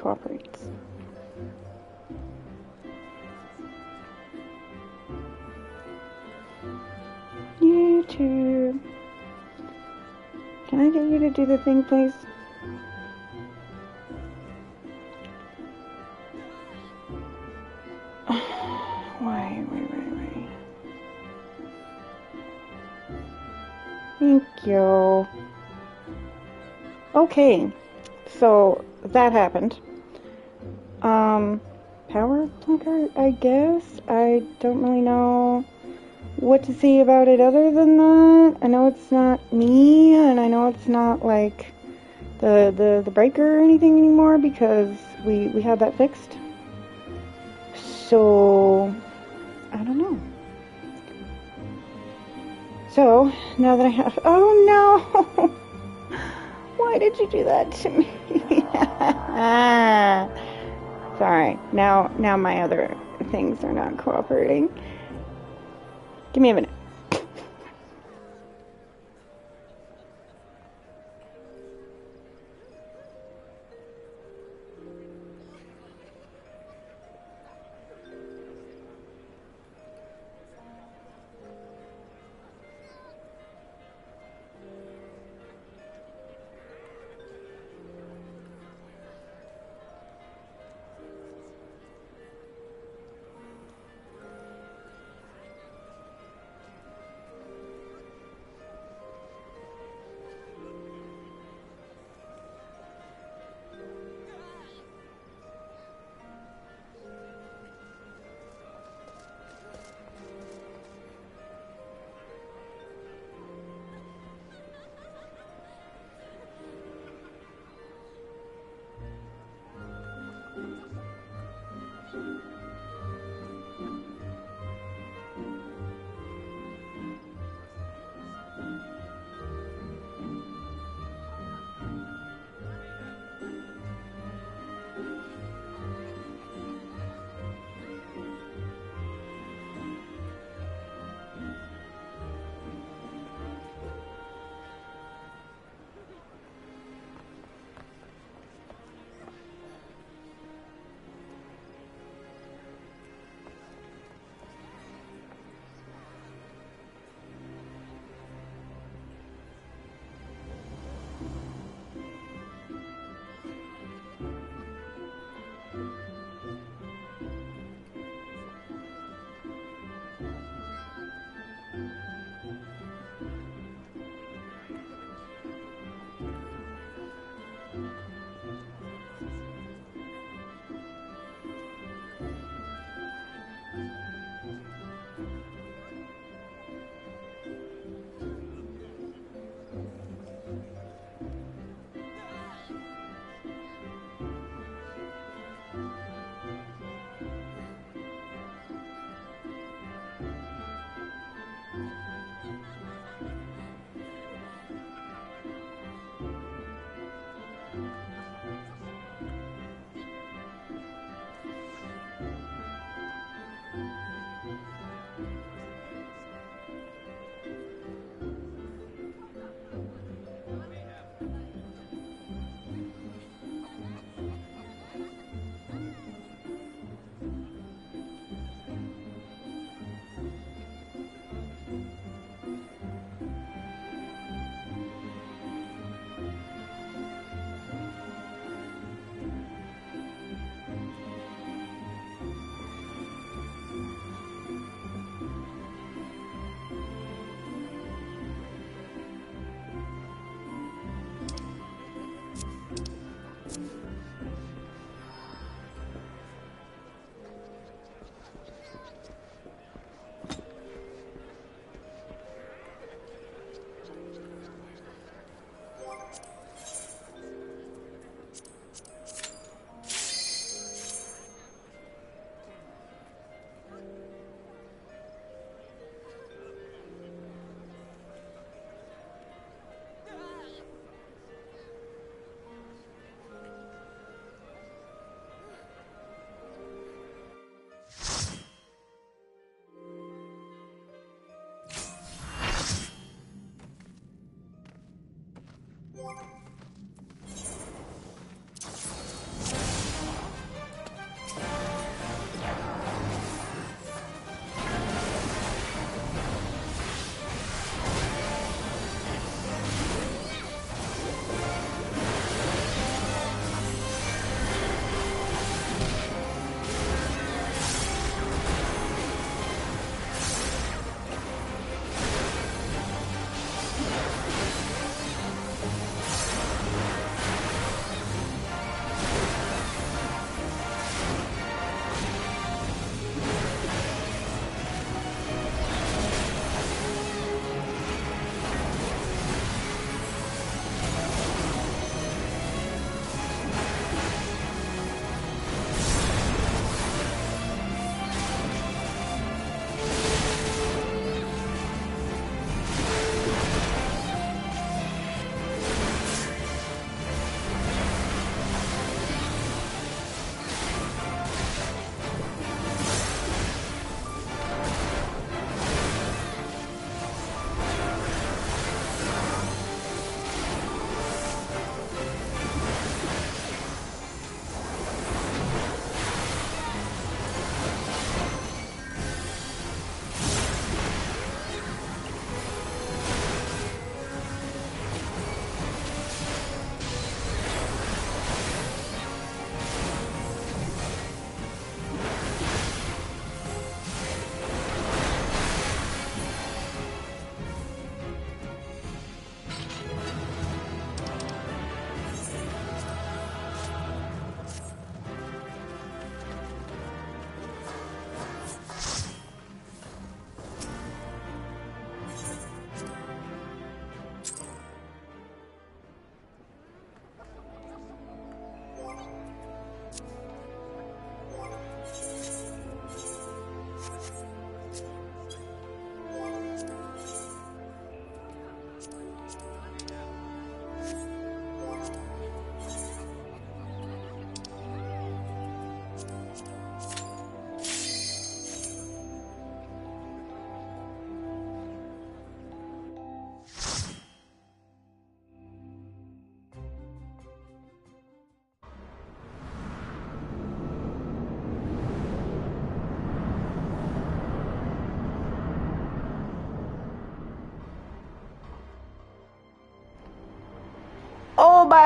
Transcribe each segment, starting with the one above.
cooperates. YouTube. Can I get you to do the thing, please? Why? Thank you. Okay, so that happened. Power blinker, I guess? I don't really know what to say about it other than that. I know it's not me, and I know it's not like the breaker or anything anymore because we had that fixed. So I don't know. So now that I have, oh no, why did you do that to me? Sorry. Now my other things are not cooperating. Give me a minute.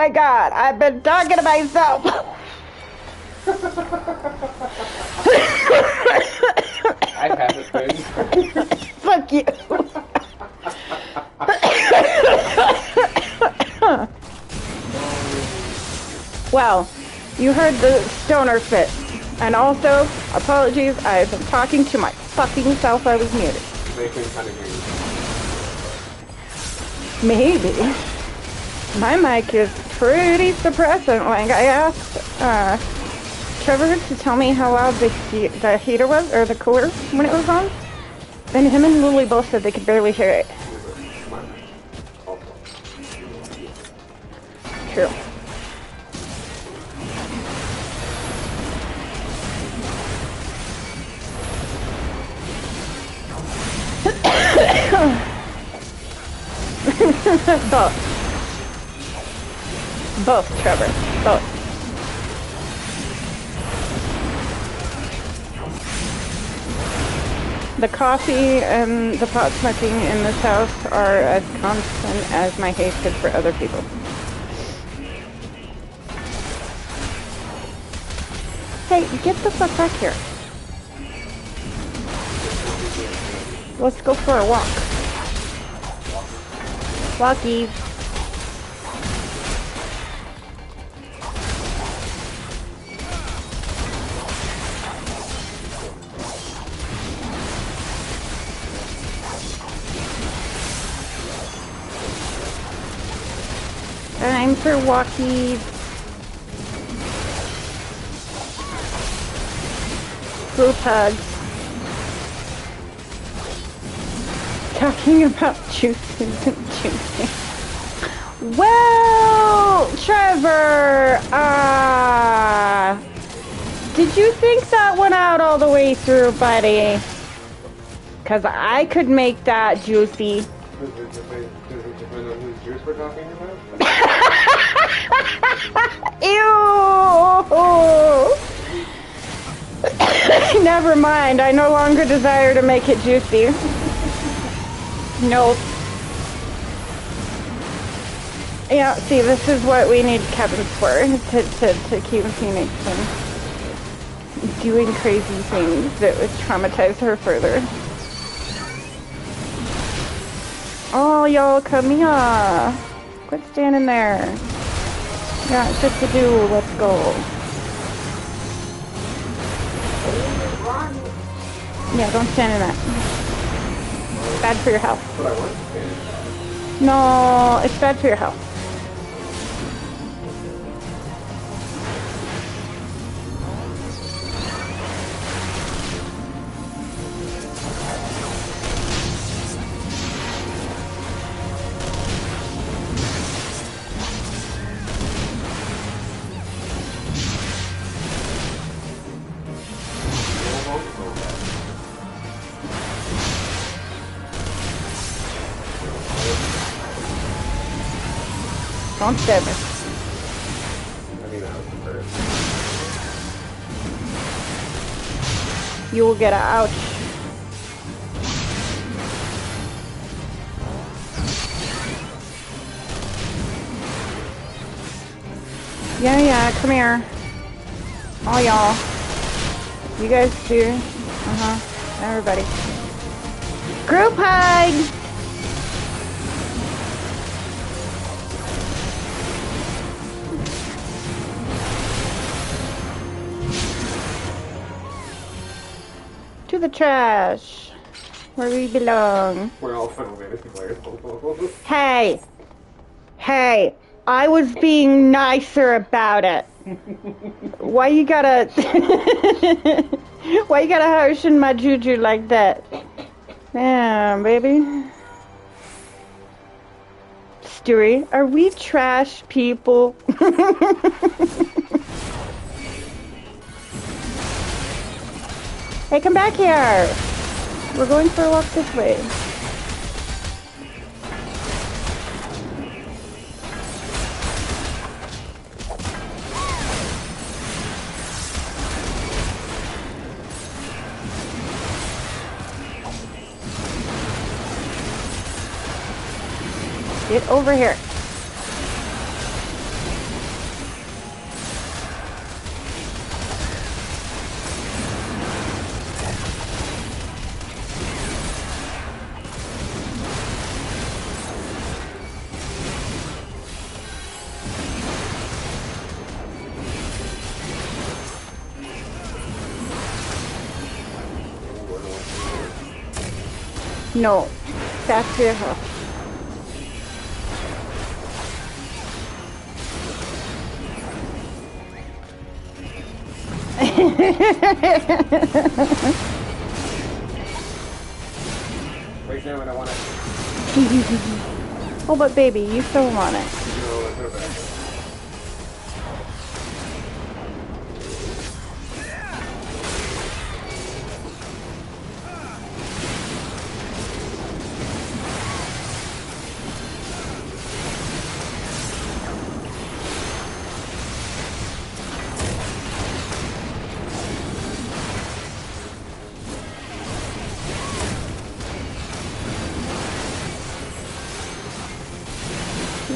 my god, I've been talking to myself. I have it been. Fuck you. Well, you heard the stoner fit. And also, apologies, I've been talking to my fucking self. I was muted. They can kind of hear you. Maybe. My mic is pretty suppressant. Like, I asked Trevor to tell me how loud the heater was, or the cooler, when it was on. And him and Lily both said they could barely hear it. True. Both. Both, Trevor. Both. The coffee and the pot smoking in this house are as constant as my hatred for other people. Hey, get the fuck back here. Let's go for a walk. Walkie. Time for walkie. Group hugs. Talking about juice isn't juicy. Well, Trevor, did you think that one out all the way through, buddy? Because I could make that juicy. Does it depend on whose juice we're talking about? Ew! Never mind, I no longer desire to make it juicy. Nope. Yeah, see, this is what we need Kevin for, to keep Phoenix from doing crazy things that would traumatize her further. Oh, y'all, come here. Quit standing there. Yeah, it's just to do. Let's go. Yeah, don't stand in that. Bad for your health. No, it's bad for your health. Don't stab me. I mean, that was the first. You will get a ouch. Yeah, come here. All y'all. You guys too. Everybody. Group hug! To the trash, where we belong. We're all Final Fantasy players. Hey, I was being nicer about it. Why you gotta harshing my juju like that? Damn, baby. Stewie, are we trash people? Hey, come back here. We're going for a walk this way. Get over here. No. That's your house. Wait, no, I don't want it. Oh, but baby, you still want it. No, I put it back.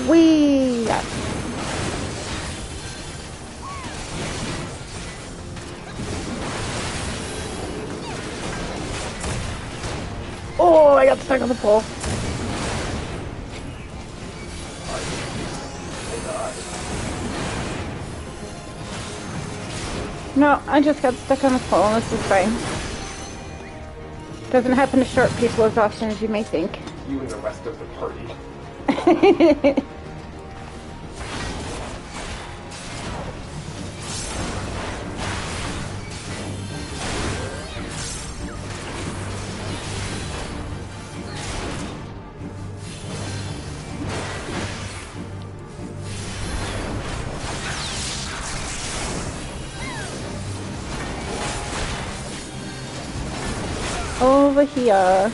Wee! Oh, I got stuck on the pole. No, I just got stuck on the pole, and this is fine. Doesn't happen to short people as often as you may think. You and the rest of the party. Over here.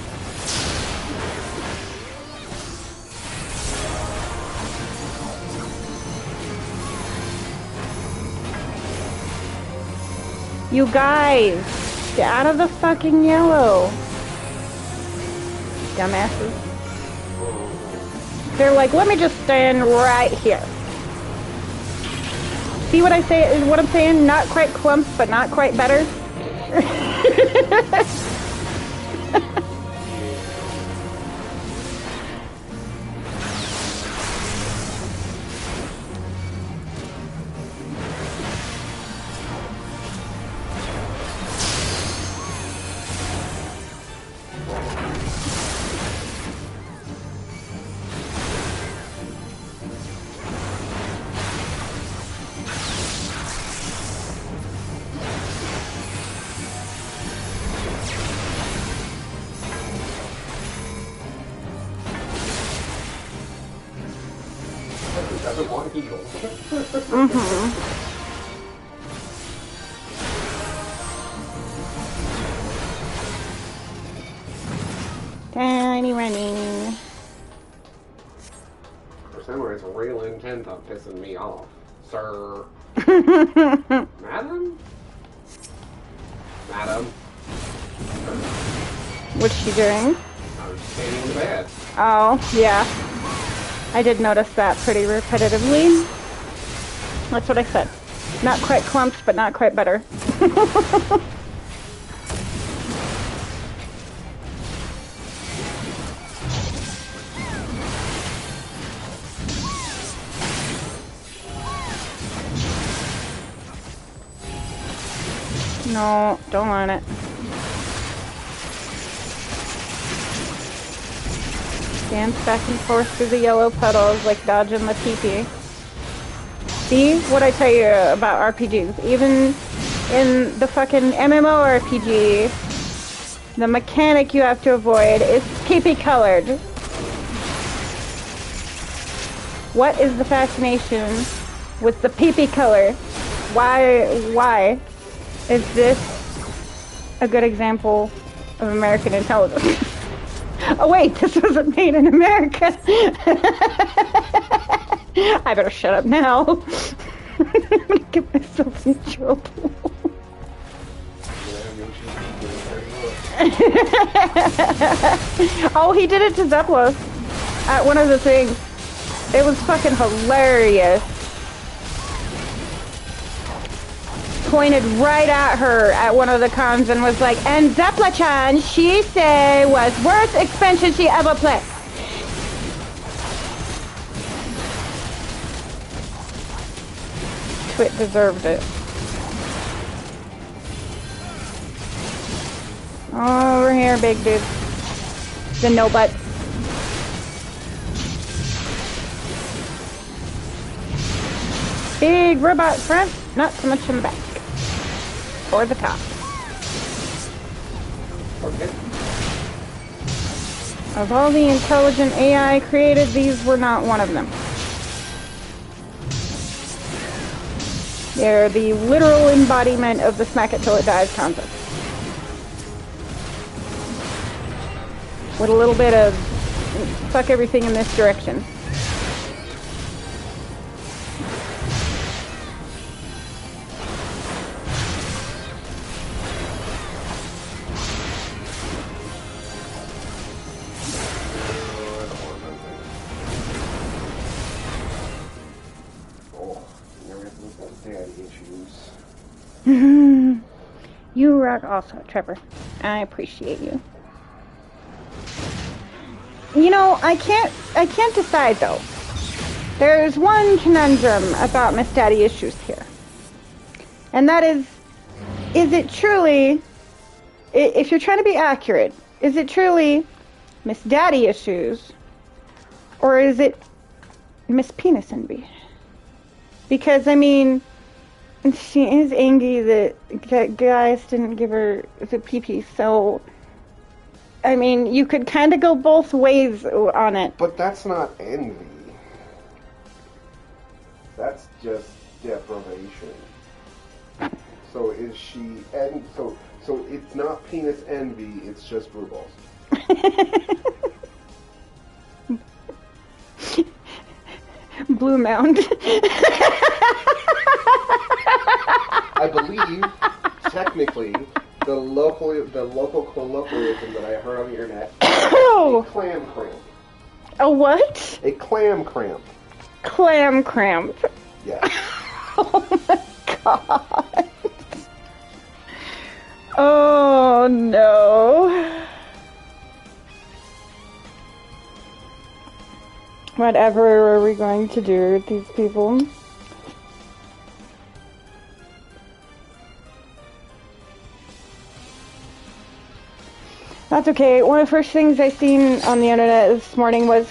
You guys, get out of the fucking yellow. Dumbasses. They're like, let me just stand right here. See what I say? What I'm saying? Not quite clumps, but not quite better. That's one eagle. Tiny running. For some reason, it's railing 10 top pissing me off. Sir. Madam? Madam? What's she doing? I was standing in the bed. Oh, yeah. I did notice that pretty repetitively. That's what I said. Not quite clumps, but not quite better. No, don't want it. Dance back and forth through the yellow puddles like dodging the pee-pee. See what I tell you about RPGs? Even in the fucking MMORPG, the mechanic you have to avoid is pee-pee colored. What is the fascination with the pee-pee color? Why is this a good example of American intelligence? Oh wait, this wasn't made in America. I better shut up now. I'm gonna get myself in trouble. Oh, he did it to Zepla at one of the things. It was fucking hilarious. Pointed right at her at one of the cons and was like, and Zepla-chan, she say, was worst expansion she ever played. Twit deserved it. Over here, big dude. The no butt. Big robot front, not so much in the back. Or the top. Okay. Of all the intelligent AI created, these were not one of them. They're the literal embodiment of the smack it till it dies concept. With a little bit of fuck everything in this direction. You rock also, Trevor. I appreciate you. You know, I can't decide though. There's one conundrum about Miss Daddy Issues here. And that is it truly, if you're trying to be accurate, is it truly Miss Daddy Issues, or is it Miss Penis Envy? Because, I mean, she is angry that guys didn't give her the pee-pee, so, I mean, you could kind of go both ways on it. But that's not envy. That's just deprivation. So is she, so it's not penis envy, it's just brew balls. Blue Mound. I believe, technically, the local colloquialism that I heard on the internet, a clam cramp. A what? A clam cramp. Clam cramp. Yeah. Oh my god. Oh no. Whatever are we going to do with these people? That's okay. One of the first things I seen on the internet this morning was,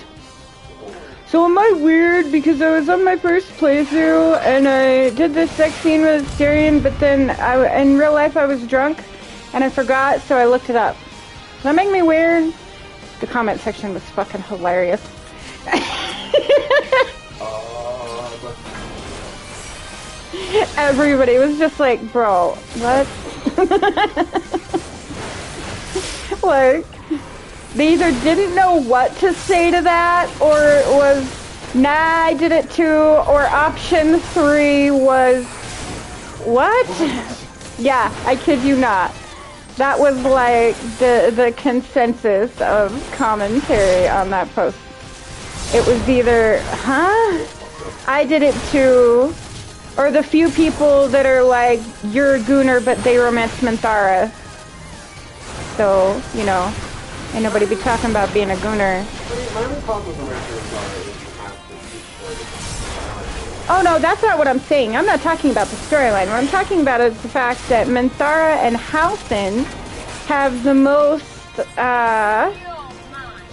so am I weird because I was on my first playthrough and I did this sex scene with Darian, but then in real life I was drunk and I forgot, so I looked it up. Does that make me weird? The comment section was fucking hilarious. Everybody was just like, bro, what? Like, they either didn't know what to say to that, or it was, nah, I did it too, or option 3 was, what? Yeah, I kid you not. That was like the consensus of commentary on that post. It was either, huh? I did it too, or the few people that are like, you're a gooner, but they romance Minthara. So, you know, ain't nobody be talking about being a gooner. Oh no, that's not what I'm saying. I'm not talking about the storyline. What I'm talking about is the fact that Minthara and Halcyon have the most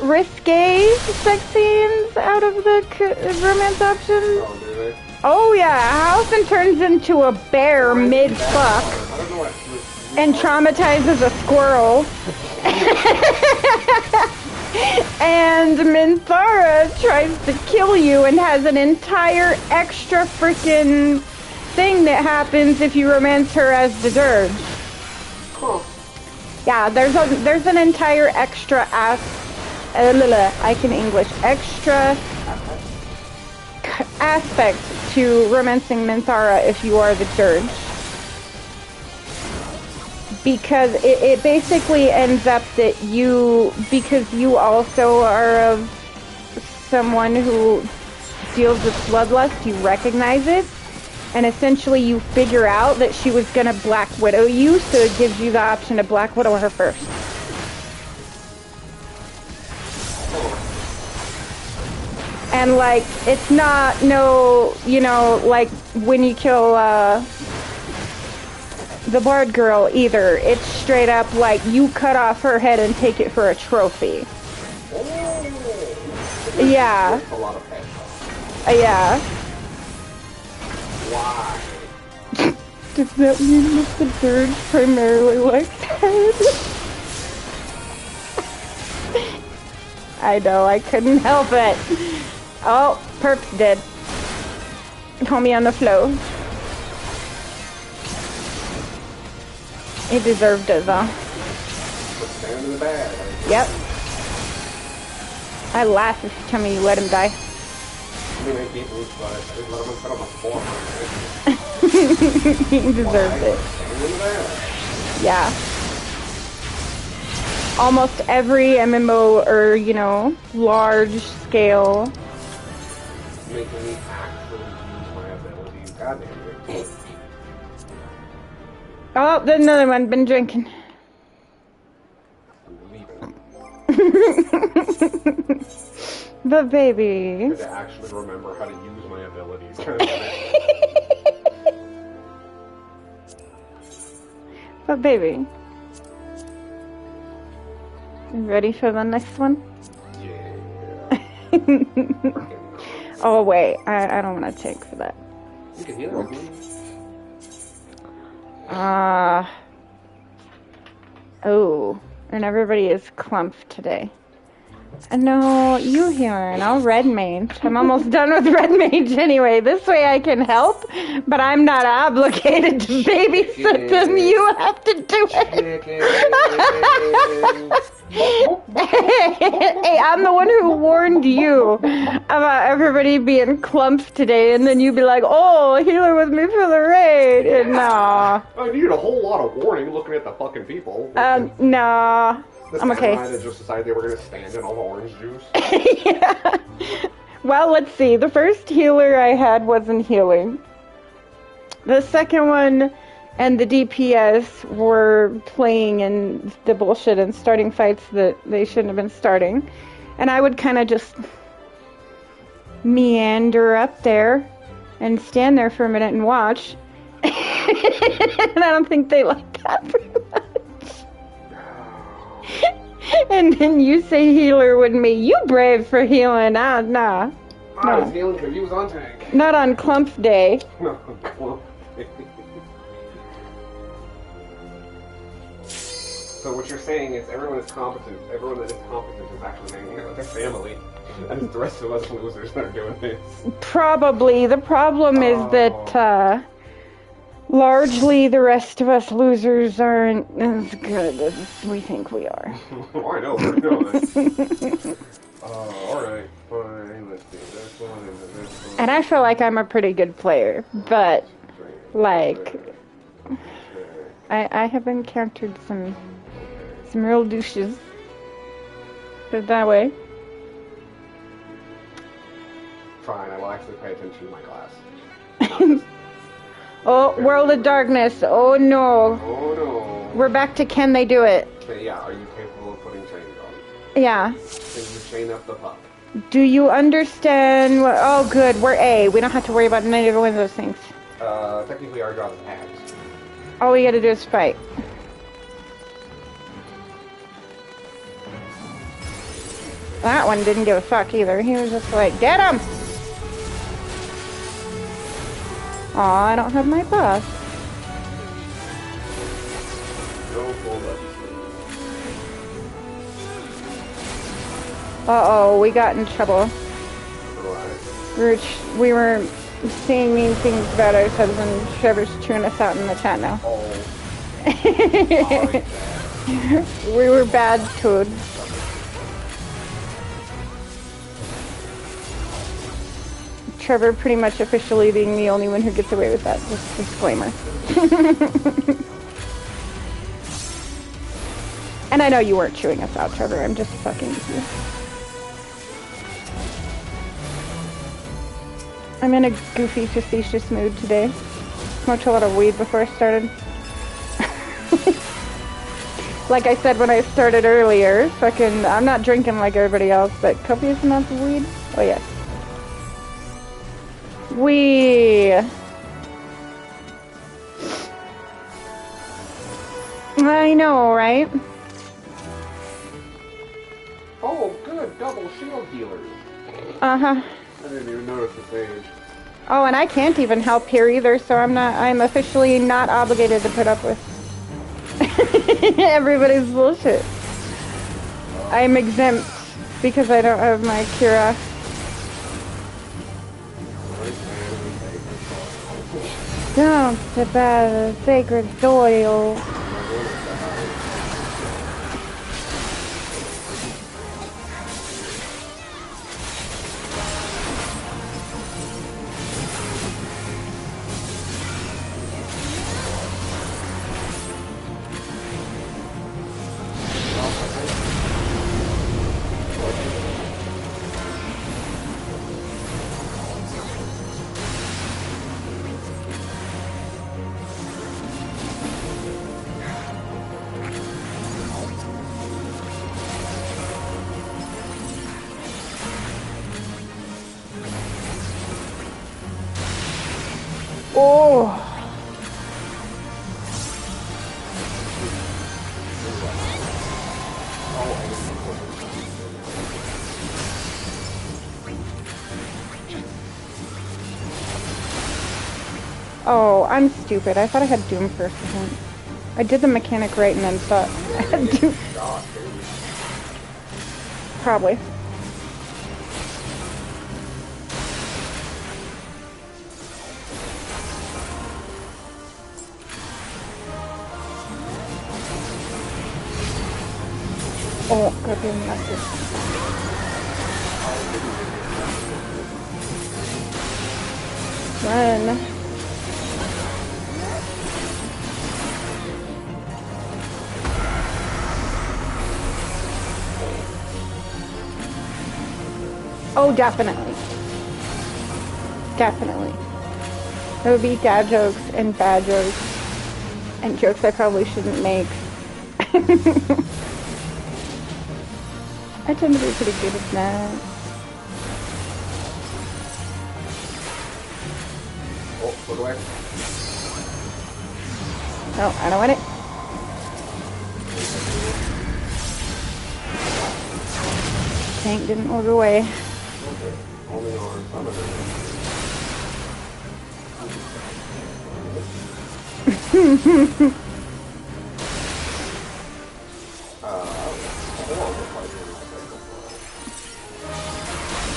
risque sex scenes out of the romance options. Oh, do they? Oh yeah, Halcyon turns into a bear mid-fuck and traumatizes a squirrel. And Minthara tries to kill you and has an entire extra freaking thing that happens if you romance her as the dirge. Cool. Yeah, there's an entire extra I can English. Extra aspect to romancing Minthara if you are the dirge. Because it basically ends up that because you also are of someone who deals with bloodlust, you recognize it, and essentially you figure out that she was gonna Black Widow you, so it gives you the option to Black Widow her first. And like, it's not like when you kill the Bard girl either. It's straight up like you cut off her head and take it for a trophy. Yeah. A lot of headshots. Yeah. Why? Does that mean that the bird primarily likes head? I know, I couldn't help it. Oh, Perp's dead. Homie on the floor. He deserved it, though. Stand in the bag. Yep. I laugh if you tell me you let him die. I mean, I can't believe I just let him put on my floor. He deserved it. Stand in the bag. Yeah. Almost every MMO or, you know, large scale. Making me actually use my abilities. God damn it. Oh, there's another one. Been drinking. I'm leaving. But baby. To actually remember how to use my abilities. But baby. You ready for the next one? Yeah. Oh wait, I don't want to take for that. You can heal me. Oh, and everybody is clump today. No, you healing. I'll red mage. I'm almost done with red mage anyway. This way I can help, but I'm not obligated to babysit them. You have to do it. Hey, I'm the one who warned you about everybody being clumps today, and then you'd be like, oh, healer with me for the raid. Yeah. Nah. I needed a whole lot of warning looking at the fucking people. Nah. I'm okay. They just decided they were going to stand in all the orange juice. Yeah. Well, let's see. The first healer I had wasn't healing. The second one and the DPS were playing in the bullshit and starting fights that they shouldn't have been starting. And I would kind of just meander up there and stand there for a minute and watch. And I don't think they liked that very much. And then you say healer with me. You brave for healing. Nah. I was healing because he was on tank. Not on Clump Day. No, Clump Day. So what you're saying is everyone is competent. Everyone that is competent is actually hanging out with their family. And it's the rest of us losers that are doing this. Probably. The problem is that largely the rest of us losers aren't as good as we think we are. Oh, I know, we're doing. Alright, fine, let's do this one and this one. And I feel like I'm a pretty good player, but, like, I have encountered some real douches. Put it that way. Fine, I will actually pay attention to my class. Oh, World of Darkness. Oh no. Oh no. We're back to can they do it? Okay, yeah, are you capable of putting chains on? Yeah. Can you chain up the pup? Do you understand what... Oh good, we're A. We don't have to worry about any of one of those things. Technically our job is abs. All we gotta do is fight. That one didn't give a fuck either. He was just like, get him! Aw, I don't have my buff. No full Uh-oh, we got in trouble. Right. We were saying mean things about ourselves and Trevor's chewing us out in the chat now. Oh. We were bad toads. Trevor pretty much officially being the only one who gets away with that. Just disclaimer. And I know you weren't chewing us out, Trevor. I'm just fucking with you. I'm in a goofy, facetious mood today. Smoked a lot of weed before I started. Like I said when I started earlier, I'm not drinking like everybody else, but copious amounts of weed? Oh yes. I know, right? Oh, good, double shield healers. Uh-huh. I didn't even notice his age. Oh, and I can't even help here either, so I'm officially not obligated to put up with everybody's bullshit. I'm exempt because I don't have my cura. Don't step out of the sacred soil. Oh. Oh, I'm stupid. I thought I had Doom for a second. I did the mechanic right and then thought I had Doom. Probably. Oh, gotta be message. Run. Oh, definitely. Definitely. There would be dad jokes and bad jokes. And jokes I probably shouldn't make. I tend to be pretty good at that. Oh, look away. Oh, I don't want it. Tank didn't look away. Okay. Only on some of it.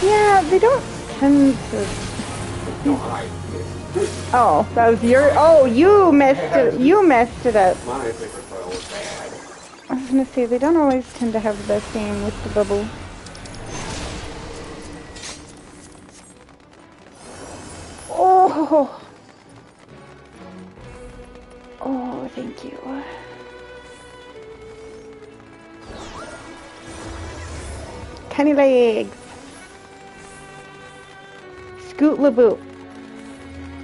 Yeah, they don't tend to. Oh, that was your. Oh, you messed it. You messed it up. My favorite soil was bad. I was gonna say they don't always tend to have the best aim with the bubble. Oh. Oh, thank you. Tiny legs. Scoot Laboot.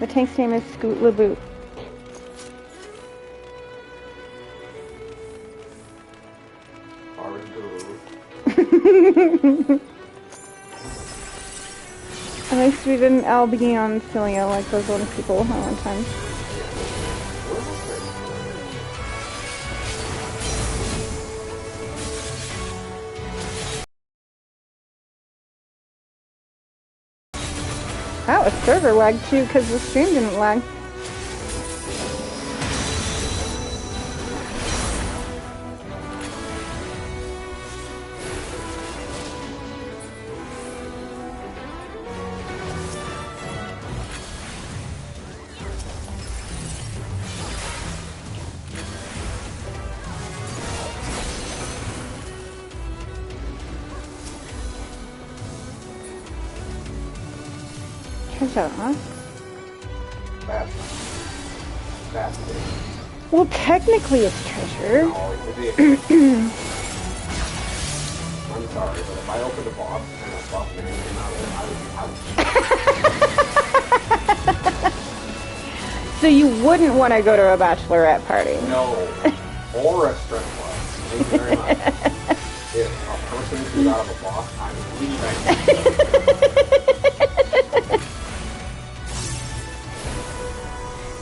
The tank's name is Scoot Laboot. At least we didn't all be on Cilia like those other people at one time. That was server lag too, because the stream didn't lag. Treasure, huh? That's Well, technically it's treasure. No, I'm sorry, but if I opened a box and a buff man came out of it, I would be out. So you wouldn't want to go to a bachelorette party? No. Or a strip club. Thank you very much. If a person comes out of a box, I'm leaving.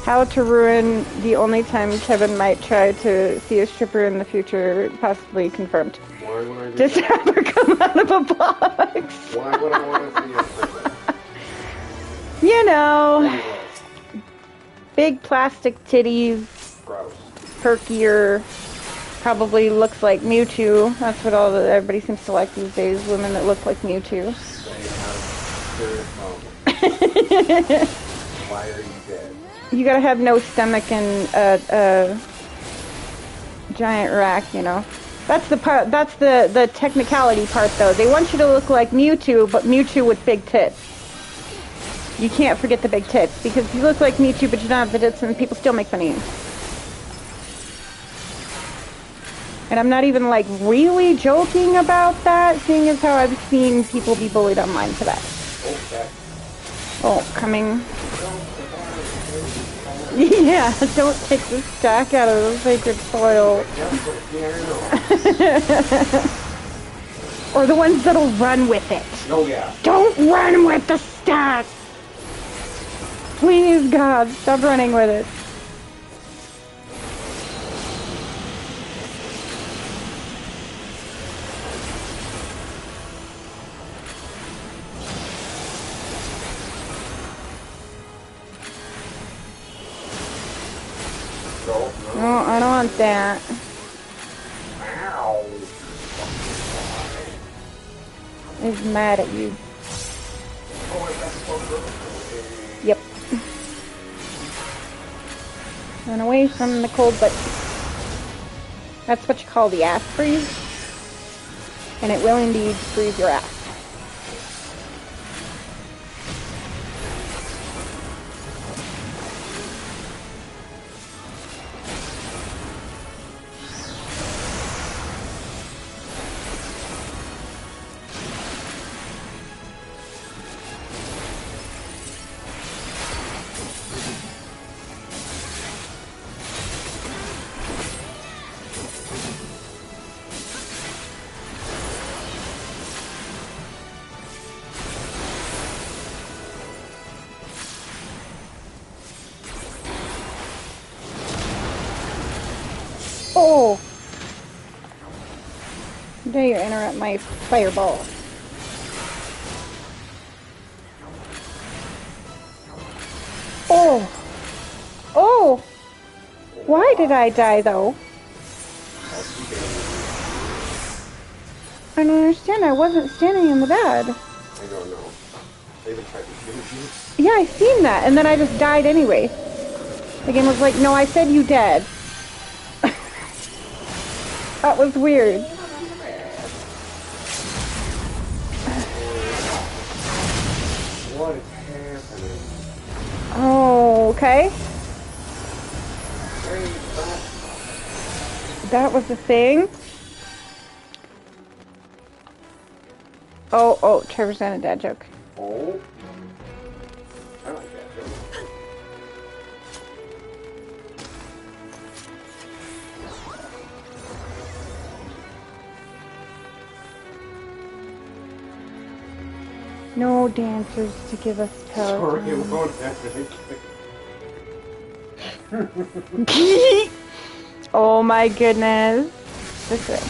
How to ruin the only time Kevin might try to see a stripper in the future, possibly confirmed. Well, Why would I do Just that? have her come out of a box. Why would I want to see a princess? You know, Pointless. big plastic titties, Gross. perkier, probably looks like Mewtwo. That's what everybody seems to like these days, women that look like Mewtwo. They have serious problems. Why are you dead? You gotta have no stomach and a giant rack, you know. That's the part. That's the technicality part, though. They want you to look like Mewtwo, but Mewtwo with big tits. You can't forget the big tits, because if you look like Mewtwo but you don't have the tits, then people still make fun of you. And I'm not even like really joking about that, seeing as how I've seen people be bullied online for that. Okay. Oh, coming. Yeah, don't take the stack out of the sacred soil. Or the ones that'll run with it. Oh, yeah. Don't run with the stack! Please, God, stop running with it. No, I don't want that. Ow. He's mad at you. Oh, that's so good. Yep. Run away from the cold, but that's what you call the ass freeze. And it will indeed freeze your ass. Oh! How dare you interrupt my fireball? Oh! Oh! Why did I die, though? I don't understand. I wasn't standing in the bed. I don't know. They even tried to shoot you. Yeah, I seen that, and then I just died anyway. The game was like, no, I said you dead. That was weird. What is happening? Oh, okay. That was the thing. Oh, Trevor's done a dad joke. Oh. I like that joke. No dancers to give us Sorry, it Peloton. won't happen. Oh my goodness. This way.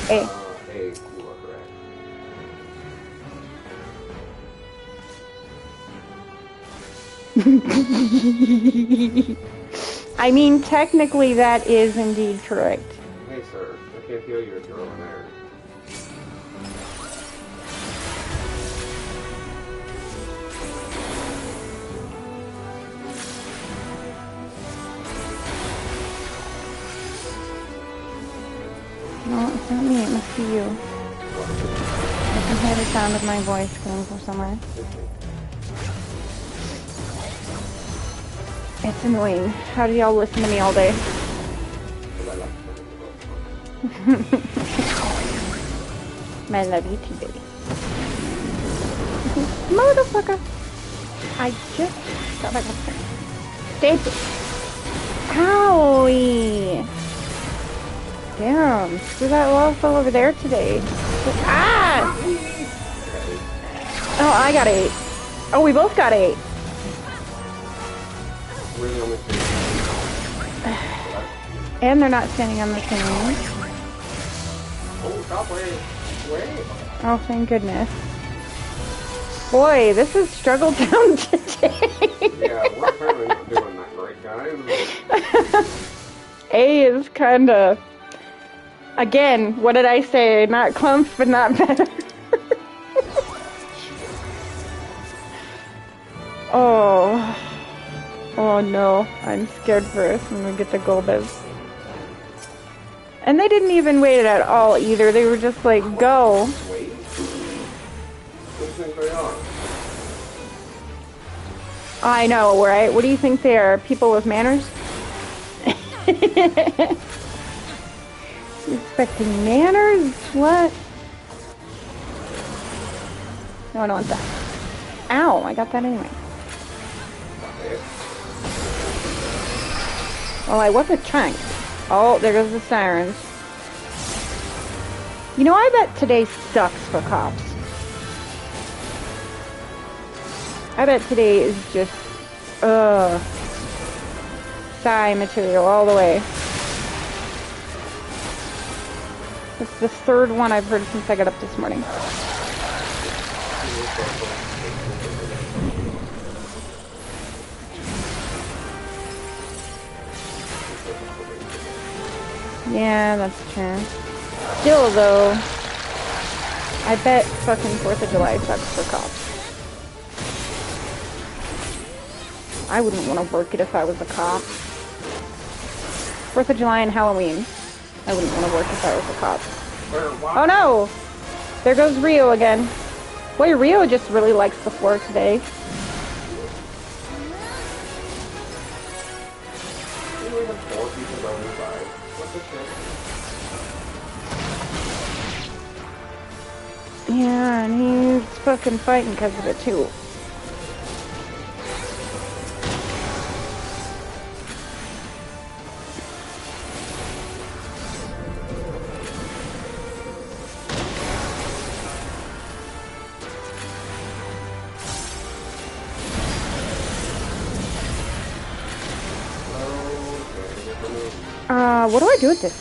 Hey. Hey, cool, correct. I mean, technically that is indeed correct. Hey, sir, I can't feel your girl in there. No, it's not me. It must be you. I can hear the sound of my voice coming from somewhere. It's annoying. How do y'all listen to me all day? I love you too, baby. Motherfucker! I just got back up there. Stay put. Owie! Damn, screw that wall fell over there today. Ah! Oh, I got 8. Oh, we both got 8. Really only three. And they're not standing on the thing. Oh, stop, wait. Oh, thank goodness. Boy, this is struggle town today. Yeah, we're apparently not doing that great, guys. A is kinda... Again, what did I say? Not clumps, but not better. Oh. Oh no, I'm scared for us when we get the Golbez. And they didn't even wait at all either. They were just like, go. Wait. What do you think they are? I know, right? What do you think they are? People with manners? Expecting manners? What? No, I don't want that. Ow, I got that anyway. Well, I wasn't trying. Oh, there goes the sirens. You know, I bet today sucks for cops. I bet today is just, sigh material all the way. It's the third one I've heard since I got up this morning. Yeah, that's true. Still, though, I bet fucking 4th of July sucks for cops. I wouldn't want to work it if I was a cop. 4th of July and Halloween. I wouldn't want to work if I was a cop. Oh no! There goes Rio again. Boy, Rio just really likes the floor today. Yeah, and he's fucking fighting because of it too. What do I do with this?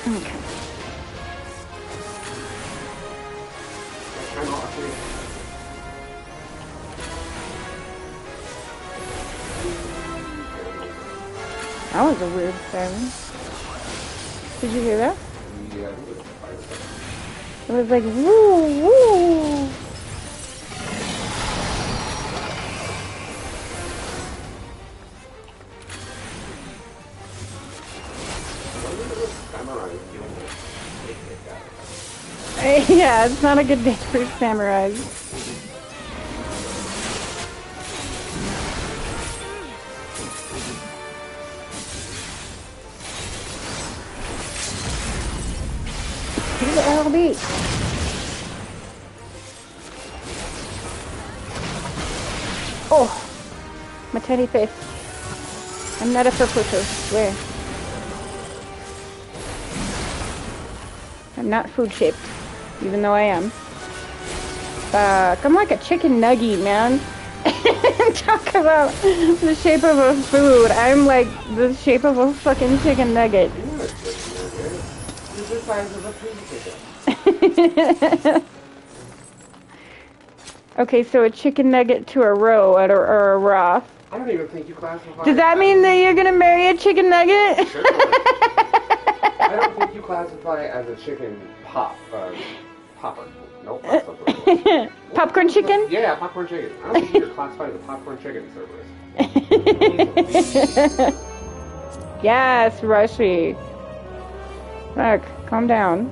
Okay. That was a weird sound. Did you hear that? Yeah. It was like, woo, woo. Yeah, it's not a good day for samurais. Who the LB? Oh, my teddy face. I'm not a purpose, swear. I'm not food shaped, even though I am. Fuck, I'm like a chicken nugget, man. Talk about the shape of a food. I'm like the shape of a fucking chicken nugget. You're the size of a pig chicken. Okay, so a chicken nugget to a roe or a raw. I don't even think you classify. Does that mean that you're gonna marry a chicken nugget? Sure. I don't think you classify as a chicken popper. Nope, that's not the right one. Popcorn chicken? Yeah, popcorn chicken. I don't think you're classified as a popcorn chicken, Cerberus. Yes, Rushy. Look, calm down.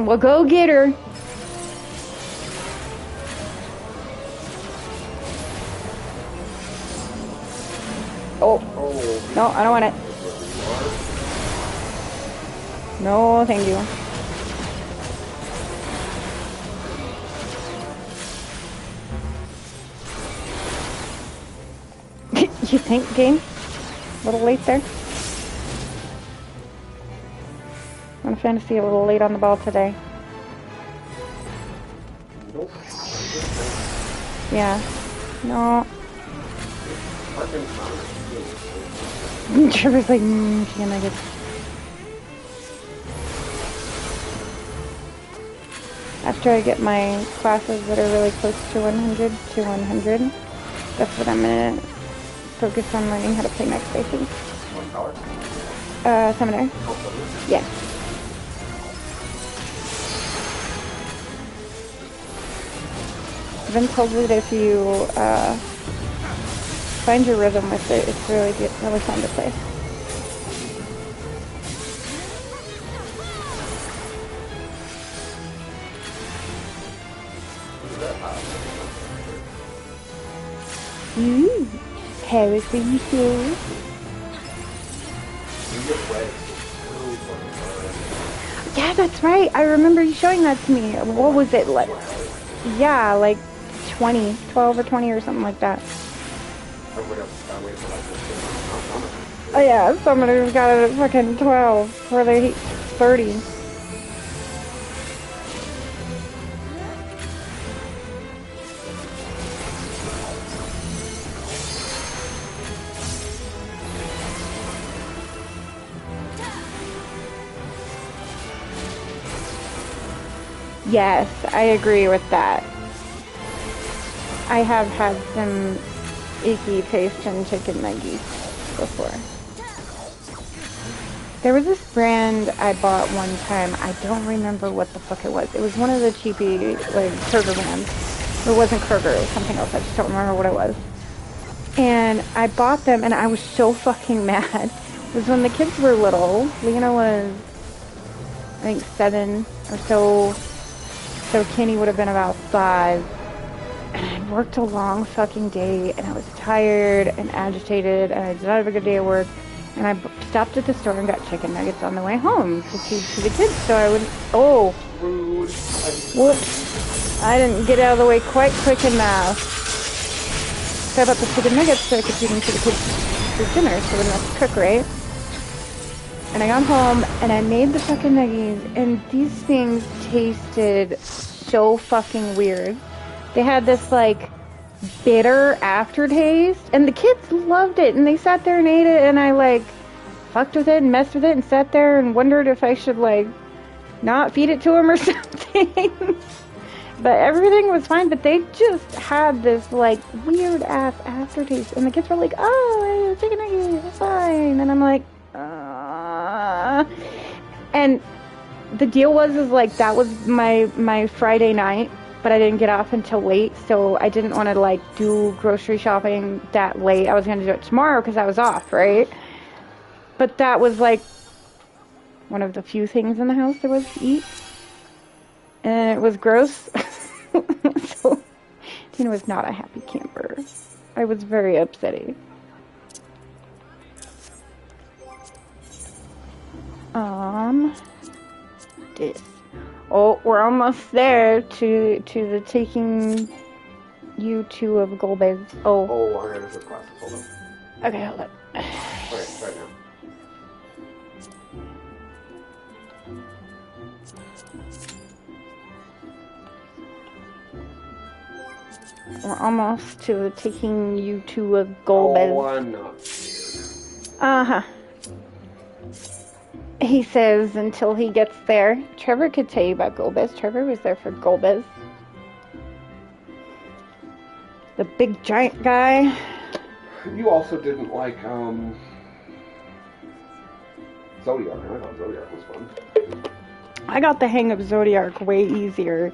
Well, go get her. Oh. No, I don't want it. No, thank you. You think, game? A little late there? On fantasy, a little late on the ball today. Nope. Yeah. No. fucking common. Trevor's like, chicken nuggets. After I get my classes that are really close to 100 to 100, that's what I'm gonna focus on learning how to play next, I think. What color? Summoner. Oh, Yeah. I've been told that if you find your rhythm with it, it's really good, really fun to play. Paris for you too. Yeah, that's right. I remember you showing that to me. What was it like? Yeah, like 12 or 20 or something like that. Oh yeah, somebody's got it at fucking 12 where they 30. Yes, I agree with that. I have had some icky taste in chicken nuggies before. There was this brand I bought one time. I don't remember what the fuck it was. It was one of the cheapy, like, Kroger brands. It wasn't Kroger, it was something else. I just don't remember what it was. And I bought them, and I was so fucking mad. It was when the kids were little. Lena was, I think, 7 or so. So Kenny would have been about 5. And I worked a long fucking day, and I was tired and agitated, and I did not have a good day at work. And I stopped at the store and got chicken nuggets on the way home to feed to the kids, so I wouldn't... Oh! Rude. Whoops. I didn't get out of the way quite quick enough. So I bought the chicken nuggets so I could feed them to the kids for dinner, so they wouldn't have to cook, right? And I got home, and I made the fucking nuggies, and these things tasted so fucking weird. They had this, like, bitter aftertaste, and the kids loved it, and they sat there and ate it, and I, like, fucked with it and messed with it and sat there and wondered if I should, like, not feed it to them or something. But everything was fine, but they just had this, like, weird-ass aftertaste, and the kids were like, oh, chicken nuggets, it's fine, and I'm like, And the deal was, like, that was my Friday night, but I didn't get off until late, so I didn't want to, like, do grocery shopping that late. I was going to do it tomorrow because I was off, right? But that was, like, one of the few things in the house there was to eat. And it was gross. So, Tina was not a happy camper. I was very upsetting. This. Oh, we're almost there to the taking you two of Golbez. Oh. Oh, I gotta put glasses. Hold on. Okay, hold on. Okay, right now. We're almost to the taking you to a Golbez. Oh, I'm not scared. Uh-huh. He says until he gets there. Trevor could tell you about Golbez. Trevor was there for Golbez. The big giant guy. You also didn't like, Zodiac. I thought Zodiac was fun. I got the hang of Zodiac way easier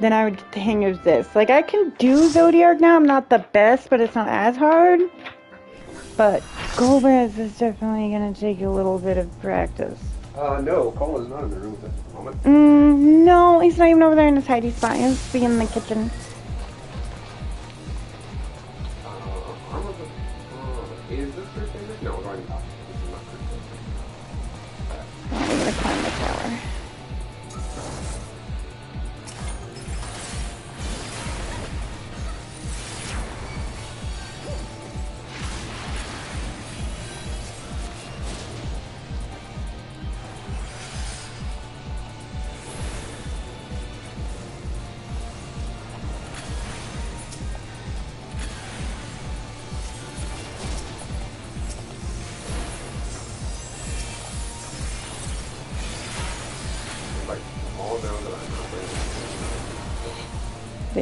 than I would get the hang of this. Like, I can do Zodiac now. I'm not the best, but it's not as hard. But Golbez is definitely going to take a little bit of practice. No, Cola's not in the room at this moment. No, he's not even over there in his hidey spot. He's in the kitchen. Is this your favorite? No, we're already talking. This is not your favorite. I'm going to climb the tower.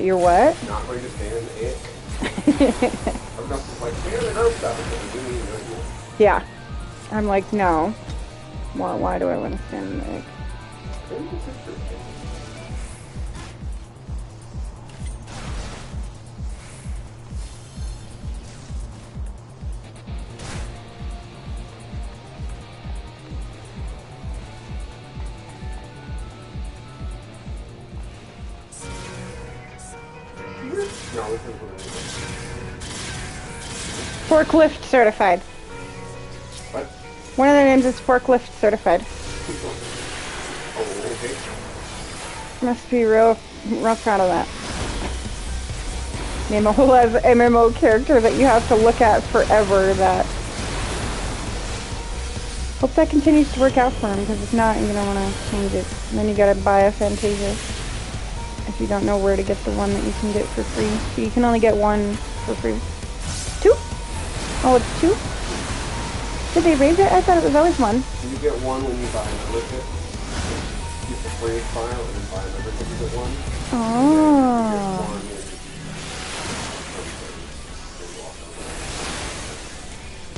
That you're what? Not going to stand it. Augusta's like, stand it up stuff. Yeah. I'm like, no. Why do I want to stand in the egg? Forklift certified. What? One of their names is forklift certified. Oh, okay. Must be real proud of that. Name a whole MMO character that you have to look at forever. That. Hope that continues to work out for him, because if not, you're gonna want to change it. And then you gotta buy a Fantasia. If you don't know where to get the one that you can get for free. So you can only get one for free. 2? Oh, it's 2? Did they raise it? I thought it was always 1. You get one when you buy a membership. Keep the free trial and then buy a membership, you get one. Oh.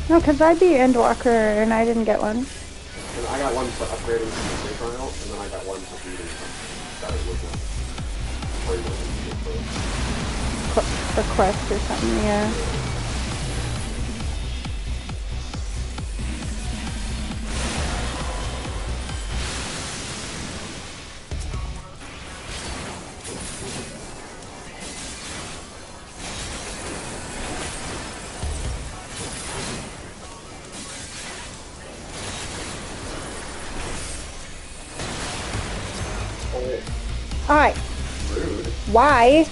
No, because I beat Endwalker and I didn't get one. And I got one for upgrading from the free trial, and then I got one for beating started with For quest or something, yeah. Alright. Rude. Why? You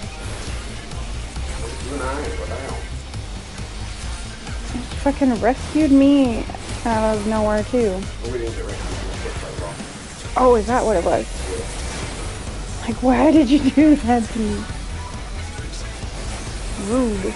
and I, what the hell? Fucking rescued me out of nowhere too. Well, we didn't get rescued from the first right off. Oh, is that what it was? Like, why did you do that to me? Rude.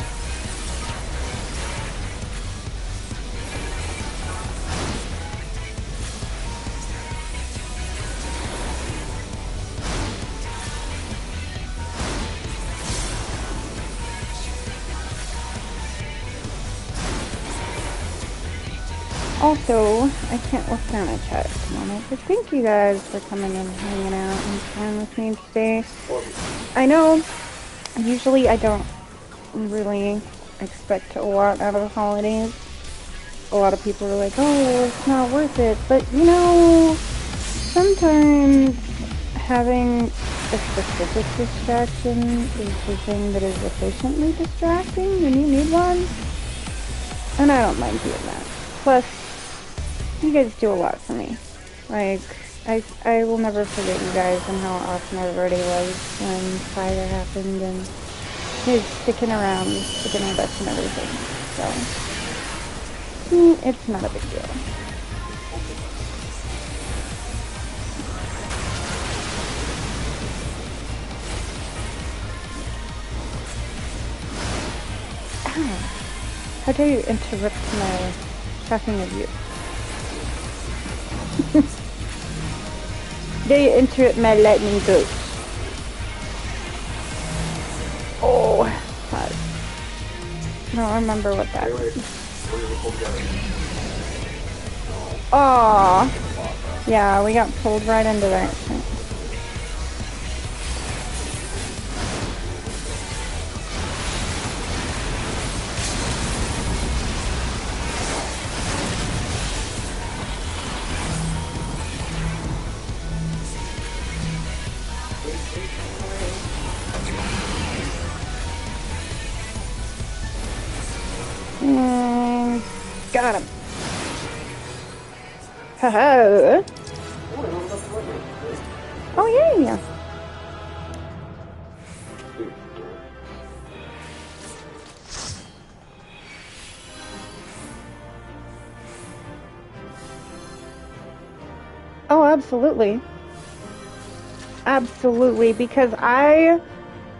Also, I can't look down at chat at the moment, but thank you guys for coming and hanging out and playing with me today. I know, usually I don't really expect a lot out of the holidays. A lot of people are like, oh, it's not worth it, but you know, sometimes having a specific distraction is the thing that is efficiently distracting when you need one, and I don't mind doing that. Plus, you guys do a lot for me. Like, I will never forget you guys and how awesome everybody was when fire happened and just sticking around, sticking my best and everything. So, it's not a big deal. Ah, how dare you interrupt my talking of you? They interrupt my lightning bolt. Oh, God. I don't remember what that is. Aww. Yeah, we got pulled right into that. Got him. Haha. Oh, yeah. Oh, absolutely. Absolutely, because I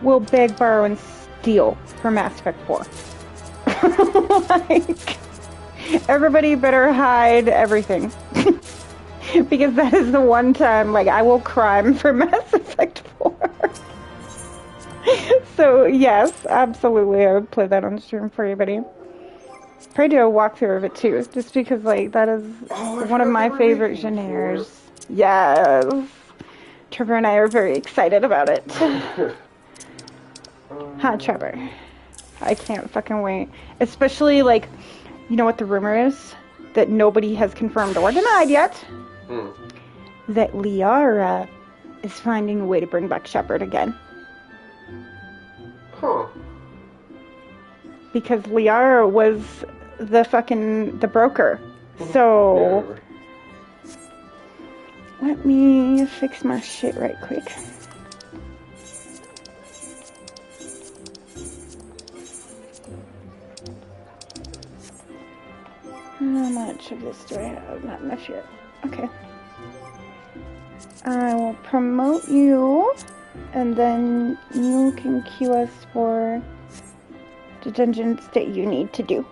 will beg, borrow, and steal for Mass Effect 4. Like, everybody better hide everything. Because that is the one time, like, I will crime for Mass Effect 4. So yes, absolutely, I would play that on stream for you, buddy. Probably do a walkthrough of it too, just because like that is one of my favorite genres. Yes, Trevor and I are very excited about it. Huh, Trevor? I can't fucking wait. Especially like, you know what the rumor is that nobody has confirmed or denied yet. That Liara is finding a way to bring back Shepard again. Huh. Because Liara was the broker. So let me fix my shit right quick. How much of this do I have? Not enough yet. Okay. I will promote you, and then you can queue us for the dungeons that you need to do.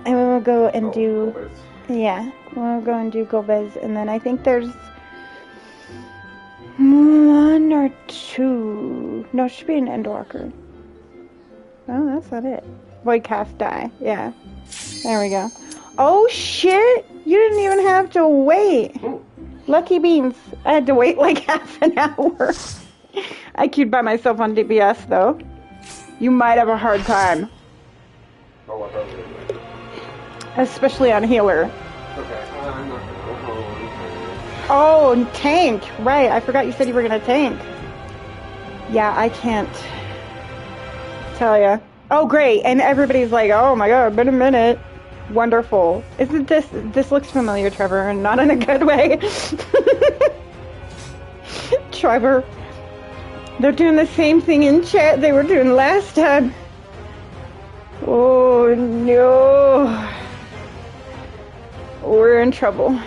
And we will go and do... Gomez. Yeah, we'll go and do Gomez, and then I think there's one or two... No, it should be an endwalker. Oh, that's not it. Void cast die, yeah. There we go. Oh shit! You didn't even have to wait! Lucky beans. I had to wait like half an hour. I queued by myself on DBS though. You might have a hard time. Especially on healer. Okay, I'm not gonna go. Oh, tank! Right, I forgot you said you were gonna tank. Yeah, I can't tell ya. Oh great, and everybody's like, oh my god, been a minute. Wonderful. Isn't this looks familiar, Trevor, and not in a good way. Trevor, they're doing the same thing in chat they were doing last time. Oh no. We're in trouble.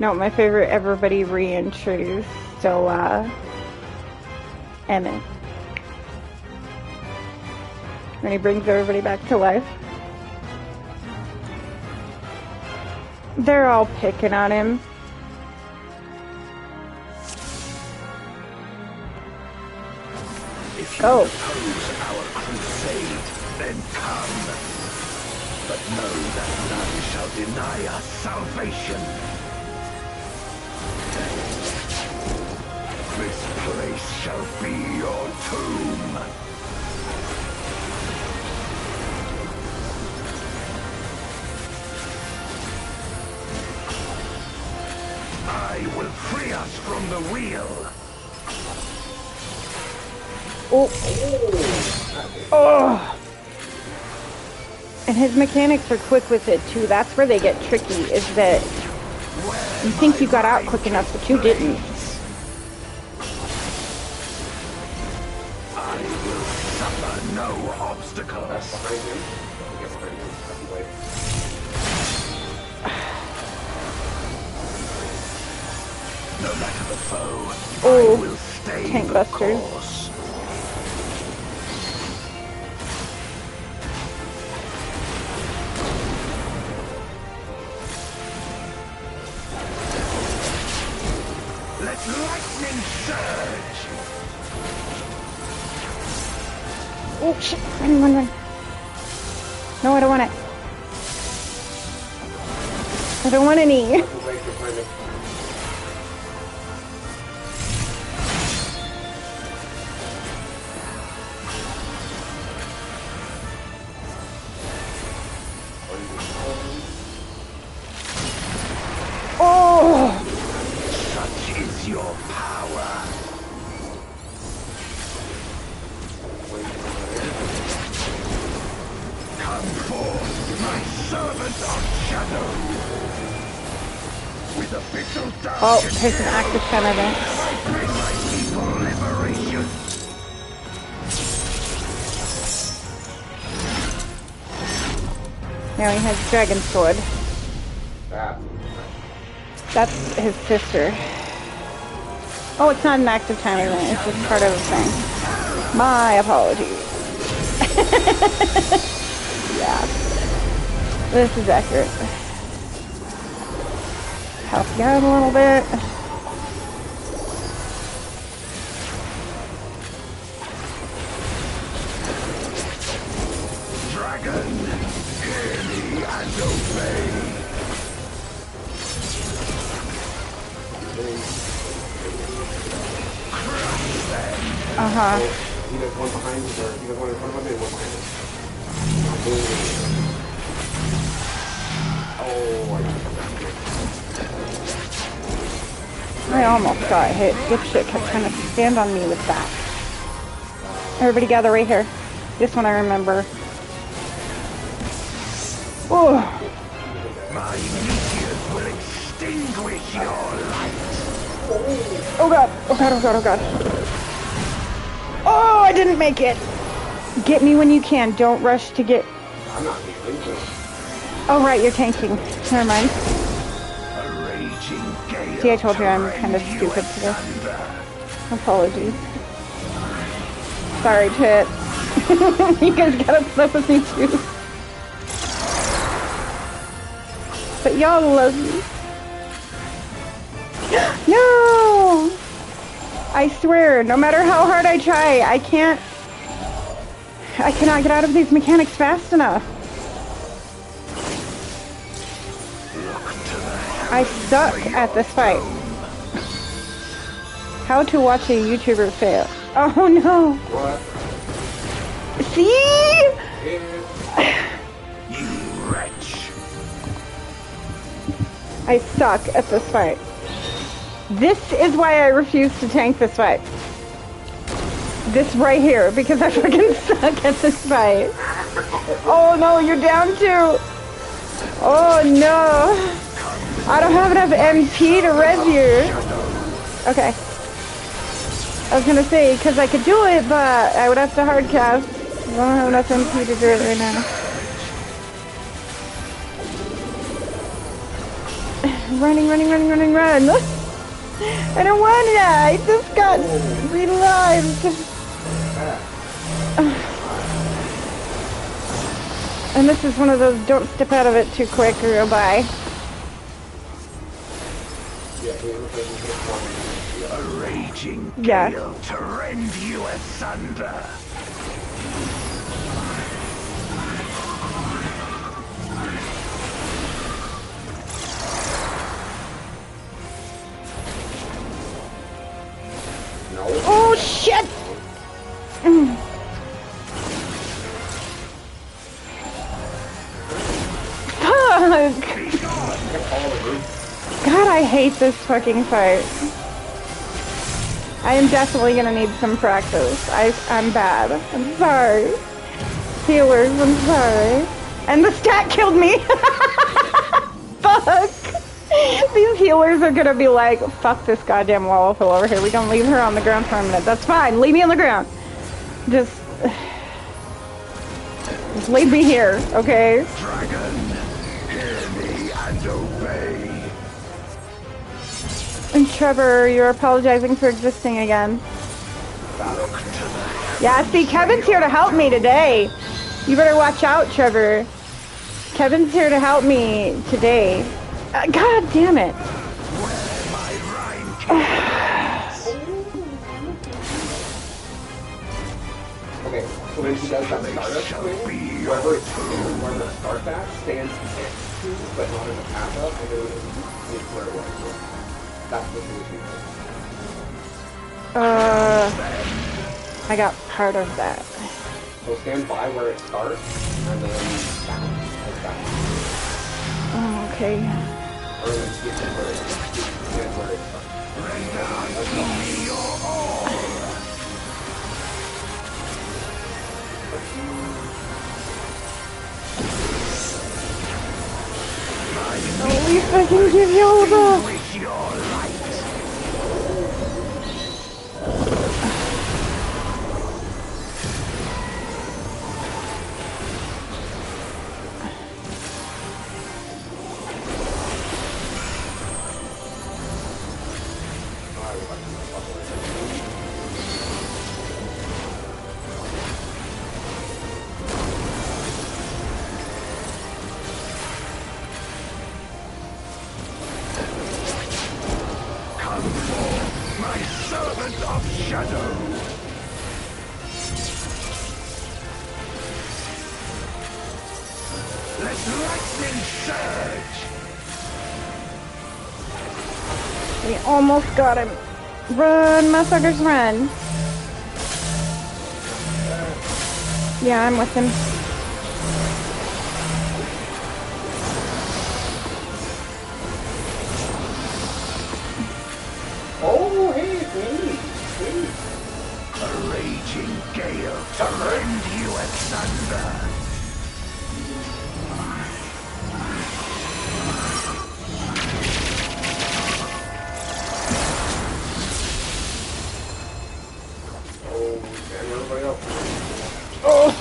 No, my favorite everybody re-entry is still Emmett. When he brings everybody back to life. They're all picking on him. If you oppose our crusade, then come. But know that none shall deny us salvation. This place shall be your tomb. I will free us from the wheel. Oh. And his mechanics are quick with it too. That's where they get tricky, is that you think you got out quick enough, but you didn't. I will suffer no obstacles. No matter the foe, I will stay tank the busters. course. Let lightning surge. Oh shit! Run! No, I don't want it. I don't want any. Oh! Such is your power. Come forth, my servant of shadow. With official darkness. Oh, there's an active Canada. I bring my people liberation. Now he has Dragon Sword. That's his sister. Oh, it's not an active time event. It's just part of the thing. My apologies. Yeah. This is accurate. Health down a little bit. Dragon, hear me and obey. Uh-huh. He does one behind us, or he does one in front of him and one behind us. Oh, I almost got hit. Dipshit kept trying to stand on me with that. Everybody gather right here. This one I remember. Oh. My meteors will extinguish your light. Oh god. Oh god, oh god, oh god. Oh, I didn't make it. Get me when you can. Don't rush to get... I'm not leaving. Oh, right, you're tanking. Never mind. A raging gale. See, I told you I'm kind of stupid today. Apologies. Sorry, Chit. You guys got upset with me too. But y'all love me. No! I swear, no matter how hard I try, I cannot get out of these mechanics fast enough. I suck at this fight. How to watch a YouTuber fail. Oh no! What? See? You wretch. I suck at this fight. This is why I refuse to tank this fight. This right here, because I fucking suck at this fight. Oh no, you're down too. Oh no. I don't have enough MP to res you. Okay. I was gonna say, because I could do it, but I would have to hard cast. I don't have enough MP to do it right now. Running, running, running, running, run. I don't want to. I just got relived. And this is one of those don't step out of it too quick or you'll die. A raging Yeah. gale to rend you asunder. Oh shit! Mm. Fuck! God, I hate this fucking fight. I am definitely gonna need some practice. I'm bad. I'm sorry. Healers, I'm sorry. And the stat killed me! Fuck! These healers are gonna be like, fuck this goddamn Wallowful over here. We gonna leave her on the ground for a minute. That's fine. Leave me on the ground. Just leave me here, okay? Dragon, hear me and obey. And Trevor, you're apologizing for existing again. Yeah, see, Kevin's here to help me today. You better watch out, Trevor. Kevin's here to help me today. God damn it. Okay, so when she does that Stardust swing, whoever starts that stands next to, but not in a path up, and it is where it was. That's the solution. I got part of that. So stand by where it starts, and then down, like that. Oh, okay. Or then skip to where it starts. At least I can give you all the... shadow. Let lightning surge! We almost got him. Run, motherfuckers, run. Yeah, I'm with him. Oh, hey, it's me. Hey. A raging gale to rend you asunder. Oh, damn everybody else. Oh!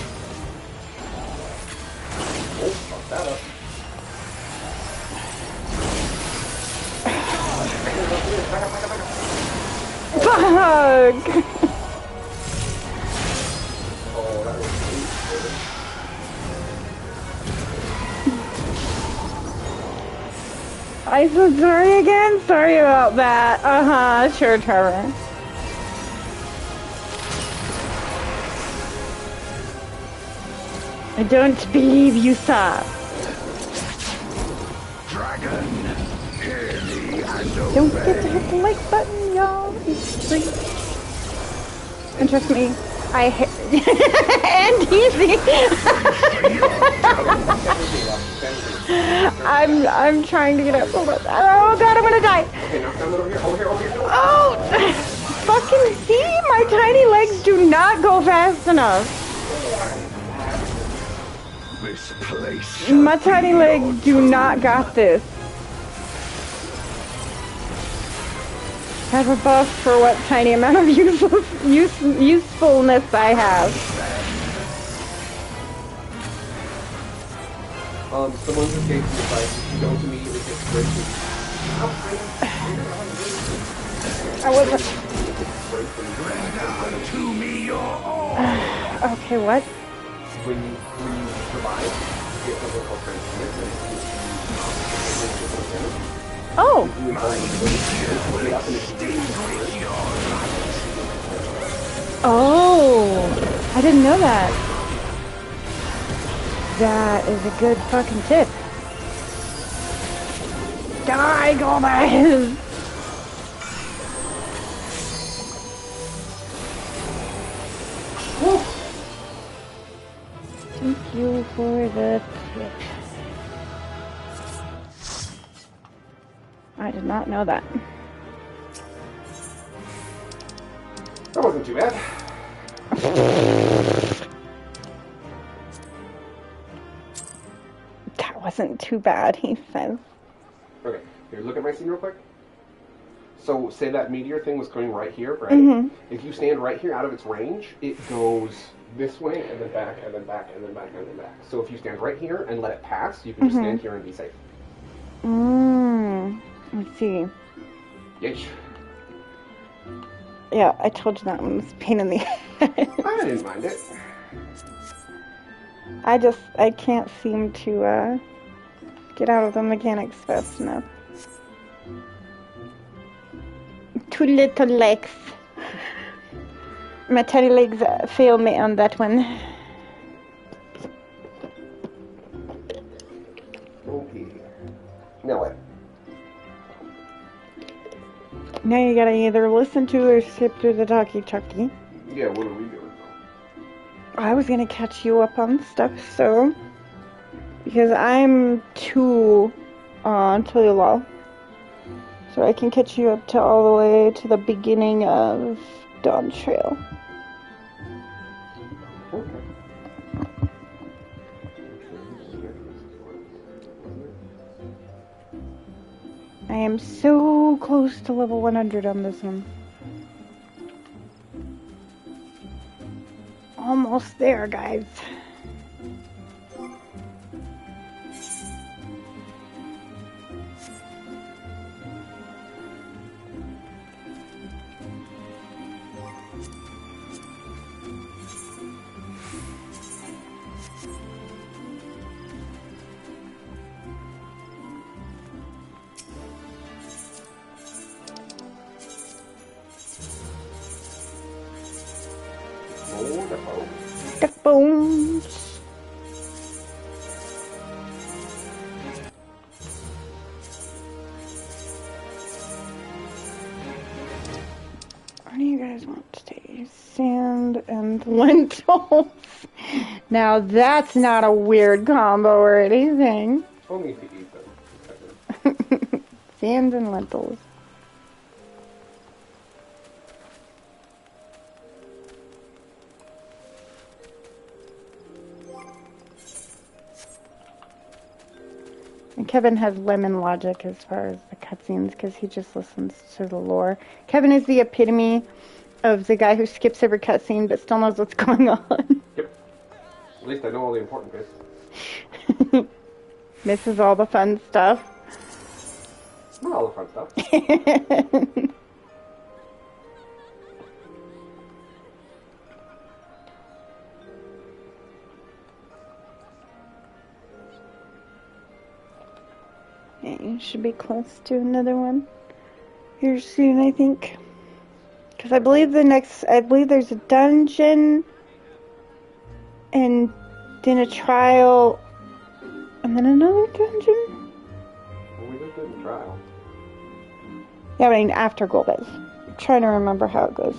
Oh, fuck that up. Fuck! Oh, that was sweet. I'm so sorry again. Sorry about that. Sure, Trevor. I don't believe you, sir. Dragon, hear me and obey. Don't forget to hit the like button, y'all. It's free. And trust me, I hit. And easy. I'm trying to get up. Hold on. Oh god, I'm gonna die. Okay, knock down over here. Over here, over here. Oh, fucking see, my tiny legs do not go fast enough. This place My tiny legs do not got this. Have a buff for what tiny amount of usefulness I have. Someone's escaped from the fight. You don't immediately get straight I wasn't. down to me your all. Okay, what? When you survive, you get something called transcendence. Oh, oh, I didn't know that. That is a good fucking tip. Die, Gomez! Thank you for the tip. I did not know that. That wasn't too bad. That wasn't too bad, he says. Okay, here, look at my scene real quick. So, say that meteor thing was coming right here, right? Mm-hmm. If you stand right here out of its range, it goes this way, and then back, and then back, and then back, and then back. So if you stand right here and let it pass, you can just stand here and be safe. Let's see. Yeesh. Yeah, I told you that one was a pain in the head. I didn't mind it. I can't seem to, get out of the mechanics fast enough. Too little legs. My tiny legs fail me on that one. Okay. Now what? Now you gotta either listen to or skip through the talkie-talkie. Yeah, what are we doing? I was gonna catch you up on stuff, so... Because I'm too low. So I can catch you up to all the way to the beginning of Dawn Trail. Okay. I am so close to level 100 on this one. Almost there, guys. Let's see. Sand and lentils. Now that's not a weird combo or anything. Only if you eat them. Sand and lentils. And Kevin has lemon logic as far as the cutscenes because he just listens to the lore. Kevin is the epitome of the guy who skips every cutscene but still knows what's going on. Yep. At least I know all the important bits. Misses all the fun stuff. Not all the fun stuff. You should be close to another one here soon, I think. Because I believe there's a dungeon and then a trial and then another dungeon. Well, we just did the trial. Yeah, I mean after Golbez. I'm trying to remember how it goes.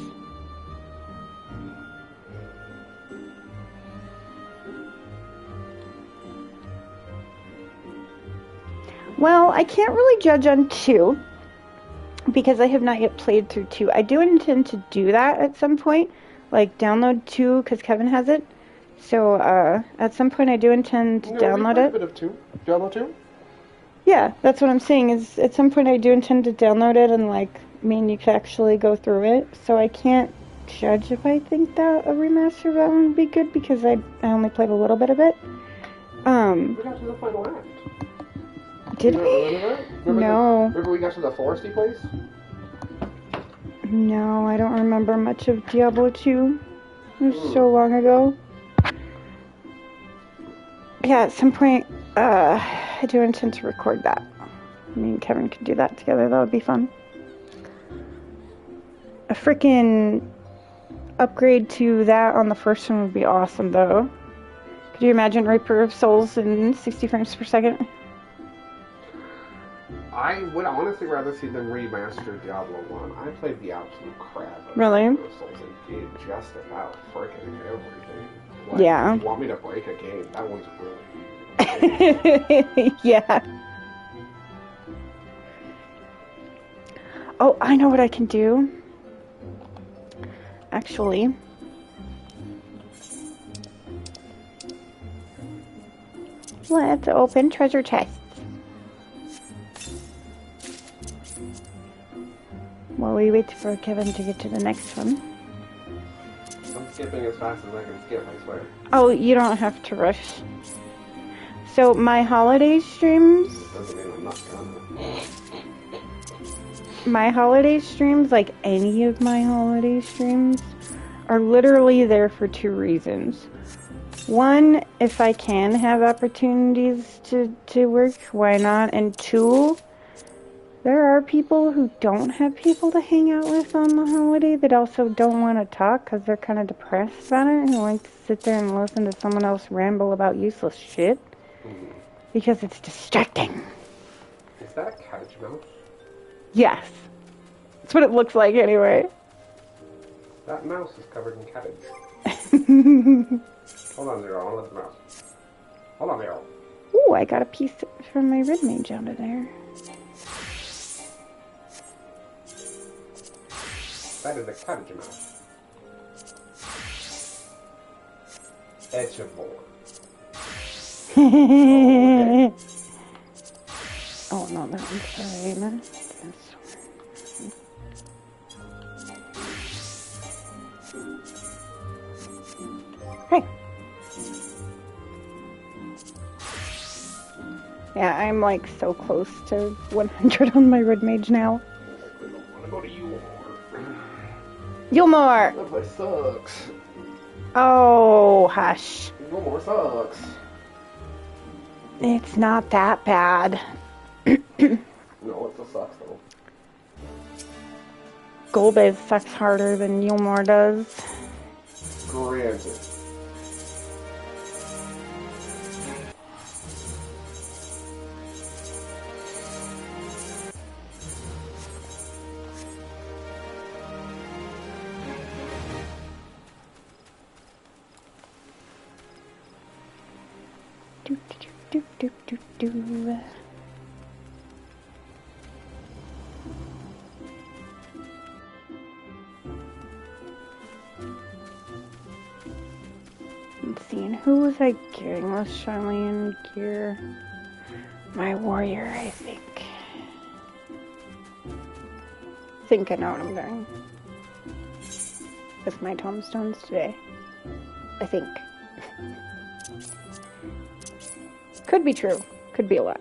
Well, I can't really judge on 2 because I have not yet played through 2. I do intend to do that at some point, like download 2 because Kevin has it. So at some point I do intend to download it. A bit of 2. Download 2? Yeah, that's what I'm saying. Is at some point I do intend to download it and you could actually go through it. So I can't judge if I think that a remaster of that one would be good because I only played a little bit of it. We got to the final act. Did we? Remember that? No. Remember we got to the foresty place? No, I don't remember much of Diablo 2. It was so long ago. Yeah, at some point, I do intend to record that. Me and Kevin could do that together. That would be fun. A freaking upgrade to that on the first one would be awesome, though. Could you imagine Reaper of Souls in 60 frames per second? I would honestly rather see them remaster Diablo 1. I played the absolute crap out of Really? Reaper of Souls and did just about freaking everything. Like, Yeah. If you want me to break a game, that one's really... Yeah. Oh, I know what I can do. Actually. Let's open treasure chests. While we wait for Kevin to get to the next one. I'm skipping as fast as I can skip, I swear. Oh, you don't have to rush. So, my holiday streams... Doesn't mean I'm not gonna. My holiday streams, like any of my holiday streams, are literally there for 2 reasons. One, if I can have opportunities to work, why not? And 2, there are people who don't have people to hang out with on the holiday that also don't want to talk because they're kind of depressed about it and like to sit there and listen to someone else ramble about useless shit because it's distracting. Is that a cabbage mouse? Yes. That's what it looks like anyway. That mouse is covered in cabbage. Hold on, Zero. I want to let the mouse. Hold on, Zero. Ooh, I got a piece from my red mage out of there. That is a cabbage mouse. Etchivore. Okay. Oh, no, that one's sorry, man. This one. Hey. Yeah, I'm like so close to 100 on my red mage now. I don't want to go to Eorzea. Yulmore! That place sucks. Oh, hush. Eorzea sucks. It's not that bad. No, it still sucks though. Golbez sucks harder than Yulmore does. Granted. Do, do, do, do, do, do. Let's see, and who was I gearing? Was Charlene gear? My warrior, I think. I think I know what I'm doing with my tombstones today. I think. Could be true. Could be a lie.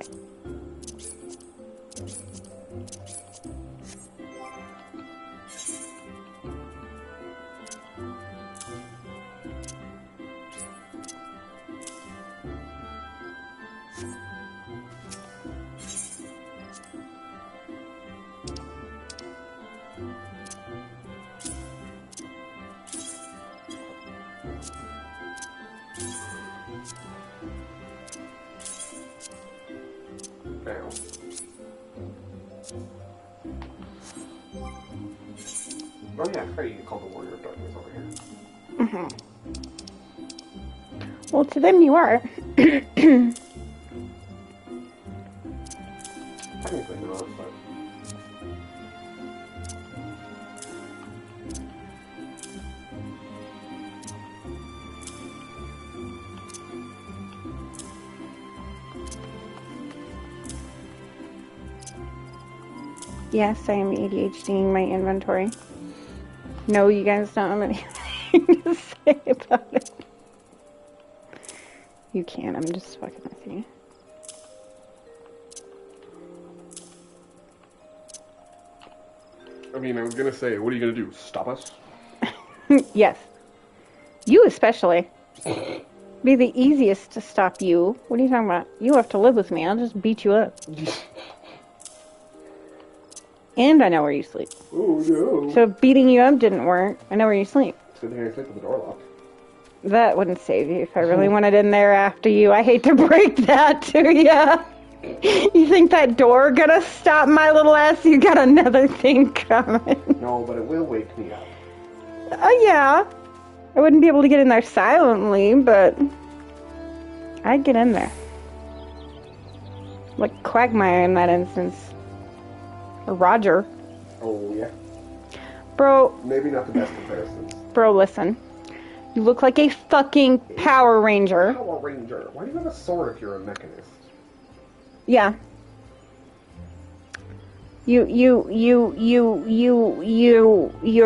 Oh yeah, I you call the Warrior of Darkness over here. Mm-hmm. Well, to them you are. Technically not, but... Yes, I am ADHDing my inventory. No, you guys don't have anything to say about it. You can, I'm just fucking with you. I mean, I was gonna say, what are you gonna do? Stop us? Yes. You especially. Be the easiest to stop you. What are you talking about? You have to live with me. I'll just beat you up. And I know where you sleep. Oh no. So beating you up didn't work. I know where you sleep. Sit here and sleep with the door locked. That wouldn't save you if I really wanted in there after you. I hate to break that to ya. You think that door gonna stop my little ass? You got another thing coming. No, but it will wake me up. Yeah. I wouldn't be able to get in there silently, but I'd get in there. Like Quagmire in that instance. Or Roger. Oh, yeah. Bro. Maybe not the best comparisons. Bro, listen. You look like a fucking Power Ranger. Power Ranger? Why do you have a sword if you're a mechanist? Yeah. You're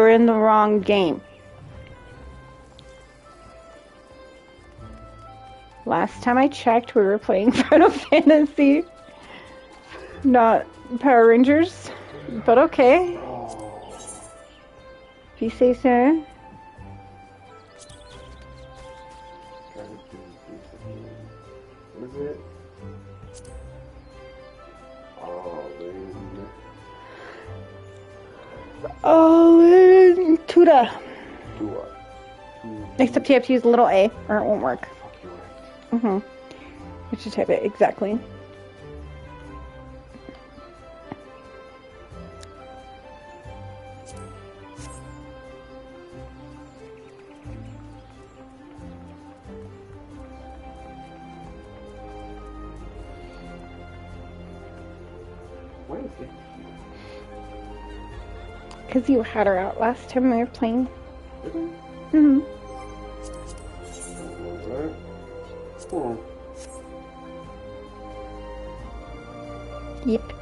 in the wrong game. Last time I checked, we were playing Final Fantasy. Not Power Rangers. But okay. Oh. If you say so. What is it? Oh, Tuda. Tua. Except you have to use a little A, or it won't work. Fuck, you're right. Mm-hmm. You should type it exactly. Why is it? Because you had her out last time we were playing. Did I? Mm-hmm. Oh. Yep.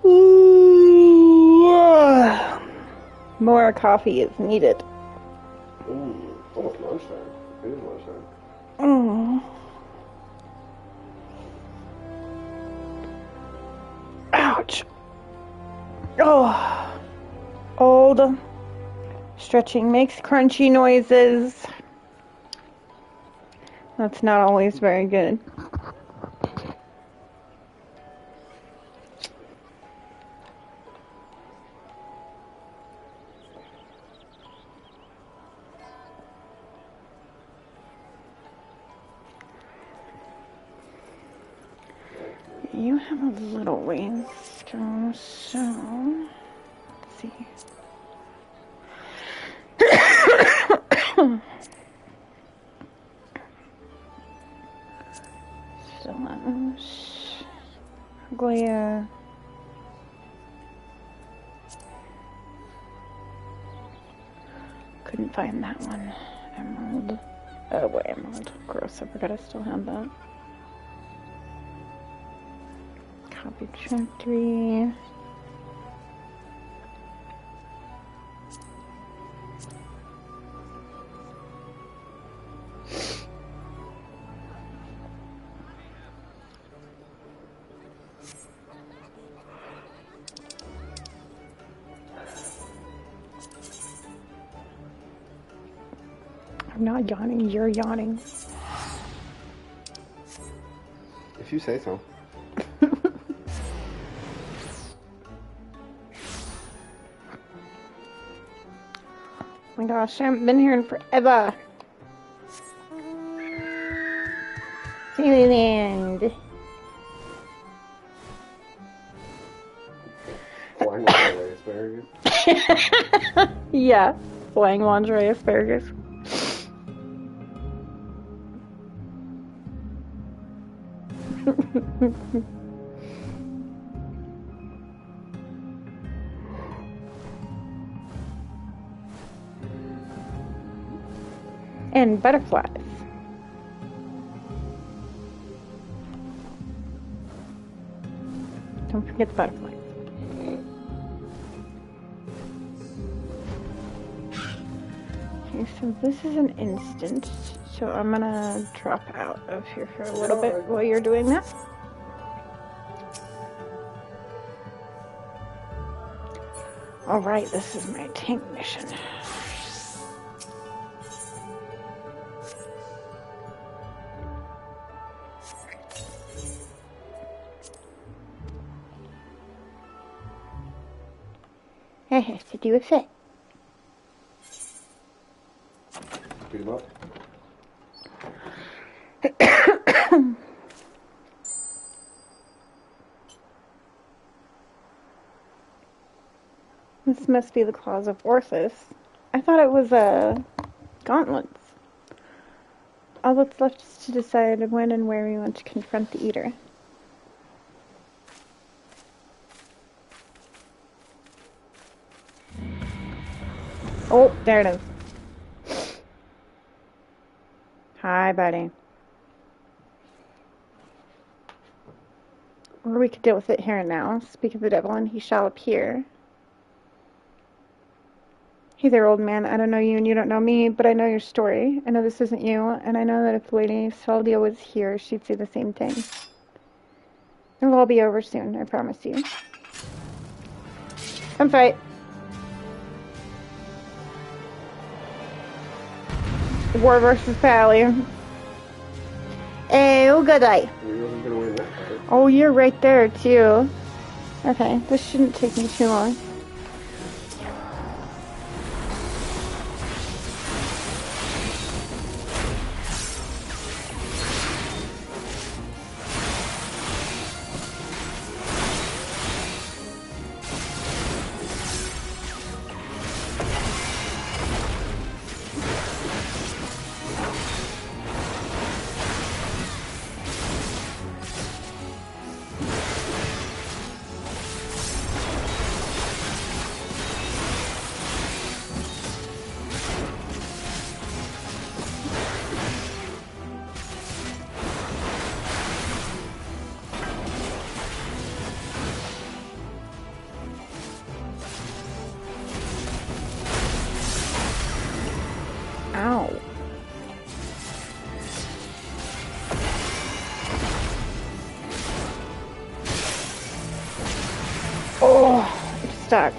Ooh. More coffee is needed. Ooh, it's almost lunchtime. It is lunchtime. Oh. Ouch. Oh. Old. Stretching makes crunchy noises. That's not always very good. You have a little ways to go, so let's see. Slash Glaya. Couldn't find that one. Emerald. Oh boy, emerald. Gross, I forgot I still had that. Copy factory. I'm not yawning, you're yawning. If you say so. Oh my gosh, I haven't been here in forever. Disneyland. Flying lingerie asparagus. Yeah, flying lingerie asparagus. And butterflies. Don't forget the butterflies. Okay, so this is an instant, so I'm gonna drop out of here for a little bit while you're doing that. Alright, this is my tank mission. I have to do a fit. Beat him up. This must be the claws of Orthus. I thought it was gauntlets. All that's left is to decide when and where we want to confront the Eater. Oh, there it is. Hi, buddy. Or we could deal with it here and now. Speak of the devil, and he shall appear. Hey there, old man. I don't know you and you don't know me, but I know your story. I know this isn't you, and I know that if Lady Saldia was here, she'd say the same thing. It'll all be over soon, I promise you. Come fight. War versus Pally. Hey, oh good eye. We wasn't gonna win that fight. Oh, you're right there, too. Okay, this shouldn't take me too long. Ow. Oh, it's stuck.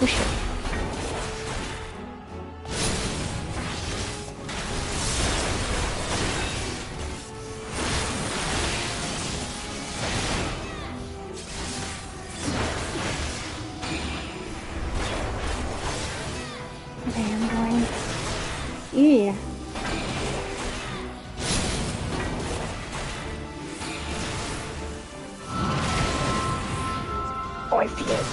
Oh shit. Okay, I'm going. Yeah. Oh, I see it.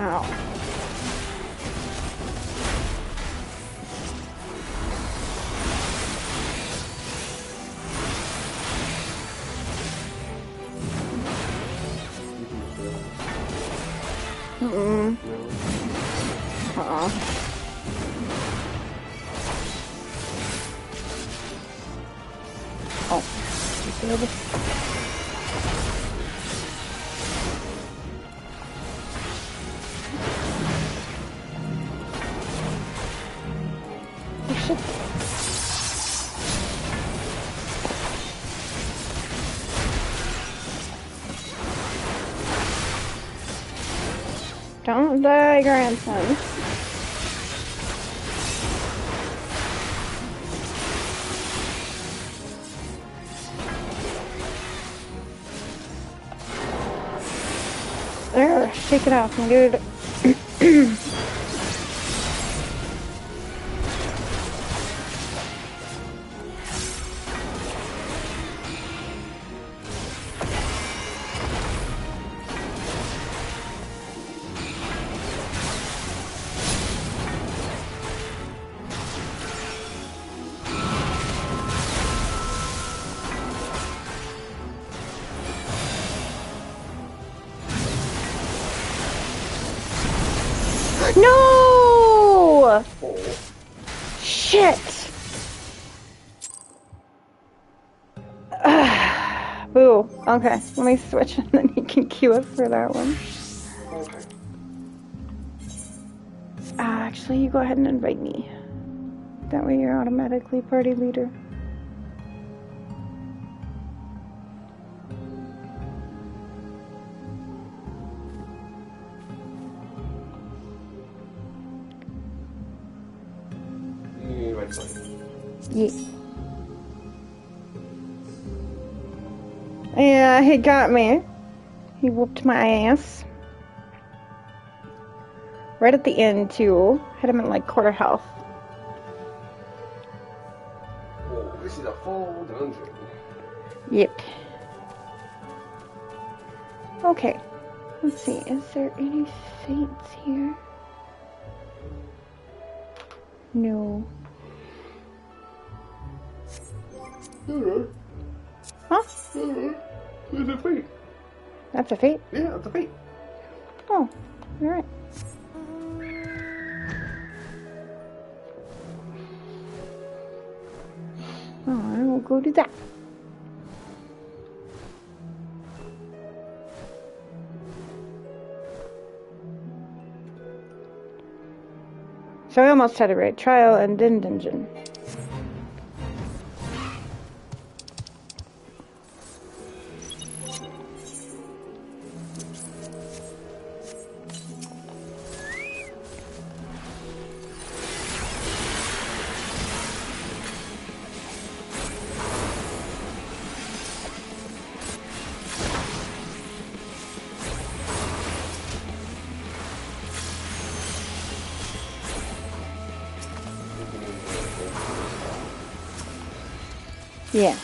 Ow. Mm-mm. Oh. You failed it. Oh shit. Don't die, grandson. There, shake it off, my dude. No! Shit! Boo. Okay, let me switch and then you can cue us for that one. Okay. Actually, you go ahead and invite me. That way you're automatically party leader. Yeah. Yeah, he got me. He whooped my ass. Right at the end, too. Had him at like quarter health. Oh, this is a full dungeon. Yep. Okay. Let's see. Is there any fates here? No. Huh? There's a fate. That's a fate? Yeah, it's a fate. Oh, alright. Oh, I will go do that. So I almost had it right. Trial and then dungeon. Yeah.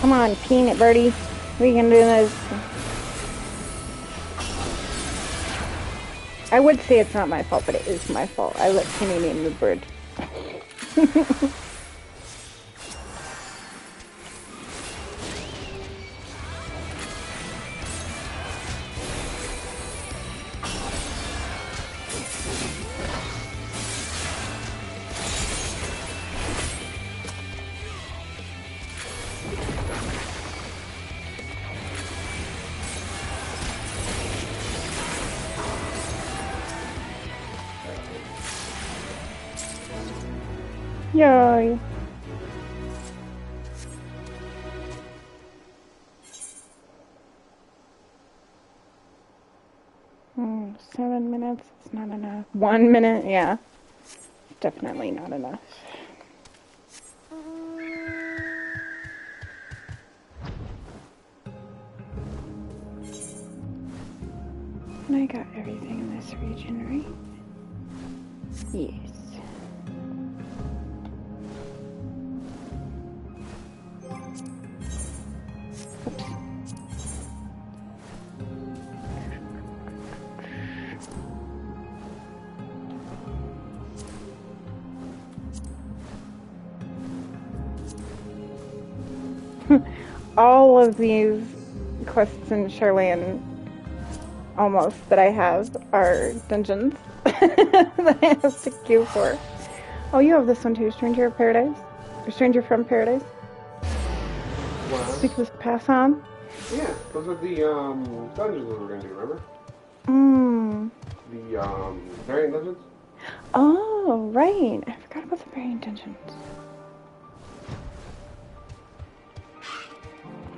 Come on, Peanut Birdie. We can do this. I would say it's not my fault, but it is my fault. I let Penny name the bird. Yay. Oh, 7 minutes is not enough. 1 minute, yeah. Definitely not enough. And I got everything in this region, right? Yes. Oops. All of these quests in Charlene, almost, that I have are dungeons that I have to queue for. Oh, you have this one too, Stranger of Paradise? Or Stranger from Paradise? What? Speak this pass on? Yeah, those are the dungeons that we're gonna do, remember? The variant dungeons? Oh, right. I forgot about the variant dungeons.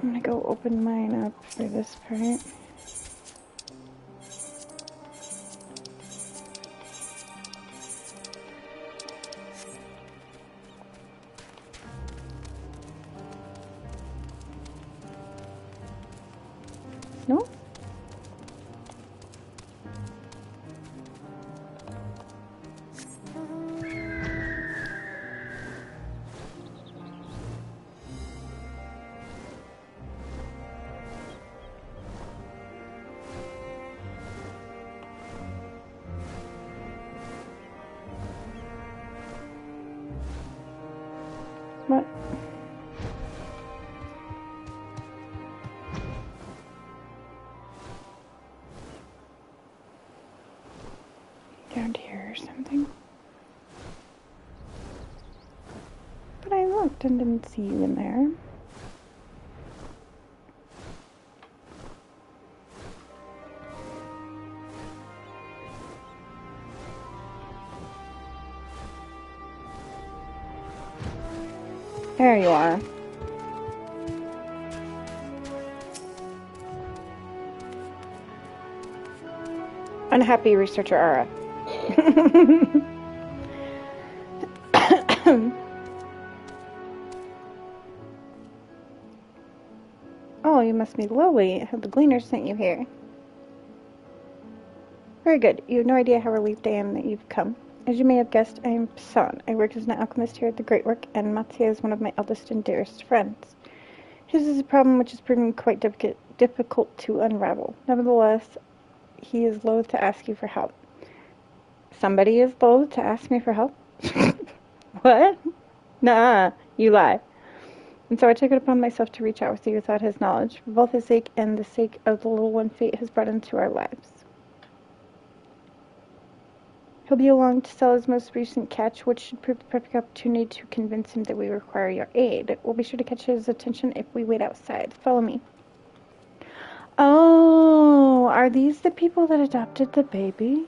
I'm gonna go open mine up for this part. No? What? Down here or something? But I looked and didn't see you in there. There you are. Unhappy researcher Ara. Oh, you must be Lily. Have the Gleaner sent you here? Very good. You have no idea how relieved I am that you've come. As you may have guessed, I am Psan. I work as an alchemist here at the Great Work, and Matsuya is one of my eldest and dearest friends. His is a problem which has proven quite difficult to unravel. Nevertheless, he is loath to ask you for help. Somebody is loath to ask me for help? What? Nah, you lie. And so I took it upon myself to reach out with you without his knowledge, for both his sake and the sake of the little one fate has brought into our lives. He'll be along to sell his most recent catch, which should prove the perfect opportunity to convince him that we require your aid. We'll be sure to catch his attention if we wait outside. Follow me. Oh, are these the people that adopted the baby?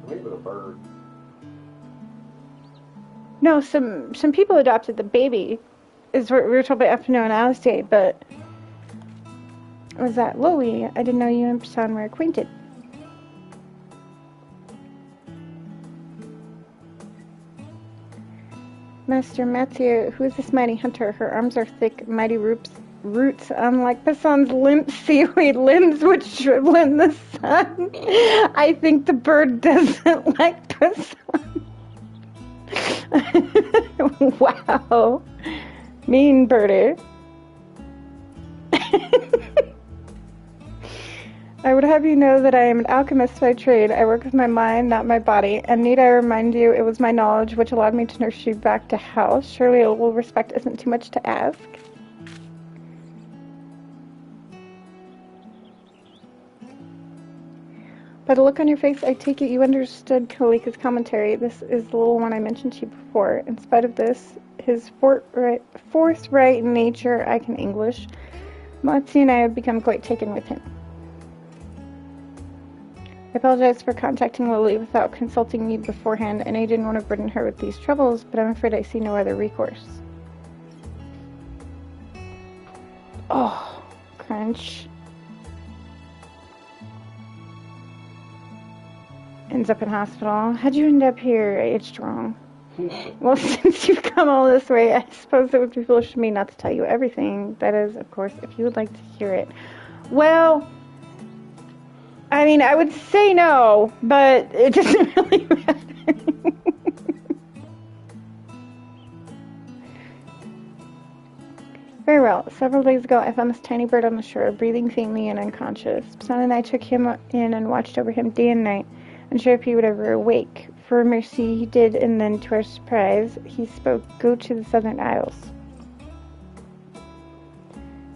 Maybe with a bird. No, some people adopted the baby, is what we were told by Afternoon and Alistair, but was that Lily? I didn't know you and Prasan were acquainted. Master Matthew, who is this mighty hunter? Her arms are thick, mighty roots, unlike Prasan's limp seaweed limbs which shrivel in the sun. I think the bird doesn't like Prasan. Wow. Mean birdie. I would have you know that I am an alchemist by trade. I work with my mind, not my body. And need I remind you, it was my knowledge which allowed me to nurse you back to health. Surely a little respect isn't too much to ask. By the look on your face, I take it you understood Kalika's commentary. This is the little one I mentioned to you before. In spite of this, his forthright nature, I can English. Matsi and I have become quite taken with him. I apologize for contacting Lily without consulting you beforehand, and I didn't want to burden her with these troubles, but I'm afraid I see no other recourse. Oh, crunch. Ends up in hospital. How'd you end up here? I itched wrong. Well, since you've come all this way, I suppose it would be foolish of me not to tell you everything. That is, of course, if you would like to hear it. Well, I mean, I would say no, but it doesn't really matter. Very well. Several days ago, I found this tiny bird on the shore, breathing faintly and unconscious. Son and I took him in and watched over him day and night, unsure if he would ever awake. For mercy, he did, and then, to our surprise, he spoke, "Go to the Southern Isles."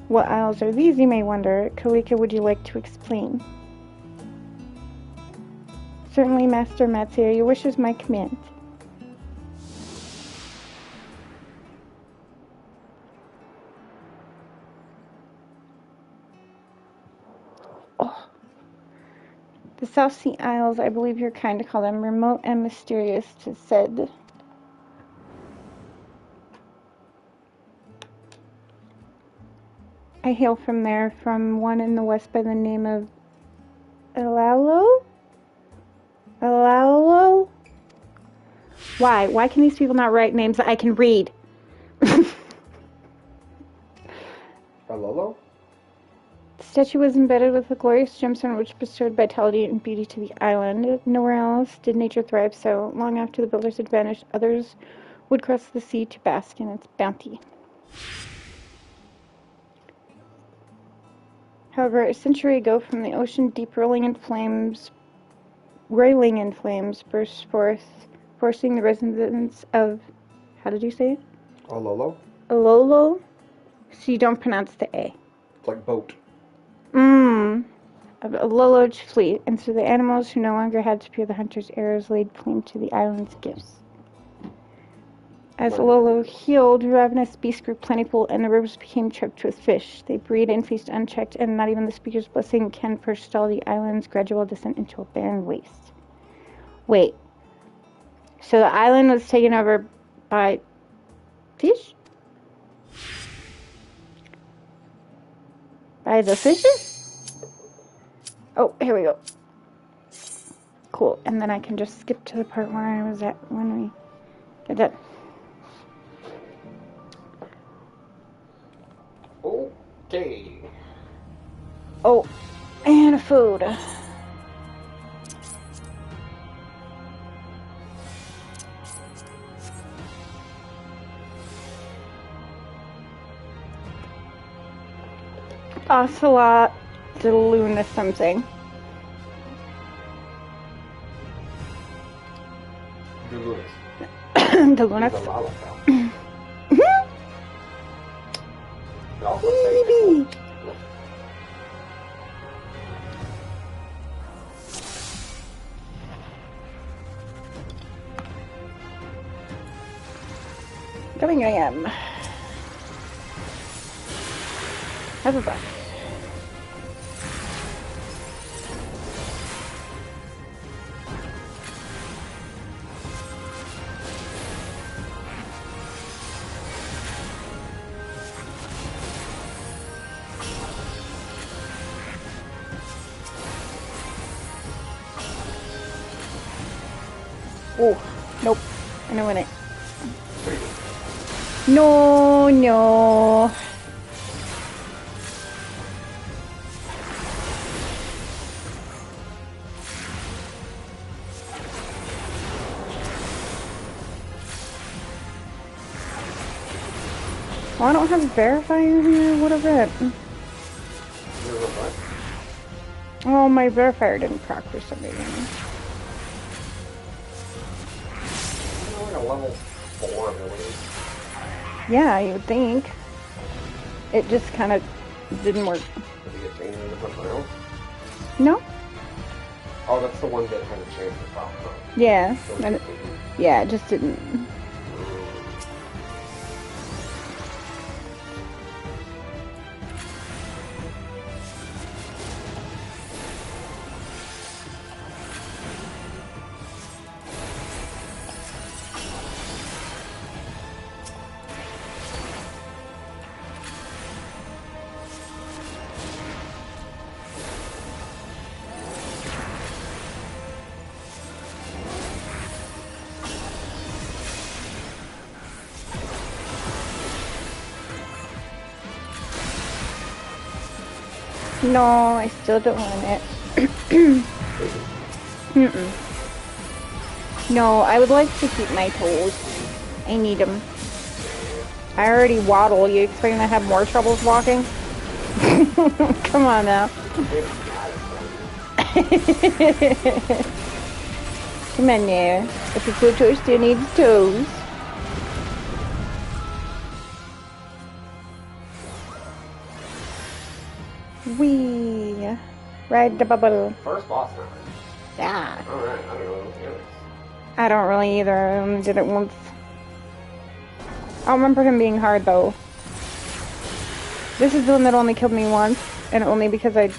What isles are these, you may wonder? Kalika, would you like to explain? Certainly, Master Matsuya, your wish is my command. Oh. The South Sea Isles, I believe you're kind to call them, remote and mysterious, 'tis said. I hail from there, from one in the west by the name of Elaulo? Elaulo? Why? Why can these people not write names that I can read? Lolo? The statue was embedded with a glorious gemstone which bestowed vitality and beauty to the island. Nowhere else did nature thrive so. Long after the builders had vanished, others would cross the sea to bask in its bounty. However, a century ago, from the ocean deep roiling in flames burst forth, forcing the residents of, how did you say it? Ololo? Ololo? So you don't pronounce the A. It's like boat. Of Ololo to flee, and so the animals who no longer had to fear the hunter's arrows laid claim to the island's gifts. As Ololo healed, ravenous beasts grew plentiful, and the rivers became choked with fish. They breed and feast unchecked, and not even the speaker's blessing can forestall the island's gradual descent into a barren waste. Wait. So the island was taken over by fish? By the fishes? Oh, here we go. Cool. And then I can just skip to the part where I was at when we get done. Okay. Oh, and food. Ocelot de Luna something. Good looks. De Luna. He's a lollipop. It also saves Baby. Coming I am. Have a breath. Oh, nope. I know in it. No, no. Well, I don't have a verifier here. What a rip. Oh, my verifier didn't proc for some reason. Like a level 4 ability. Yeah, you would think. It just kind of didn't work. Did you get changed into something else? No? Oh, that's the one that had a chance to pop up. Yeah. So And yeah, it just didn't. No, I still don't want it. Mm-mm. No, I would like to keep my toes. I need them. I already waddle. You expect to have more troubles walking? Come on now. Come on now. If your foot toy still needs toes. Wee. Ride the bubble. First boss now. Yeah. Alright, I don't know those mechanics. I don't really either. I only did it once. I don't remember him being hard though. This is the one that only killed me once, and only because I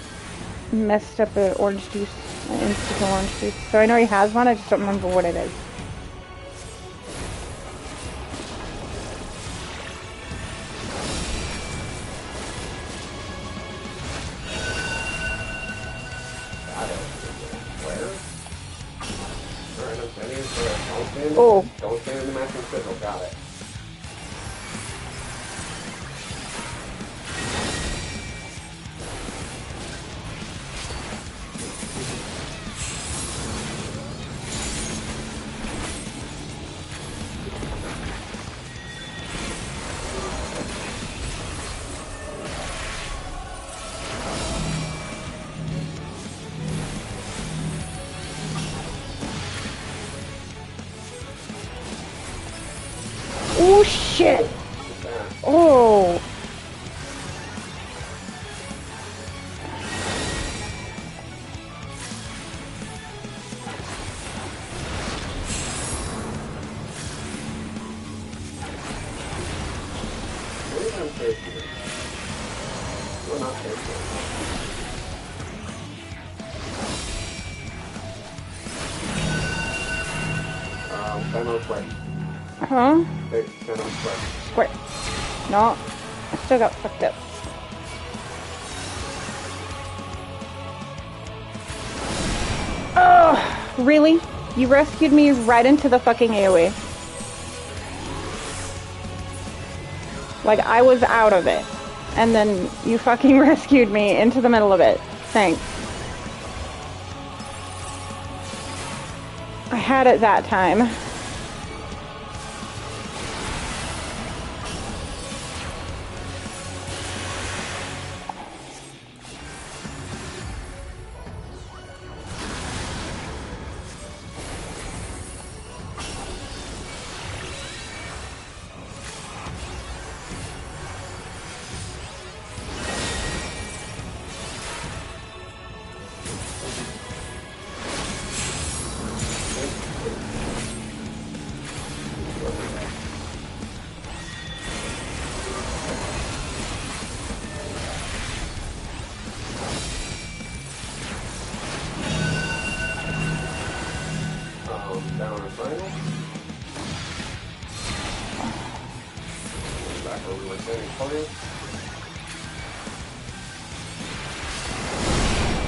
messed up an orange juice, an instant orange juice. So I know he has one, I just don't remember what it is. Oh. Don't stand in the matching signal, got it. Oh shit! Oh! Huh? Square. No, I still got fucked up. Oh, really? You rescued me right into the fucking AoE. Like, I was out of it. And then you fucking rescued me into the middle of it. Thanks. I had it that time.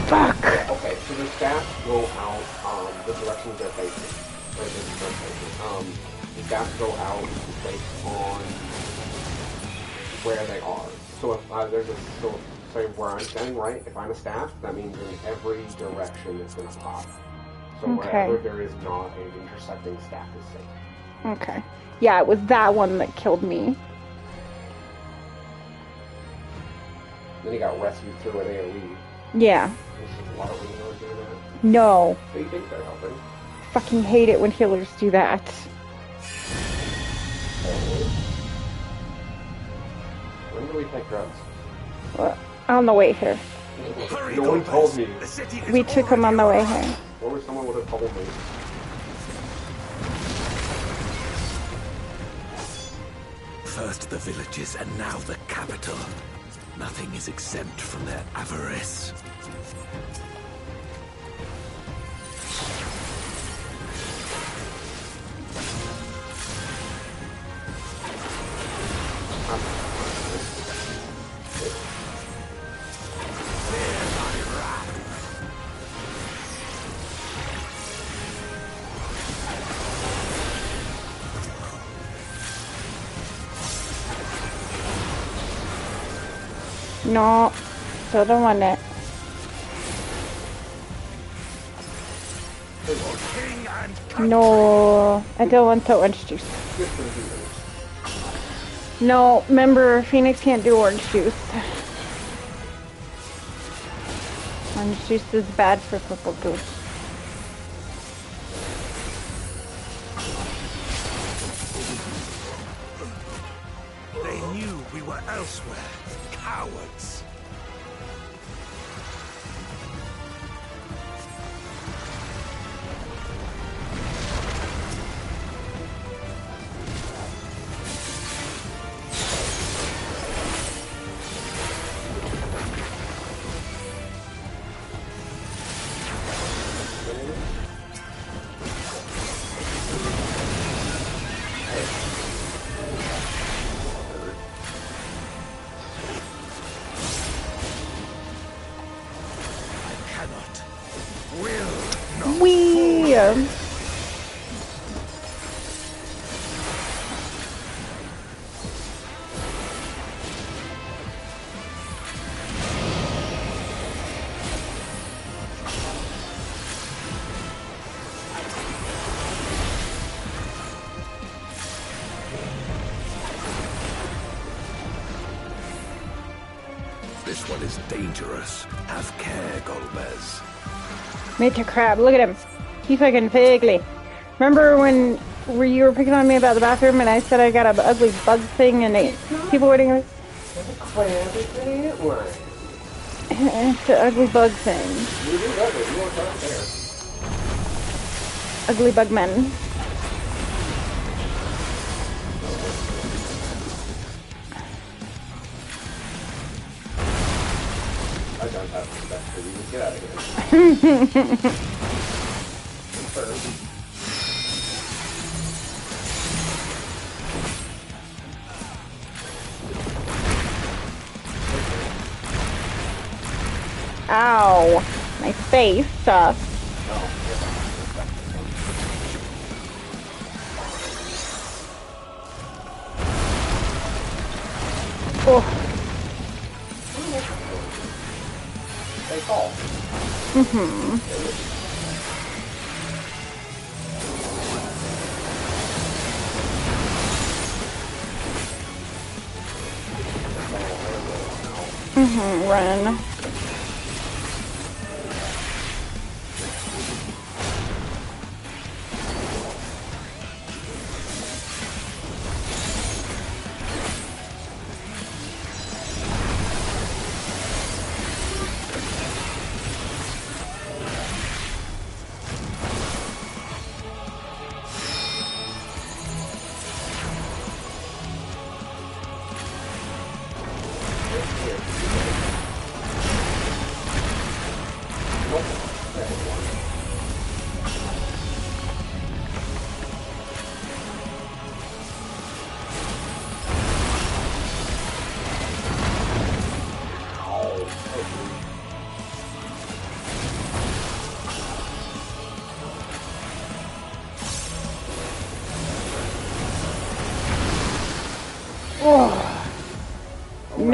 Fuck! Okay, so the staffs go out the directions they're facing. The staffs go out based on where they are. So if there's a say where I'm standing, right? If I'm a staff, that means in every direction it's going to pop. So wherever there is not an intersecting staff is safe. Okay. Yeah, it was that one that killed me. Then he got rescued through an AoE. Yeah. There's just a lot of healers doing that. No. So you think they're helping? Fucking hate it when healers do that. When do we take drugs? On the way here. No one told me. We took them on the way here. Or someone would have told me. First the villages and now the capital. Nothing is exempt from their avarice. No, still don't want it. No, I don't want the orange juice. No, remember, Phoenix can't do orange juice. Orange juice is bad for purple goo. They knew we were elsewhere. Cowards. This one is dangerous. Have care, Golbez. Mr. Crab, look at him. He fucking figly. Remember when you were picking on me about the bathroom and I said I got an ugly bug thing and people were doing it's an ugly bug thing. Ugly bug men. I don't have respect for you. Get out of here. Ow. My face. Oh. They fall. Run.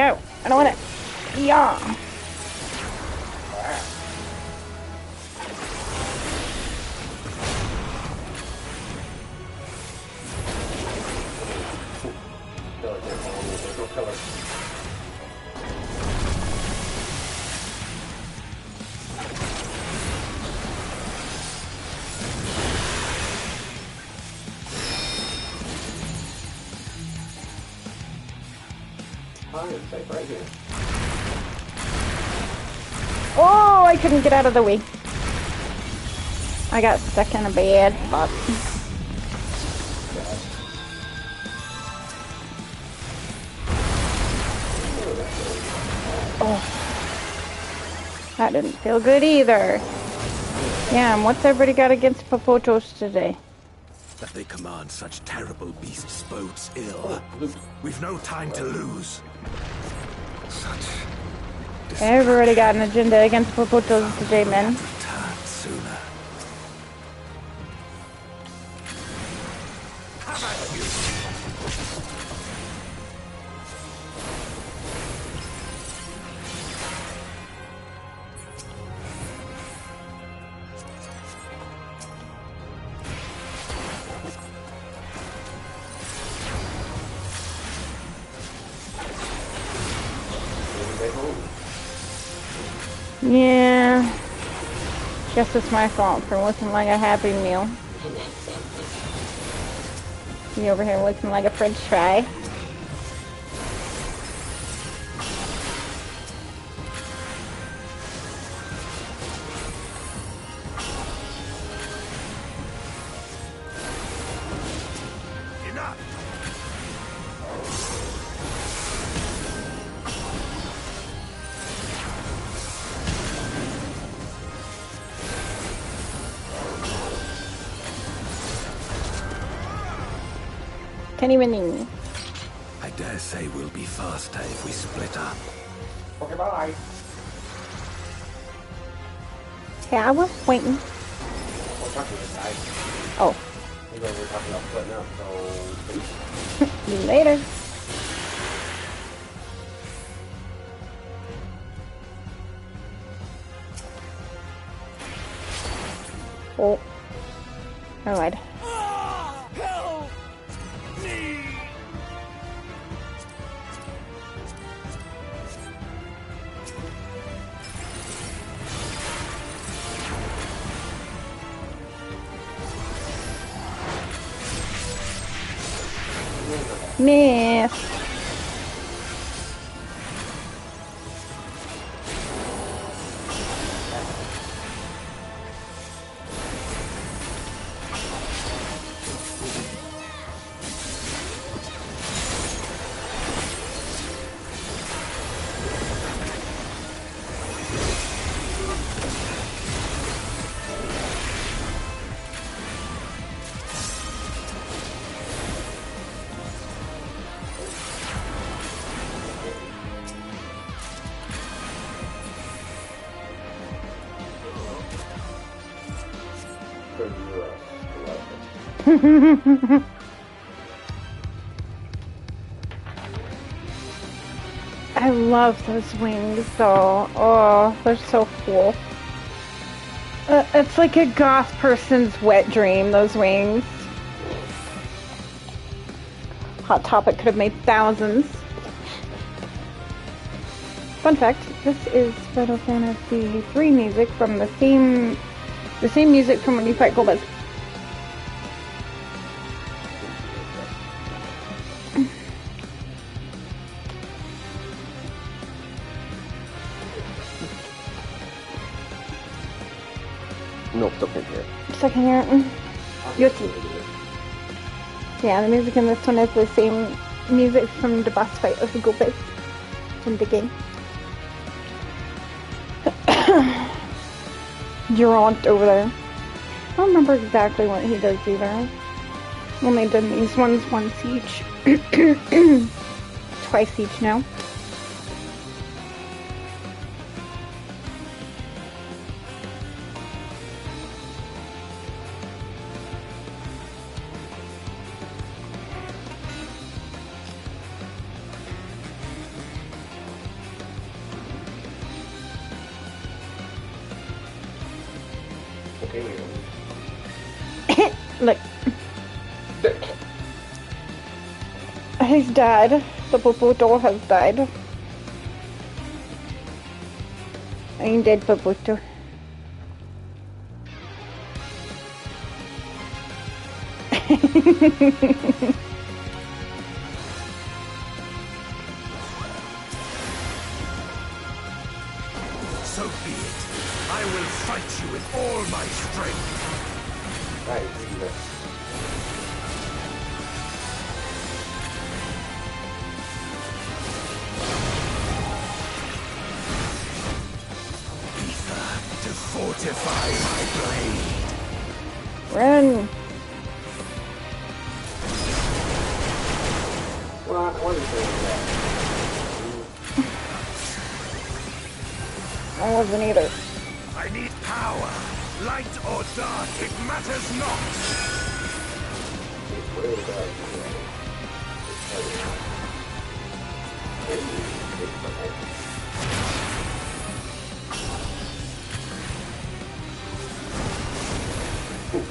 No, I don't want it. Yeah. Right here. Oh, I couldn't get out of the way. I got stuck in a bad spot. Oh, that didn't feel good either. Yeah, and what's everybody got against Popotos today? That they command such terrible beasts bodes ill. We've no time to lose. Such Everybody got an agenda against Popotos today, men. return sooner. How about you? Yeah. Guess it's my fault for looking like a Happy Meal. You over here looking like a French fry. Enough. Can't even eat. I dare say we'll be faster if we split up. Okay, bye. Yeah, I was waiting. We're talking to this guy. Oh. You guys were talking about splitting up, so... Later. Oh. I lied. Help me! Miss. I love those wings though. Oh, they're so cool. It's like a goth person's wet dream, those wings. Hot Topic could have made thousands. Fun fact, this is Final Fantasy III music from the same music from when you fight Golbez. Nope, still can't hear it. Still can hear it. Yoti. Yeah, the music in this one is the same music from the boss fight of the Golbez in the game. Durant over there. I don't remember exactly what he does either. Only done these ones once each. Twice each now. alien. Look. He's dead. The Popoto has died. I'm dead, Popoto. So be it. I will fight you with all my strength. Right, we do this. Ether to fortify my blade. Run! Well, I wasn't saying that. I wasn't either. I need power. Light or dark, it matters not. It's really bad.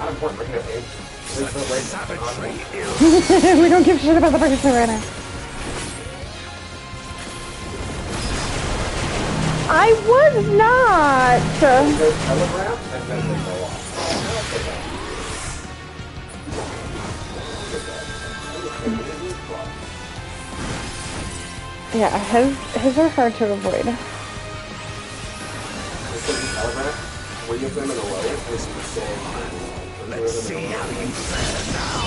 I'm working at it. Savagery ill. We don't give a shit about the person right now. I was not! There's telegraph and then they go off. Yeah, his are hard to avoid. Telegraph, 3 of them in a row is the same. Let's see how you fare now.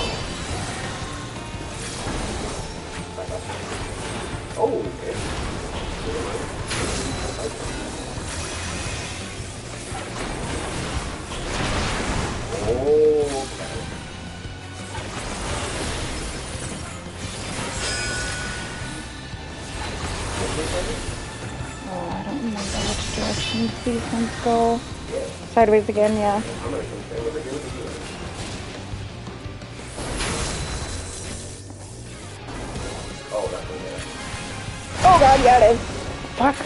Oh, okay. Oh, I don't remember which direction these ones go. Sideways again, yeah. I'm gonna come stay over here with you. Oh, that's over there. Oh god, yeah it is. Fuck.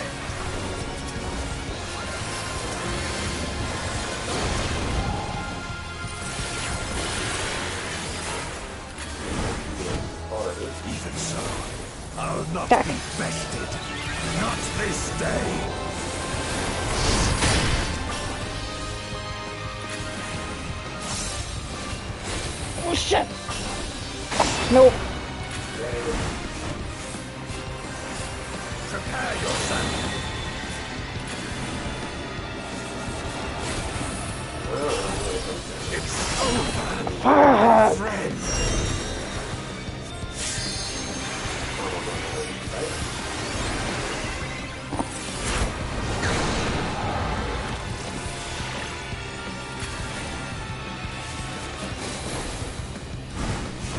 Even so, I'll not Back. be bested. Not this day. Oh shit. Nope. Prepare yourself. It's over, Fuck. friend.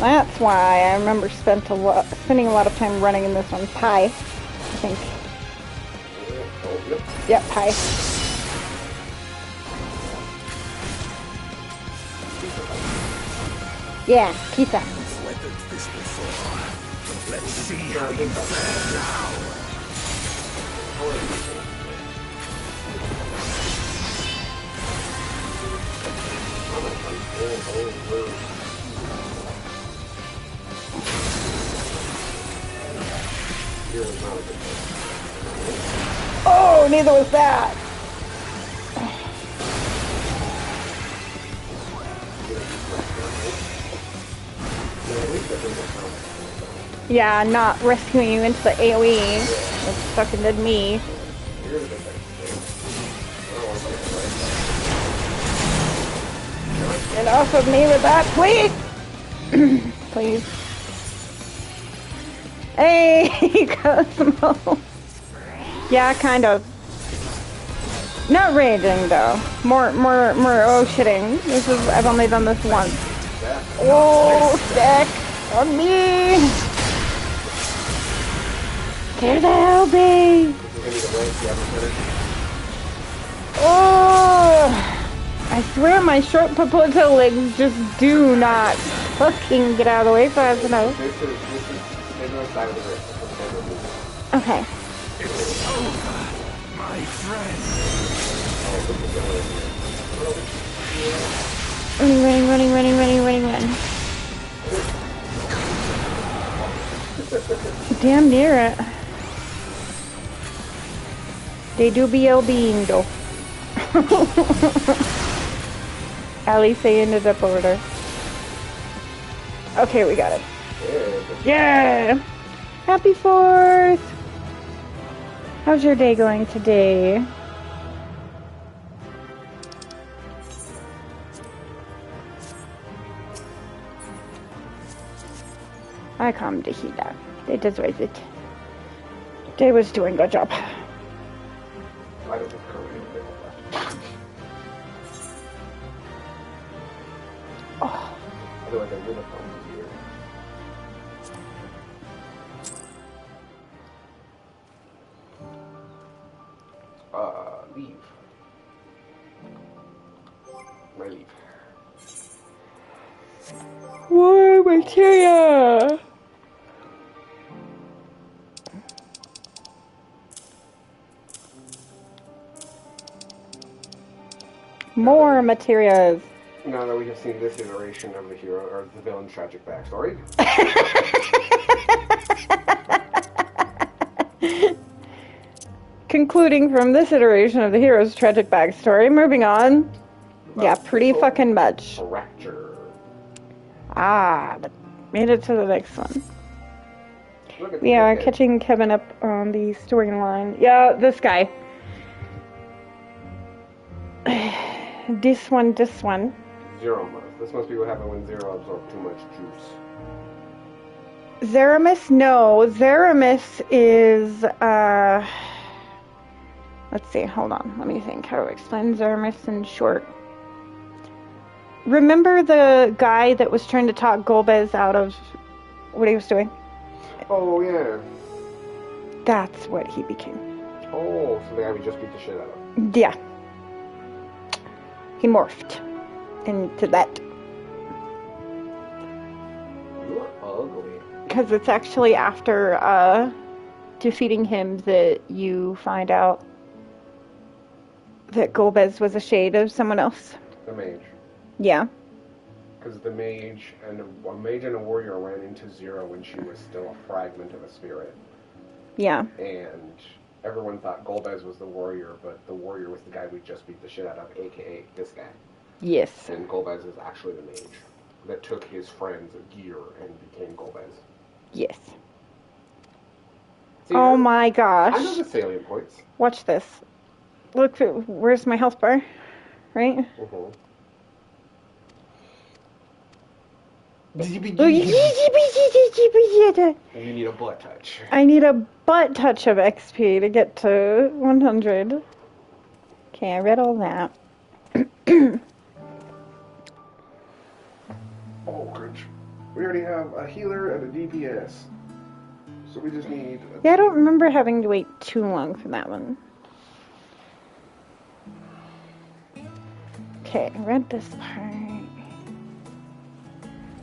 That's why I remember spending a lot of time running in this one. Pie, I think. Yep, pie. Yeah, pizza. Weathered this before. Let's see how you fare now. Oh, neither was that. Yeah, not rescuing you into the AoE. That fucking did me. Get off of me with that, please! Please. Hey, Cosmo! Yeah, kind of. Not raging, though. More oh shitting. I've only done this once. Oh, stick! On me! There's the LB! Oh! I swear my short potato legs just do not fucking get out of the way fast enough. Okay. It's over, my friend. Running, running, running, running, running, running, running. Damn near it. They do be LBing though. At least they ended up over there. Okay, we got it. Yeah! Happy 4th! How's your day going today? I come to hear that. They deserve it. They was doing a job. I don't think currently left. Oh. Otherwise I would have come here. Leave. My leave. War materia! More materials. Now that we have seen this iteration of the hero, or the villain's tragic backstory. Concluding from this iteration of the hero's tragic backstory, moving on. Yeah, pretty fucking much. Fracture. Ah, but made it to the next one. We are catching Kevin up on the storyline. Yeah, this guy. This one. Zero month. This must be what happened when Zero absorbed too much juice. Zeramis, no. Zeramis is, let's see, hold on. Let me think how to explain Zeramis in short. Remember the guy that was trying to talk Golbez out of what he was doing? Oh, yeah. That's what he became. Oh, so the guy we just beat the shit out of. Yeah. He morphed into that. You're ugly. Because it's actually after defeating him that you find out that Golbez was a shade of someone else. The mage. Yeah. Because the mage and a warrior ran into Zero when she was still a fragment of a spirit. Yeah. And everyone thought Golbez was the warrior, but the warrior was the guy we just beat the shit out of, aka this guy. Yes. And Golbez is actually the mage that took his friend's gear and became Golbez. Yes. See, oh my gosh. I know the salient points. Watch this. Look, where's my health bar? Right? Mm-hmm. You need a butt touch. I need a butt touch of XP to get to 100. Okay, I read all that. Oh, cringe. We already have a healer and a DPS. So we just need... Yeah, I don't remember having to wait too long for that one. Okay, I read this part.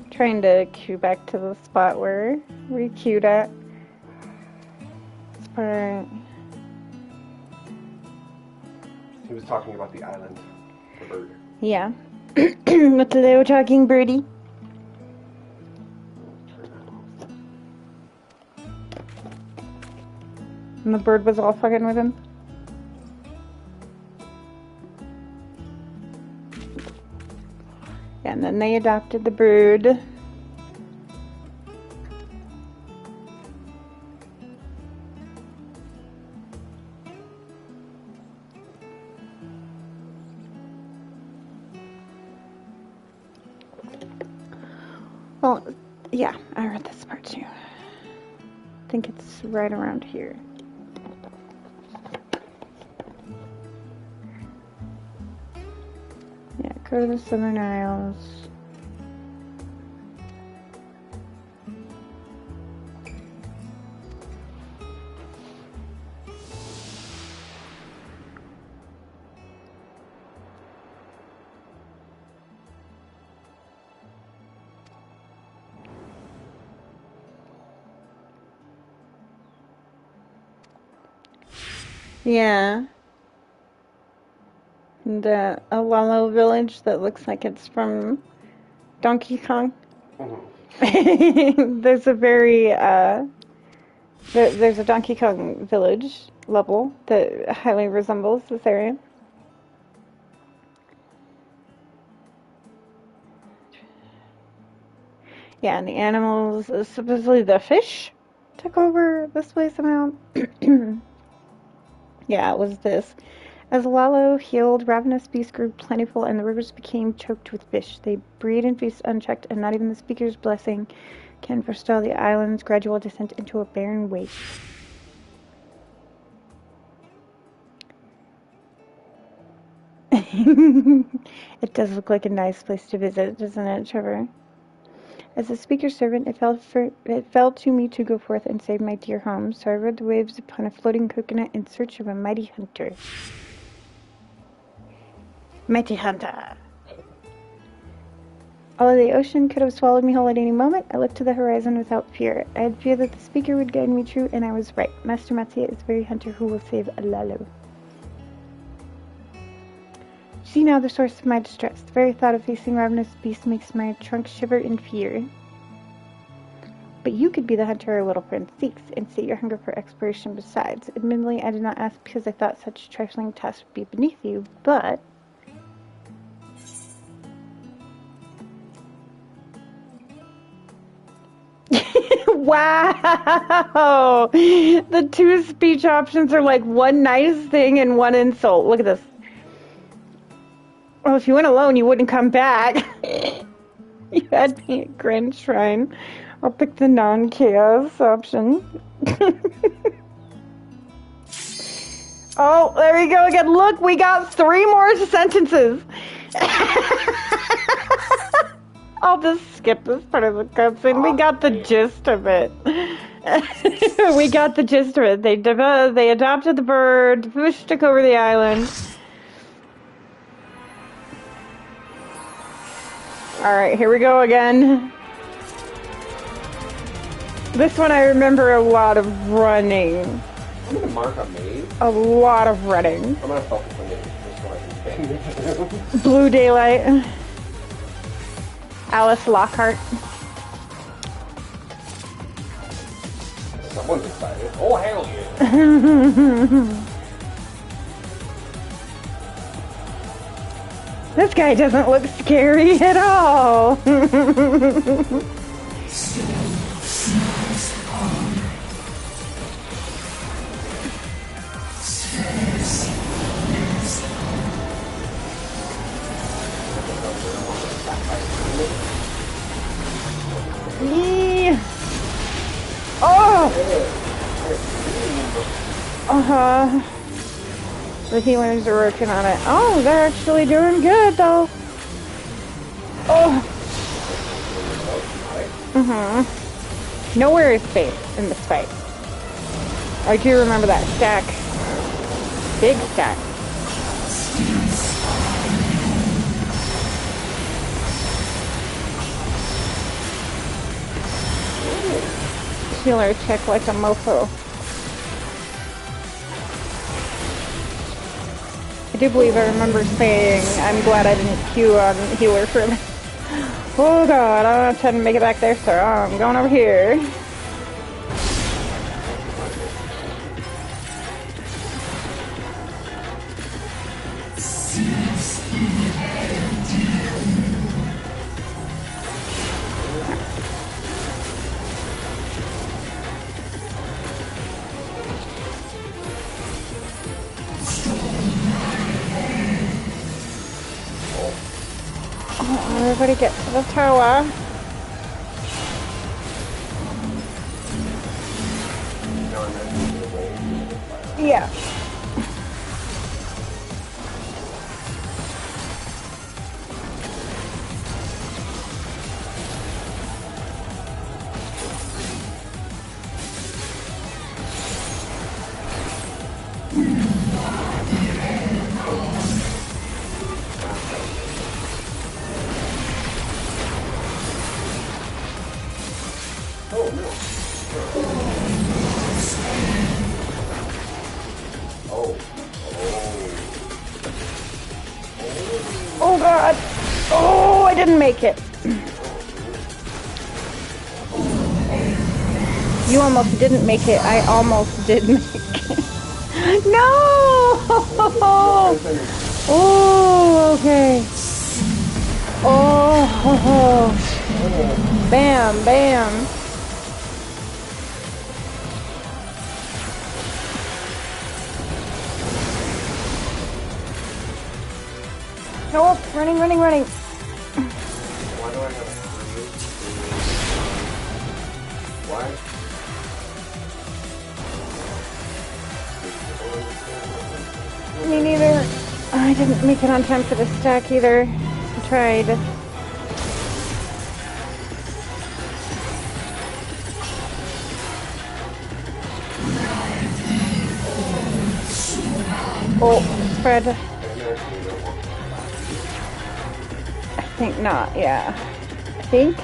Trying to queue back to the spot where we queued at. This part. He was talking about the island, the bird. Yeah. With the little talking birdie. And the bird was all fucking with him. And then they adopted the bird. Well, yeah, I read this part too. I think it's right around here. Yeah, go to the Southern Isles. Yeah. The Alalo village that looks like it's from Donkey Kong. Mm-hmm. There's a very there's a Donkey Kong village level that highly resembles this area. Yeah, and the animals, supposedly the fish, took over this place somehow. Yeah, it was this. As Lalo healed, ravenous beasts grew plentiful, and the rivers became choked with fish. They breed and feast unchecked, and not even the speaker's blessing can forestall the island's gradual descent into a barren waste. It does look like a nice place to visit, doesn't it, Trevor? As the speaker's servant, it fell to me to go forth and save my dear home, so I rode the waves upon a floating coconut in search of a mighty hunter. Mighty hunter! Although the ocean could have swallowed me whole at any moment, I looked to the horizon without fear. I had fear that the speaker would guide me true, and I was right. Master Matsuya is the very hunter who will save Lalo. See now the source of my distress. The very thought of facing ravenous beasts makes my trunk shiver in fear. But you could be the hunter our little friend seeks, and sate your hunger for exploration besides. Admittedly, I did not ask because I thought such trifling tasks would be beneath you, but... Wow! The two speech options are like one nice thing and one insult. Look at this. Well, if you went alone, you wouldn't come back. You had me at Grand Shrine. I'll pick the non-chaos option. Oh, there we go again. Look, we got 3 more sentences. I'll just skip this part of the cutscene. We got the gist of it. We got the gist of it. They adopted the bird. The fish took over the island. Alright, here we go again. This one I remember a lot of running. I'm gonna mark a maze. A lot of running. I'm gonna focus on maze just so I can spend. Blue Daylight. Alice Lockhart. Someone's excited. Oh, hell yeah. This guy doesn't look scary at all. Oh! Uh-huh. The healers are working on it. Oh, they're actually doing good, though. Oh! Nowhere is safe in this fight. I do remember that stack. Big stack. Healer check like a mofo. I do believe I remember saying, I'm glad I didn't queue on healer for this. Oh god, I don't have time to make it back there, so I'm going over here. Everybody get to the tower. Yeah. Oh god! Oh, I didn't make it. You almost didn't make it. I almost did make it. No! Oh, okay. Oh, bam, bam. No, running, running, running. Why do I have Why? Me neither. I didn't make it on time for the stack either. I tried. Oh, spread. I think not, yeah. I think.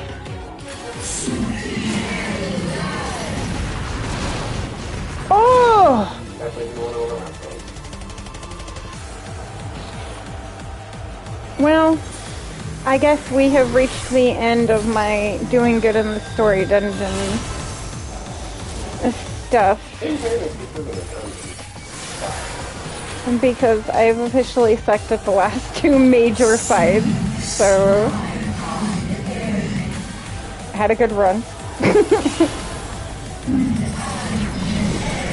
Oh! Well, I guess we have reached the end of my doing good in the story dungeon stuff. Because I've officially sucked at the last two major fights, so I had a good run.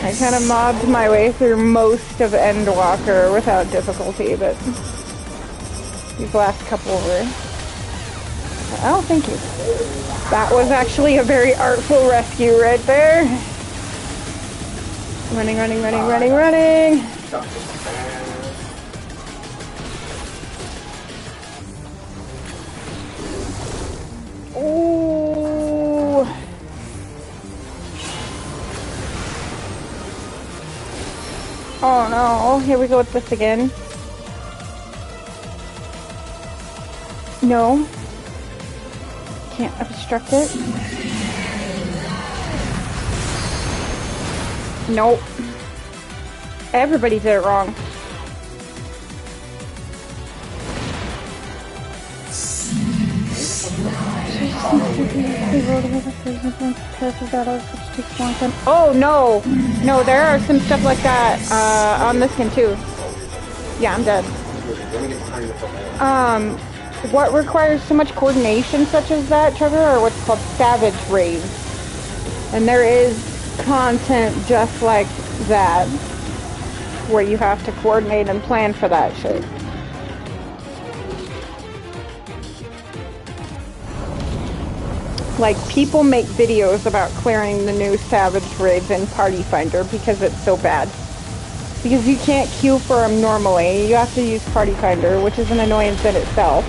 I kind of mobbed my way through most of Endwalker without difficulty, but these last couple were... Oh, thank you. That was actually a very artful rescue right there. Running, running, running, running, running. Ooh. Oh no, here we go with this again. No. Can't obstruct it. Nope. Everybody did it wrong. Oh no! No, there are some stuff like that on this one too. Yeah, I'm dead. What requires so much coordination such as that, Trevor, are what's called savage raids. And there is content just like that, where you have to coordinate and plan for that shit. Like, people make videos about clearing the new savage raids in Party Finder because it's so bad. Because you can't queue for them normally. You have to use Party Finder, which is an annoyance in itself.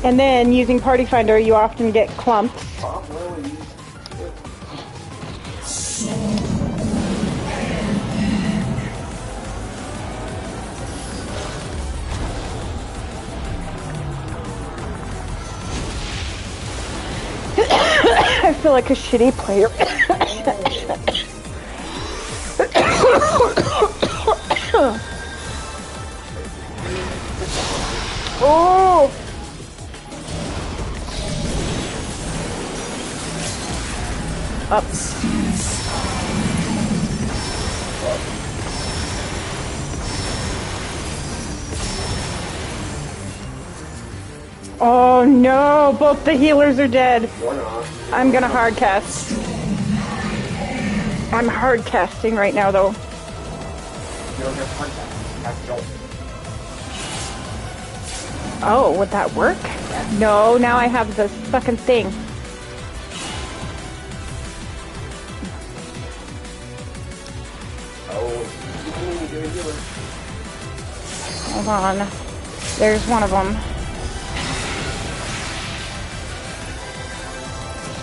And then, using Party Finder, you often get clumps. I feel like a shitty player. Oh! Up. Oh no, both the healers are dead. I'm gonna hard cast. I'm hard casting right now though. Oh, would that work? No, now I have this fucking thing. Hold on. There's one of them.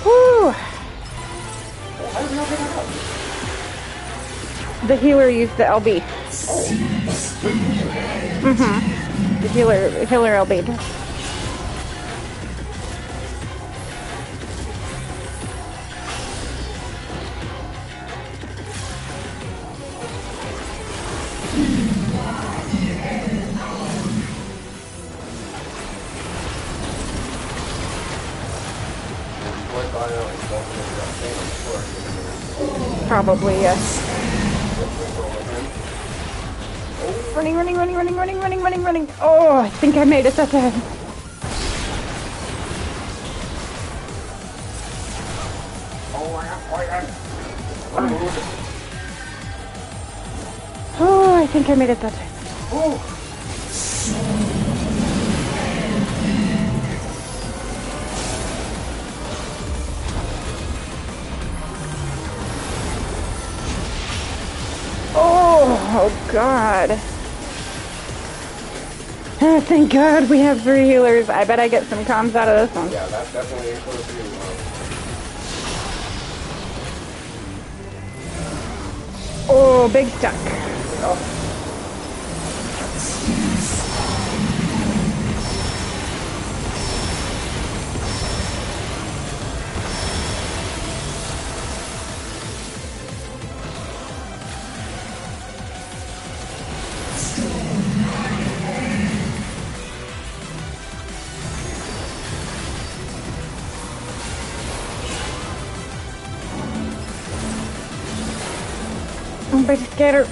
Woo! The healer used the LB. The healer LB'd. Probably, yes. Running. Oh, I think I made it that time. Oh, I think I made it that time. Oh, God. Oh, thank God we have 3 healers. I bet I get some comms out of this one. Yeah, that's definitely included for you. Oh, big stuck. Oh, I just get her.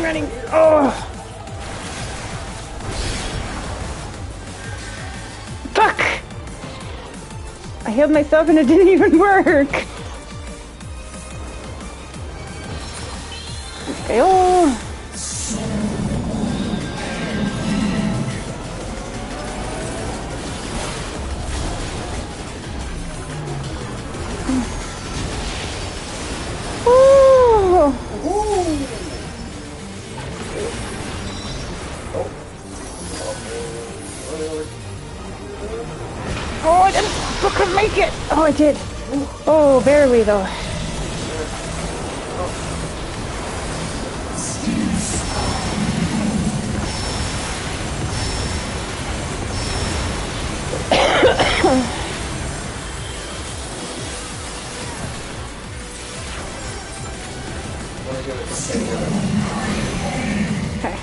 Running. Oh! Fuck! I healed myself and it didn't even work! Fail! Oh, I didn't fucking make it! Oh, I did. Oh, barely though. Okay.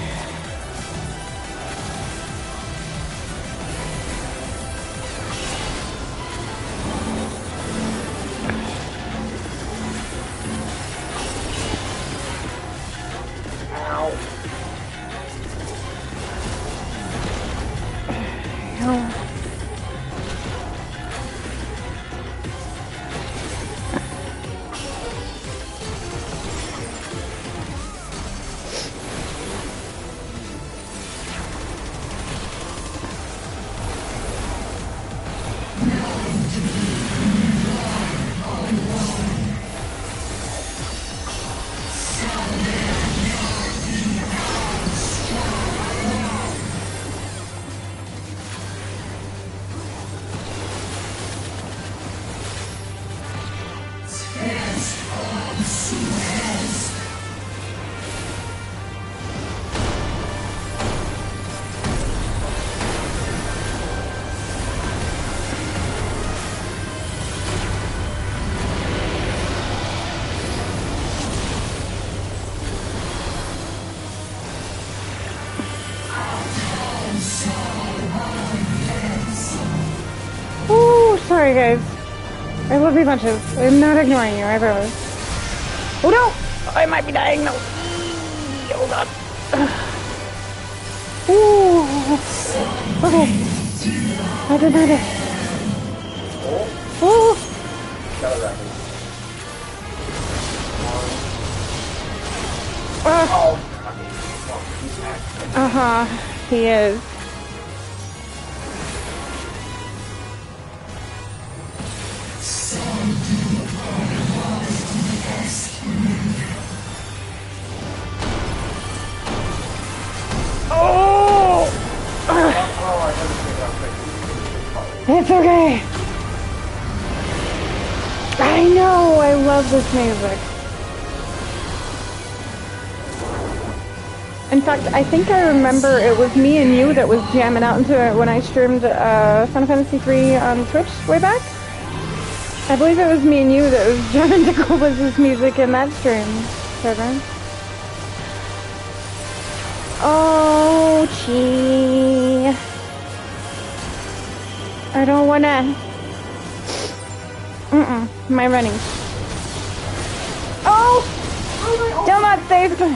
Sorry guys. I love you bunches. I'm not ignoring you, I promise. Oh no! I might be dying though. Hold on. Ooh. Okay. I did not it. Oh! Uh-huh, he is. Oh! It's okay. I know, I love this music. In fact, I think I remember it was me and you that was jamming out into it when I streamed Final Fantasy III on Twitch way back. I believe it was me and you that was jamming to Golbez's music in that stream, Cerberus. Oh, gee. I don't wanna. My running. Oh! Still not saved. Oh,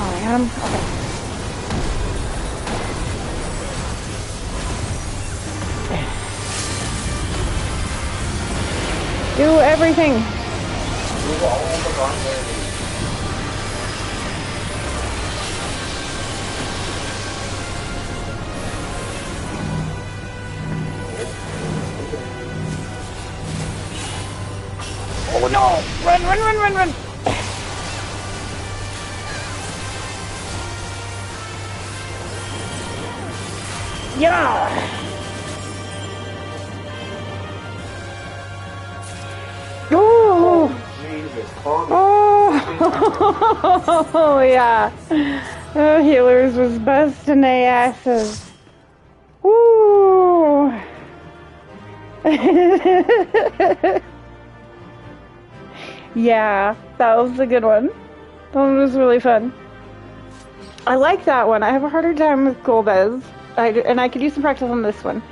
I got him? Okay. Do everything. Oh no! Run, run, run, run, run! Yeah! Oh! Jesus, Oh, yeah. Oh, healers was busting their asses. Woo! Yeah, that was a good one. That one was really fun. I like that one. I have a harder time with Golbez. And I could use some practice on this one.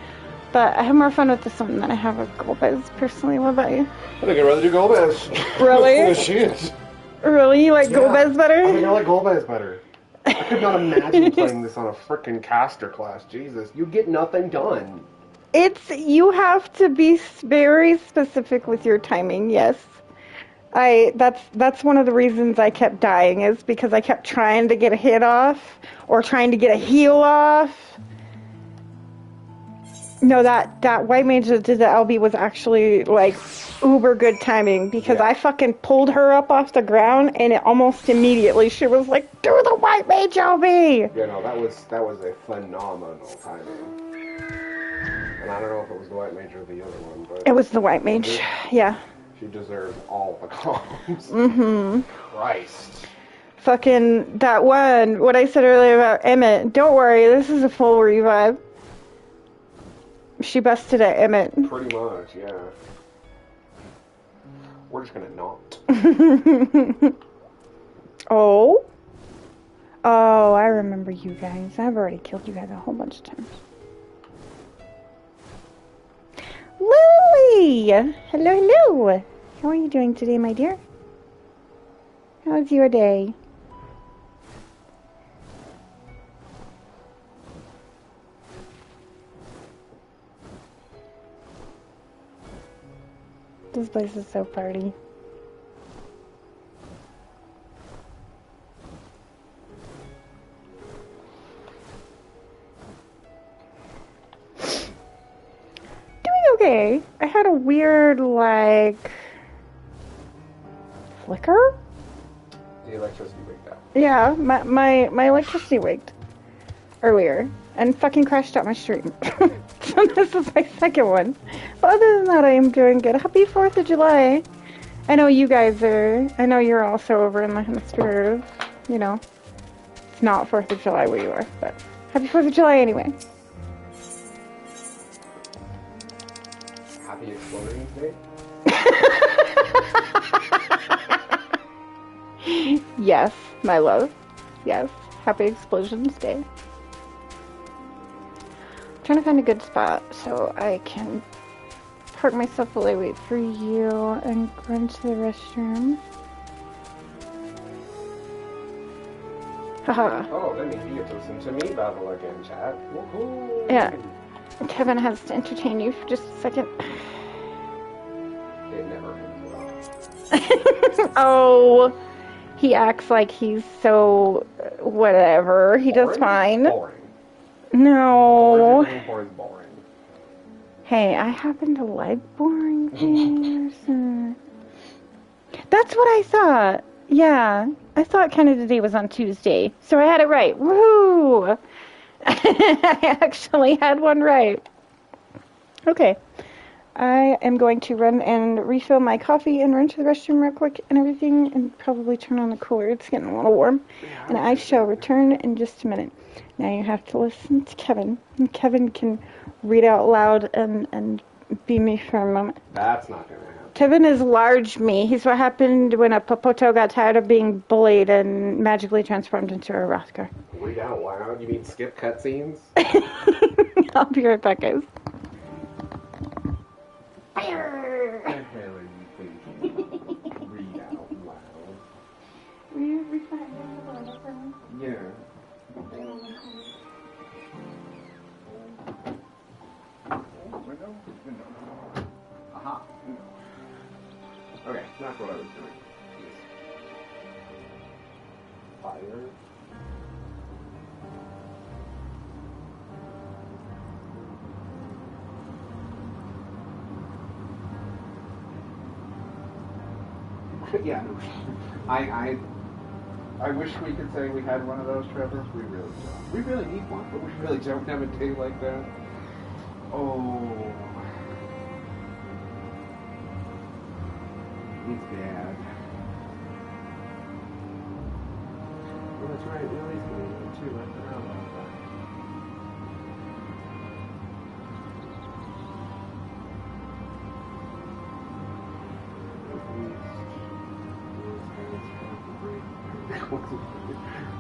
But I have more fun with this one than I have with Golbez, personally. What about you? I think I'd rather do Golbez. Really? Yeah, she is. Really? You like Golbez better? I think I like Golbez better. I could not imagine playing this on a frickin' caster class. Jesus, you get nothing done. You have to be very specific with your timing, yes. That's one of the reasons I kept dying, is because I kept trying to get a hit off or trying to get a heal off. No, that white mage that did the LB was actually like uber good timing, because I fucking pulled her up off the ground and it almost immediately she was like, do the white mage LB. Yeah, no, that was a phenomenal timing. And I don't know if it was the white mage or the other one, but it was the white mage. Yeah. She deserves all the comms. Mm-hmm. Christ. Fucking that one, what I said earlier about Emmett, don't worry, this is a full revive. She busted at Emmett. Pretty much, yeah. We're just gonna not. Oh? Oh, I remember you guys. I've already killed you guys a whole bunch of times. Lily! Hello, hello! How are you doing today, my dear? How's your day? This place is so party. Okay, I had a weird, like, flicker? The electricity wigged out. Yeah, my electricity wigged earlier and fucking crashed out my stream. So this is my second one. But other than that, I am doing good. Happy 4th of July. I know you guys are, I know you're also over in the hemisphere of, you know, it's not 4th of July where you are, but happy 4th of July anyway. Happy Exploring Day? Yes, my love. Yes, happy Explosions Day. I'm trying to find a good spot so I can park myself while I wait for you and run to the restroom. Oh, that means you get to listen to me babble again, chat. Woohoo! Yeah. Kevin has to entertain you for just a second. It never ends well. Oh, he acts like he's so whatever. He does fine. Boring. No. What you're for is boring. Hey, I happen to like boring things. That's what I thought. Yeah, I thought Canada Day was on Tuesday, so I had it right. Woo! I actually had one right. Okay. I am going to run and refill my coffee and run to the restroom real quick and everything, and probably turn on the cooler. It's getting a little warm. Yeah, And I shall return in just a minute. Now you have to listen to Kevin. And Kevin can read out loud and be me for a moment. That's not going to happen. Kevin is large me. He's what happened when a Popoto got tired of being bullied and magically transformed into a Rothgar. Read out loud? You mean skip cutscenes? I'll be right back, guys. What the hell are you thinking? Read out loud. Yeah. Window? Aha. Okay, that's what I was doing. Fire. Yeah, no. I wish we could say we had one of those, Trevor. We really don't. We really need one, but we really don't have a day like that. Oh. It's bad. Oh, that's right. Lily's going to too. I forgot about that.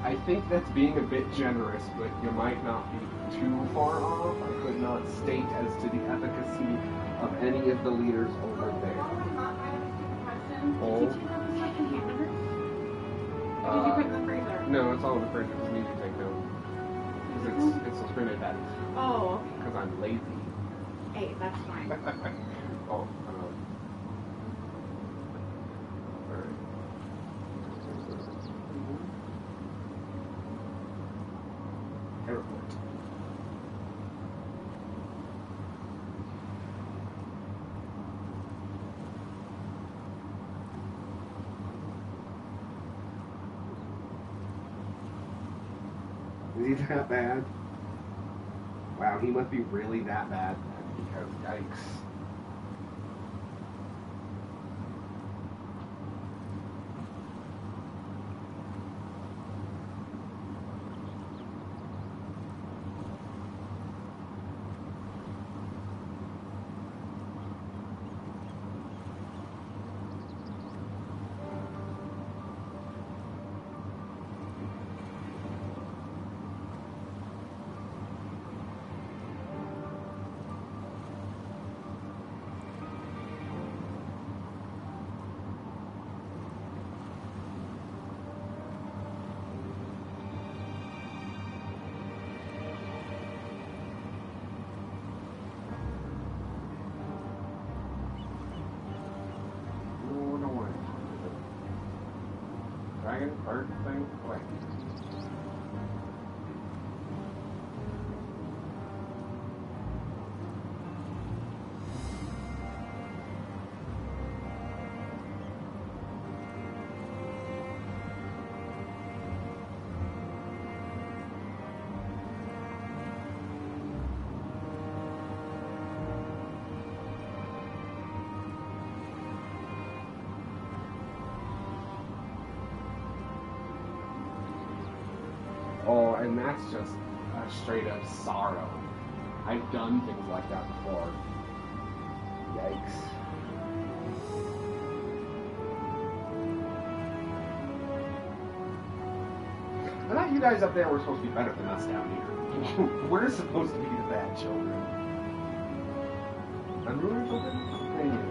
I think that's being a bit generous, but you might not be too far off. I could not state as to the efficacy of any of the leaders over there. Oh. Did you put in the freezer? No, it's all in the fridge. It's need to take note. Because it's a screen event. Oh. Because I'm lazy. Hey, that's fine. Oh, airport. Is he that bad? Wow, he must be really that bad because yikes. Dragon bird thing? Wait. Oh, and that's just a straight up sorrow. I've done things like that before. Yikes. I thought you guys up there were supposed to be better than us down here. We're supposed to be the bad children. Unruly children? Thank you.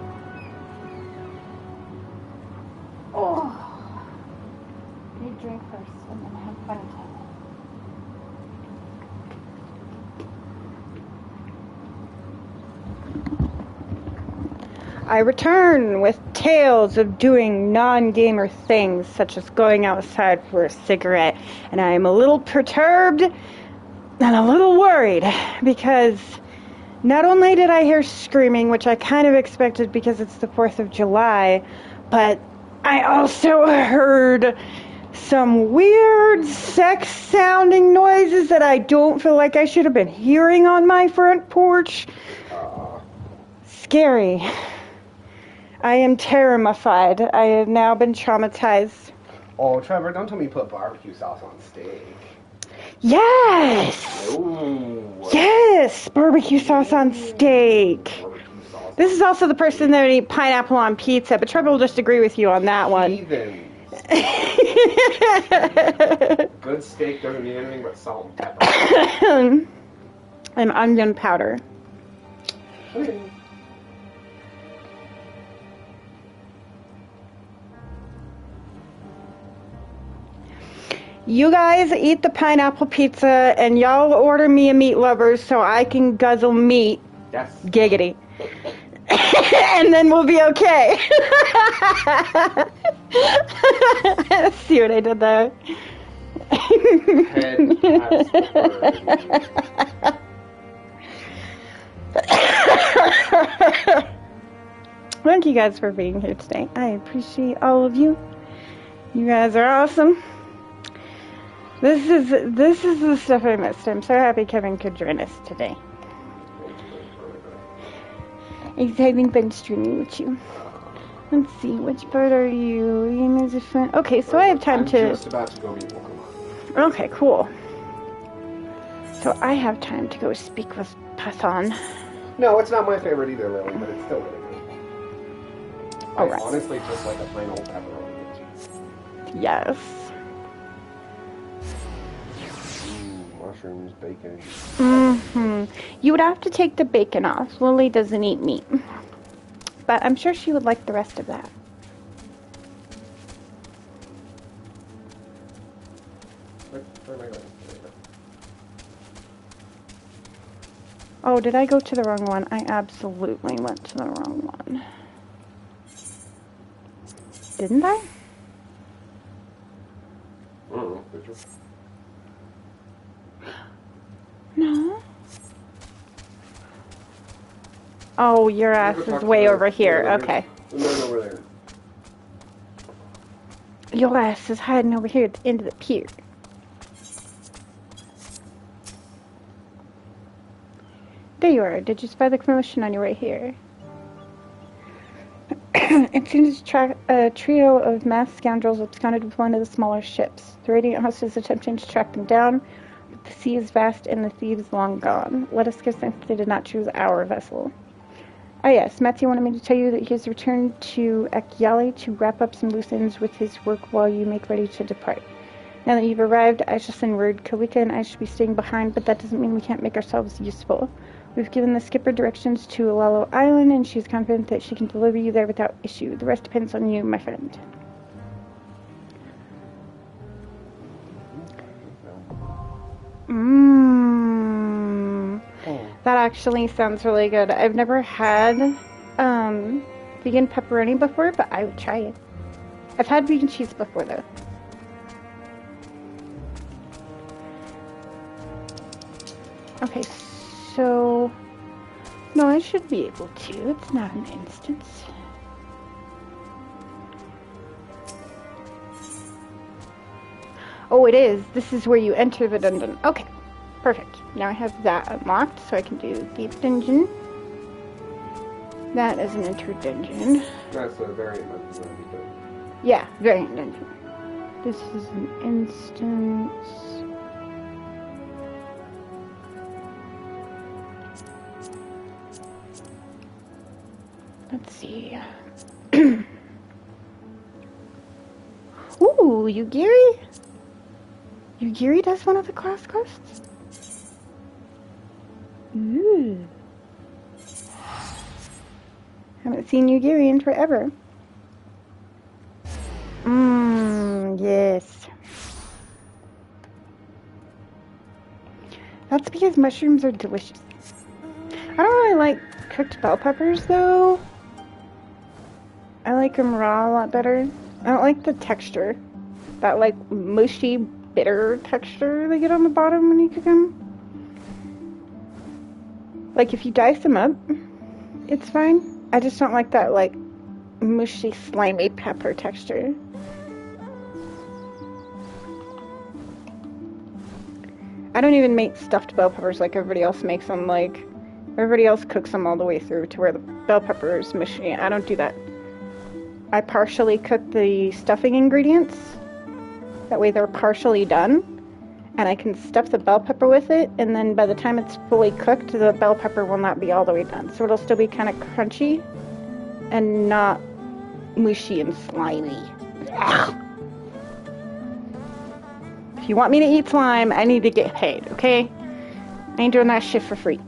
Oh. You drink first and then have fun time. I return with tales of doing non-gamer things, such as going outside for a cigarette, and I am a little perturbed and a little worried, because not only did I hear screaming, which I kind of expected because it's the 4th of July, but I also heard some weird sex-sounding noises that I don't feel like I should have been hearing on my front porch. Scary. I am terrified. I have now been traumatized. Oh, Trevor, don't tell me you put barbecue sauce on steak. Yes! Ooh. Yes! Barbecue sauce on steak. Barbecue sauce. This is also the person that would eat pineapple on pizza, but Trevor will just agree with you on that one. Heathens. Good steak doesn't need anything but salt and pepper. And onion powder. Okay. You guys eat the pineapple pizza, and y'all order me a meat lover so I can guzzle meat. Yes. Giggity. And then we'll be okay. See what I did there? Head Thank you guys for being here today. I appreciate all of you. You guys are awesome. This is the stuff I missed. I'm so happy Kevin could join us today. He's having fun streaming with you. Let's see, which bird are you? Is a friend. Okay, so I have time to. I'm just about to go meet Pokemon. Okay, cool. So I have time to go speak with Python. No, it's not my favorite either, Lily, but it's still really good. Alright. Honestly, just like a plain old pepperoni. Yes. Mushrooms, bacon. Mm-hmm. You would have to take the bacon off. Lily doesn't eat meat. But I'm sure she would like the rest of that. Where am I going? Oh, did I go to the wrong one? I absolutely went to the wrong one. Didn't I? I don't know. Did you? No. Oh, your ass is way over here. Okay. No, over there. Your ass is hiding over here at the end of the pier. There you are. Did you spy the commotion on your way here? It seems a trio of masked scoundrels absconded with one of the smaller ships. The Radiant host is attempting to track them down, but the sea is vast and the thieves long gone. Let us give thanks they did not choose our vessel. Ah yes, Matthew wanted me to tell you that he has returned to Akyali to wrap up some loose ends with his work while you make ready to depart. Now that you've arrived, I shall send word. Kalika and I should be staying behind, but that doesn't mean we can't make ourselves useful. We've given the skipper directions to Alalo Island, and she's confident that she can deliver you there without issue. The rest depends on you, my friend. That actually sounds really good. I've never had vegan pepperoni before, but I would try it. I've had vegan cheese before, though. Okay, so... No, I should be able to. It's not an instance. Oh, it is. This is where you enter the dungeon. Okay, perfect. Now I have that unlocked, so I can do Deep Dungeon. That is an enter dungeon. That's a variant of the Yeah, variant dungeon. This is an instance. Let's see. Ooh, Yugiri? Yugiri does one of the class quests? Ooh. Haven't seen Yugiri in forever. Yes. That's because mushrooms are delicious. I don't really like cooked bell peppers, though. I like them raw a lot better. I don't like the texture. That, like, mushy, bitter texture they get on the bottom when you cook them. Like, if you dice them up, it's fine. I just don't like that, like, mushy, slimy pepper texture. I don't even make stuffed bell peppers like everybody else makes them. Like, everybody else cooks them all the way through to where the bell pepper is mushy. I don't do that. I partially cook the stuffing ingredients. That way they're partially done. And I can stuff the bell pepper with it. And then by the time it's fully cooked, the bell pepper will not be all the way done. So it'll still be kind of crunchy and not mushy and slimy. If you want me to eat slime, I need to get paid, okay? I ain't doing that shit for free.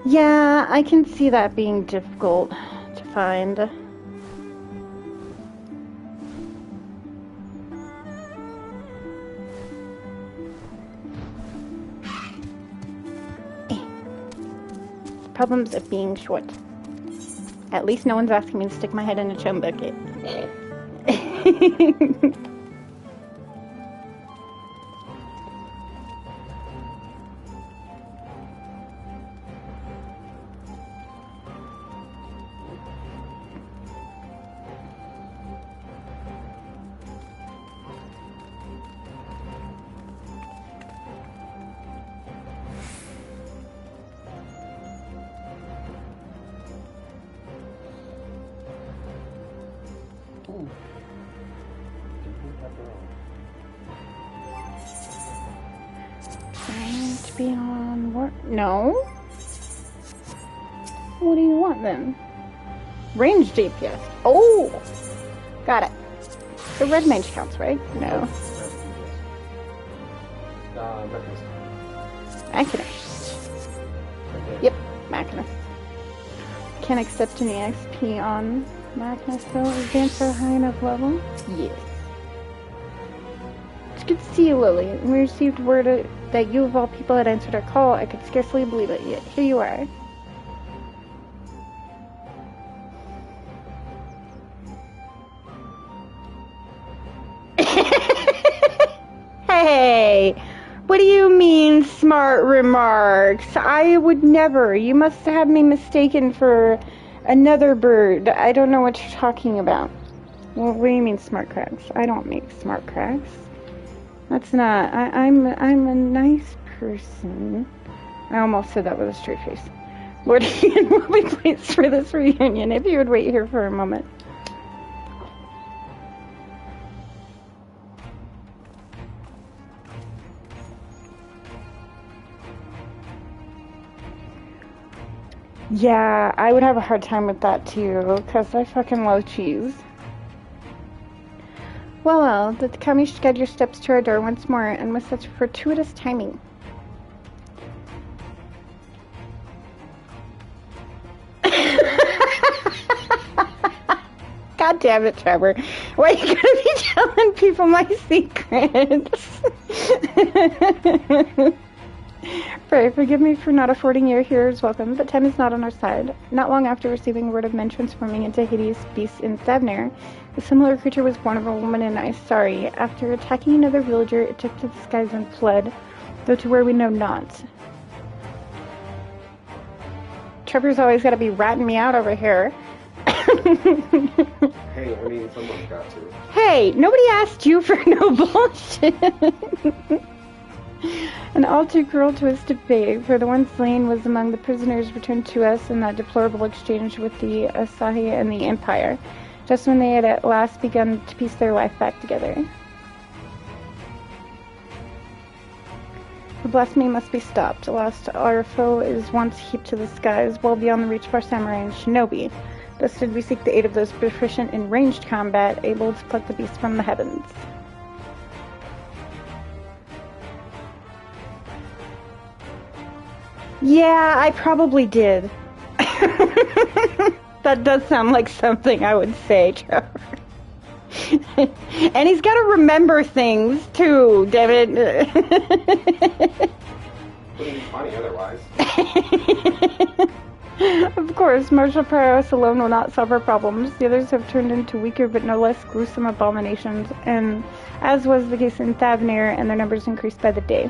Yeah, I can see that being difficult to find. Problems of being short. At least no one's asking me to stick my head in a chum bucket. Trying to be on what? No? What do you want then? Range DPS. Oh! Got it. The red mage counts, right? No. Machinist. Yep, Machinist. Can't accept any XP on Machinist though. Advance at a high enough level? Yes. It's good to see you, Lily. When we received word that you of all people had answered our call, I could scarcely believe it, yet here you are. Hey! What do you mean, smart remarks? I would never. You must have me mistaken for another bird. I don't know what you're talking about. Well, what do you mean, smart cracks? I don't make smart cracks. That's not... I'm a nice person. I almost said that with a straight face. Lord Ian will be pleased for this reunion if you would wait here for a moment. Yeah, I would have a hard time with that too, because I fucking love cheese. Well, the Kamish guide your steps to our door once more, and with such fortuitous timing. God damn it, Trevor. Why are you gonna be telling people my secrets? Pray, forgive me for not affording your hearers welcome, but time is not on our side. Not long after receiving word of men transforming into hideous beasts in Thavner, a similar creature was born of a woman in Isari. After attacking another villager, it took to the skies and fled, though to where we know not. Trevor's always got to be ratting me out over here. Hey, I mean, someone's got to. Hey, nobody asked you for no bullshit. An all too cruel twist of fate, for the one slain was among the prisoners returned to us in that deplorable exchange with the Asahi and the Empire, just when they had at last begun to piece their life back together. The blasphemy must be stopped. Lest our foe is once heaped to the skies, well beyond the reach of our samurai and shinobi. Thus did we seek the aid of those proficient in ranged combat, able to pluck the beast from the heavens. Yeah, I probably did. That does sound like something I would say, Trevor. And he's got to remember things, too, damn it. Wouldn't be funny otherwise. Of course, martial prowess alone will not solve our problems. The others have turned into weaker but no less gruesome abominations, and as was the case in Thavnir, and their numbers increased by the day.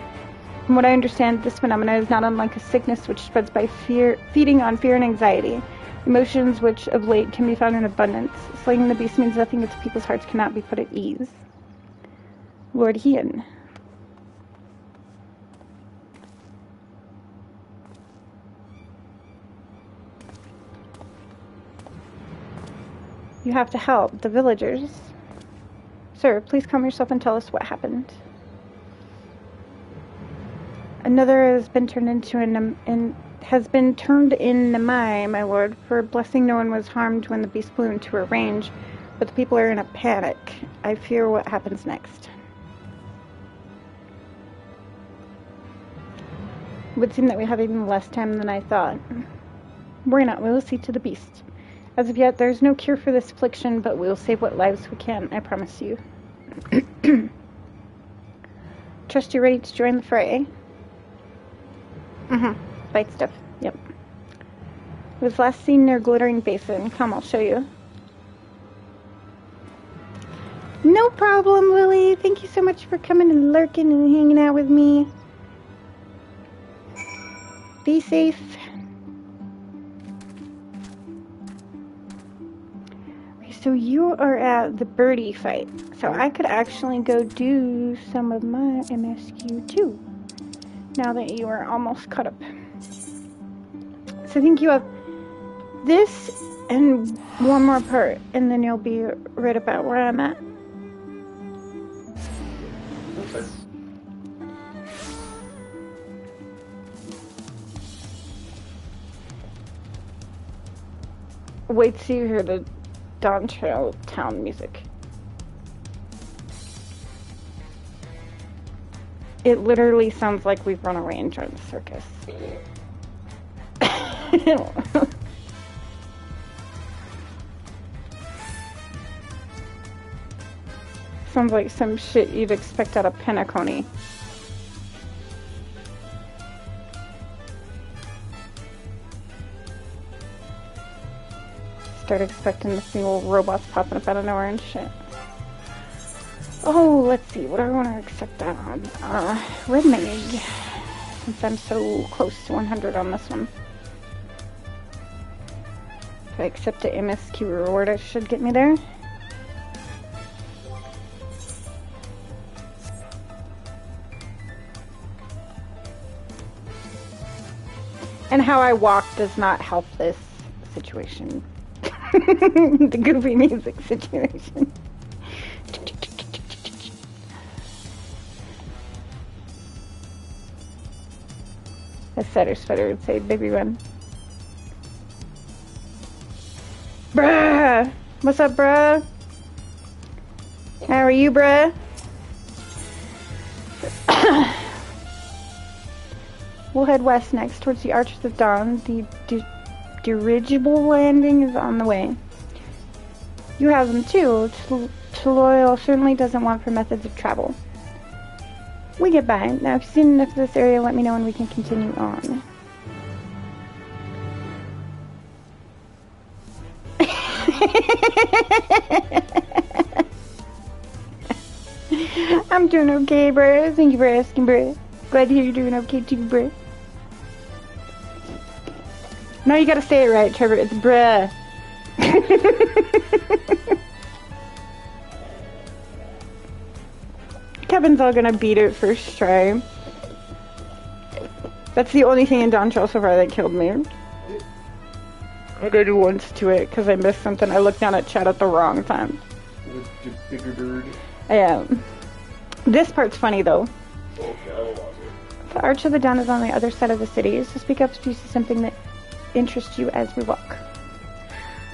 From what I understand, this phenomena is not unlike a sickness which spreads by feeding on fear and anxiety, emotions which of late can be found in abundance. Slaying the beast means nothing if the people's hearts cannot be put at ease. Lord Hien. You have to help the villagers. Sir, please calm yourself and tell us what happened. Another has been turned into in Namai, my lord. For blessing, no one was harmed when the beast flew into her range, but the people are in a panic. I fear what happens next. It would seem that we have even less time than I thought. Worry not, we will see to the beast. As of yet, there is no cure for this affliction, but we will save what lives we can, I promise you. Trust you're ready to join the fray. Fight stuff. Yep. It was last seen near Glittering Basin. Come, I'll show you. No problem, Lily. Thank you so much for coming and lurking and hanging out with me. Be safe. So you are at the birdie fight. So I could actually go do some of my MSQ too. Now that you are almost caught up. So I think you have this and one more part, and then you'll be right about where I'm at. Okay. Wait till you hear the Dawn Trail town music. It literally sounds like we've run a range on the circus. Sounds like some shit you'd expect out of Penacony. Start expecting to see little robots popping up out of nowhere and shit. Oh, let's see. What do I want to accept that on? Red Mage. Since I'm so close to 100 on this one. If I accept the MSQ reward, it should get me there. And how I walk does not help this situation. The goofy music situation. As Setter Sweater would say, baby run. Bruh! What's up, bruh? How are you, bruh? We'll head west next, towards the Arches of Dawn. The dirigible landing is on the way. You have them too. Taloyal certainly doesn't want for methods of travel. We get by. Now, if you've seen enough of this area, let me know and we can continue on. I'm doing okay, bro. Thank you for asking, bro. Glad to hear you're doing okay too, bro. No, you gotta say it right, Trevor. It's bruh. Kevin's all gonna beat it first try. That's the only thing in Dawn Trail so far that killed me. I did once to it because I missed something. I looked down at chat at the wrong time. Bigger bird. Yeah. This part's funny though. Okay, I will watch it. The Arch of the Dawn is on the other side of the city, so speak up if you see something that interests you as we walk.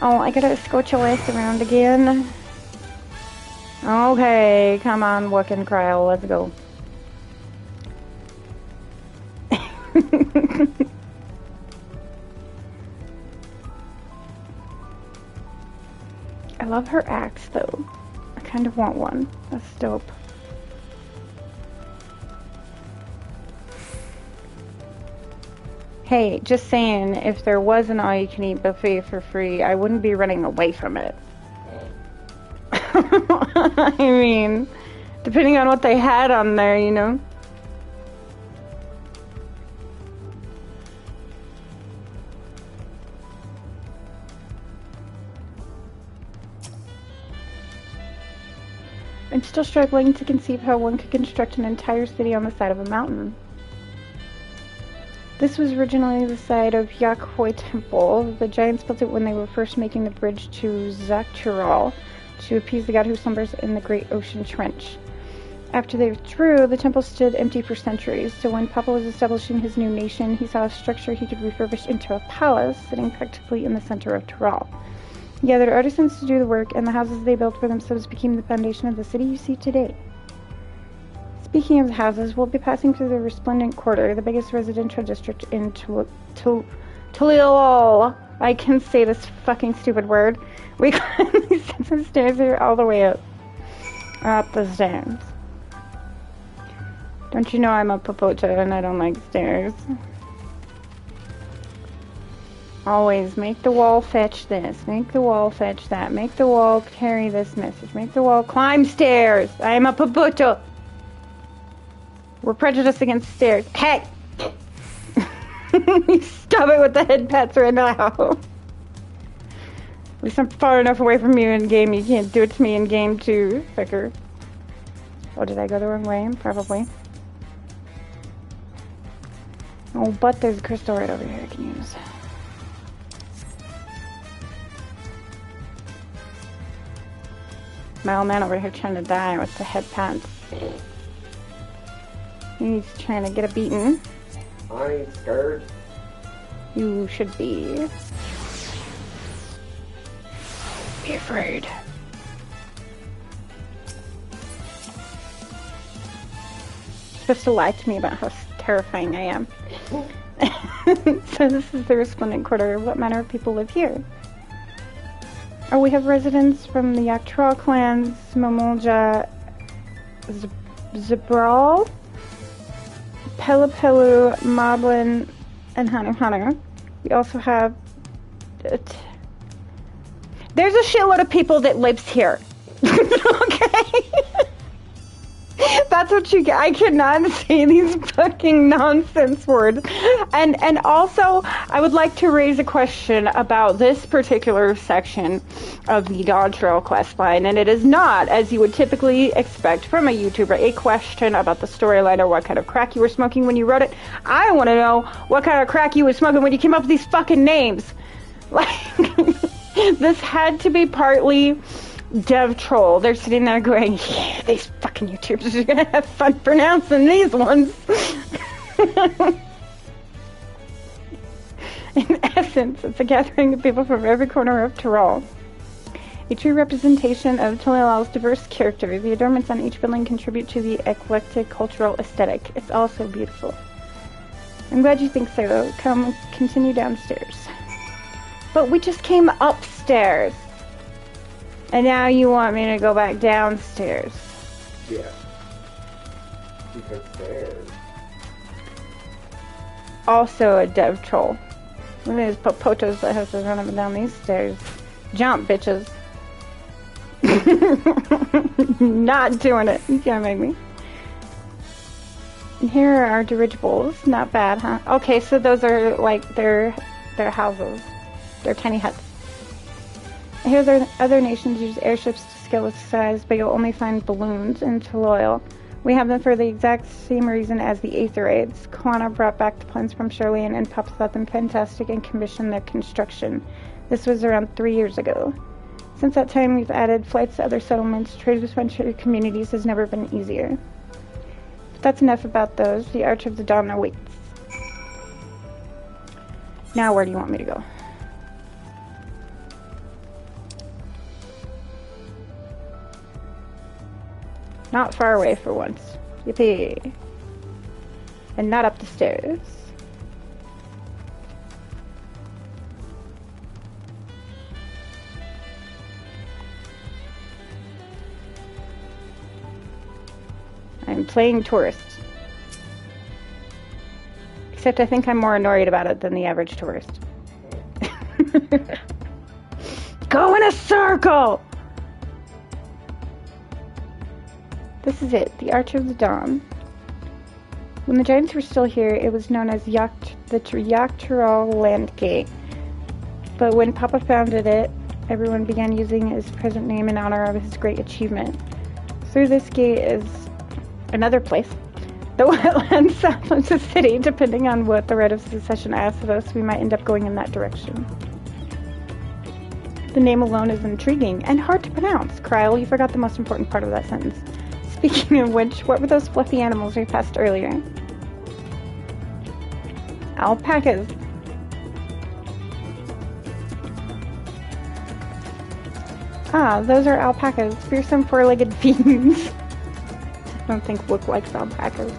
Oh, I gotta escort your ass around again. Okay, come on, walking Kryle, let's go. I love her axe though. I kind of want one. That's dope. Hey, just saying, if there was an all-you-can-eat buffet for free, I wouldn't be running away from it. I mean, depending on what they had on there, you know? I'm still struggling to conceive how one could construct an entire city on the side of a mountain. This was originally the site of Yakhoi Temple. The giants built it when they were first making the bridge to Zaktural to appease the god who slumbers in the Great Ocean Trench. After they withdrew, the temple stood empty for centuries, so when Papa was establishing his new nation, he saw a structure he could refurbish into a palace sitting practically in the center of Tural. He gathered artisans to do the work, and the houses they built for themselves became the foundation of the city you see today. Speaking of the houses, we'll be passing through the Resplendent Quarter, the biggest residential district in Tulil. I can say this fucking stupid word. We climbed these sets of stairs here all the way up the stairs. Don't you know I'm a popota and I don't like stairs? Always make the wall fetch this, make the wall fetch that, make the wall carry this message, make the wall climb stairs. I am a popota. We're prejudiced against stairs. Hey! Stop it with the head pats right now. At least I'm far enough away from you in game. You can't do it to me in game too, fucker. Oh, did I go the wrong way? Probably. Oh, but there's a crystal right over here I can use. My old man over here trying to die with the head pats. He's trying to get a beating. I ain't scared. You should be. Be afraid. You're supposed to lie to me about how terrifying I am. So this is the Resplendent Quarter. What manner of people live here? Oh, we have residents from the Yaktral clans, Mamulja, Zabral, Pelapelu, Moblin, and Hanu. We also have... There's a shitload of people that lives here. Okay? That's what you get. I cannot say these fucking nonsense words. And also, I would like to raise a question about this particular section of the Dodge Trail questline. And it is not, as you would typically expect from a YouTuber, a question about the storyline or what kind of crack you were smoking when you wrote it. I want to know what kind of crack you were smoking when you came up with these fucking names. Like, this had to be partly dev troll. They're sitting there going, yeah, these fucking YouTubers are gonna have fun pronouncing these ones. In essence, it's a gathering of people from every corner of Tural. A true representation of Tulal's diverse character. The adornments on each building contribute to the eclectic cultural aesthetic. It's also beautiful. I'm glad you think so, though. Come, continue downstairs. But we just came upstairs. And now you want me to go back downstairs. Yeah. Because stairs. Also a dev troll. Look at these popotos that have to run up and down these stairs. Jump, bitches. Not doing it. You can't make me. And here are our dirigibles. Not bad, huh? Okay, so those are like their houses. They're tiny huts. Here, other nations use airships to scale its size, but you'll only find balloons in Tuloil. We have them for the exact same reason as the Aetherites. Kwana brought back the plans from Charlene, and Papa thought them fantastic and commissioned their construction. This was around 3 years ago. Since that time, we've added flights to other settlements. Trade with venture communities has never been easier. But that's enough about those. The Arch of the Dawn awaits. Now, where do you want me to go? Not far away for once. Yippee. And not up the stairs. I'm playing tourist. Except I think I'm more annoyed about it than the average tourist. Go in a circle! This is it, the Arch of the Dawn. When the Giants were still here, it was known as the Yoctoral Land Gate. But when Papa founded it, everyone began using his present name in honor of his great achievement. Through this gate is another place, the wetlands south of the city. Depending on what the Rite of Succession asks of us, we might end up going in that direction. The name alone is intriguing and hard to pronounce. Kryle, you forgot the most important part of that sentence. Speaking of which, what were those fluffy animals we passed earlier? Alpacas. Ah, those are alpacas. Fearsome four-legged fiends. I don't think Wook likes alpacas.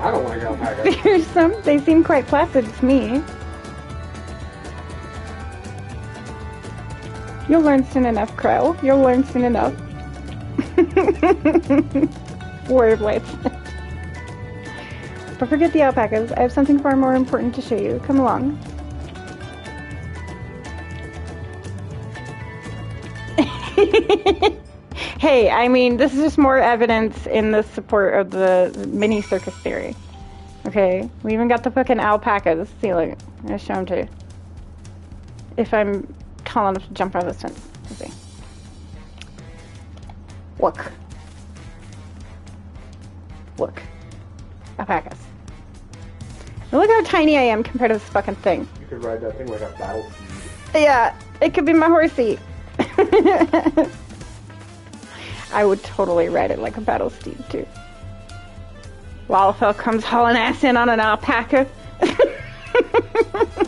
I don't like alpacas. Fearsome? They seem quite placid to me. You'll learn soon enough, Crow. You'll learn soon enough. Word life. But forget the alpacas. I have something far more important to show you. Come along. Hey, I mean, this is just more evidence in the support of the mini circus theory. Okay? We even got the fucking alpacas. See, look. I'm gonna show them to you. If I'm tall enough to jump out of this fence. Let's see. Look. Look. Alpacas. Now look how tiny I am compared to this fucking thing. You could ride that thing like a battle steed. Yeah, it could be my horsey. I would totally ride it like a battle steed, too. Lalafell comes hauling ass in on an alpaca.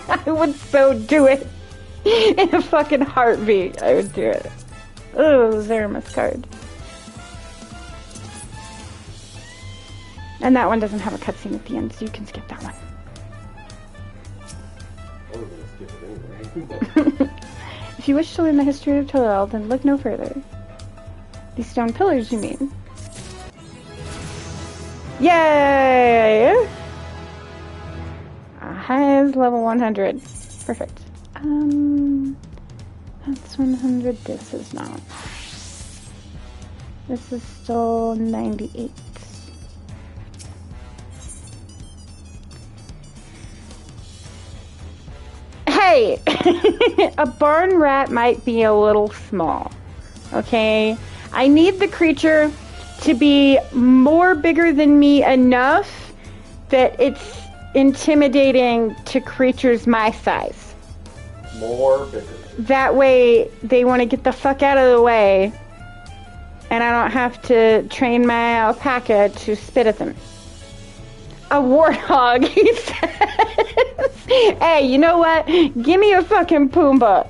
I would so do it. In a fucking heartbeat, I would do it. Oh, Cerberus card. And that one doesn't have a cutscene at the end, so you can skip that one. I was gonna skip it anyway. If you wish to learn the history of Tolel, then look no further. These stone pillars, you mean? Yay! Highest level 100. Perfect. That's 100. This is not. This is still 98. Hey! A barn rat might be a little small. Okay? I need the creature to be more bigger than me enough that it's intimidating to creatures my size. More bigger. That way, they want to get the fuck out of the way, and I don't have to train my alpaca to spit at them. A warthog, he says. Hey, you know what? Give me a fucking Pumbaa.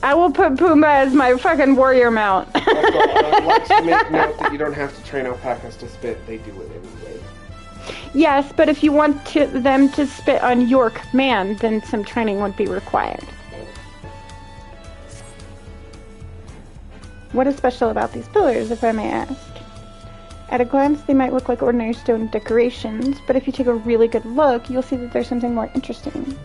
I will put Pumbaa as my fucking warrior mount. Also, I'd like to make note that you don't have to train alpacas to spit. They do it anyway. Yes, but if you want them to spit on your command, then some training would be required. What is special about these pillars, if I may ask? At a glance, they might look like ordinary stone decorations, but if you take a really good look, you'll see that there's something more interesting.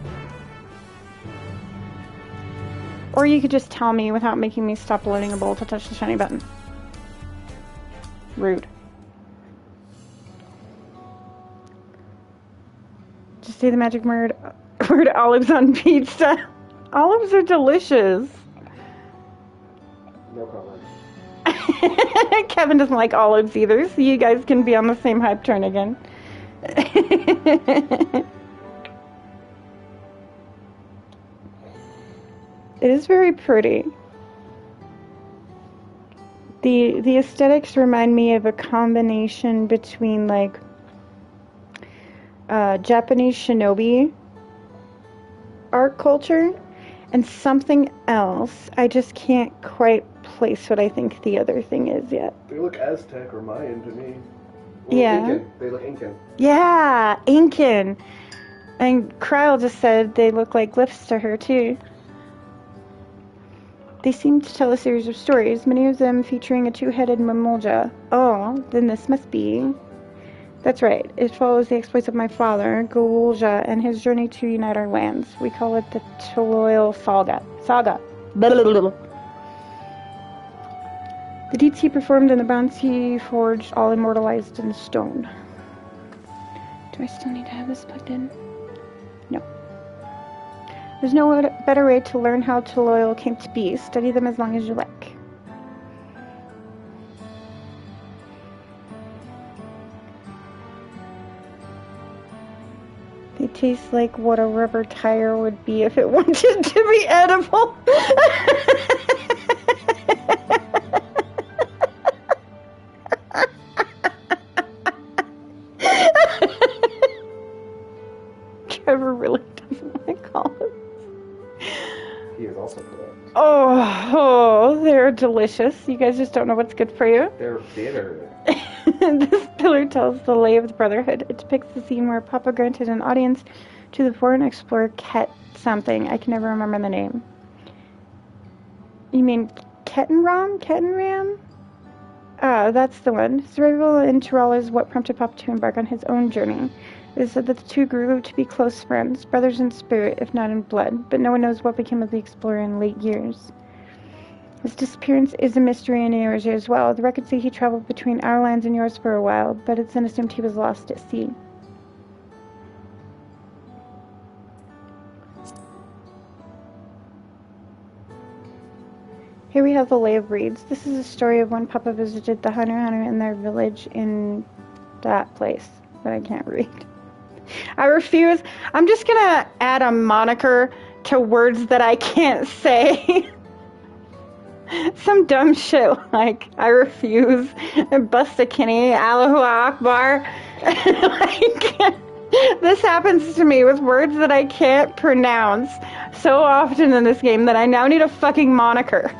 Or you could just tell me without making me stop loading a bowl to touch the shiny button. Rude. Just say the magic word olives on pizza. Olives are delicious. No comment. Kevin doesn't like olives either, so you guys can be on the same hype train again. It is very pretty. The aesthetics remind me of a combination between like Japanese shinobi art culture and something else. I just can't quite place what I think the other thing is yet. They look Aztec or Mayan to me. Well, Yeah. Incan. They look Incan. Yeah, Incan. And Kryle just said they look like glyphs to her too. They seem to tell a series of stories, many of them featuring a two-headed mammalja. Oh, then this must be That's right. It follows the exploits of my father, Eorzea, and his journey to unite our lands. We call it the Taloil Saga. The deeds he performed and the bonds he forged, all immortalized in stone. Do I still need to have this plugged in? No. There's no better way to learn how Taloil came to be. Study them as long as you like. They taste like what a rubber tire would be if it wanted to be edible. Trevor really doesn't like olives. He is also correct. Oh, they're delicious. You guys just don't know what's good for you. They're bitter. This pillar tells the lay of the Brotherhood. It depicts the scene where Papa granted an audience to the foreign explorer Ket something. I can never remember the name. You mean Kettenram? Kettenram? Ah, that's the one. Survival in Tyrol is what prompted Papa to embark on his own journey. It is said that the two grew to be close friends, brothers in spirit, if not in blood, but no one knows what became of the explorer in late years. His disappearance is a mystery in Eorzea as well. The records say he traveled between our lands and yours for a while, but it's then assumed he was lost at sea. Here we have the Lay of Reeds. This is a story of when Papa visited the hunter in their village in that place that I can't read. I refuse. I'm just gonna add a moniker to words that I can't say. Some dumb shit like, I refuse, bust a kinny, Allahu Akbar. Like, this happens to me with words that I can't pronounce so often in this game that I now need a fucking moniker.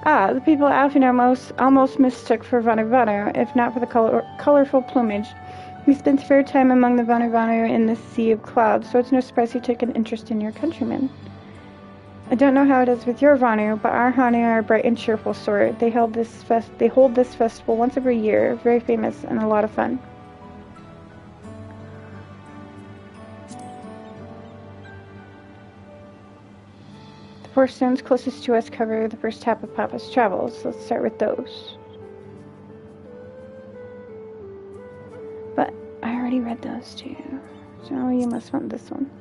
The people Alfina almost mistook for Vanu, if not for the colorful plumage. He spent a fair time among the Vanu in the Sea of Clouds, so it's no surprise he took an interest in your countrymen. I don't know how it is with your Vanu, but our Hanu are a bright and cheerful sort. They hold this festival once every year, very famous and a lot of fun. The 4 stones closest to us cover the first half of Papa's travels. Let's start with those. But I already read those to you, so you must want this one.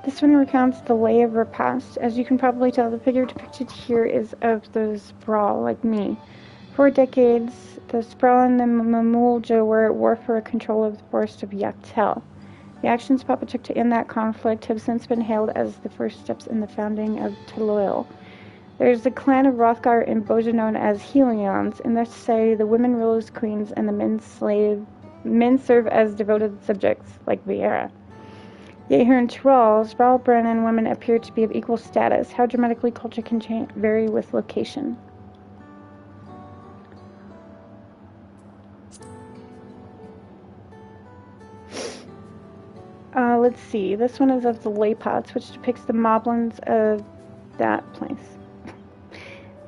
This one recounts the lay of repast. As you can probably tell, the figure depicted here is of the Sprawl, like me. For decades, the Sprawl and the Mamulja were at war for control of the forest of Yaktel. The actions Papa took to end that conflict have since been hailed as the first steps in the founding of Taloil. There is a clan of Rothgar in Boja known as Helions. In their society, the women rule as queens and the men serve as devoted subjects, like Viera. Yet here in Tyrol, Sprawl, Brennan women appear to be of equal status. How dramatically culture can vary with location. Let's see. This one is of the Laypots, which depicts the moblins of that place.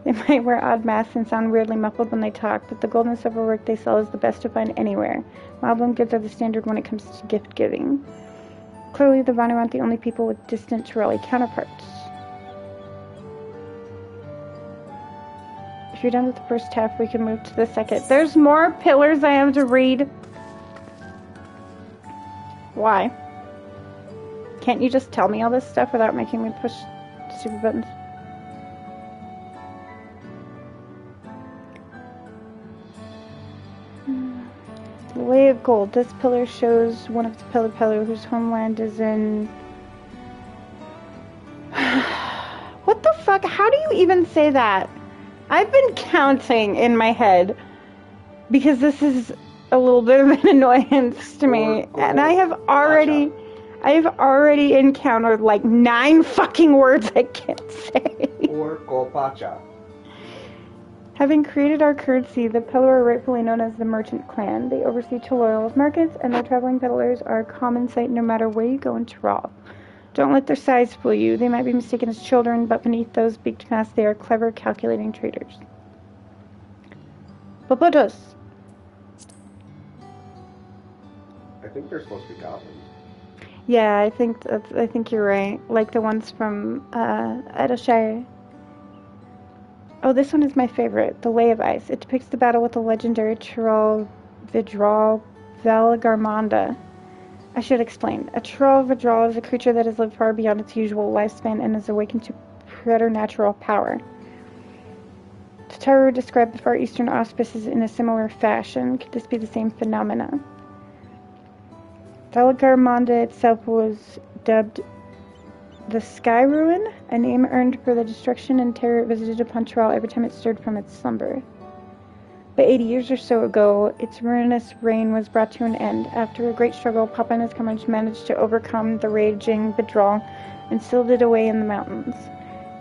They might wear odd masks and sound weirdly muffled when they talk, but the gold and silver work they sell is the best to find anywhere. Moblin goods are the standard when it comes to gift giving. Clearly, the Vanu aren't the only people with distant Tyrelli counterparts. If you're done with the first half, we can move to the second. There's more pillars I have to read. Why? Can't you just tell me all this stuff without making me push stupid buttons? The Way of Gold. This pillar shows one of the Pelipelu whose homeland is in... What the fuck? How do you even say that? I've been counting in my head because this is a little bit of an annoyance to me, and I have already encountered like 9 fucking words I can't say. Or Golpacha. Having created our currency, the Pelor are rightfully known as the Merchant Clan. They oversee Tyrol's markets, and their traveling peddlers are a common sight no matter where you go in Tyrol. Don't let their size fool you. They might be mistaken as children, but beneath those beaked masks, they are clever, calculating traders. Popotos. I think they're supposed to be goblins. Yeah, I think you're right. Like the ones from Eorzea. Oh, this one is my favorite. The Lay of Ice. It depicts the battle with the legendary troll Vidral Velgarmonda. I should explain. A troll Vidral is a creature that has lived far beyond its usual lifespan and is awakened to preternatural power. Tataru described the Far Eastern auspices in a similar fashion. Could this be the same phenomena? Velgarmonda itself was dubbed the Sky Ruin, a name earned for the destruction and terror it visited upon Tyrell every time it stirred from its slumber. But 80 years or so ago, its ruinous reign was brought to an end. After a great struggle, Papa and his comrades managed to overcome the raging Vidral and sealed it away in the mountains.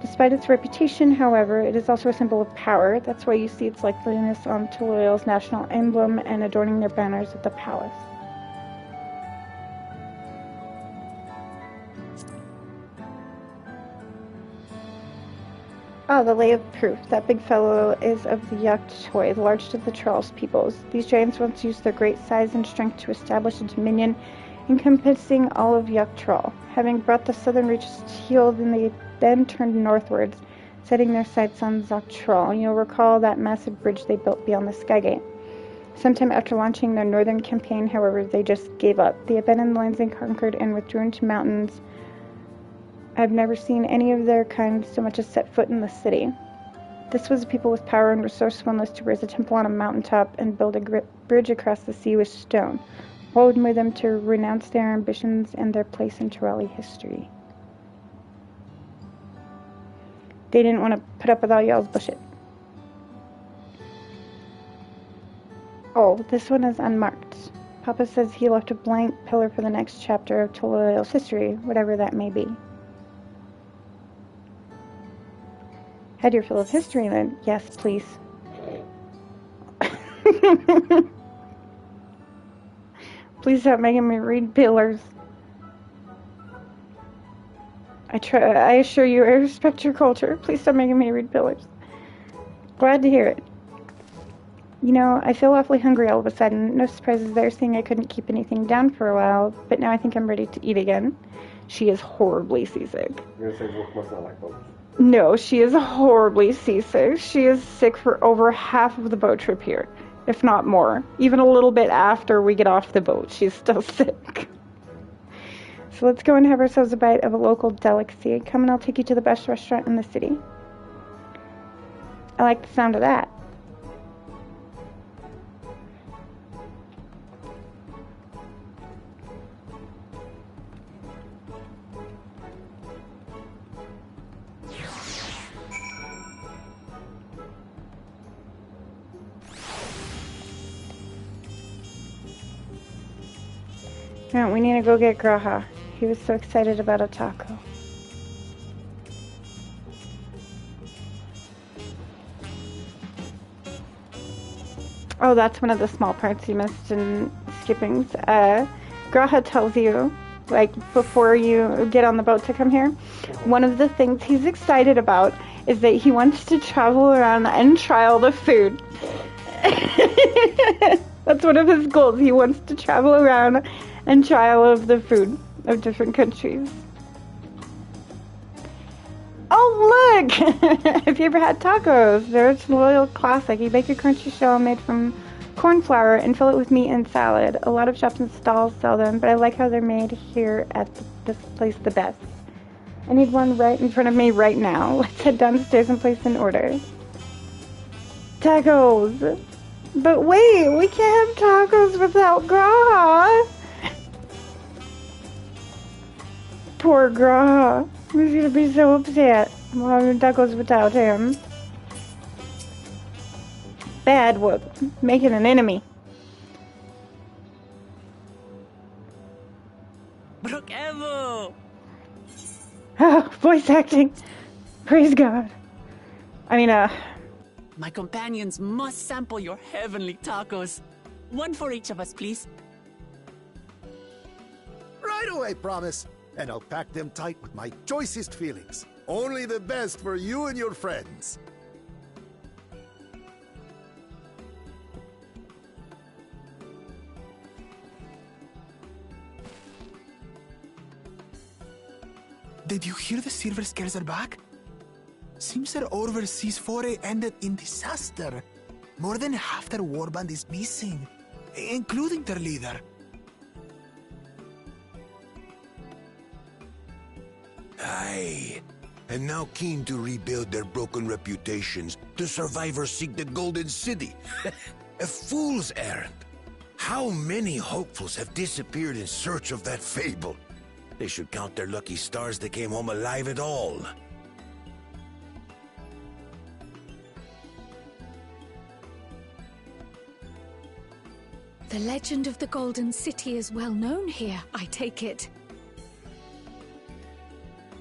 Despite its reputation, however, it is also a symbol of power. That's why you see its likeness on Taloyal's national emblem and adorning their banners at the palace. Ah, the Lay of Proof. That big fellow is of the Yuktoi, the largest of the Trolls peoples. These giants once used their great size and strength to establish a dominion encompassing all of Yuk-Troll. Having brought the southern reaches to heel, they then turned northwards, setting their sights on Zok-Troll. You'll recall that massive bridge they built beyond the Skygate. Sometime after launching their northern campaign, however, they just gave up. They abandoned the lands they conquered and withdrew into mountains. I've never seen any of their kind so much as set foot in the city. This was a people with power and resourcefulness to raise a temple on a mountaintop and build a bridge across the sea with stone. What would move them to renounce their ambitions and their place in Torelli history? They didn't want to put up with all y'all's bullshit. Oh, this one is unmarked. Papa says he left a blank pillar for the next chapter of Toloyal's history, whatever that may be. Had your fill of history then? Yes, please. Please stop making me read pillars. I assure you, I respect your culture. Please stop making me read pillars. Glad to hear it. You know, I feel awfully hungry all of a sudden. No surprises there, seeing I couldn't keep anything down for a while, but now I think I'm ready to eat again. She is horribly seasick. You're gonna say Wolf must not like boats. No, she is horribly seasick. She is sick for over half of the boat trip here, if not more. Even a little bit after we get off the boat, she's still sick. So let's go and have ourselves a bite of a local delicacy. Come and I'll take you to the best restaurant in the city. I like the sound of that. No, we need to go get Graha. He was so excited about a taco. Oh, that's one of the small parts you missed in skippings. Graha tells you, like, before you get on the boat to come here, one of the things he's excited about is that he wants to travel around and try all the food. That's one of his goals. He wants to travel around and try all of the food of different countries. Oh, look! Have you ever had tacos? They're a loyal classic. You bake a crunchy shell made from corn flour and fill it with meat and salad. A lot of shops and stalls sell them, but I like how they're made here at this place the best. I need one right in front of me right now. Let's head downstairs and place an order. Tacos! But wait, we can't have tacos without Graha! Poor Graha. He's gonna be so upset. We'll have tacos without him. Bad work. Making an enemy. Brook Evo! Oh, voice acting. Praise God. My companions must sample your heavenly tacos. One for each of us, please. Right away, promise. And I'll pack them tight with my choicest feelings. Only the best for you and your friends. Did you hear the silver scares are back? Seems their overseas foray ended in disaster. More than half their warband is missing, including their leader. Aye. And now keen to rebuild their broken reputations, the survivors seek the Golden City. A fool's errand. How many hopefuls have disappeared in search of that fable? They should count their lucky stars they came home alive at all. The legend of the Golden City is well known here, I take it.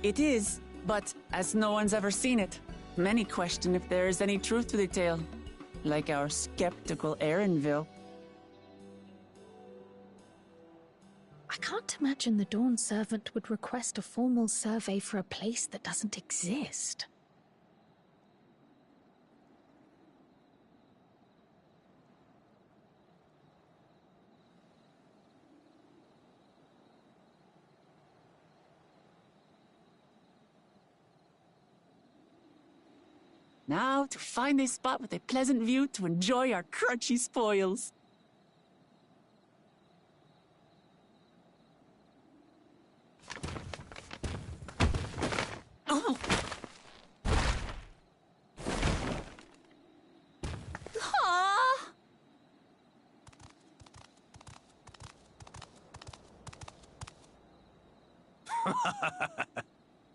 It is, but as no one's ever seen it, many question if there is any truth to the tale. Like our skeptical Erinville. I can't imagine the Dawn Servant would request a formal survey for a place that doesn't exist. Now to find a spot with a pleasant view to enjoy our crunchy spoils. Oh. Ah.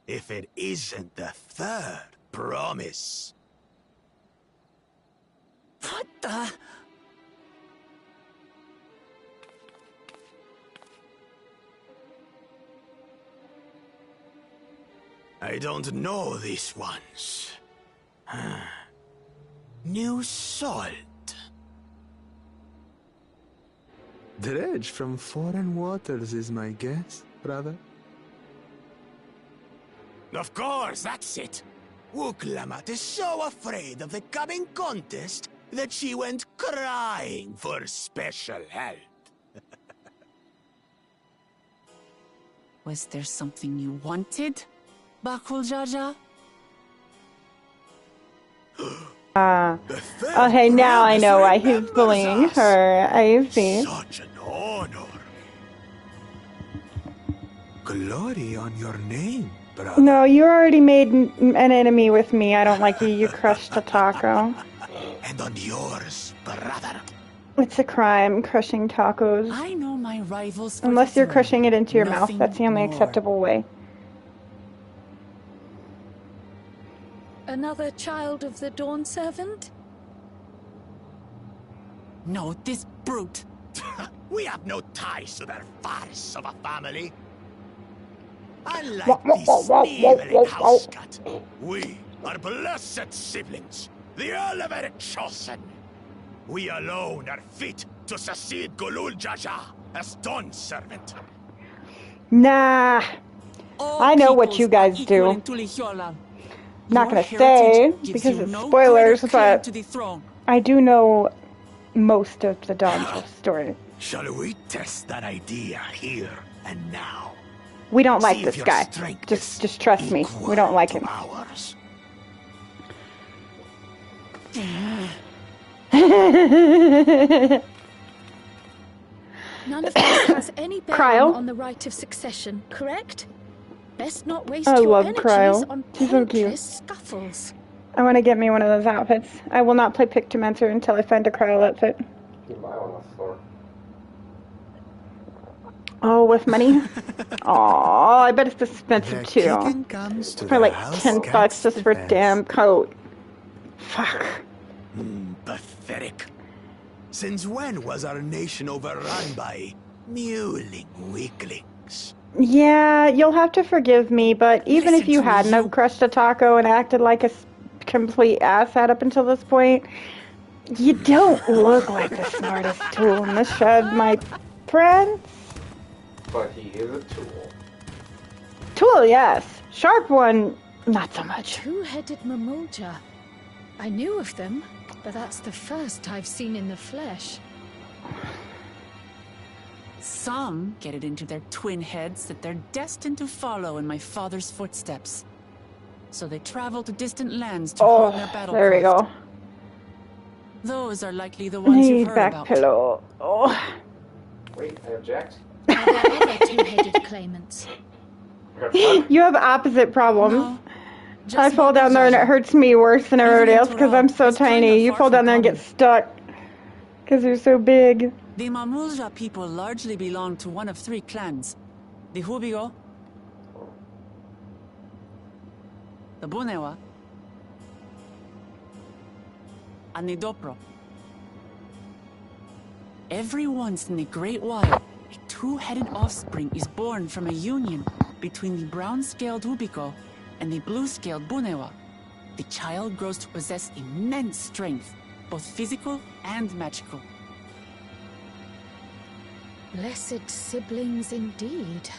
If it isn't the third promise. What the? I don't know these ones. New salt. Dredge from foreign waters is my guess, brother. Of course, that's it. Wuklamat is so afraid of the coming contest that she went crying for special help. Was there something you wanted, Bakul Jaja? Okay, now I know why he's bullying her. I see. Such an honor. Glory on your name, brother. No, you already made an enemy with me. I don't like you. You crushed a taco. And on yours, brother. It's a crime, crushing tacos. I know my rivals. Unless you're crushing it into your mouth. That's the only acceptable way. Another child of the Dawn Servant? No, this brute. We have no ties to their farce of a family. Unlike this sneering housecut, we are blessed siblings, the elevated chosen. We alone are fit to succeed Golul Jaja as Dawn Servant. Nah. I know what you guys do. Not gonna say, because it's spoilers, but I do know most of the Dawn's story. Shall we test that idea here and now? We don't like this guy. Just trust me. We don't like him. Ours. None of us has any bearing on the right of succession, correct? Best not waste your energies on pointless scuffles. I want to get me one of those outfits. I will not play Pictomancer until I find a Cryo outfit. You can buy one at the store. Oh, with money? Oh, I bet it's expensive too. For like $10 just for a damn coat. Fuck. Pathetic. Since when was our nation overrun by mewling weaklings? Yeah, you'll have to forgive me, but even if you hadn't have crushed a taco and acted like a complete asshat up until this point, you don't look like the smartest tool in the shed, my friend. But he is a tool. Tool, yes. Sharp one, not so much. Two-headed Mamulja. I knew of them, but that's the first I've seen in the flesh. Some get it into their twin heads that they're destined to follow in my father's footsteps. So they travel to distant lands to hone their battle there we go. Those are likely the ones you've heard back about. pillow. Oh. Wait, I object. Are there other two-headed claimants? You have opposite problems. No, I fall down there and it hurts me worse than everybody else because I'm so tiny. You fall down there and get stuck because you're so big. The Mamulja people largely belong to one of three clans. The Hubigo, the Bunewa, and the Dopro. Every once in a great while, a two-headed offspring is born from a union between the brown-scaled Hubiko and the blue-scaled Bunewa. The child grows to possess immense strength, both physical and magical. Blessed siblings indeed.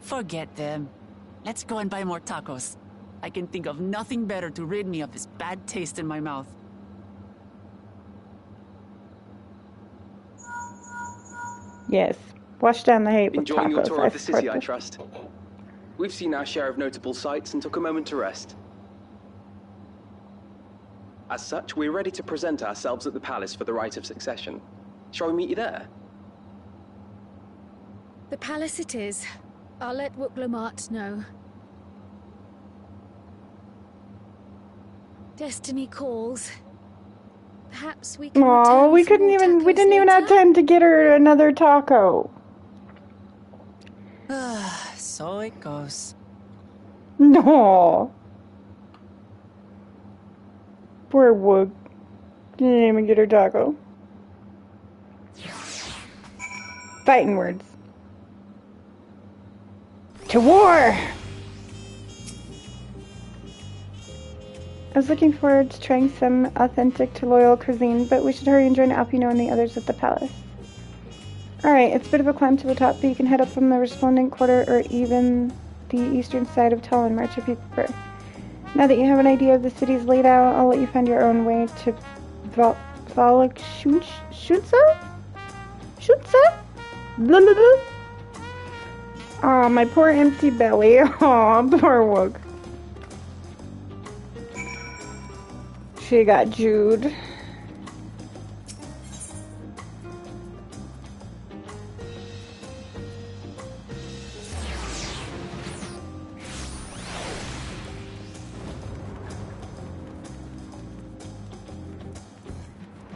Forget them. Let's go and buy more tacos. I can think of nothing better to rid me of this bad taste in my mouth. Yes. Wash down the hate with Enjoying your tacos. tour of the city, I this. trust. We've seen our share of notable sights and took a moment to rest. As such, we're ready to present ourselves at the palace for the rite of succession. Shall we meet you there? The palace it is. I'll let Wooklamart know. Destiny calls. Perhaps we can Aw, we didn't even have time to get her another taco. So it goes. No. Poor Wook. Didn't even get her taco. Fighting words. To war! I was looking forward to trying some authentic to loyal cuisine, but we should hurry and join Alpino and the others at the palace. Alright, it's a bit of a climb to the top, but you can head up from the Resplendent Quarter or even the eastern side of Talon March if you prefer. Now that you have an idea of the city's layout, I'll let you find your own way to Valakshunsa? Shunsa? Blah, blah, blah. Aw, my poor empty belly. Aw, poor Wook. She got Jude.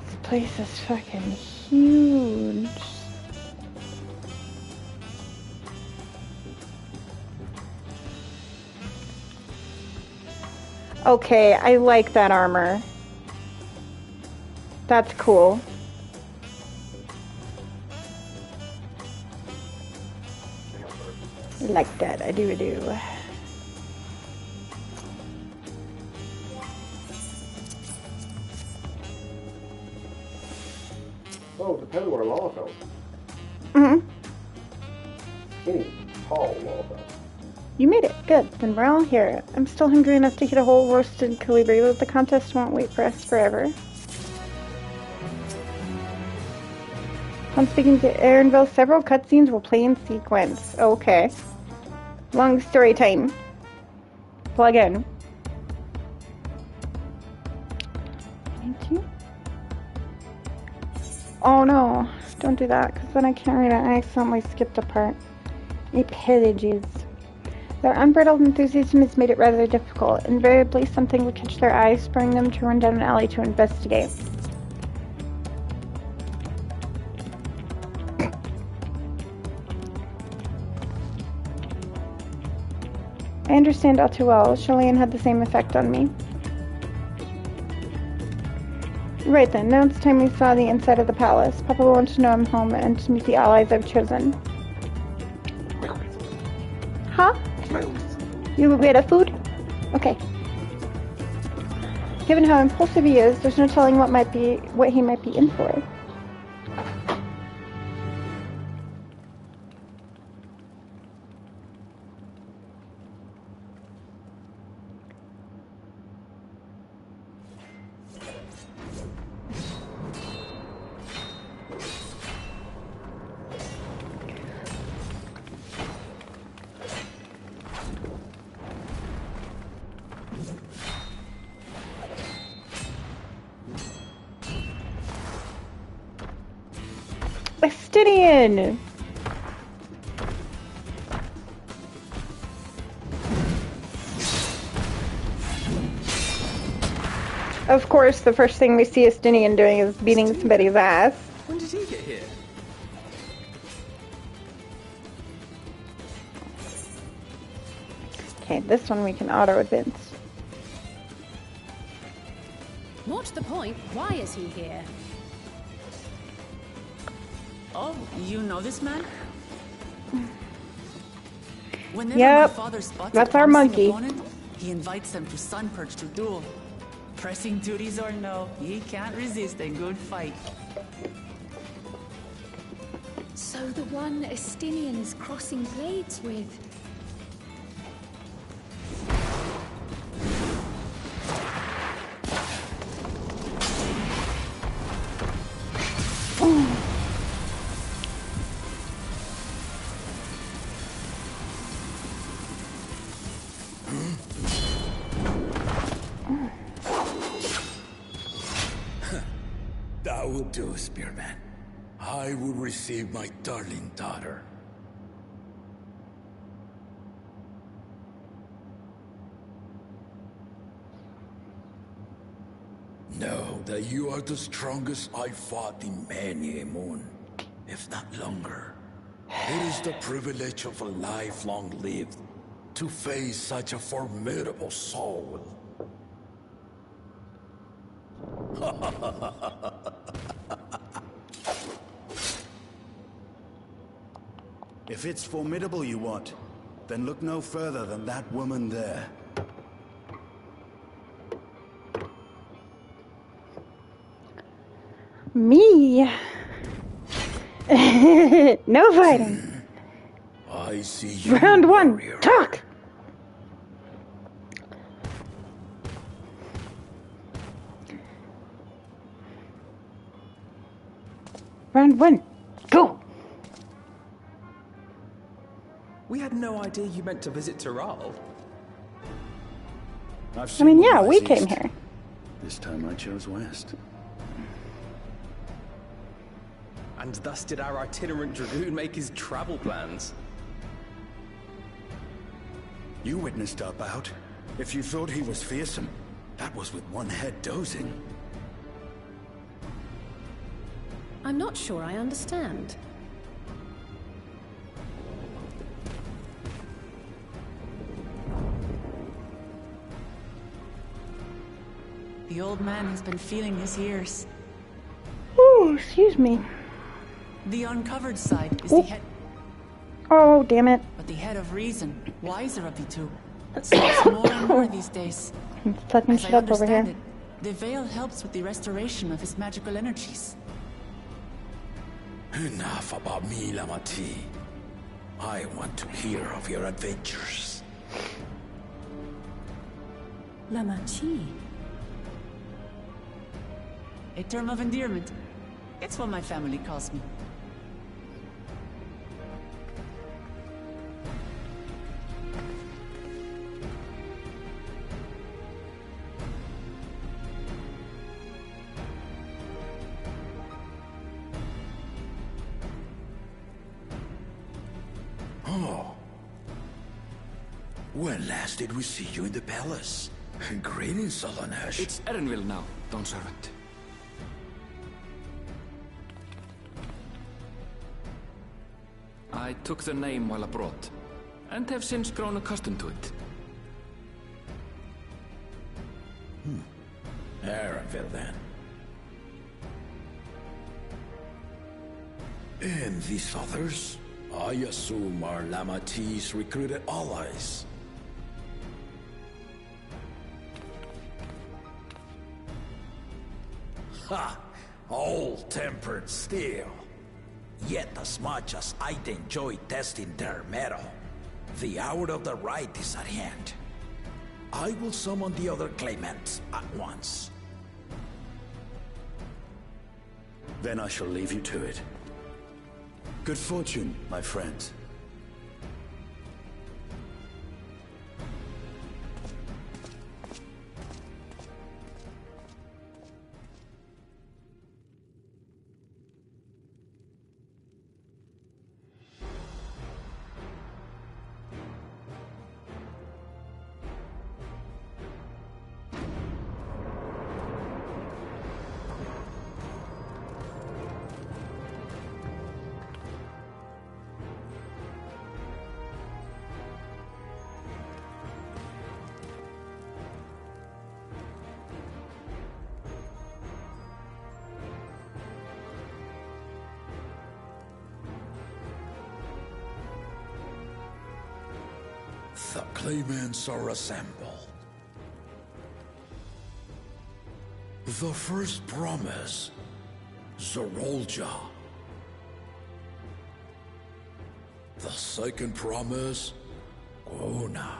This place is fucking huge. Okay, I like that armor. That's cool. I like that, I do. Oh, depending on where Lala fell. Mm-hmm. Skinny, tall Lala fell. You made it. Good. Then we're all here. I'm still hungry enough to eat a whole roasted colibri, but the contest won't wait for us forever. Upon speaking to Aaronville, several cutscenes will play in sequence. Okay. Long story time. Plug in. Thank you. Oh no. Don't do that, because then I can't read it. I accidentally skipped a part. Apologies. Their unbridled enthusiasm has made it rather difficult. Invariably, something would catch their eye, spurring them to run down an alley to investigate. I understand all too well. Shalane had the same effect on me. Right then, now it's time we saw the inside of the palace. Papa wants to know I'm home and to meet the allies I've chosen. Huh? You made a food? Okay. Given how impulsive he is, there's no telling what he might be in for. Estinian! Of course, the first thing we see Estinian doing is beating somebody's ass. When did he get here? Okay, this one we can auto-advance. What's the point? Why is he here? Oh, you know this man? Whenever Yep, my father spots that's a our promising monkey. opponent, he invites them to Sunperch to duel. Pressing duties or no, he can't resist a good fight. So the one Estinian is crossing blades with. That will do, Spearman. I will receive my darling daughter. Know that you are the strongest I fought in many a moon, if not longer. It is the privilege of a life long lived to face such a formidable soul. If it's formidable you want, then look no further than that woman there. Me? No fighting. I see you, Round one, warrior. talk! Round one, go! We had no idea you meant to visit Tyrrell. I mean, yeah, we came here. This time I chose west. And thus did our itinerant dragoon make his travel plans. You witnessed our bout. If you thought he was fearsome, that was with one head dozing. I'm not sure I understand. The old man has been feeling his years. Oh, excuse me. The uncovered side is the head, Oh, damn it. but the head of reason, wiser of the two, speaks more and more these days. I'm fucking As shit I up over here. understand it, the veil helps with the restoration of his magical energies. Enough about me, Lamati. I want to hear of your adventures. Lamachi. A term of endearment. It's what my family calls me. Oh. When last did we see you in the palace? Greetings, Solonesh. It's Erenville now, Don Servant. I took the name while abroad, and have since grown accustomed to it. Erenville, then. And these others? I assume are Lamati's recruited allies. Ha! Old-tempered still. Yet as much as I'd enjoy testing their metal, the hour of the right is at hand. I will summon the other claimants at once. Then I shall leave you to it. Good fortune, my friends. The claimants are assembled. The first promise, Eorzea. The second promise, Gona.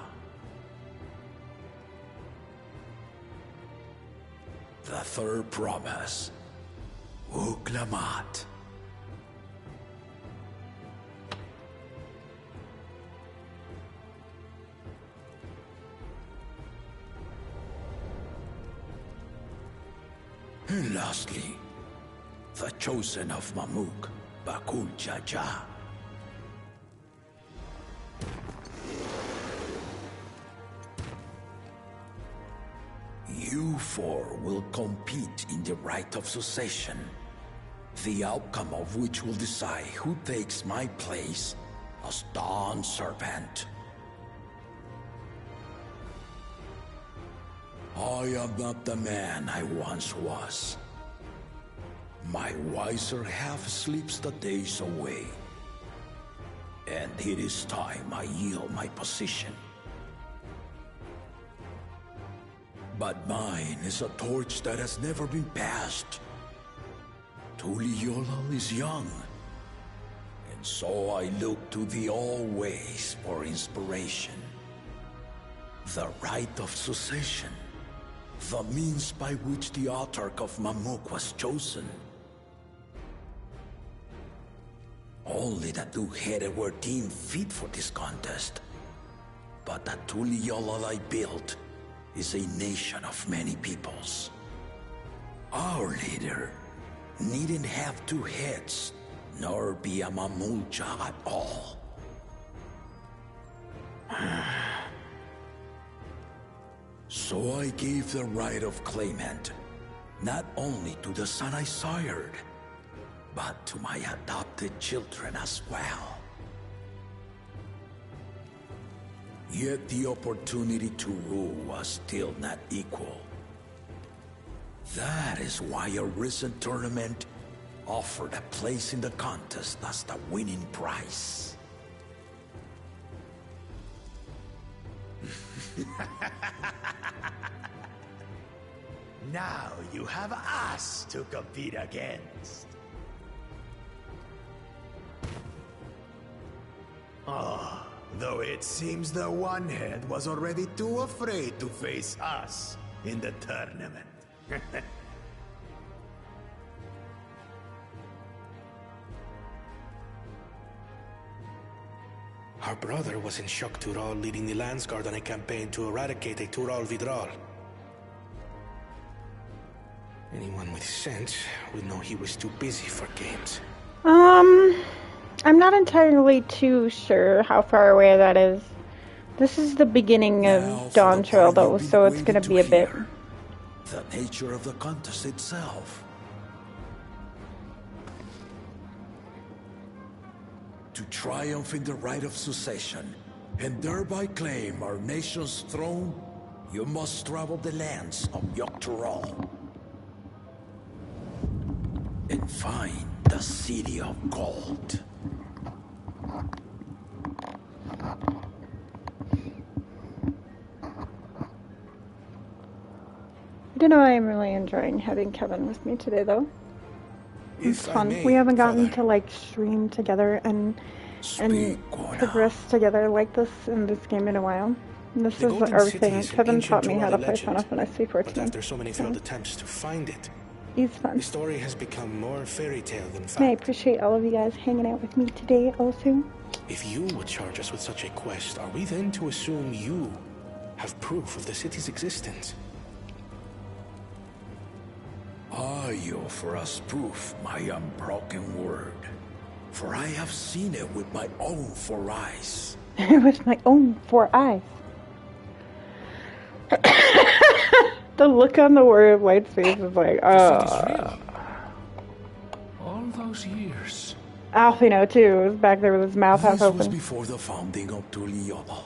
The third promise, Uklamat. And lastly, the chosen of Mamuk, Bakul Jaja. You four will compete in the rite of succession, the outcome of which will decide who takes my place as Dawn Serpent. I am not the man I once was. My wiser half sleeps the days away, and it is time I yield my position. But mine is a torch that has never been passed. Tuliyollal is young, and so I look to the always for inspiration. The rite of succession, the means by which the autarch of Mamuk was chosen. Only the two-headed were deemed fit for this contest, but the Tuliyollal I built is a nation of many peoples. Our leader needn't have two heads, nor be a Mamulja at all. So I gave the right of claimant, not only to the son I sired, but to my adopted children as well. Yet the opportunity to rule was still not equal. That is why a recent tournament offered a place in the contest as the winning prize. Now you have us to compete against. Oh, though it seems the one-head was already too afraid to face us in the tournament. Our brother was in Shock Tural leading the Landsguard on a campaign to eradicate a Tural Vidral. Anyone with sense would know he was too busy for games. I'm not entirely too sure how far away that is. This is the beginning of Dawn Trail, though, so it's gonna be a bit. The nature of the contest itself. To triumph in the rite of succession, and thereby claim our nation's throne, you must travel the lands of Yogg-Tural and find the City of Gold. I don't know, I'm really enjoying having Kevin with me today, though. It's fun. We haven't gotten to, like, stream together and progress together like this in this game in a while. And this is our thing. Kevin taught me how to play Final Fantasy XIV. But after so many failed attempts to find it, he's fun. The story has become more fairy tale than fact. And I appreciate all of you guys hanging out with me today also. If you would charge us with such a quest, are we then to assume you have proof of the city's existence? I offer us proof, my unbroken word, for I have seen it with my own 4 eyes. With my own 4 eyes. The look on the word White's face is like, All those years. Alfino too was back there with his mouth half open. This was before the founding of Tuliyollal.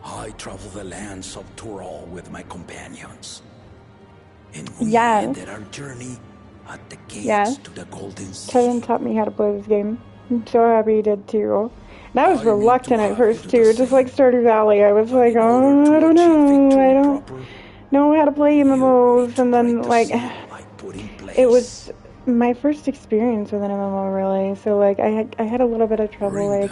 I traveled the lands of Tural with my companions. And we ended our journey at the gates to the Golden City. Kevin taught me how to play this game. I'm so happy he did too. And I was reluctant at first too, just like Stardew Valley. I was like, oh, I don't know. I don't know how to play MMOs. And then, like, it was my first experience with an MMO, really. So, like, I had a little bit of trouble, like,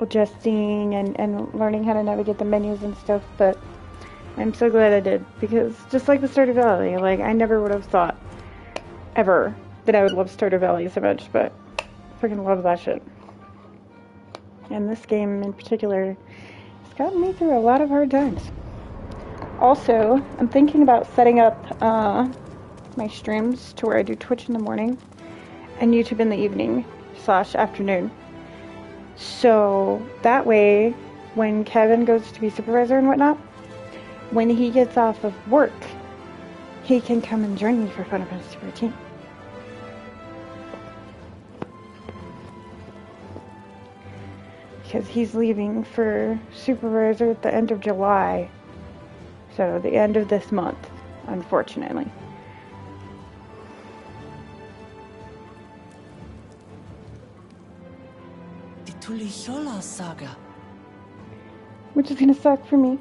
adjusting and learning how to navigate the menus and stuff. But I'm so glad I did, because just like with Stardew Valley, like, I never would have thought ever that I would love Stardew Valley so much, but I freaking love that shit. And this game in particular has gotten me through a lot of hard times. Also, I'm thinking about setting up my streams to where I do Twitch in the morning and YouTube in the evening / afternoon. So that way, when Kevin goes to be supervisor and whatnot, when he gets off of work, he can come and join me for fun of his routine. Because he's leaving for supervisor at the end of July. So the end of this month, unfortunately. The Tulihola saga. Which is gonna suck for me.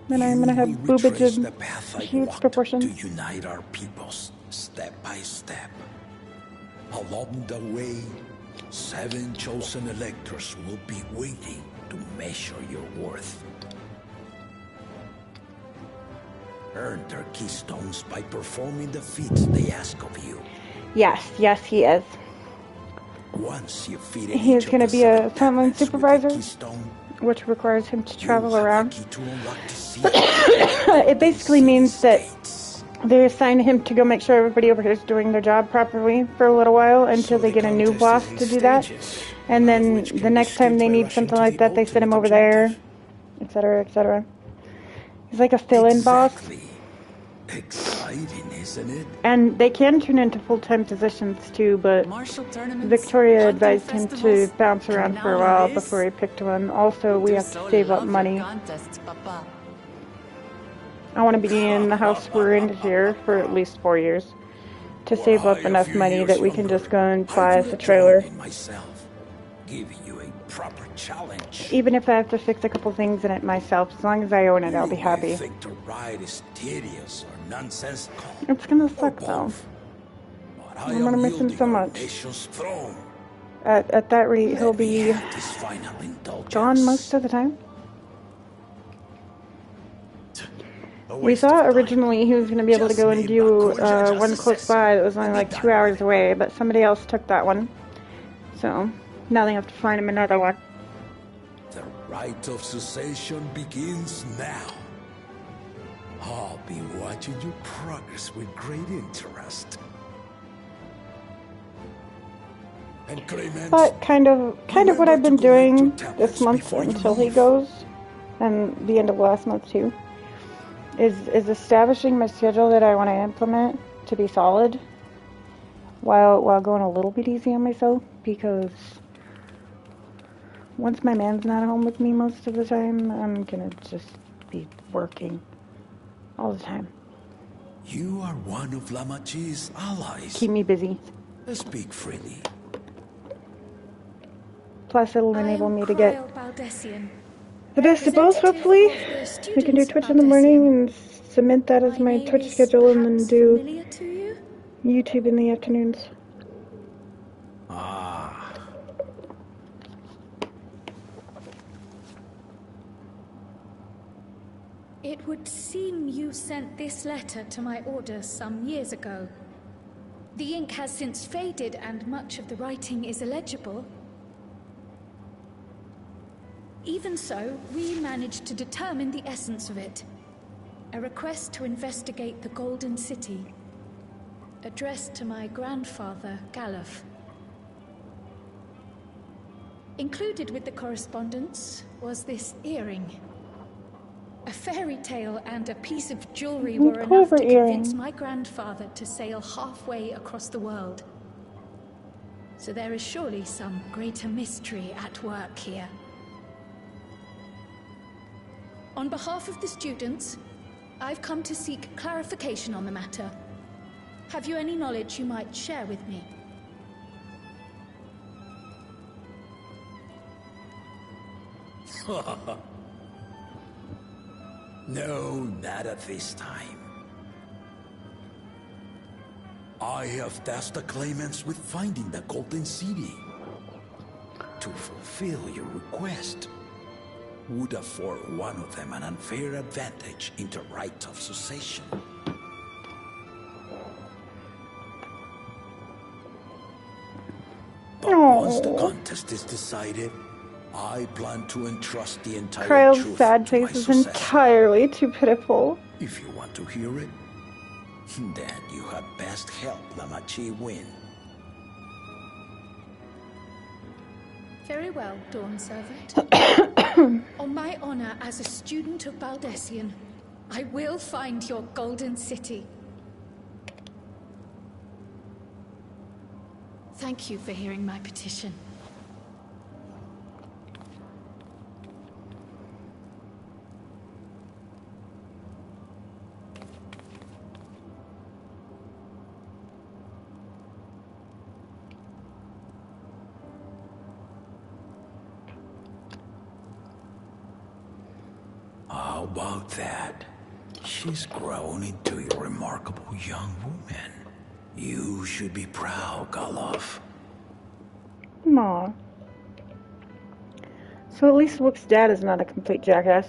Then I'm gonna have boobage in huge proportions. To unite our peoples, step by step. Along the way, 7 chosen electors will be waiting to measure your worth. Earn their keystones by performing the feats they ask of you. Yes, he is. Once you feed he is going to be a frontline supervisor, which requires him to travel around. It basically means that they assign him to go make sure everybody over here is doing their job properly for a little while until they get a new boss to do that. And then the next time they need something like that, they send him over there, etc., etc. He's like a fill-in boss. Exciting, isn't it? And they can turn into full-time positions too, but Victoria advised him to bounce around for a while before he picked one. Also, we have to save up money. I want to be in the house we're in here for at least 4 years to save up enough money that we can just go and buy us a trailer. Even if I have to fix a couple things in it myself, as long as I own it, I'll be happy. It's gonna suck though. I'm gonna miss him so much. At that rate, he'll be gone most of the time. We thought originally he was going to be able to go and do one close by that was only like 2 hours away, but somebody else took that one. So now they have to find him another one. The rite of cessation begins now. I'll be watching your progress with great interest. But kind of what I've been doing this month until he goes, and the end of last month too, is establishing my schedule that I want to implement to be solid, while going a little bit easy on myself, because once my man's not home with me most of the time, I'm gonna just be working all the time. You are one of Lamachi's allies. Keep me busy. Speak freely. Plus, it'll enable me to get the best of both, hopefully. I can do Twitch in the morning and cement that as my Twitch schedule, and then do YouTube in the afternoons. Ah. It would seem you sent this letter to my order some years ago. The ink has since faded and much of the writing is illegible. Even so, we managed to determine the essence of it. A request to investigate the Golden City, addressed to my grandfather, Galuf. Included with the correspondence was this earring. A fairy tale and a piece of jewelry were enough to convince my grandfather to sail halfway across the world. So there is surely some greater mystery at work here. On behalf of the students, I've come to seek clarification on the matter. Have you any knowledge you might share with me? No, not at this time. I have tasked the claimants with finding the Golden City. To fulfill your request would afford one of them an unfair advantage in the right of succession. But once the contest is decided, I plan to entrust the entire Kryle's truth sad to my face is successor. entirely too pitiful. If you want to hear it, then you had best help Lamachi win. Very well, Dawn Servant. On my honor as a student of Baldessian, I will find your Golden City. Thank you for hearing my petition. How about that? She's grown into a remarkable young woman. You should be proud, Galov. Aw. So at least Wook's dad is not a complete jackass.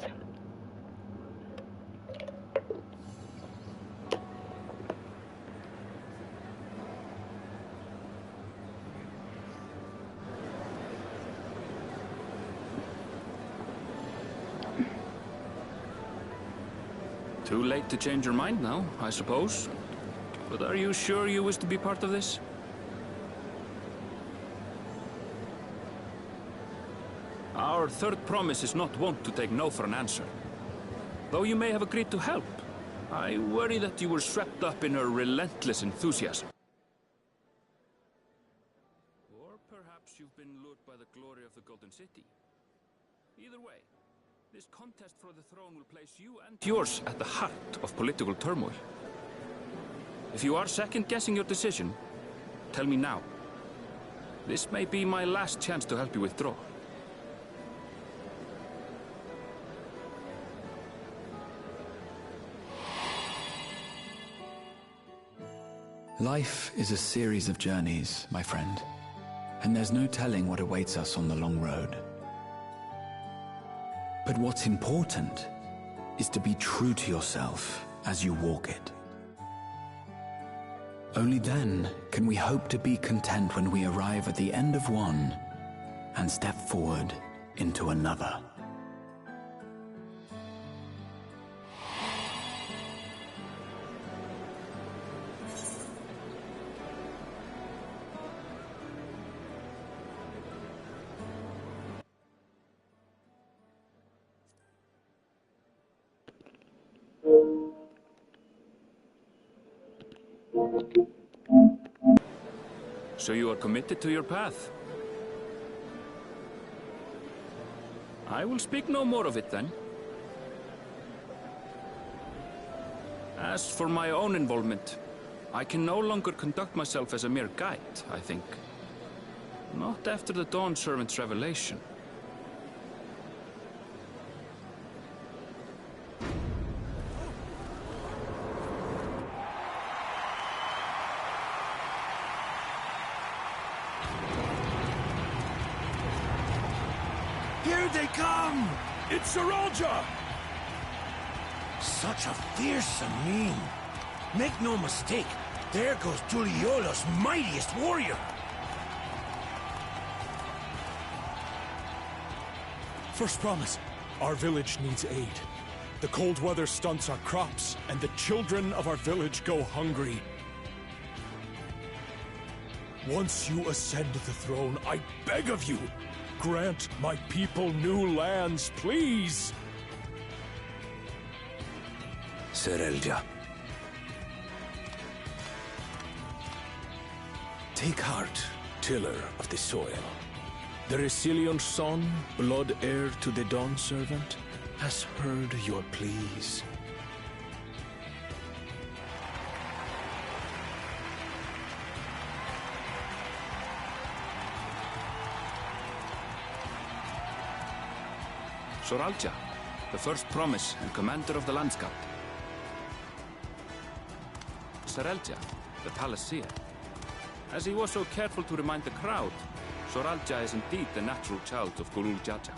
Too late to change your mind now, I suppose. But are you sure you wish to be part of this? Our third promise is not wont to take no for an answer. Though you may have agreed to help, I worry that you were swept up in her relentless enthusiasm. Or perhaps you've been lured by the glory of the Golden City. Either way, this contest for the throne will place you and yours at the heart of political turmoil. If you are second-guessing your decision, tell me now. This may be my last chance to help you withdraw. Life is a series of journeys, my friend, and there's no telling what awaits us on the long road. But what's important is to be true to yourself as you walk it. Only then can we hope to be content when we arrive at the end of one and step forward into another. So you are committed to your path? I will speak no more of it then. As for my own involvement, I can no longer conduct myself as a mere guide, I think. Not after the Dawn Servant's revelation. Here they come! It's Eorzea! Such a fearsome mien. Make no mistake, there goes Tuliola's mightiest warrior. First promise, our village needs aid. The cold weather stunts our crops, and the children of our village go hungry. Once you ascend the throne, I beg of you, grant my people new lands, please! Cerberus. Take heart, tiller of the soil. The Resilion son, blood heir to the Dawn Servant, has heard your pleas. Soralja, the first promise and commander of the Landscape. Cerelja, the palace seer. As he was so careful to remind the crowd, Soralja is indeed the natural child of Gulul Jaja.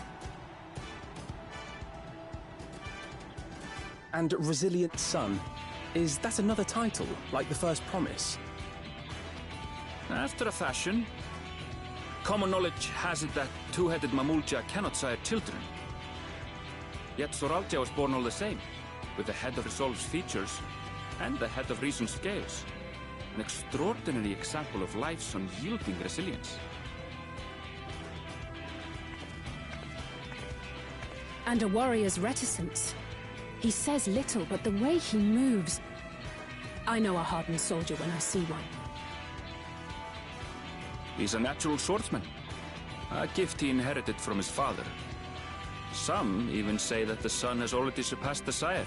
And Resilient Son. Is that another title, like the first promise? After a fashion. Common knowledge has it that two-headed Mamulja cannot sire children. Yet Soralja was born all the same, with the head of Resolve's features and the head of Reason's scales. An extraordinary example of life's unyielding resilience. And a warrior's reticence. He says little, but the way he moves... I know a hardened soldier when I see one. He's a natural swordsman, a gift he inherited from his father. Some even say that the son has already surpassed the sire.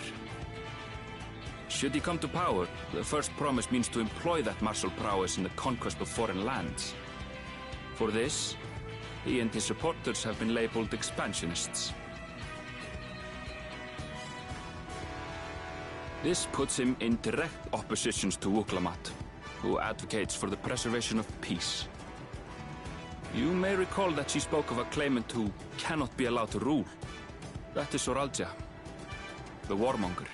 Should he come to power, the first promise means to employ that martial prowess in the conquest of foreign lands. For this, he and his supporters have been labeled expansionists. This puts him in direct opposition to Wuklamat, who advocates for the preservation of peace. You may recall that she spoke of a claimant who cannot be allowed to rule. That is Soralja, the warmonger.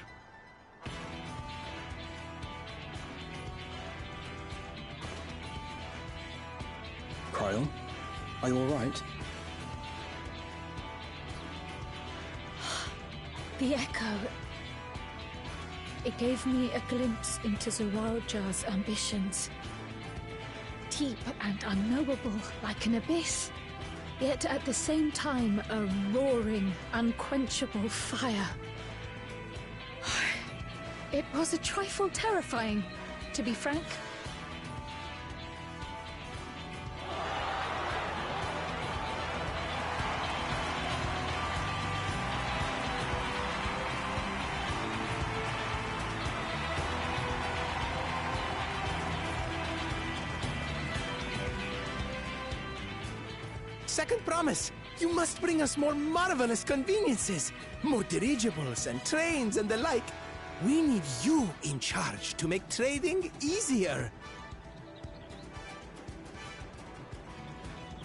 Cryle, are you all right? The echo... It gave me a glimpse into Zoralja's ambitions. Deep and unknowable, like an abyss. Yet at the same time, a roaring, unquenchable fire. It was a trifle terrifying, to be frank. Second promise! You must bring us more marvelous conveniences! More dirigibles and trains and the like! We need you in charge to make trading easier!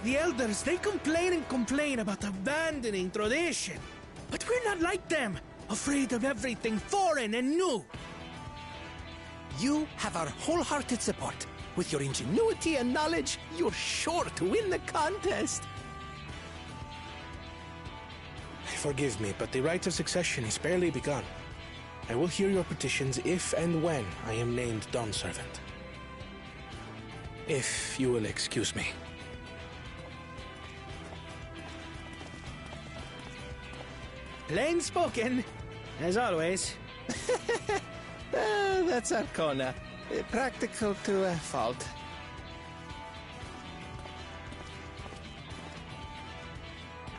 The elders, they complain about abandoning tradition. But we're not like them, afraid of everything foreign and new. You have our wholehearted support. With your ingenuity and knowledge, you're sure to win the contest. Forgive me, but the right of succession is barely begun. I will hear your petitions if and when I am named Dawn Servant. If you will excuse me. Plain spoken, as always. That's Arcona. Practical to a fault.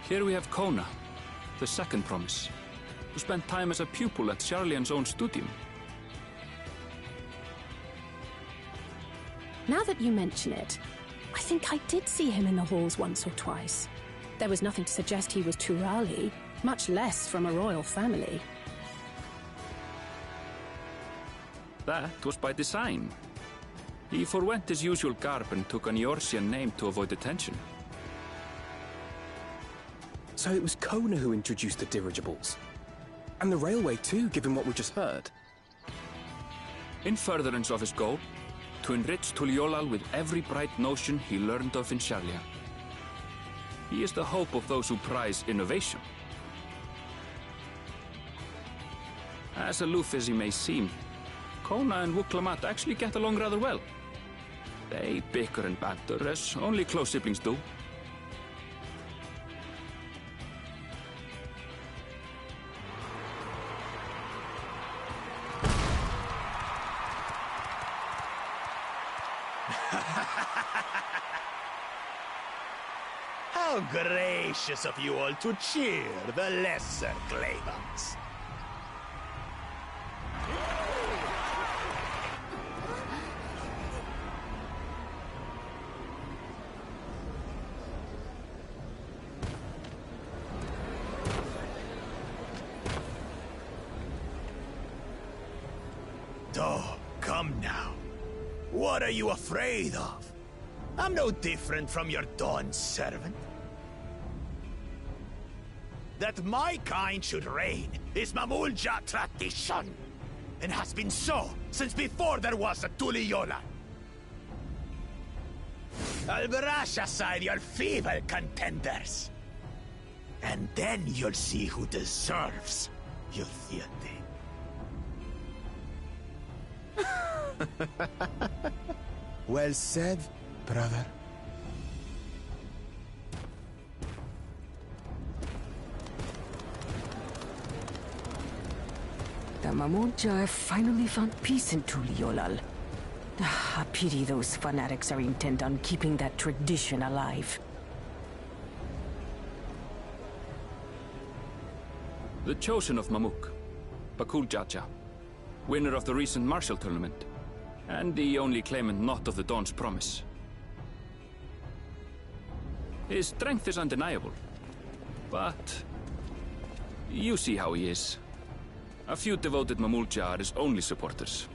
Here we have Kona, the second promise, who spent time as a pupil at Charlian's own studium. Now that you mention it, I think I did see him in the halls once or twice. There was nothing to suggest he was Turali, much less from a royal family. That was by design. He forwent his usual garb and took an Eorzean name to avoid attention. So it was Kona who introduced the dirigibles. And the railway too, given what we just heard. In furtherance of his goal, to enrich Tuliolal with every bright notion he learned of in Charlia. He is the hope of those who prize innovation. As aloof as he may seem, Kona and Wuklamat actually get along rather well. They bicker and banter as only close siblings do. How gracious of you all to cheer the lesser claimants. So, come now. What are you afraid of? I'm no different from your Dawn servant. That my kind should reign is Mamulja tradition, and has been so since before there was a Tuliyola. I'll brush aside your feeble contenders, and then you'll see who deserves your fealty. Well said, brother. The Mamulja have finally found peace in Tuliolal. I pity those fanatics are intent on keeping that tradition alive. The chosen of Mamuk, Bakul Jaja, winner of the recent martial tournament, and the only claimant not of the Dawn's promise. His strength is undeniable, but you see how he is. A few devoted Mamulja are his only supporters.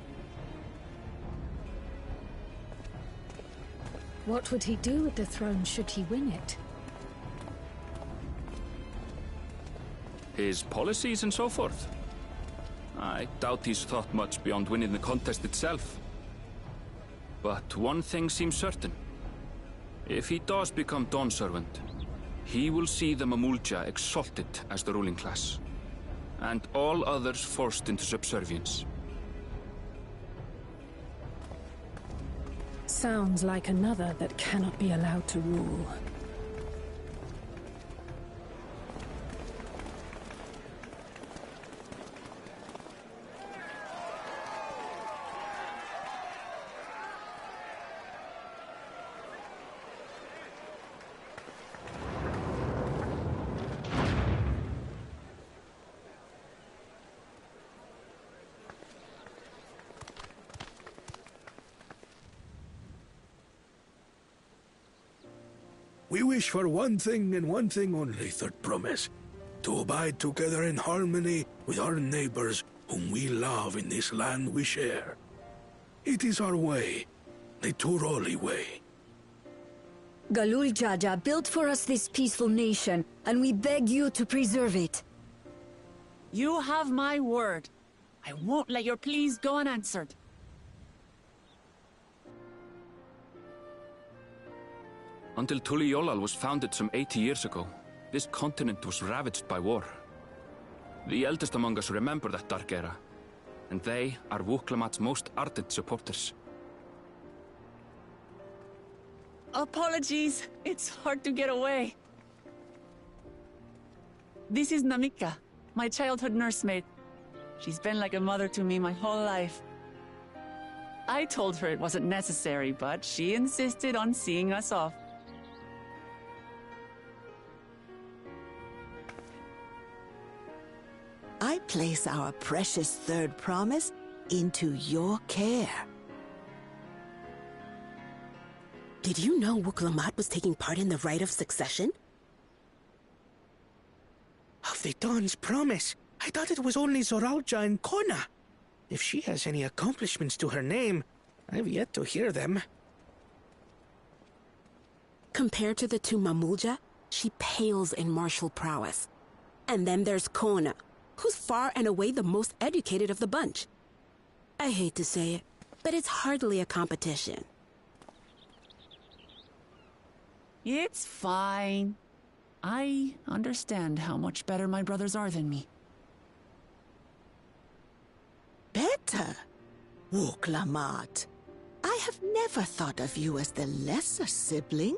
What would he do with the throne should he win it? His policies and so forth. I doubt he's thought much beyond winning the contest itself. But one thing seems certain. If he does become Dawn Servant, he will see the Mamulja exalted as the ruling class, and all others forced into subservience. Sounds like another that cannot be allowed to rule. We wish for one thing and one thing only, Third Promise. To abide together in harmony with our neighbors whom we love in this land we share. It is our way, the Turoli way. Galul Jaja built for us this peaceful nation, and we beg you to preserve it. You have my word. I won't let your pleas go unanswered. Until Tuliolal was founded some 80 years ago, this continent was ravaged by war. The eldest among us remember that dark era, and they are Wuklamat's most ardent supporters. Apologies, it's hard to get away. This is Namika, my childhood nursemaid. She's been like a mother to me my whole life. I told her it wasn't necessary, but she insisted on seeing us off. I place our precious Third Promise into your care. Did you know Wuklamat was taking part in the rite of succession? Of the Dawn's promise? I thought it was only Zoralja and Kona. If she has any accomplishments to her name, I've yet to hear them. Compared to the two Mamulja, she pales in martial prowess. And then there's Kona, who's far and away the most educated of the bunch. I hate to say it, but it's hardly a competition. It's fine. I understand how much better my brothers are than me. Better? Wuklamat, I have never thought of you as the lesser sibling.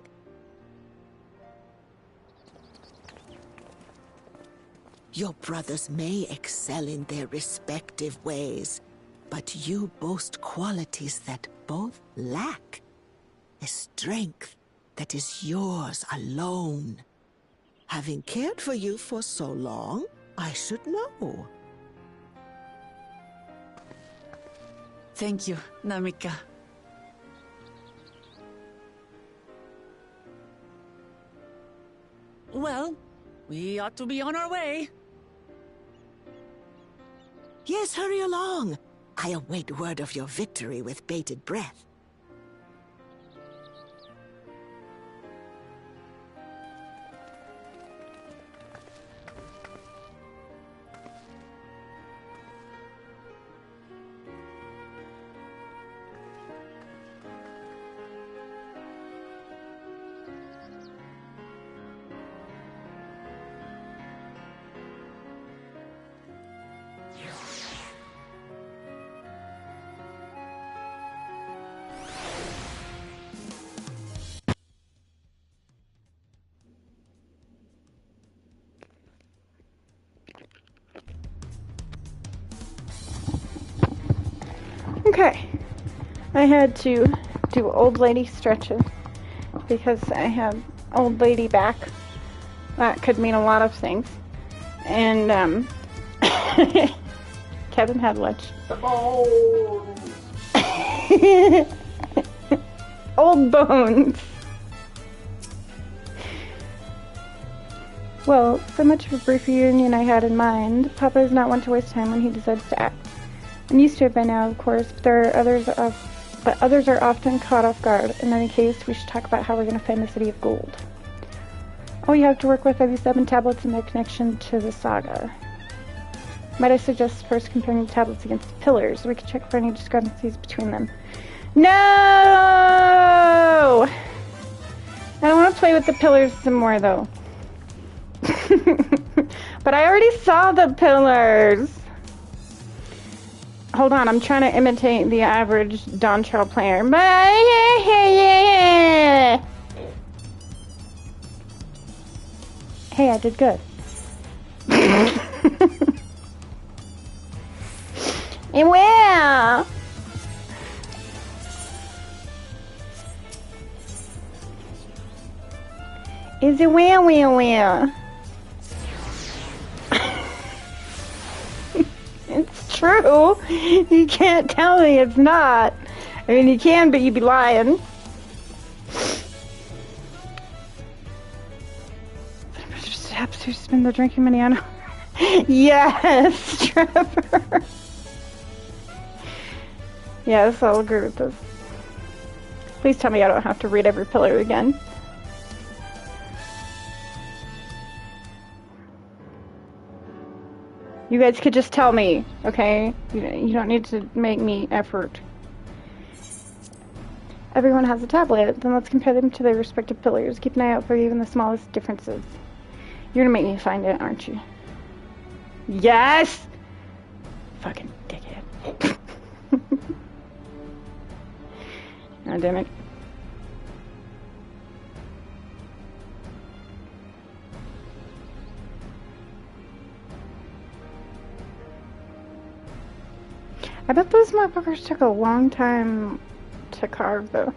Your brothers may excel in their respective ways, but you boast qualities that both lack. A strength that is yours alone. Having cared for you for so long, I should know. Thank you, Namika. Well, we ought to be on our way. Yes, hurry along. I await word of your victory with bated breath. Okay, I had to do old lady stretches because I have old lady back. That could mean a lot of things. And Kevin had lunch. Old bones. Well, so much of a brief reunion I had in mind. Papa is not one to waste time when he decides to act. I'm used to it by now, of course, but others are often caught off guard. In any case, we should talk about how we're going to find the City of Gold. All you have to work with are these 7 tablets and their connection to the saga. Might I suggest first comparing the tablets against the pillars? We can check for any discrepancies between them. No! I don't want to play with the pillars some more, though. But I already saw the pillars. Hold on, I'm trying to imitate the average Dawn Trail player. Hey, I did good. And well, is it well? It's true. You can't tell me it's not. I mean, you can, but you'd be lying. Perhaps who spend their drinking money on? Yes, Trevor. Yes, I'll agree with this. Please tell me I don't have to read every pillar again. You guys could just tell me, okay? You don't need to make me effort. Everyone has a tablet, then let's compare them to their respective pillars. Keep an eye out for even the smallest differences. You're gonna make me find it, aren't you? Yes! Fucking dickhead. Oh, damn it. I bet those motherfuckers took a long time to carve, though.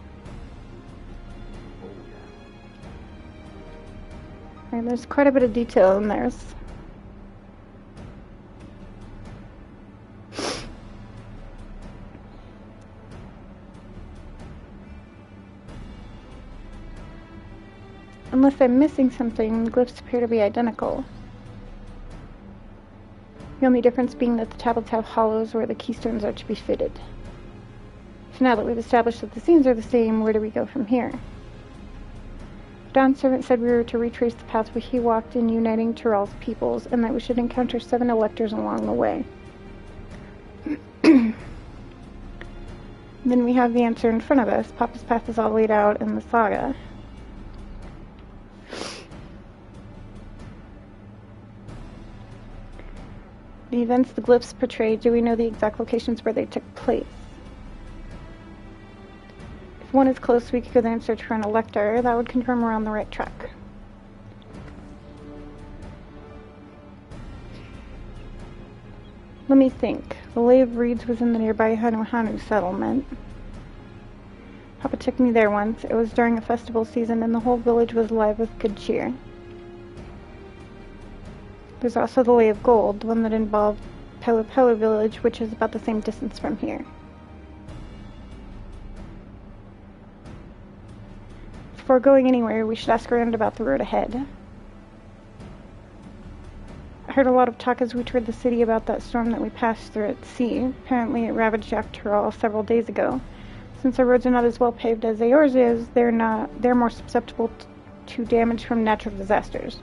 And there's quite a bit of detail in theirs. Unless I'm missing something, the glyphs appear to be identical. The only difference being that the tablets have hollows where the keystones are to be fitted. So now that we've established that the scenes are the same, where do we go from here? Dawn's servant said we were to retrace the pathway he walked in uniting Tyrell's peoples, and that we should encounter 7 electors along the way. Then we have the answer in front of us. Papa's path is all laid out in the saga. The events the glyphs portray, do we know the exact locations where they took place? If one is close, we could go there and search for an elector. That would confirm we're on the right track. Let me think. The Lay of Reeds was in the nearby Hanu settlement. Papa took me there once. It was during a festival season and the whole village was alive with good cheer. There's also the Lay of Gold, the one that involved Pelu village, which is about the same distance from here. Before going anywhere, we should ask around about the road ahead. heard a lot of talk as we toured the city about that storm that we passed through at sea. Apparently it ravaged after all several days ago. Since our roads are not as well paved as Eorzea's, they're more susceptible to damage from natural disasters.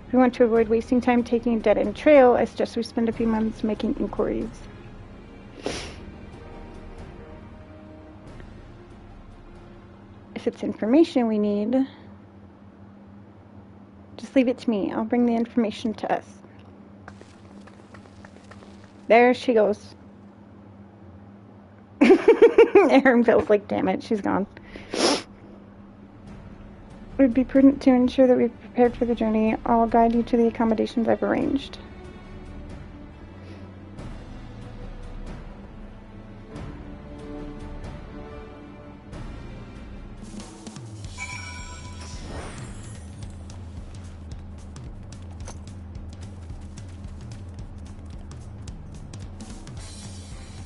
If we want to avoid wasting time taking a dead-end trail, I suggest we spend a few months making inquiries. If it's information we need, just leave it to me. I'll bring the information to us. There she goes. Erin feels like, damn it, she's gone. It would be prudent to ensure that we've prepared for the journey. I'll guide you to the accommodations I've arranged.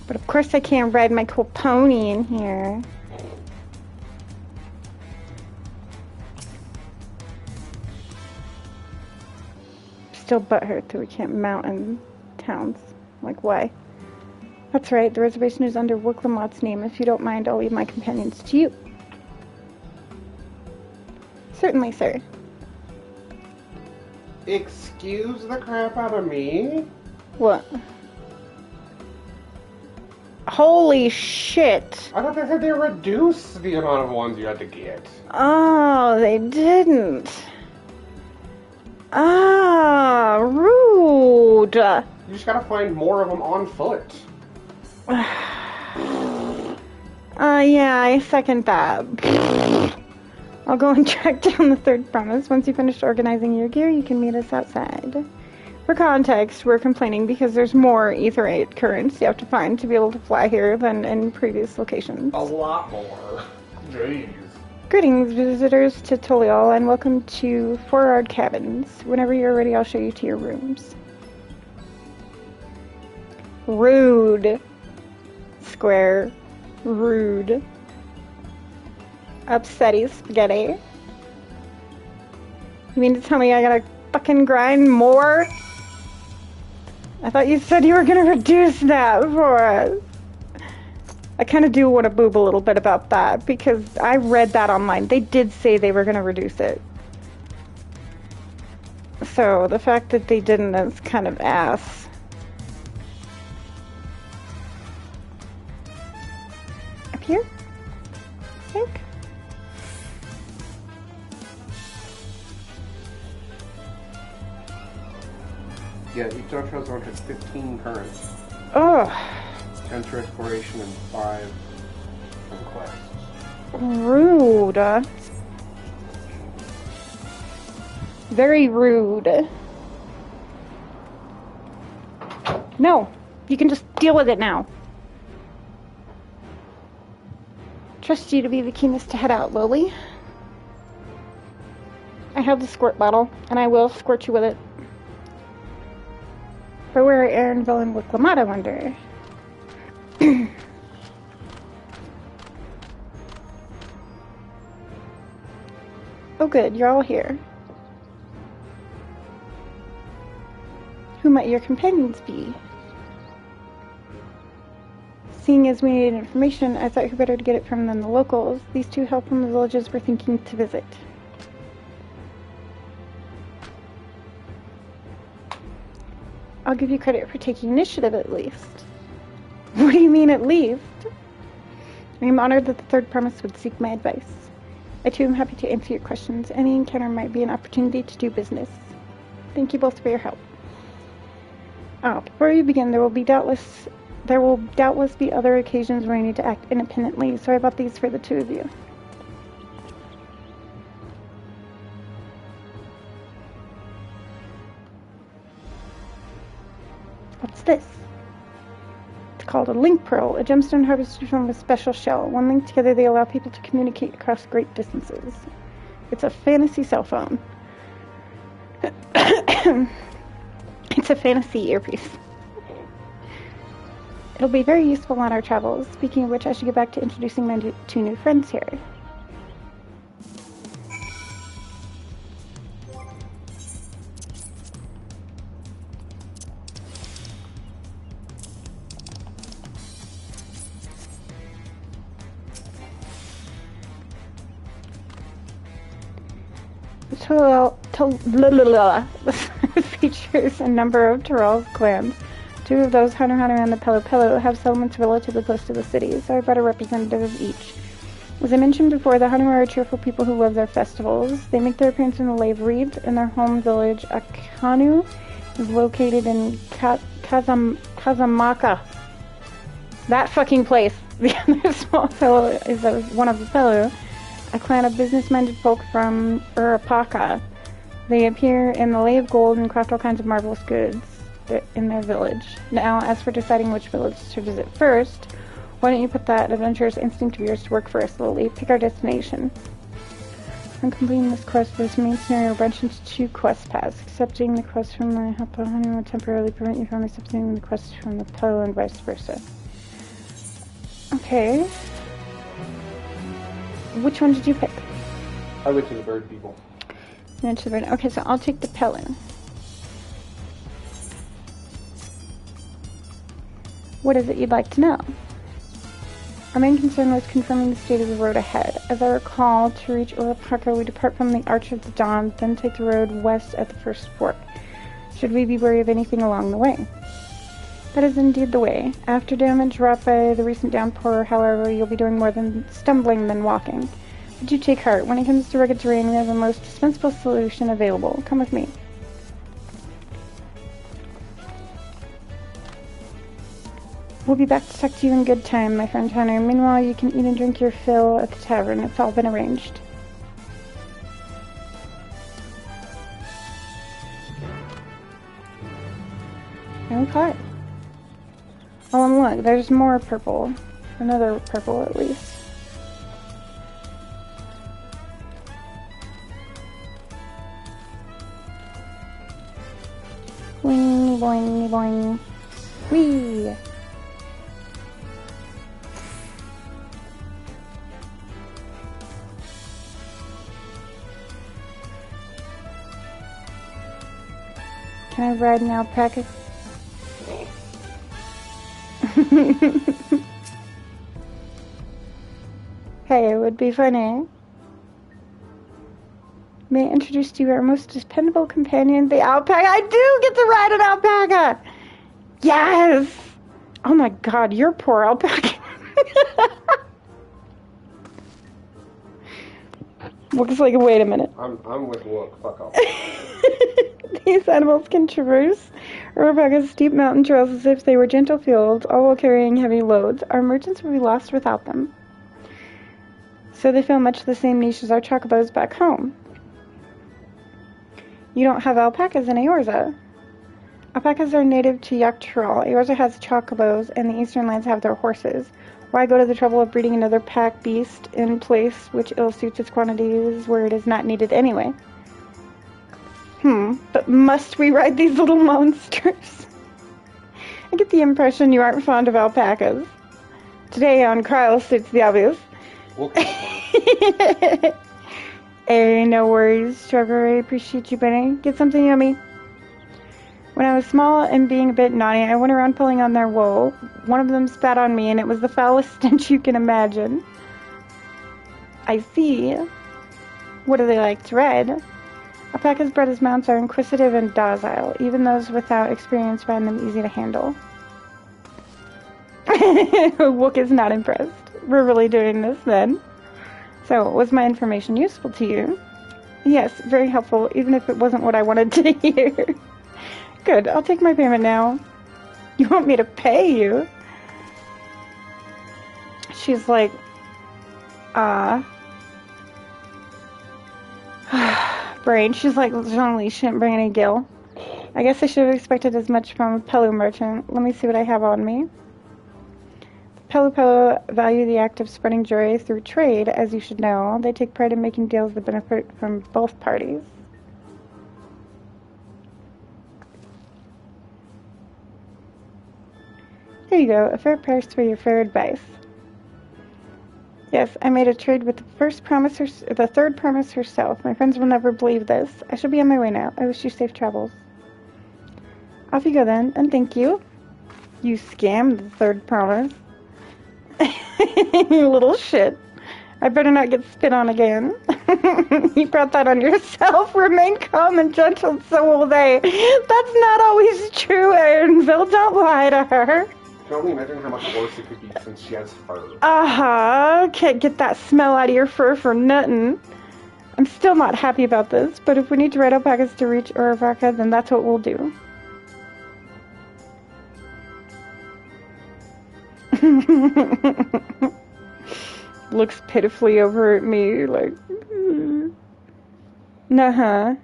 But of course I can't ride my cool pony in here. Still butthurt that we can't mount in towns. Like, why? That's right, the reservation is under Wicklamott's name. If you don't mind, I'll leave my companions to you. Certainly, sir. Excuse the crap out of me? What? Holy shit! I thought they said they reduced the amount of ones you had to get. Oh, they didn't. Ah, rude. You just gotta find more of them on foot. Yeah, I second that. I'll go and track down the third promise. Once you finish organizing your gear, you can meet us outside. For context, we're complaining because there's more etherate currents you have to find to be able to fly here than in previous locations. A lot more. Jeez. Greetings, visitors to Toliol, and welcome to Forard Cabins. Whenever you're ready, I'll show you to your rooms. Rude. Square. Rude. Upsetty spaghetti. You mean to tell me I gotta fucking grind more? I thought you said you were gonna reduce that for us. I kind of do want to boob a little bit about that, because I read that online. They did say they were gonna reduce it. So, the fact that they didn't is kind of ass. Up here? I think? Yeah, each Dark Zone has 15 currents. Oh. 10 for exploration and 5 for quests. Rude. Very rude. No, you can just deal with it now. Trust you to be the keenest to head out, Lily. I have the squirt bottle, and I will squirt you with it. But where are Aaronville and Wicklamotte, I wonder? Oh good, you're all here. Who might your companions be? Seeing as we needed information, I thought who better to get it from than the locals. These two help from the villages we're thinking to visit. I'll give you credit for taking initiative at least. What do you mean at least? I am honored that the third promise would seek my advice. I too am happy to answer your questions. Any encounter might be an opportunity to do business. Thank you both for your help. Before you begin, there will doubtless be other occasions where you need to act independently, so I bought these for the two of you. What's this? It's called a link pearl, a gemstone harvested from a special shell. When linked together, they allow people to communicate across great distances. It's a fantasy cell phone. It's a fantasy earpiece. It'll be very useful on our travels. Speaking of which, I should get back to introducing my two new friends here. features a number of Tyrell's clans. 2 of those, Hunter and the Pelu, have settlements relatively close to the city, so I brought a representative of each. As I mentioned before, the Hunter are cheerful people who love their festivals. They make their appearance in the Lave Reeds, and their home village, Akanu, is located in Kazamaka. That fucking place. The other small fellow is one of the Pelu, a clan of business-minded folk from Urapaka. They appear in the Lay of Gold and craft all kinds of marvelous goods in their village. Now, as for deciding which village to visit first, why don't you put that adventurous instinct of yours to work for us, Lily? Pick our destination. On completing this quest, this main scenario will branch into 2 quest paths. Accepting the quest from the Hapa Hunter will temporarily prevent you from accepting the quest from the Pelu and vice versa. Okay. Which one did you pick? I went to the bird people. You went to the bird. Okay, so I'll take the Pelu. What is it you'd like to know? Our main concern was confirming the state of the road ahead. As I recall, to reach Urapaka, we depart from the Arch of the Dawn, then take the road west at the first fork. Should we be wary of anything along the way? That is indeed the way. After damage wrought by the recent downpour, however, you'll be doing more than stumbling than walking. But do take heart. When it comes to rugged terrain, we have the most dispensable solution available. Come with me. We'll be back to talk to you in good time, my friend Hunter. Meanwhile, you can eat and drink your fill at the tavern. It's all been arranged. Okay. Oh, and look, there's more purple. Another purple, at least. Boing, boing, boing. Whee! Can I ride an alpaca? Hey, it would be funny. May I introduce to you our most dependable companion, the alpaca? I do get to ride an alpaca! Yes! Oh my god, your poor alpaca. Looks like, wait a minute. I'm with Wook, fuck off. These animals can traverse Urapaka's steep mountain trails as if they were gentle fields, all while carrying heavy loads. Our merchants would be lost without them. So they fill much the same niche as our chocobos back home. You don't have alpacas in Eorzea. Alpacas are native to Yaktural. Eorzea has chocobos, and the eastern lands have their horses. Why go to the trouble of breeding another pack beast in place which ill-suits its quantities where it is not needed anyway? But must we ride these little monsters? I get the impression you aren't fond of alpacas. Today on Kryl states the obvious. Hey, no worries, Strawberry. Appreciate you, Benny. Get something yummy. When I was small and being a bit naughty, I went around pulling on their wool. One of them spat on me, and it was the foulest stench you can imagine. I see. What do they like to ride? Alpacas bred as mounts are inquisitive and docile. Even those without experience find them easy to handle. Wook is not impressed. We're really doing this then. So, was my information useful to you? Yes, very helpful, even if it wasn't what I wanted to hear. Good, I'll take my payment now. You want me to pay you? She's like, brain. She's like, Jean-Lee, she didn't bring any gil. I guess I should have expected as much from a Pelu merchant. Let me see what I have on me. Pelu value the act of spreading joy through trade, as you should know. They take pride in making deals that benefit from both parties. Here you go, a fair price for your fair advice. Yes, I made a trade with the third promise herself. My friends will never believe this. I shall be on my way now. I wish you safe travels. Off you go then, and thank you. You scammed the third promise. You little shit. I better not get spit on again. You brought that on yourself. Remain calm and gentle, so will they. That's not always true, Aaronville. Don't lie to her. You can only imagine how much worse it could be since she has fur. Can't get that smell out of your fur for nothing. I'm still not happy about this, but if we need to ride alpacas to reach Eorzea, then that's what we'll do. Looks pitifully over at me like, Nuh-huh.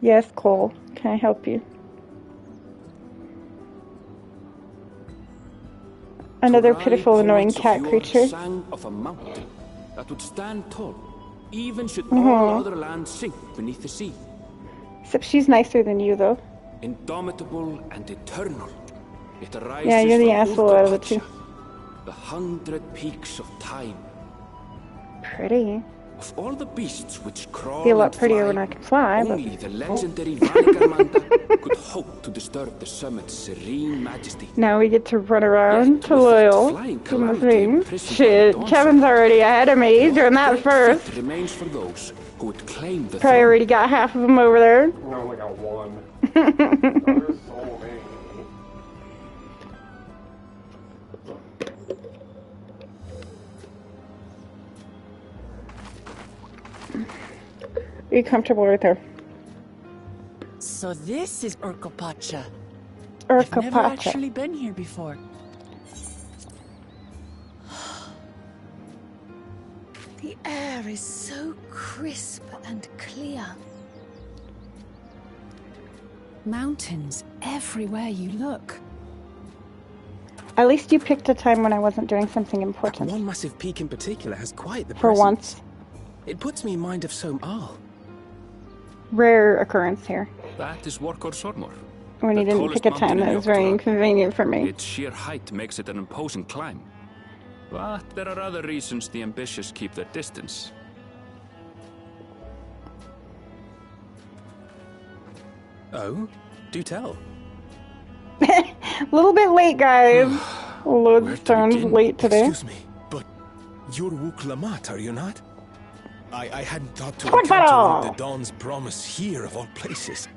Yes, Cole. Can I help you? Another pitiful, annoying cat creature. Sang of a mountain that would stand tall, even should all other land sink beneath the sea. Except she's nicer than you, though. Indomitable and eternal, it arises yeah, you're the from asshole out of the two. The 100 peaks of time. Pretty. Of all the beasts which crawl Be a lot and prettier fly, when I can fly, only but... the legendary Valigamanda could hope to disturb the summit's serene majesty. Now we get to run around to Loyal. Shit, Kevin's already ahead of me. He's doing that first. Remains for those who would claim the Probably already got half of them over there. I only got one. There's so many. Are you comfortable right there? So this is Urkopacha. Urkopacha. I've never actually been here before. The air is so crisp and clear. Mountains everywhere you look. At least you picked a time when I wasn't doing something important. One massive peak in particular has quite the For presence. once. It puts me in mind of Som-Al. Rare occurrence here. That is Warkor Sormor. When you didn't pick a time that was very inconvenient for me. Its sheer height makes it an imposing climb. But there are other reasons the ambitious keep their distance. Oh? Do tell. A little bit late, guys. Lodestone's late today. Excuse me, but you're Wuk Lamat, are you not? I hadn't thought to encounter the Dawn's promise here of all places.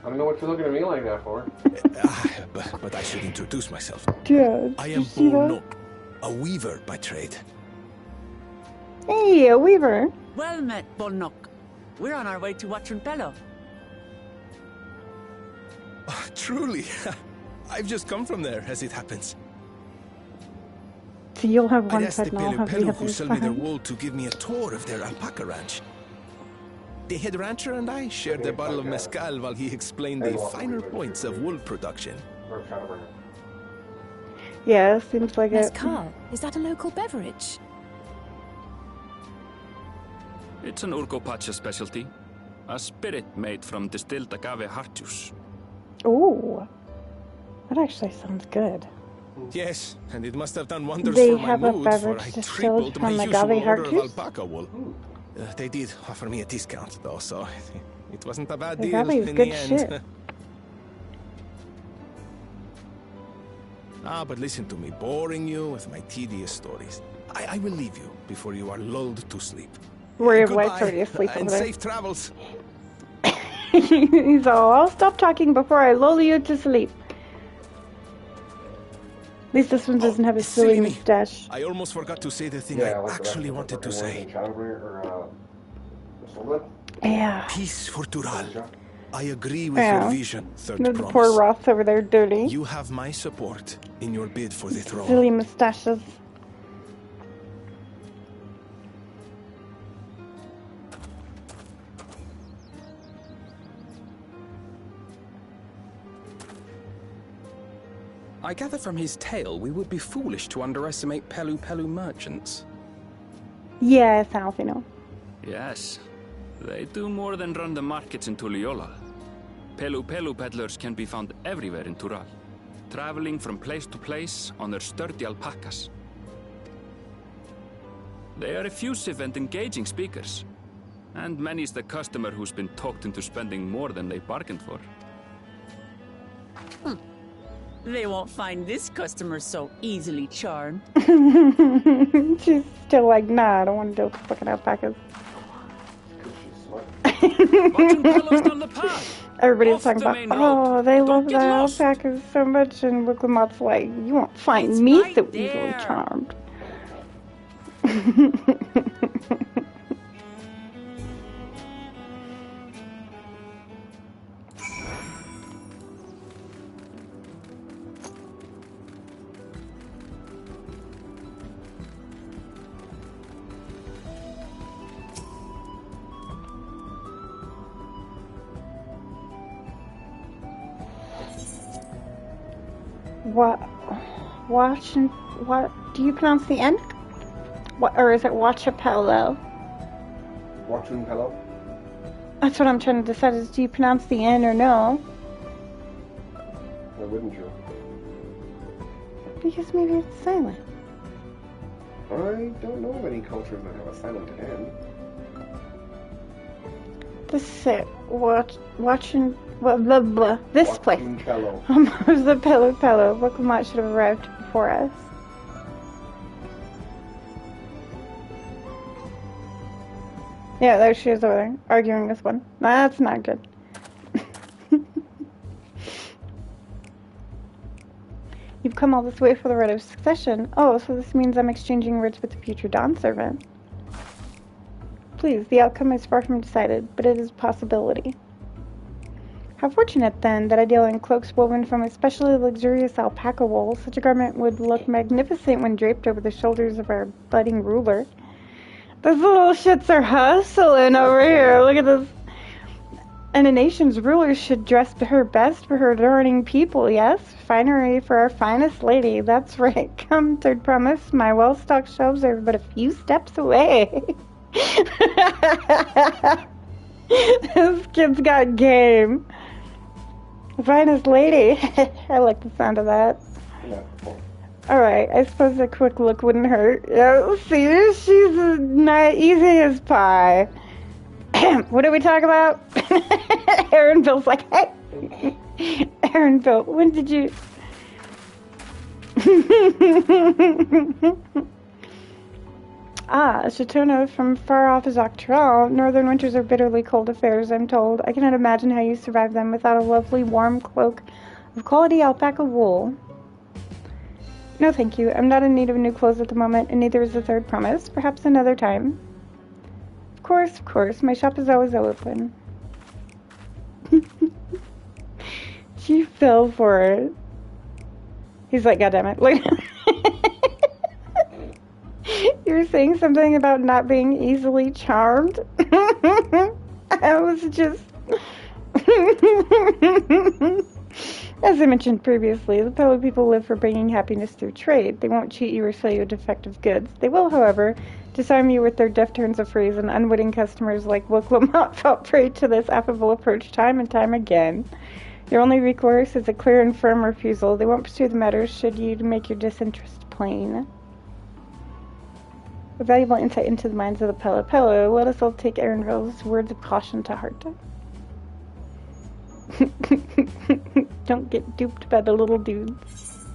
I don't know what you're looking at me like that for. But I should introduce myself. Yeah, I am Bornok, a weaver by trade. Hey, a weaver. Well met, Bornok. We're on our way to Watrunpelo. Truly. I've just come from there, as it happens. So you'll have one I asked side the and I'll have the Pelu other who sold me their side. wool to give me a tour of their alpaca ranch. The head rancher and I shared a bottle of mezcal while he explained the finer points of wool production. Yeah, seems like it. Mezcal, is that a local beverage? It's an Urkopacha specialty. A spirit made from distilled agave heart juice. Ooh, that actually sounds good. Yes, and it must have done wonders They for my have a mood, beverage for I distilled tripled my from usual agave heart order juice? of alpaca wool. They did offer me a discount, though, so it wasn't a bad Agave deal is in good the end. shit. But listen to me, boring you with my tedious stories. I will leave you before you are lulled to sleep. Worry of Goodbye, wife's already asleep and over there. safe travels. He's all, I'll stop talking before I lull you to sleep. At least this one doesn't have a silly mustache. I almost forgot to say the thing I actually wanted to say. Yeah. Peace for Tural. I agree with your vision, Third The Promise. poor Roth over there, dirty. You have my support in your bid for the throne. Silly mustaches. I gather from his tale we would be foolish to underestimate Pelu merchants. Yes, Alfino. Yes. They do more than run the markets in Tuliyollal. Pelu peddlers can be found everywhere in Tural, traveling from place to place on their sturdy alpacas. They are effusive and engaging speakers, And many's the customer who's been talked into spending more than they bargained for. They won't find this customer so easily charmed. She's still like, nah, I don't want to deal with fucking alpacas. Everybody's talking about, oh, they love the alpacas so much, and Wicklamott's like, you won't find me so easily charmed. What do you pronounce the N? What, or is it Wachapello? Wachunpello? That's what I'm trying to decide, is do you pronounce the N or no? Why wouldn't you? Because maybe it's silent. I don't know of any cultures that have a silent N. This is it. Watching. Blah, blah, blah. This place. There's the Pello. Wicklamotte should have arrived before us. Yeah, there she is over there, arguing this one. That's not good. You've come all this way for the rite of succession. Oh, so this means I'm exchanging words with the future Dawn servant. Please, the outcome is far from decided, but it is a possibility. How fortunate, then, that I deal in cloaks woven from especially luxurious alpaca wool. Such a garment would look magnificent when draped over the shoulders of our budding ruler. Those little shits are hustling over here. Look at this. And a nation's ruler should dress her best for her adoring people, yes? Finery for our finest lady. That's right. Come, third promise. My well-stocked shelves are but a few steps away. This kid's got game. Finest lady. I like the sound of that. Yeah. Alright, I suppose a quick look wouldn't hurt. Yeah, see, she's not easy as pie. What did we talk about? Aaron Bill's like, hey. Aaron Bill, when did you... Châteauneuf from far off is Octoral. Northern winters are bitterly cold affairs, I'm told. I cannot imagine how you survive them without a lovely warm cloak of quality alpaca wool. No, thank you. I'm not in need of new clothes at the moment, and neither is the third promise. Perhaps another time. Of course. My shop is always open. She fell for it. He's like, God damn it. Look. You were saying something about not being easily charmed? I was just... As I mentioned previously, the Pello people live for bringing happiness through trade. They won't cheat you or sell you defective goods. They will, however, disarm you with their deft turns of phrase, and unwitting customers like Wicklamotte fall prey to this affable approach time and time again. Your only recourse is a clear and firm refusal. They won't pursue the matter should you make your disinterest plain. A valuable insight into the minds of the Pello. Let us all take Aaronville's words of caution to heart. Don't get duped by the little dudes.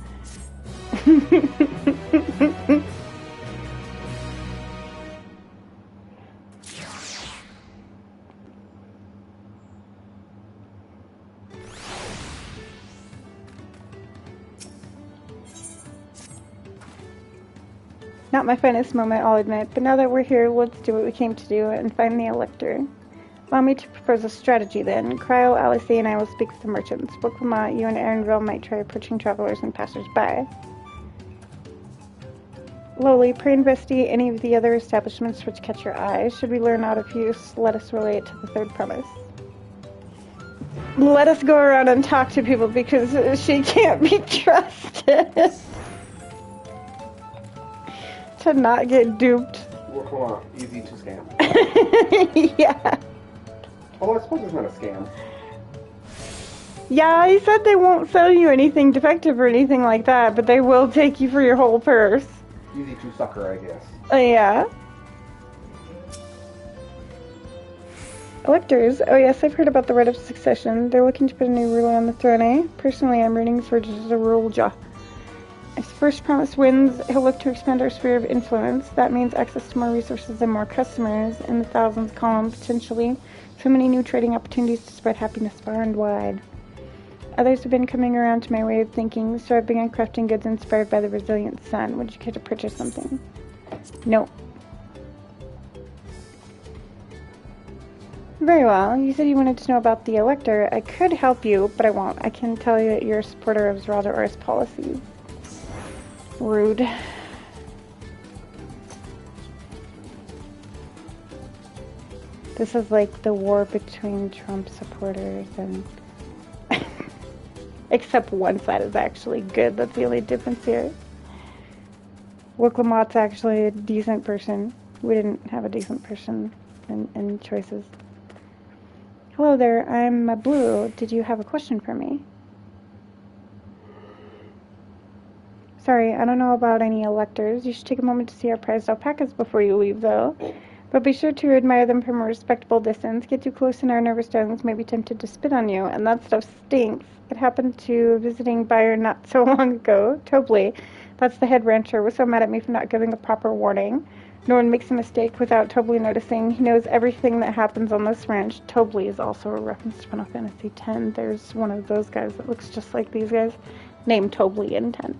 Not my finest moment, I'll admit, but now that we're here, let's do what we came to do and find the elector. Allow me to propose a strategy, then. Cryo, Alice, and I will speak with the merchants. Wicklamotte, you and Aaronville might try approaching travelers and passers-by. Lowly, pray investigate any of the other establishments which catch your eye. Should we learn out of use, let us relay it to the third promise. Let us go around and talk to people, because she can't be trusted. To not get duped. Well, come on, easy to scam. Yeah. Oh, I suppose it's not a scam. Yeah, he said they won't sell you anything defective or anything like that, but they will take you for your whole purse. Easy to sucker, I guess. Yeah. Electors? Oh yes, I've heard about the right of succession. They're looking to put a new ruler on the throne, eh? Personally, I'm rooting for Zerulja. As first promise wins, he'll look to expand our sphere of influence. That means access to more resources and more customers, in the thousands column, potentially. So many new trading opportunities to spread happiness far and wide. Others have been coming around to my way of thinking, so I've begun crafting goods inspired by the resilient sun. Would you care to purchase something? No. Very well. You said you wanted to know about the Elector. I could help you, but I won't. I can tell you that you're a supporter of Zeraldar's policies. Rude. This is like the war between Trump supporters and... Except one side is actually good. That's the only difference here. Wicklamott's actually a decent person. We didn't have a decent person in choices. Hello there, I'm Blue. Did you have a question for me? Sorry, I don't know about any electors. You should take a moment to see our prized alpacas before you leave, though. But be sure to admire them from a respectable distance. Get too close and our nervous darlings may be tempted to spit on you, and that stuff stinks. It happened to a visiting buyer not so long ago, Tobley. That's the head rancher, was so mad at me for not giving a proper warning. No one makes a mistake without Tobley noticing. He knows everything that happens on this ranch. Tobley is also a reference to Final Fantasy X. There's one of those guys that looks just like these guys, named Tobley in 10.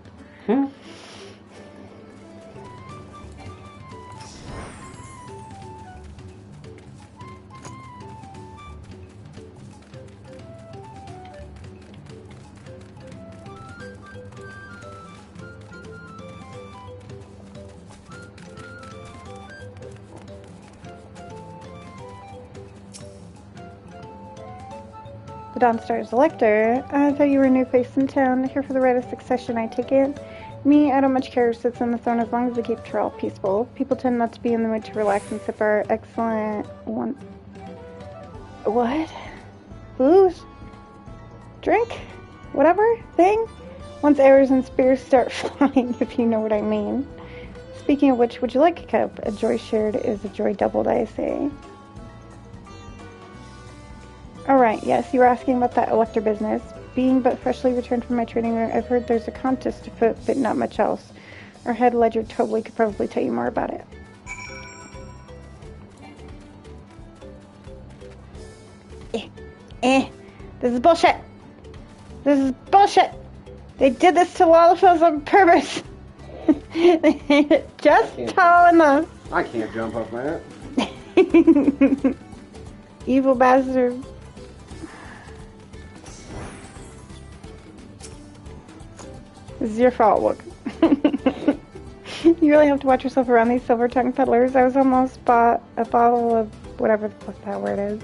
The Dawnstar's Elector. I thought you were a new face in town. Here for the right of succession, I take it. Me, I don't much care who sits on the throne as long as we keep Terrell peaceful. People tend not to be in the mood to relax and sip our excellent one. What? Booze? Drink? Whatever? Thing? Once arrows and spears start flying, if you know what I mean. Speaking of which, would you like a cup? A joy shared is a joy doubled, I say. Alright, yes, you were asking about that Elector business. Being but freshly returned from my training room, I've heard there's a contest afoot, but not much else. Our head ledger Tobley could probably tell you more about it. This is bullshit! This is bullshit! They did this to Lalafels on purpose! They made it just tall enough! I can't jump up that. Evil bastard. This is your fault, look. You really have to watch yourself around these silver-tongued peddlers. I was almost bought a bottle of whatever the fuck that word is,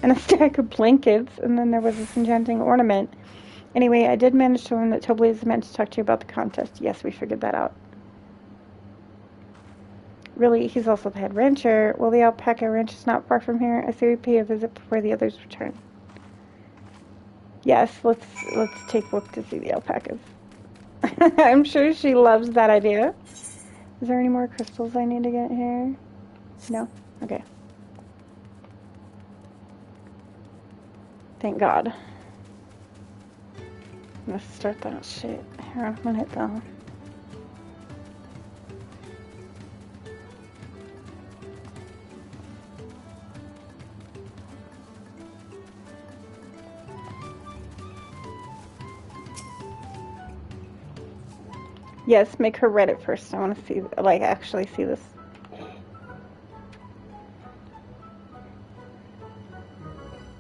and a stack of blankets, and then there was this enchanting ornament. Anyway, I did manage to learn that Tobley is meant to talk to you about the contest. Yes, we figured that out. Really, he's also the head rancher. Well, the alpaca ranch is not far from here. I say we pay a visit before the others return. Yes, let's take Book to see the alpacas. I'm sure she loves that idea. Is there any more crystals I need to get here? No? Okay. Thank God. I'm gonna start that shit here in a minute, though. Yes, make her read it first. I want to see, like, actually see this.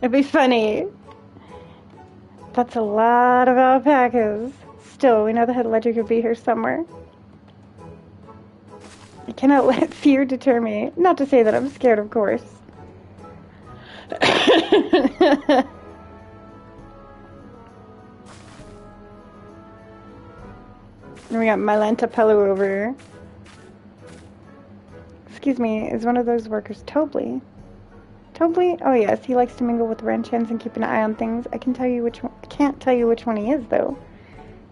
It'd be funny. That's a lot of alpacas. Still, we know the head ledger could be here somewhere. I cannot let fear deter me. Not to say that I'm scared, of course. And we got Mylanta Pellu over here. Excuse me, is one of those workers Tobley? Tobley? Oh yes, he likes to mingle with ranch hands and keep an eye on things. I can't tell you which one he is, though.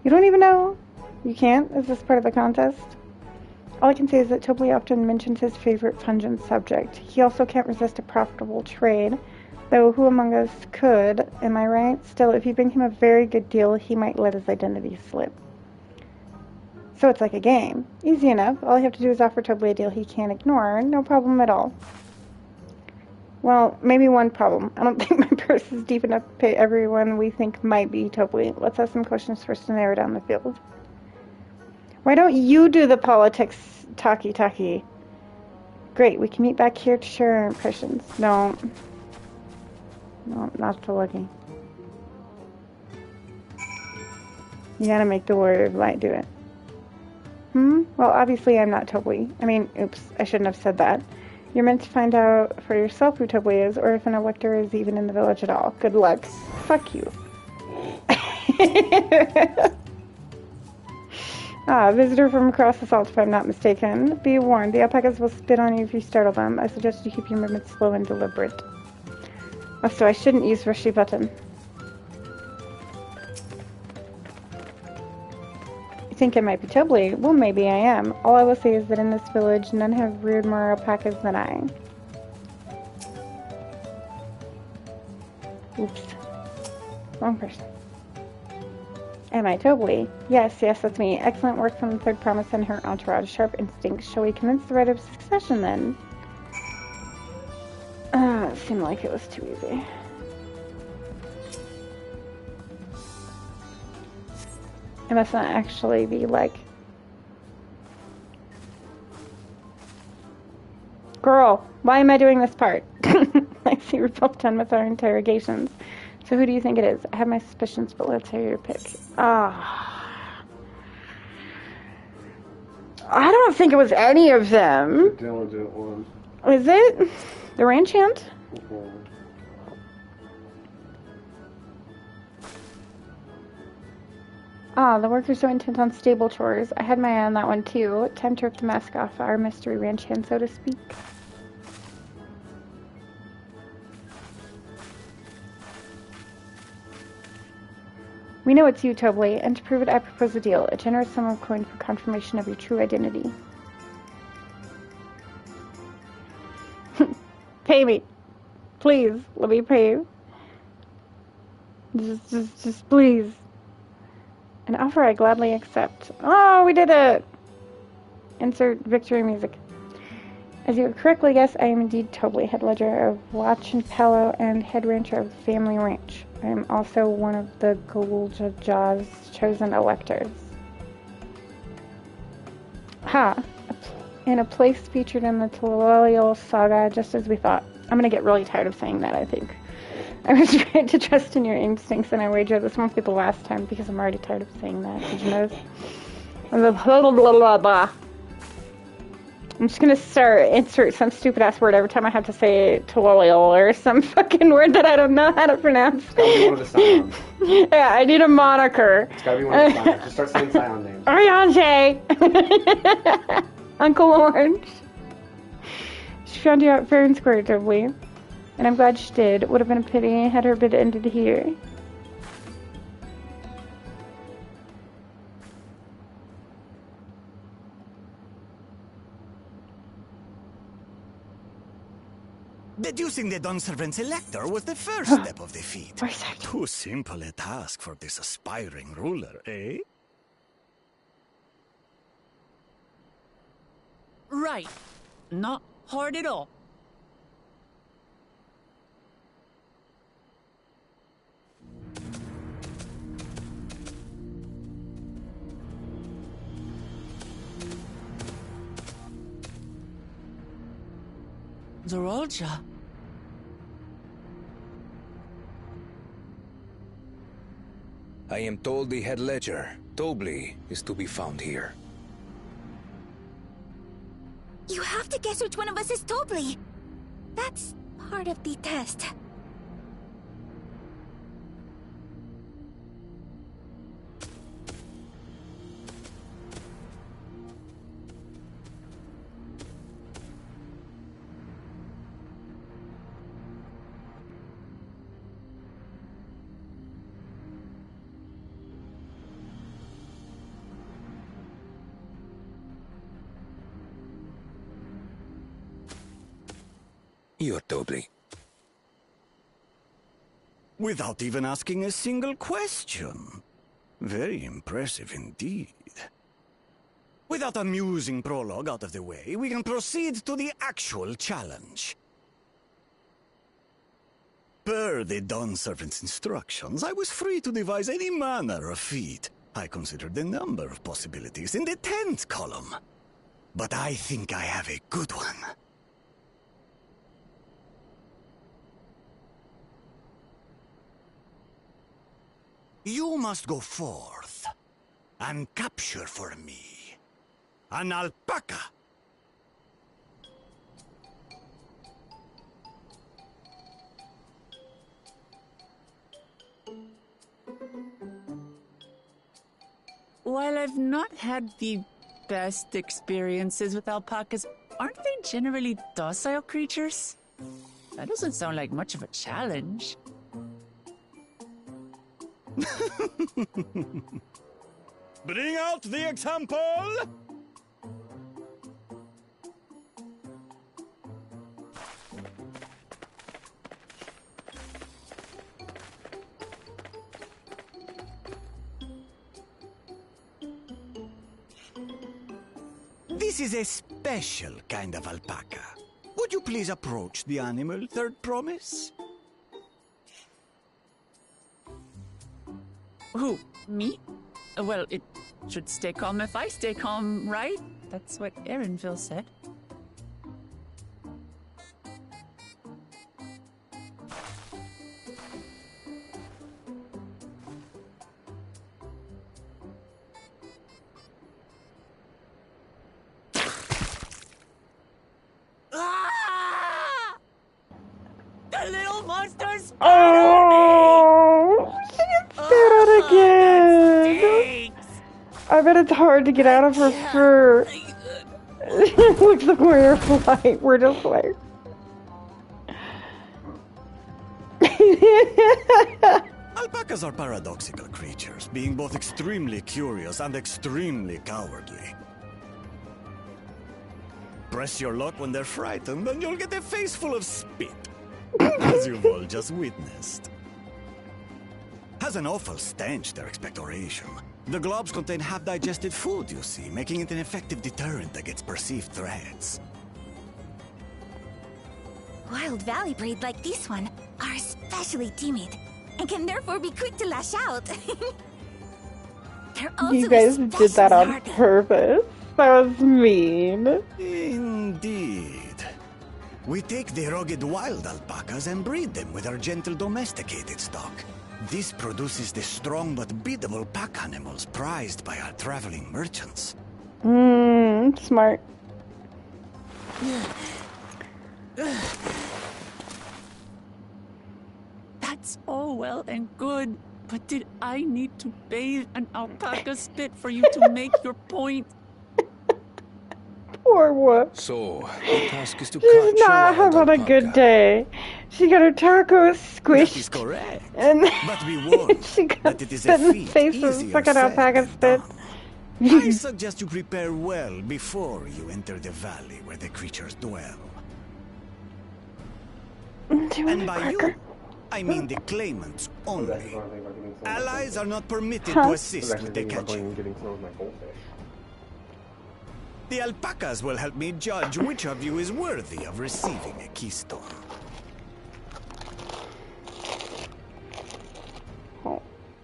You don't even know? You can't? Is this part of the contest? All I can say is that Tobley often mentions his favorite pungent subject. He also can't resist a profitable trade. Though who among us could, am I right? Still, if you bring him a very good deal, he might let his identity slip. So it's like a game. Easy enough. All I have to do is offer Tobley a deal he can't ignore. No problem at all. Well, maybe one problem. I don't think my purse is deep enough to pay everyone we think might be Tobley. Let's ask some questions first to narrow down the field. Why don't you do the politics talkie-talkie? Great, we can meet back here to share our impressions. No, not so lucky. You gotta make the warrior of light do it. Well, obviously I'm not Tobley. I mean, oops, I shouldn't have said that. You're meant to find out for yourself who Tobley is, or if an elector is even in the village at all. Good luck. Fuck you. Visitor from across the salt, if I'm not mistaken. Be warned, the alpacas will spit on you if you startle them. I suggest you keep your movements slow and deliberate. Oh, so I shouldn't use rushy button. Think I might be Tobley? Well, maybe I am. All I will say is that in this village, none have reared more alpacas than I. Oops. Wrong person. Am I Tobley? Yes, that's me. Excellent work from the third promise and her entourage. Sharp instincts. Shall we commence the rite of succession, then? It seemed like it was too easy. It must not actually be like... Girl, why am I doing this part? I see we're both done with our interrogations. So who do you think it is? I have my suspicions, but let's hear your pick. I don't think it was any of them. The diligent one. Is it? The ranch hand? The workers so intent on stable chores. I had my eye on that one too. Time to rip the mask off our mystery ranch hand, so to speak. We know it's you, Tobley, and to prove it, I propose a deal. A generous sum of coin for confirmation of your true identity. Pay me. Please, let me pay you. Just please. An offer I gladly accept. Oh, we did it! Insert victory music. As you correctly guessed, I am indeed Tobley, head ledger of Watch and Palo and head rancher of the family ranch. I am also one of the Guljaja's chosen electors. In a place featured in the Telelial saga, just as we thought. I'm gonna get really tired of saying that, I think. I was trying to trust in your instincts, and I wager this won't be the last time because I'm already tired of saying that. Did you notice? I'm just gonna insert some stupid ass word every time I have to say Telelial or some fucking word that I don't know how to pronounce. It's gotta be one of the scions. Yeah, I need a moniker. It's gotta be one of the scions. Just start saying scion names. Oriange! Uncle Orange. She found you out fair and square, Tobley. And I'm glad she did. It would have been a pity had her bid ended here. Deducing the Dunservant's elector was the first step of the feat. Too simple a task for this aspiring ruler, eh? Right. Not hard at all. Zorolja. I am told the head ledger, Tobley, is to be found here. You have to guess which one of us is Tobley. That's part of the test. You're Tobley. Without even asking a single question. Very impressive indeed. With that amusing prologue out of the way, we can proceed to the actual challenge. Per the Dawn Servant's instructions, I was free to devise any manner of feat. I considered a number of possibilities in the 10th column. But I think I have a good one. You must go forth and capture for me an alpaca. While I've not had the best experiences with alpacas, aren't they generally docile creatures? That doesn't sound like much of a challenge. Bring out the example! This is a special kind of alpaca. Would you please approach the animal, Third Promise? Who? Me? Well, it should stay calm if I stay calm, right? That's what Aaronville said. The little monsters! Oh! She gets spat out again! I bet it's hard to get out of her fur. Looks like we're flight. We're just like... Alpacas are paradoxical creatures, being both extremely curious and extremely cowardly. Press your luck when they're frightened, and you'll get a face full of spit, as you've all just witnessed. Has an awful stench, their expectoration. The globs contain half-digested food, you see, making it an effective deterrent against perceived threats. Wild valley breed like this one are especially timid and can therefore be quick to lash out. They're also You guys did that on hardy. purpose. That was mean. Indeed. We take the rugged wild alpacas and breed them with our gentle domesticated stock. This produces the strong but biddable pack animals prized by our traveling merchants. Smart. That's all well and good, but did I need to bathe an alpaca spit for you to make your point? Poor Whoop. So, the task is to She's catch not having a good day. She got her tacos squished. That is correct. And but be warned she got that it is a spit in feat faces, easier fucking said alpaca than spit. done. I suggest you prepare well before you enter the valley where the creatures dwell. And by you, I mean the claimants only. Allies are not permitted to assist with the catching. The alpacas will help me judge which of you is worthy of receiving a keystone.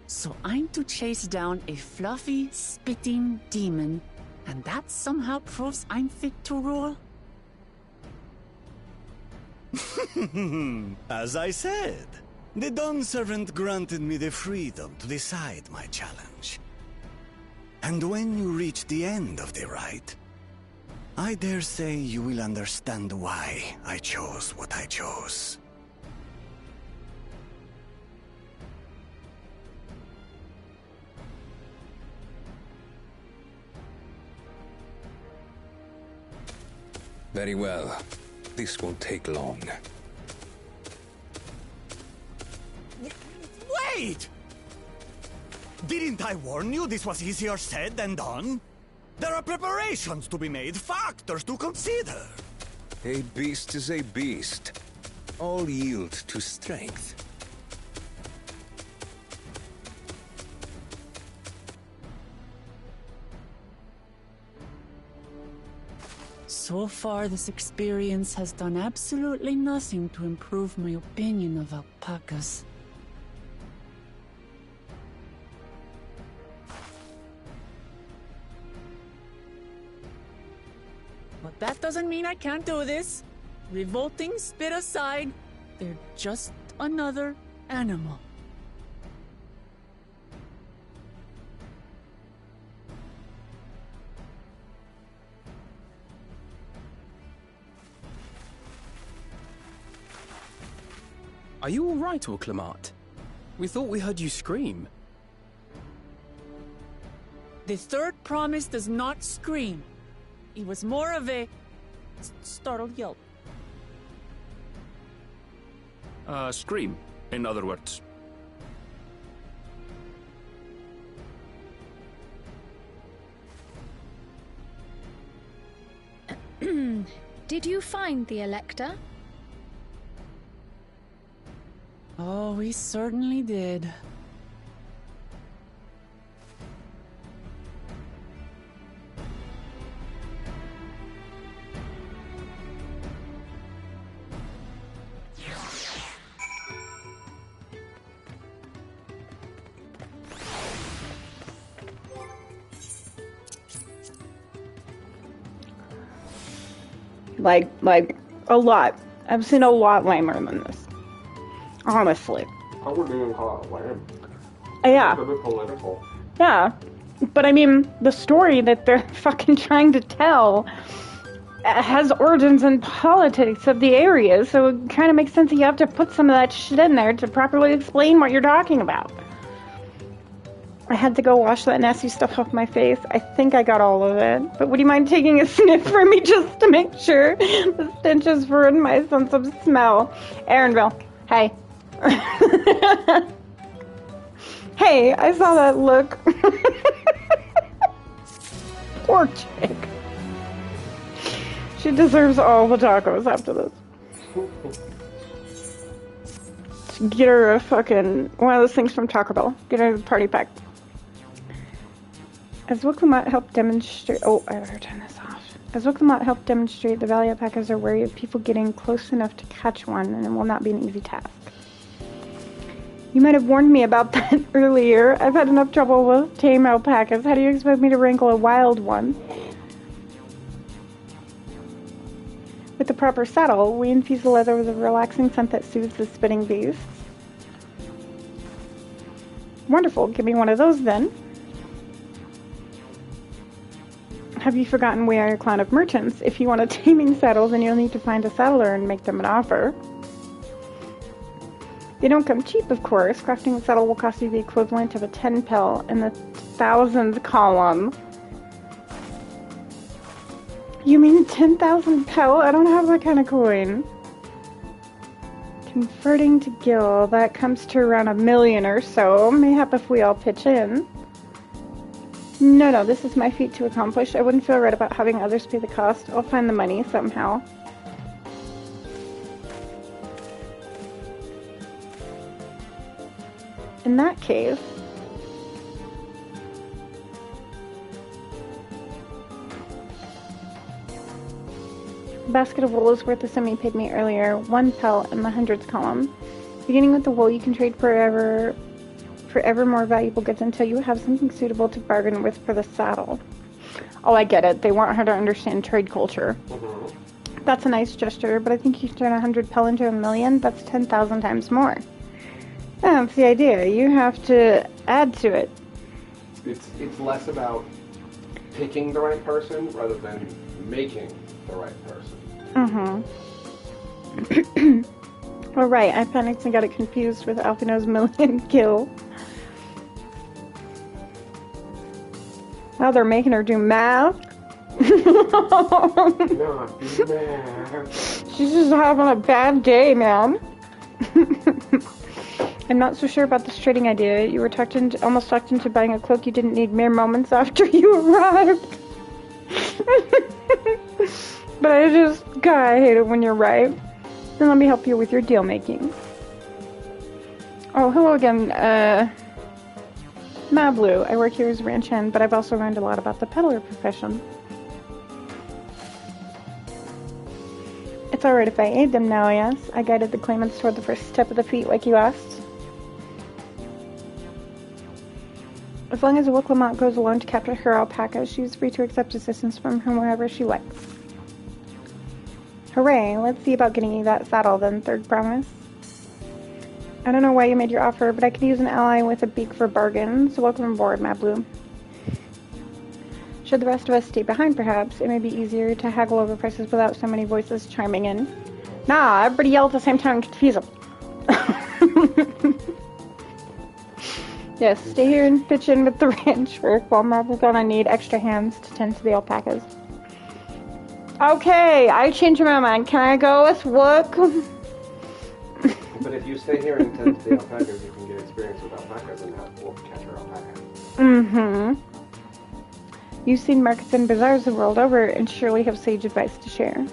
So I'm to chase down a fluffy, spitting demon, and that somehow proves I'm fit to rule? As I said, the Dawn Servant granted me the freedom to decide my challenge. And when you reach the end of the rite, I dare say you will understand why I chose what I chose. Very well. This won't take long. Wait! Didn't I warn you this was easier said than done? There are preparations to be made, factors to consider. A beast is a beast. All yield to strength. So far, this experience has done absolutely nothing to improve my opinion of alpacas. But that doesn't mean I can't do this. Revolting spit aside, they're just another animal. Are you all right, Orclamat? We thought we heard you scream. The third promise does not scream. It was more of a startled yelp. Scream, in other words. Did you find the Elector? Oh, we certainly did. Like, a lot. I've seen a lot lamer than this. Honestly. I wouldn't even call it lame. Yeah. It's a bit political. Yeah. But I mean, the story that they're fucking trying to tell has origins in politics of the area, so it kind of makes sense that you have to put some of that shit in there to properly explain what you're talking about. I had to go wash that nasty stuff off my face. I think I got all of it. But would you mind taking a sniff for me just to make sure the stenches ruined my sense of smell? Aaronville, hey. Hey, I saw that look. Poor chick. She deserves all the tacos after this. Get her a fucking one of those things from Taco Bell. Get her a party pack. As Wicklamat helped demonstrate... Oh, I better turn this off. As Wicklamat helped demonstrate, the Valley alpacas are wary of people getting close enough to catch one, and it will not be an easy task. You might have warned me about that earlier. I've had enough trouble with tame alpacas. How do you expect me to wrangle a wild one? With the proper saddle, we infuse the leather with a relaxing scent that soothes the spitting beasts. Wonderful. Give me one of those then. Have you forgotten we are a clan of merchants? If you want a taming saddle, then you'll need to find a saddler and make them an offer. They don't come cheap, of course. Crafting a saddle will cost you the equivalent of a 10 pel in the 1000th column. You mean 10,000 pel? I don't have that kind of coin. Converting to gil, that comes to around 1 million or so. Mayhap if we all pitch in. No, this is my feat to accomplish. I wouldn't feel right about having others pay the cost. I'll find the money somehow. In that case... a basket of wool is worth the sum you paid me earlier. 1 pel in the hundreds column. Beginning with the wool, you can trade for ever more valuable goods until you have something suitable to bargain with for the saddle. Oh, I get it. They want her to understand trade culture. Mm-hmm. That's a nice gesture, but I think you can turn 100 pel into 1 million. That's 10,000 times more. That's the idea. You have to add to it. It's less about picking the right person rather than making the right person. Mm-hmm. All right, I panicked and got it confused with Alfino's million kill. Now they're making her do math. Not do math. She's just having a bad day, man. I'm not so sure about this trading idea. You were almost talked into buying a cloak you didn't need mere moments after you arrived. But I hate it when you're right. Then let me help you with your deal making. Oh, hello again, Mablu. I work here as ranch hand, but I've also learned a lot about the peddler profession. alright if I aid them now, yes? I guided the claimants toward the first step of the feat like you asked. As long as Willamette goes alone to capture her alpaca, she is free to accept assistance from whomever she likes. Hooray, let's see about getting you that saddle then, third promise. I don't know why you made your offer, but I could use an ally with a beak for bargains, so welcome aboard, Mablu. Should the rest of us stay behind, perhaps, it may be easier to haggle over prices without so many voices chiming in. Nah, everybody yell at the same time and confuse them. Yes, stay here and pitch in with the ranch work while Mablu's gonna need extra hands to tend to the alpacas. Okay, I changed my mind. Can I go with work? But if you stay here and tend to the alpacas, you can get experience with alpacas and have wolf catcher alpaca. Mm-hmm. You've seen markets and bazaars the world over and surely have sage advice to share.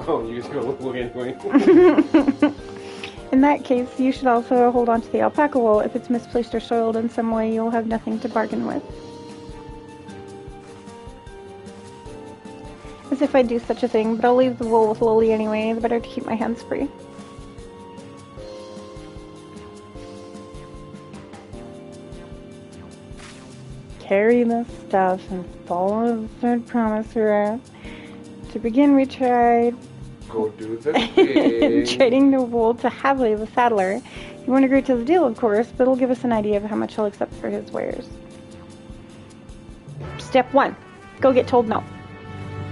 Oh, you just go look anyway. In that case, you should also hold on to the alpaca wool. If it's misplaced or soiled in some way, you'll have nothing to bargain with. As if I'd do such a thing, but I'll leave the wool with Lily anyway. The better to keep my hands free. Carry the stuff and follow the third promise around. To begin, we tried Go do the thing. trading the wool to Havley, the saddler. He won't agree to the deal, of course, but it'll give us an idea of how much he'll accept for his wares. Step 1. Go get told no.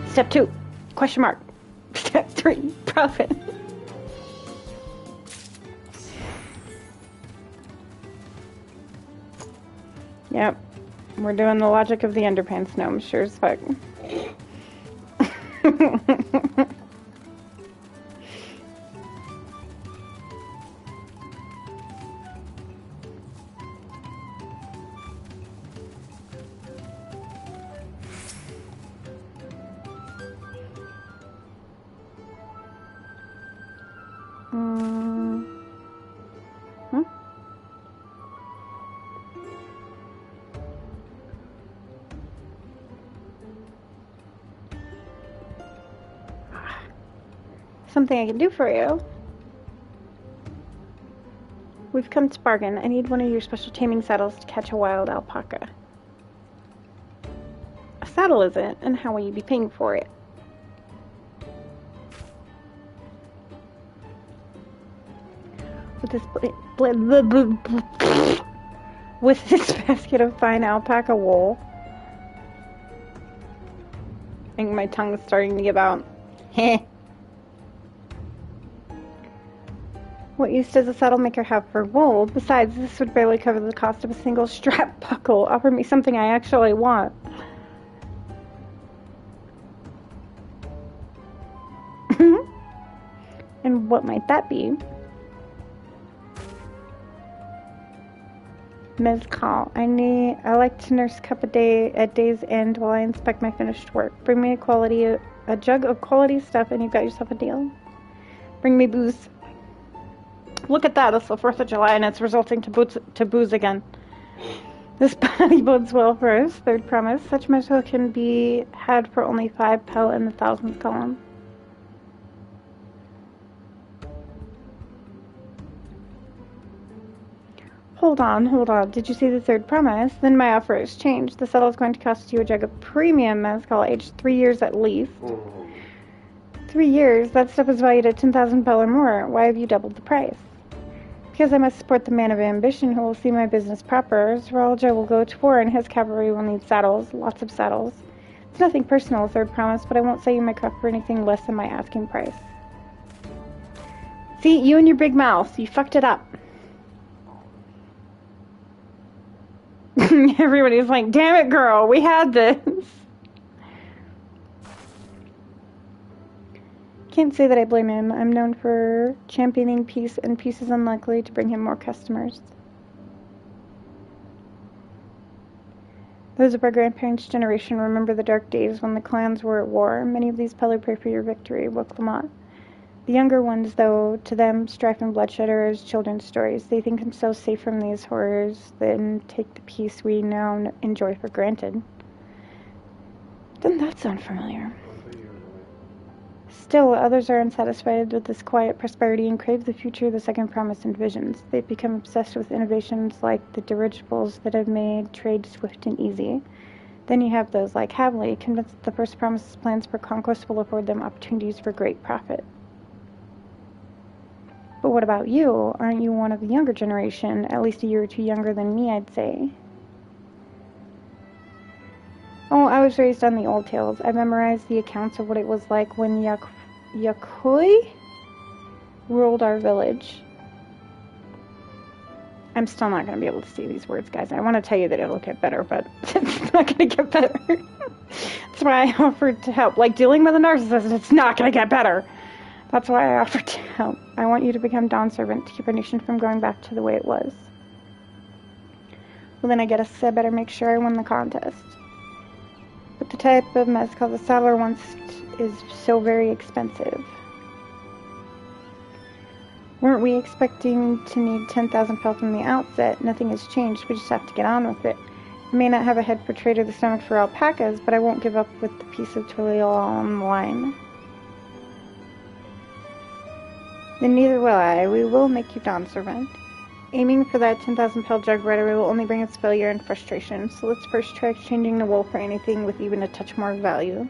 Step 2. Question mark. Step 3. Profit. Yep. We're doing the logic of the underpants gnome, sure as fuck. Something I can do for you. We've come to bargain. I need one of your special taming saddles to catch a wild alpaca. A saddle is it? And how will you be paying for it? With this with this basket of fine alpaca wool. I think my tongue is starting to give out. Heh. What use does a saddle maker have for wool? Besides, this would barely cover the cost of a single strap buckle. Offer me something I actually want. And what might that be? Mezcal. I like to nurse a cup a day at day's end while I inspect my finished work. Bring me a jug of quality stuff and you've got yourself a deal. Bring me booze. Look at that, it's the 4th of July and it's resulting to booze again. This body bodes well for us, third promise. Such metal can be had for only 5 pel in the thousands column. Hold on. Did you see the third promise? Then my offer has changed. The saddle is going to cost you a jug of premium mezcal aged 3 years at least. 3 years? That stuff is valued at 10,000 pel or more. Why have you doubled the price? Because I must support the man of ambition who will see my business proper. Zeralja will go to war and his cavalry will need saddles. Lots of saddles. It's nothing personal, third promise, but I won't sell you my craft for anything less than my asking price. See, you and your big mouth. You fucked it up. Everybody's like, damn it, girl, we had this. Can't say that I blame him. I'm known for championing peace, and peace is unlikely to bring him more customers. Those of our grandparents' generation remember the dark days when the clans were at war. Many of these probably pray for your victory, Willamette. The younger ones, though, to them, strife and bloodshed are as children's stories. They think themselves safe from these horrors, then take the peace we now enjoy for granted. Doesn't that sound familiar? Still, others are unsatisfied with this quiet prosperity and crave the future the second promise envisions. They've become obsessed with innovations like the dirigibles that have made trade swift and easy. Then you have those like Havley, convinced that the first promise's plans for conquest will afford them opportunities for great profit. But what about you? Aren't you one of the younger generation, at least a year or two younger than me, I'd say? Oh, I was raised on the old tales. I memorized the accounts of what it was like when Yakui ruled our village. I'm still not going to be able to see these words, guys. I want to tell you that it'll get better, but it's not going to get better. That's why I offered to help. Like, dealing with a narcissist, it's not going to get better. That's why I offered to help. I want you to become Dawn's servant to keep our nation from going back to the way it was. Well, then I guess I better make sure I win the contest. But the type of mezcal the saddler wants is so very expensive. Weren't we expecting to need 10,000 pel from the outset? Nothing has changed. We just have to get on with it. I may not have a head for trade or the stomach for alpacas, but I won't give up with the piece of Twilio on the line. Then neither will I. We will make you Dawn's servant. Aiming for that 10,000 pel jug right away will only bring us failure and frustration, so let's first try exchanging the wool for anything with even a touch more value.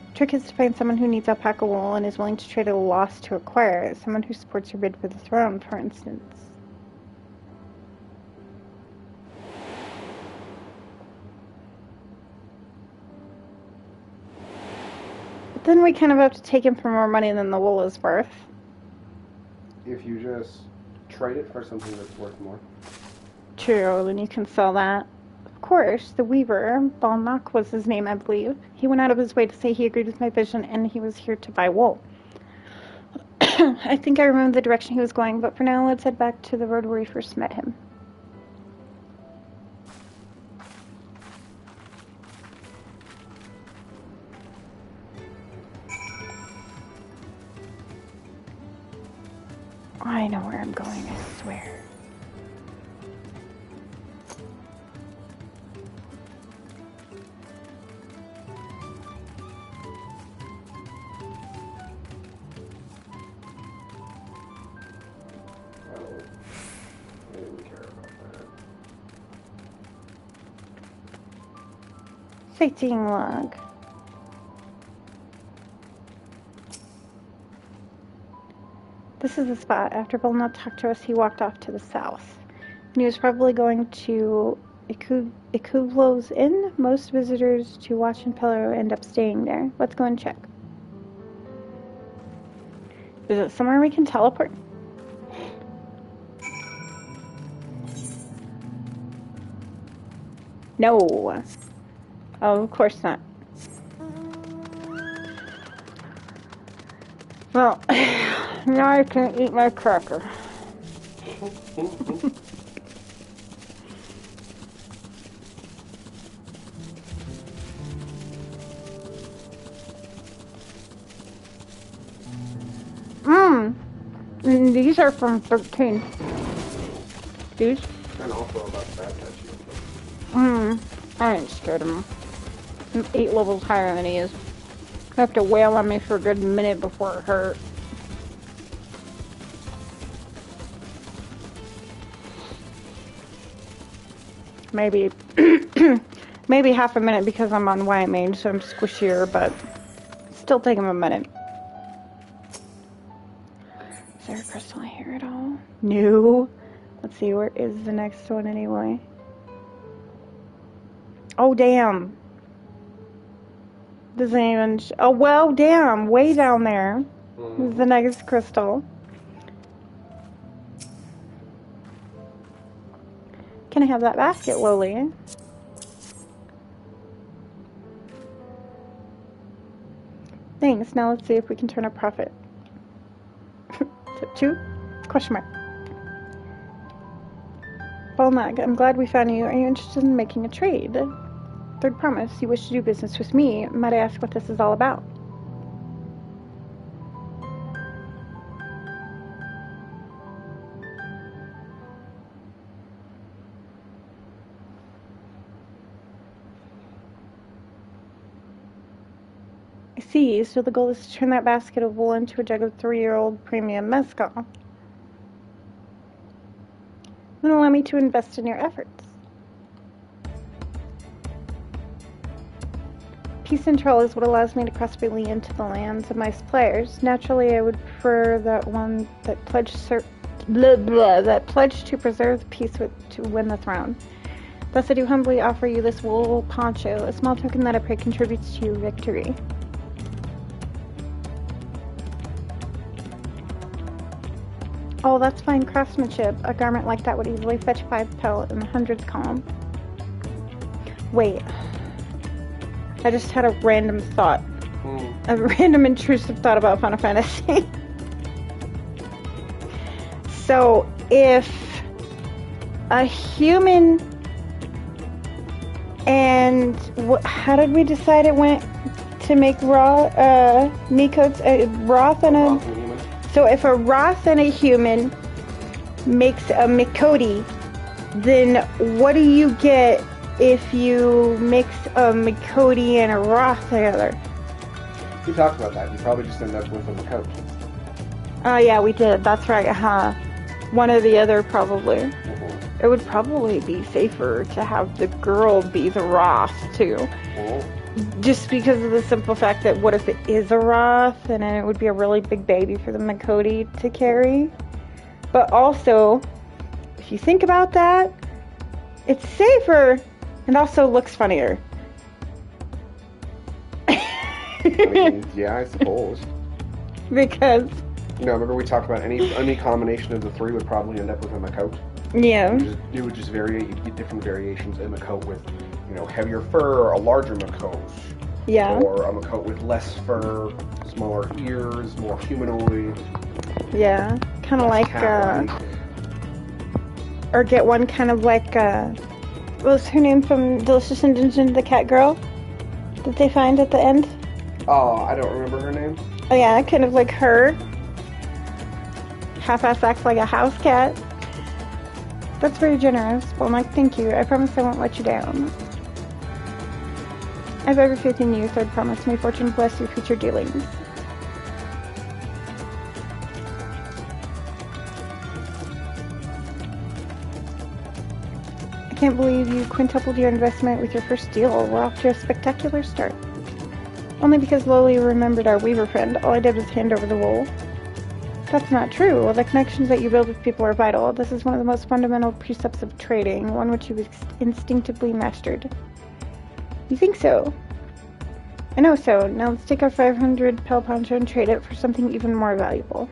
The trick is to find someone who needs alpaca wool and is willing to trade a loss to acquire it, someone who supports your bid for the throne, for instance. But then we kind of have to take him for more money than the wool is worth. If you just trade it for something that's worth more. True, then you can sell that. Of course, the weaver, Balnock was his name, I believe. He went out of his way to say he agreed with my vision and he was here to buy wool. I think I remember the direction he was going, but for now, let's head back to the road where we first met him. I know where I'm going, I swear. I didn't care about that. Sightseeing log. This is the spot. After Balnock talked to us, he walked off to the south. And he was probably going to Ikuvlo's Inn. Most visitors to watch and Pello end up staying there. Let's go and check. Is it somewhere we can teleport? No. Oh, of course not. Well, now I can eat my cracker. And these are from 13. These? And also about that tattoo. I ain't scared of him. I'm 8 levels higher than he is. I have to wail on me for a good minute before it hurt. Maybe, maybe half a minute because I'm on white mage, so I'm squishier, but still take him a minute. Is there a crystal here at all? No. Let's see, where is the next one anyway? Oh, damn. Doesn't even... oh, well, damn. Way down there is the next crystal. Can I have that basket, Loli? Thanks. Now let's see if we can turn a profit. Is it 2? Question mark. Balnock, I'm glad we found you. Are you interested in making a trade? Third promise, you wish to do business with me. Might I ask what this is all about? I see, so the goal is to turn that basket of wool into a jug of 3-year-old premium mezcal. Then allow me to invest in your efforts. Peace and Troll is what allows me to cross freely into the lands of my suppliers. Naturally, I would prefer that one that pledged to preserve the peace to win the throne. Thus, I do humbly offer you this wool poncho, a small token that I pray contributes to your victory. Oh, that's fine craftsmanship. A garment like that would easily fetch 5 pellet in the hundreds column. Wait. I just had a random thought. A random intrusive thought about Final Fantasy. So, if a human and how did we decide it went to make Miko's Roth and a... So if a Roth and a human makes a Mikoti, then what do you get if you mix a Mikoti and a Roth together? We talked about that. You probably just end up with a Mikoti. Oh yeah, we did. That's right, huh? One or the other, probably. It would probably be safer to have the girl be the Roth, too. Just because of the simple fact that what if it is a Roth, and then it would be a really big baby for the Mikoti to carry. But also, if you think about that, it's safer and also looks funnier. I mean, yeah, I suppose. Because... You know, remember we talked about any combination of the three would probably end up with a Mikoti? Yeah. It would just vary. You get different variations in Mikoti with, you know, heavier fur, a larger Mikoti. Yeah. Or a Mikoti with less fur, smaller ears, more humanoid. Yeah. Kind of like, or get one kind of like, what was her name from Delicious in Dungeon, the cat girl that they find at the end? Oh, I don't remember her name. Oh yeah, kind of like her. Half-ass acts like a house cat. That's very generous. Well, Mike, thank you. I promise I won't let you down. I have every faith in you, so I promise may fortune bless your future dealings. I can't believe you quintupled your investment with your first deal. We're off to a spectacular start. Only because Loli remembered our weaver friend, all I did was hand over the wool. That's not true. The connections that you build with people are vital. This is one of the most fundamental precepts of trading, one which you've instinctively mastered. You think so? I know so. Now let's take our 500 pel poncho and trade it for something even more valuable.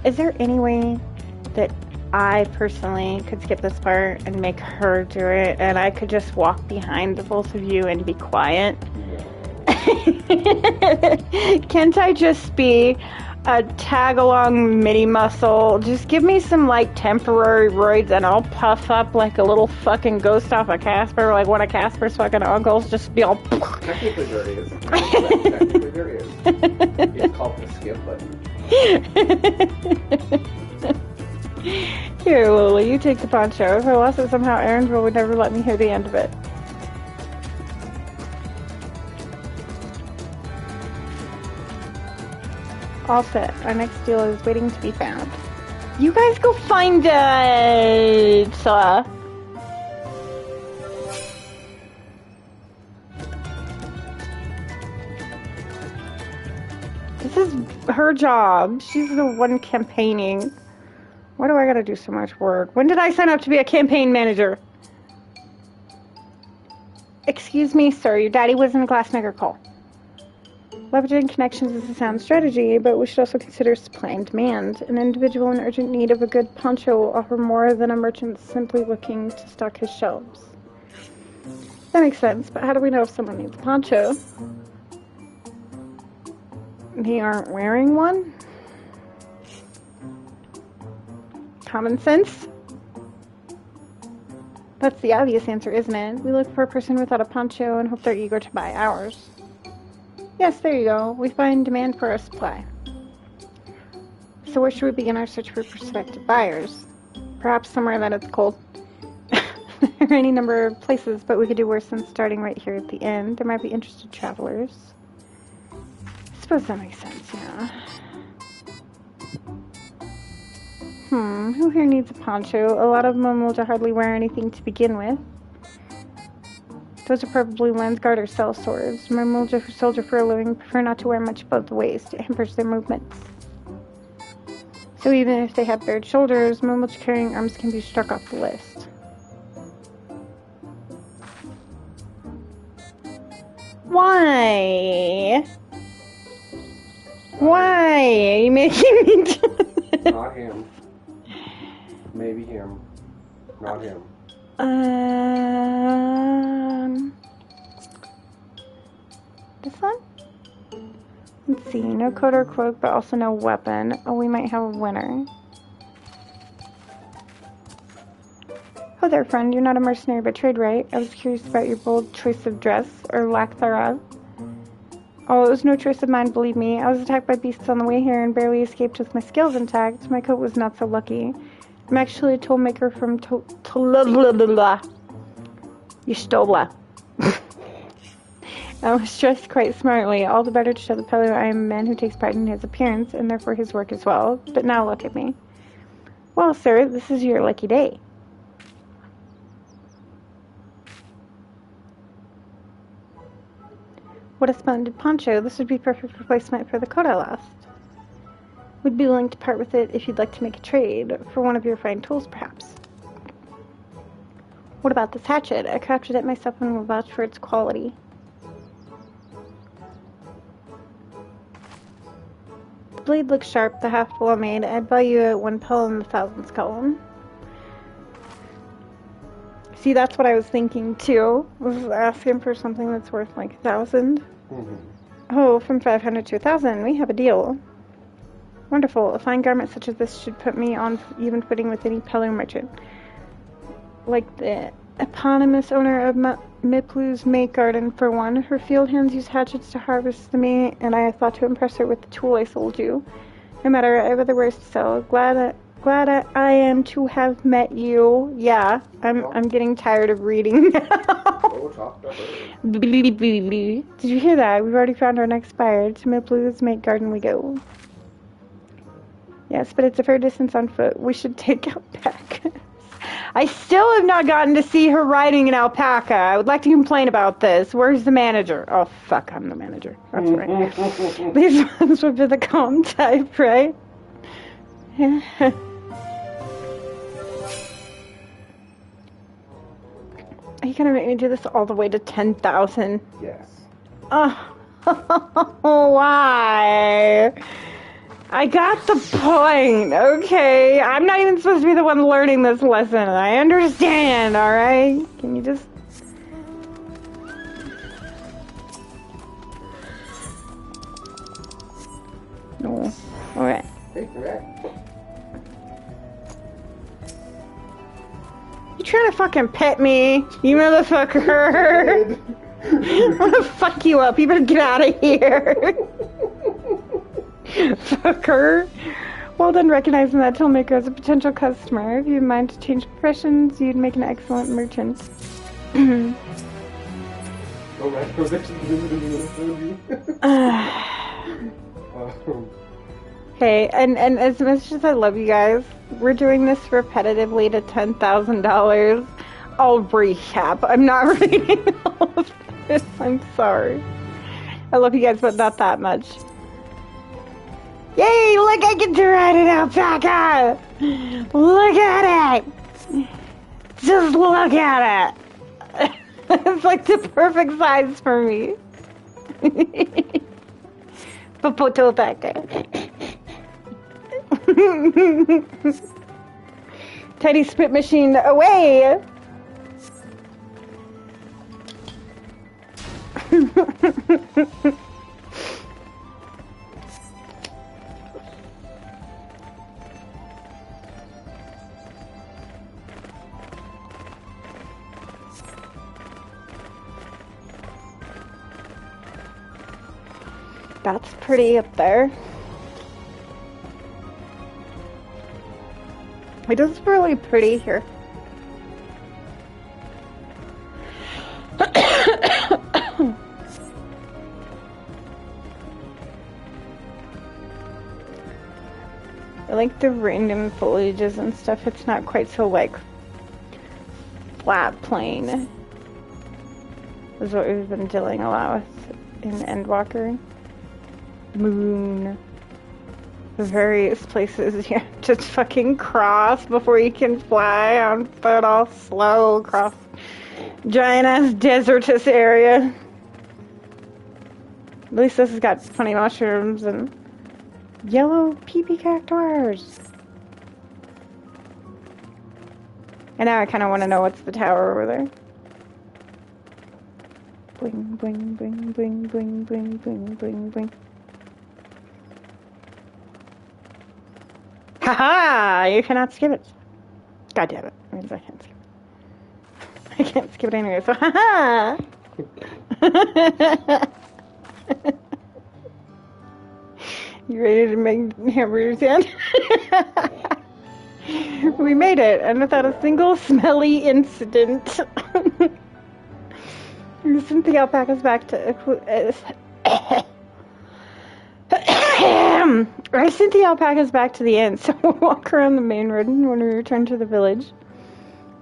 Is there any way that I personally could skip this part and make her do it, and I could just walk behind the both of you and be quiet? Can't I just be a tag-along mini muscle? Just give me some, like, temporary roids and I'll puff up like a little fucking ghost off of Casper, like one of Casper's fucking uncles, just be all... Technically there is. Technically there is. It's called the skip button. Here, Lily, you take the poncho. If I lost it somehow, Aaronville would never let me hear the end of it. All set. Our next deal is waiting to be found. You guys go find it! This is her job. She's the one campaigning. Why do I gotta do so much work? When did I sign up to be a campaign manager? Excuse me, sir. Your daddy was in a glassmaker call. Leveraging connections is a sound strategy, but we should also consider supply and demand. An individual in urgent need of a good poncho will offer more than a merchant simply looking to stock his shelves. That makes sense, but how do we know if someone needs a poncho? They aren't wearing one? Common sense? That's the obvious answer, isn't it? We look for a person without a poncho and hope they're eager to buy ours. Yes, there you go. We find demand for our supply. So where should we begin our search for prospective buyers? Perhaps somewhere that it's cold. There are any number of places, but we could do worse than starting right here at the end. There might be interested travelers. I suppose that makes sense, yeah. Who here needs a poncho? A lot of them will hardly wear anything to begin with. Those are probably Landsguard or sellswords. Mamulja who soldier for a living prefer not to wear much above the waist. It hampers their movements. So even if they have bared shoulders, Mamulja carrying arms can be struck off the list. Why? Why are you making me do this? Not him. Maybe him. Not him. This one? Let's see, no coat or cloak, but also no weapon. Oh, we might have a winner. Oh there, friend, you're not a mercenary by trade, right? I was curious about your bold choice of dress, or lack thereof. Oh, it was no choice of mine, believe me. I was attacked by beasts on the way here and barely escaped with my scales intact. My coat was not so lucky. I'm actually a toolmaker from Y'shtola. I was dressed quite smartly, all the better to show the fellow I am a man who takes pride in his appearance, and therefore his work as well. But now look at me. Well, sir, this is your lucky day. What a splendid poncho. This would be perfect replacement for the coat I lost. Would be willing to part with it if you'd like to make a trade, for one of your fine tools, perhaps. What about this hatchet? I crafted it myself and will vouch for its quality. The blade looks sharp, the haft well made. I'd value it 1 pearl in the thousands column. See, that's what I was thinking too. I was asking for something that's worth like 1,000. Oh, from 500 to 1,000, we have a deal. Wonderful. A fine garment such as this should put me on even footing with any peddler merchant. Like the eponymous owner of Miplu's May Garden, for one. Her field hands use hatchets to harvest the May, and I thought to impress her with the tool I sold you. No matter, I have other wares to sell. Glad I am to have met you. Yeah, I'm getting tired of reading now. Did you hear that? We've already found our next buyer. To Miplu's May Garden we go. Yes, but it's a fair distance on foot. We should take alpacas. I still have not gotten to see her riding an alpaca. I would like to complain about this. Where's the manager? Oh, fuck, I'm the manager. That's right. These ones would be the calm type, right? Are you gonna make me do this all the way to 10,000? Yes. Oh, why? I got the point, okay? I'm not even supposed to be the one learning this lesson. I understand, alright? Can you just... No. Alright. You trying to fucking pet me? You motherfucker! I'm gonna fuck you up. You better get out of here. Fucker. Well done recognizing that toolmaker as a potential customer. If you mind to change professions, you'd make an excellent merchant. Okay, and as much as I love you guys, we're doing this repetitively to $10,000. I'll recap. I'm not reading all of this. I'm sorry. I love you guys, but not that much. Yay! Look, I get to ride an alpaca! Look at it! Just look at it! It's like the perfect size for me. Popoto alpaca. Teddy spit machine away! That's pretty up there. It is really pretty here. like the random foliages and stuff. It's not quite so, like, flat plain. Is what we've been dealing a lot with in Endwalker. Moon. Various places you have to fucking cross before you can fly on foot all slow across giant-ass desertous area. At least this has got funny mushrooms and yellow pee-pee cactuars. And now I kind of want to know what's the tower over there. Bling, bling, bling, bling, bling, bling, bling, bling, bling. Haha! You cannot skip it. God damn it. It means I can't skip it. I can't skip it anyway, so haha! You ready to make hamburgers yet? We made it, and without a single smelly incident. We sent the alpacas back to... I sent the alpacas back to the inn, so we'll walk around the main road when we return to the village.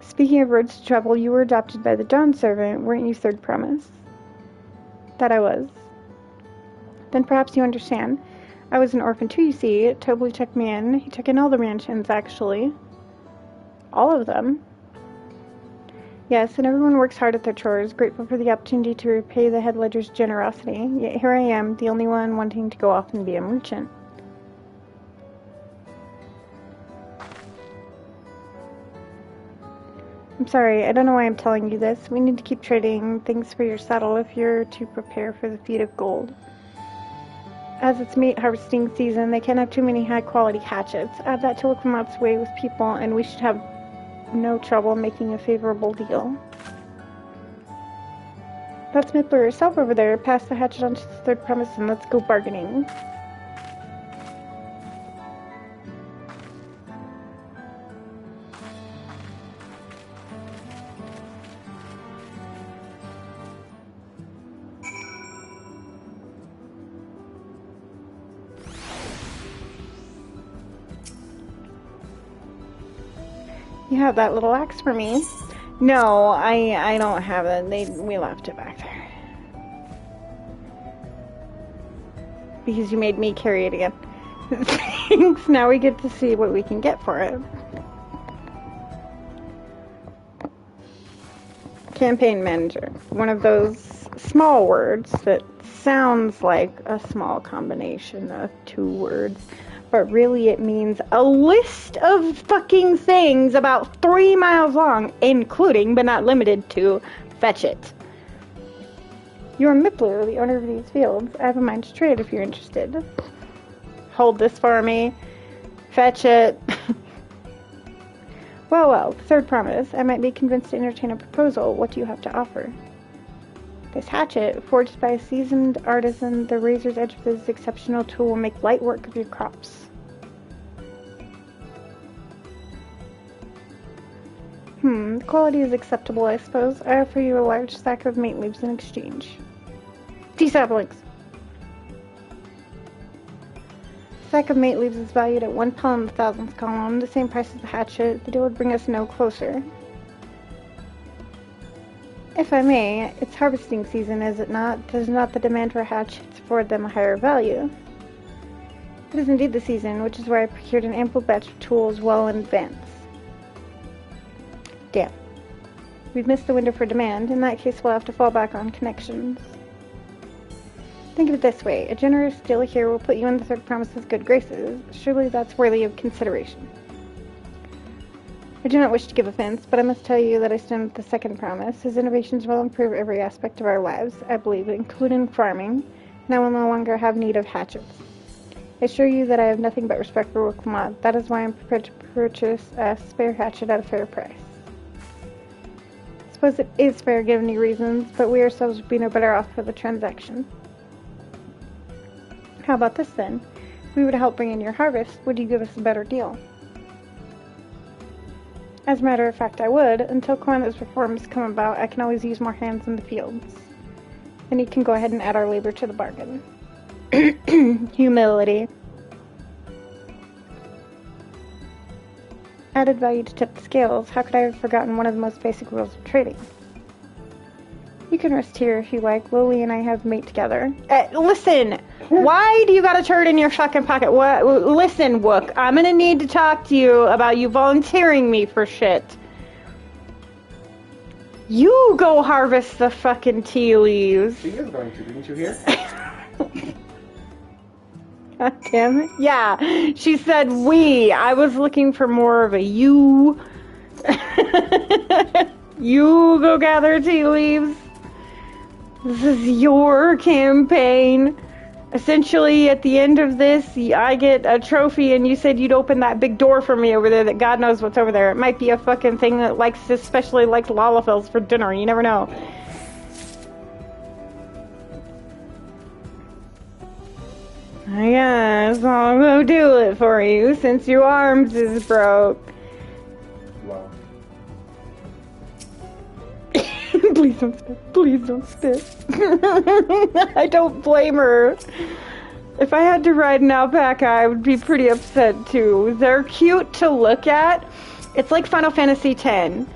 Speaking of roads to travel, you were adopted by the Dawn servant, weren't you, Third Promise? That I was. Then perhaps you understand. I was an orphan too, you see. Tobley took me in. He took in all the mansions, actually. All of them. Yes, and everyone works hard at their chores, grateful for the opportunity to repay the head ledger's generosity. Yet here I am, the only one wanting to go off and be a merchant. I'm sorry, I don't know why I'm telling you this. We need to keep trading things for your saddle if you're to prepare for the feat of gold. As it's meat harvesting season, they can't have too many high-quality hatchets. Add that to Wilkemot's way with people, and we should have no trouble making a favorable deal. That's Mippler herself over there. Pass the hatchet on to the Third Promise and let's go bargaining. You have that little axe for me. No, I don't have it. We left it back there. Because you made me carry it again. Thanks. Now we get to see what we can get for it. Campaign manager. One of those small words that sounds like a small combination of two words. But really it means a list of fucking things about 3 miles long, including, but not limited to, fetch it. You're Mippler, the owner of these fields. I have a mind to trade if you're interested. Hold this for me. Fetch it. Well, Third Promise. I might be convinced to entertain a proposal. What do you have to offer? This hatchet, forged by a seasoned artisan, the razor's edge of this exceptional tool will make light work of your crops. The quality is acceptable, I suppose. I offer you a large sack of mate leaves in exchange. 2 saplings. The sack of mate leaves is valued at 1 pound in the thousandths column, the same price as the hatchet. The deal would bring us no closer. If I may, it's harvesting season, is it not? Does not the demand for hatchets afford them a higher value? It is indeed the season, which is why I procured an ample batch of tools well in advance. Damn. We've missed the window for demand. In that case, we'll have to fall back on connections. Think of it this way. A generous deal here will put you in the Third Promise's good graces. Surely that's worthy of consideration. I do not wish to give offense, but I must tell you that I stand with the Second Promise. His innovations will improve every aspect of our lives, I believe, including farming, and I will no longer have need of hatchets. I assure you that I have nothing but respect for Wilkemot. That is why I am prepared to purchase a spare hatchet at a fair price. I suppose it is fair given your reasons, but we ourselves would be no better off for the transaction. How about this then? If we were to help bring in your harvest, would you give us a better deal? As a matter of fact, I would. Until Koana's reforms come about, I can always use more hands in the fields. Then you can go ahead and add our labor to the bargain. Humility. added value to tip the scales. How could I have forgotten one of the most basic rules of trading? You can rest here if you like. Lily and I have mate together. Listen! Why do you got a turd in your fucking pocket? What? Listen, Wook. I'm gonna need to talk to you about you volunteering me for shit. You go harvest the fucking tea leaves. She is going to, didn't you hear? God damn it. Yeah, she said we. I was looking for more of a you. You go gather tea leaves. This is your campaign. Essentially, at the end of this, I get a trophy, and you said you'd open that big door for me over there that God knows what's over there. It might be a fucking thing that especially likes Lalafels for dinner. You never know. I guess I'll go do it for you since your arms is broke. Wow. Please don't spit. Please don't spit. I don't blame her. If I had to ride an alpaca, I would be pretty upset too. They're cute to look at. It's like Final Fantasy X.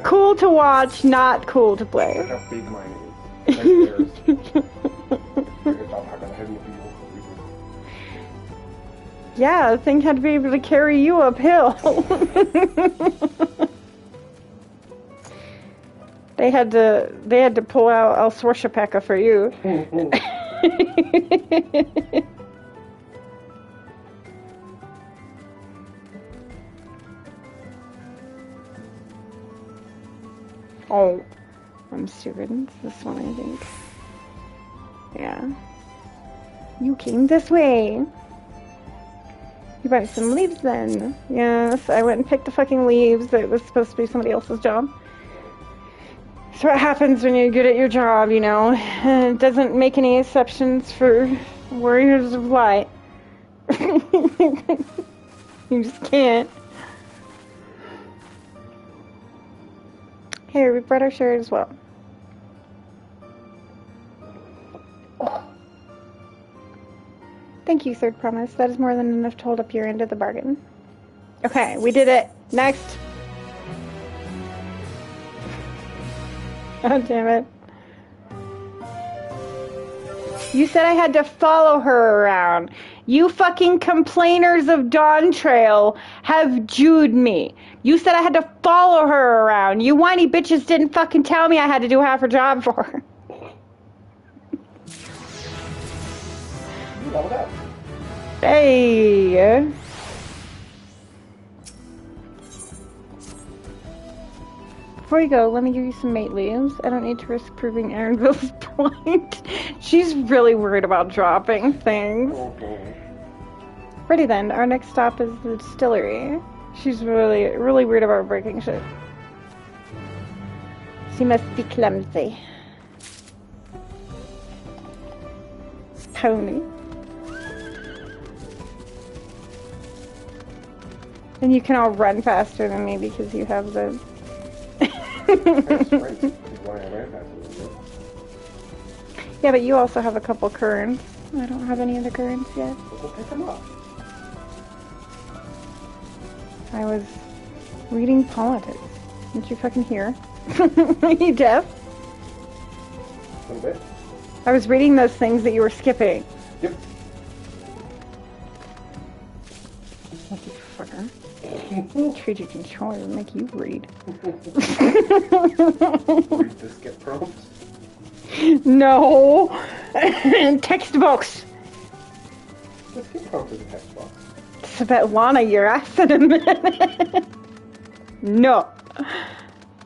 Cool to watch, not cool to play. Look how big mine is. Yeah, the thing had to be able to carry you uphill. They had to pull out El Swarshapeka for you. Oh, I'm stupid. It's this one, I think. Yeah. You came this way. You brought me some leaves then. Yes, I went and picked the fucking leaves. It was supposed to be somebody else's job. That's what happens when you're good at your job, you know. It doesn't make any exceptions for warriors of light. You just can't. Here, we brought our share as well. Oh. Thank you, Third Promise. That is more than enough to hold up your end of the bargain. Okay, we did it. Next. Oh, damn it. You said I had to follow her around. You fucking complainers of Dawn Trail have Jewed me. You said I had to follow her around. You whiny bitches didn't fucking tell me I had to do half her job for her. You leveled up. Hey. Before you go, let me give you some mate leaves. I don't need to risk proving Aaronville's point. She's really worried about dropping things. Ready then, our next stop is the distillery. She's really weird about breaking shit. She must be clumsy. Pony. And you can all run faster than me because you have the... Yeah, but you also have a couple currents. I don't have any other currents yet. We'll pick them up. I was reading politics. Didn't you fucking hear? Are you deaf? A little bit. I was reading those things that you were skipping. Yep. Lucky fucker. Trade your controller and make you read. Read the skip prompts. No! Text box! The skip prompt is a text box. Svetlana, your ass in a minute. No.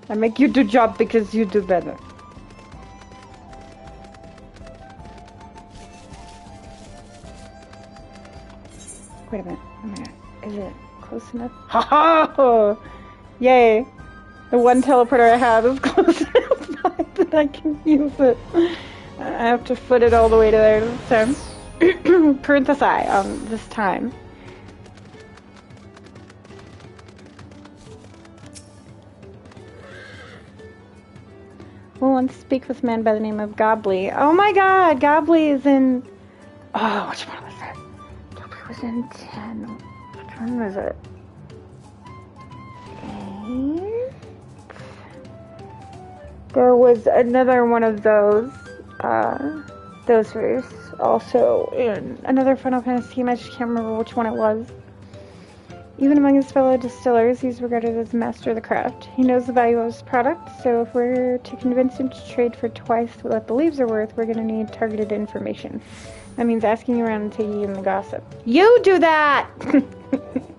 I make you do job because you do better. Wait a minute. Is it close enough? Ha ha! Yay! The one teleporter I have is close enough that I can use it. I have to foot it all the way to there this time. Parenthesi this time. We'll want to speak with a man by the name of Gobbly. Oh my god! Gobbly is in... Oh, which one was it? Gobbly was in 10. Which one was it? There was another one of those verse also in another Final Fantasy game. I just can't remember which one it was. Even among his fellow distillers, he's regarded as a master of the craft. He knows the value of his product, so if we're to convince him to trade for twice what the leaves are worth, we're going to need targeted information. That means asking around and taking in the gossip. You do that!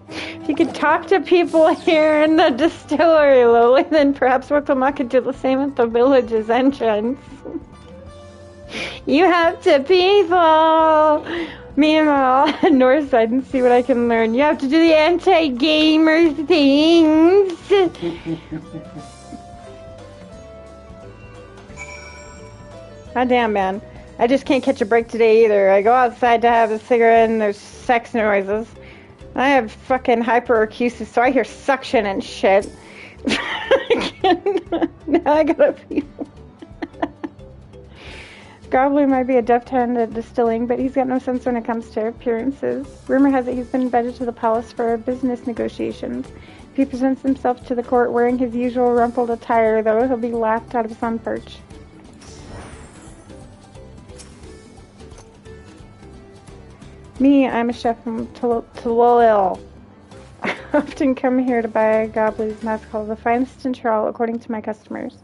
If you could talk to people here in the distillery, Lily, then perhaps Wicklama could do the same at the village's entrance. You have to people! Meanwhile, Northside, and see what I can learn. You have to do the anti-gamer things! God damn, man. I just can't catch a break today either. I go outside to have a cigarette and there's sex noises. I have fucking hyperacusis, so I hear suction and shit. Now I gotta pee. Gobbler might be a deft hand at distilling, but he's got no sense when it comes to appearances. Rumor has it he's been invited to the palace for business negotiations. If he presents himself to the court wearing his usual rumpled attire, though, he'll be laughed out of his sun perch. Me, I'm a chef from Tolil. I often come here to buy Gobbler's mezcal, the finest in Tyrol, according to my customers.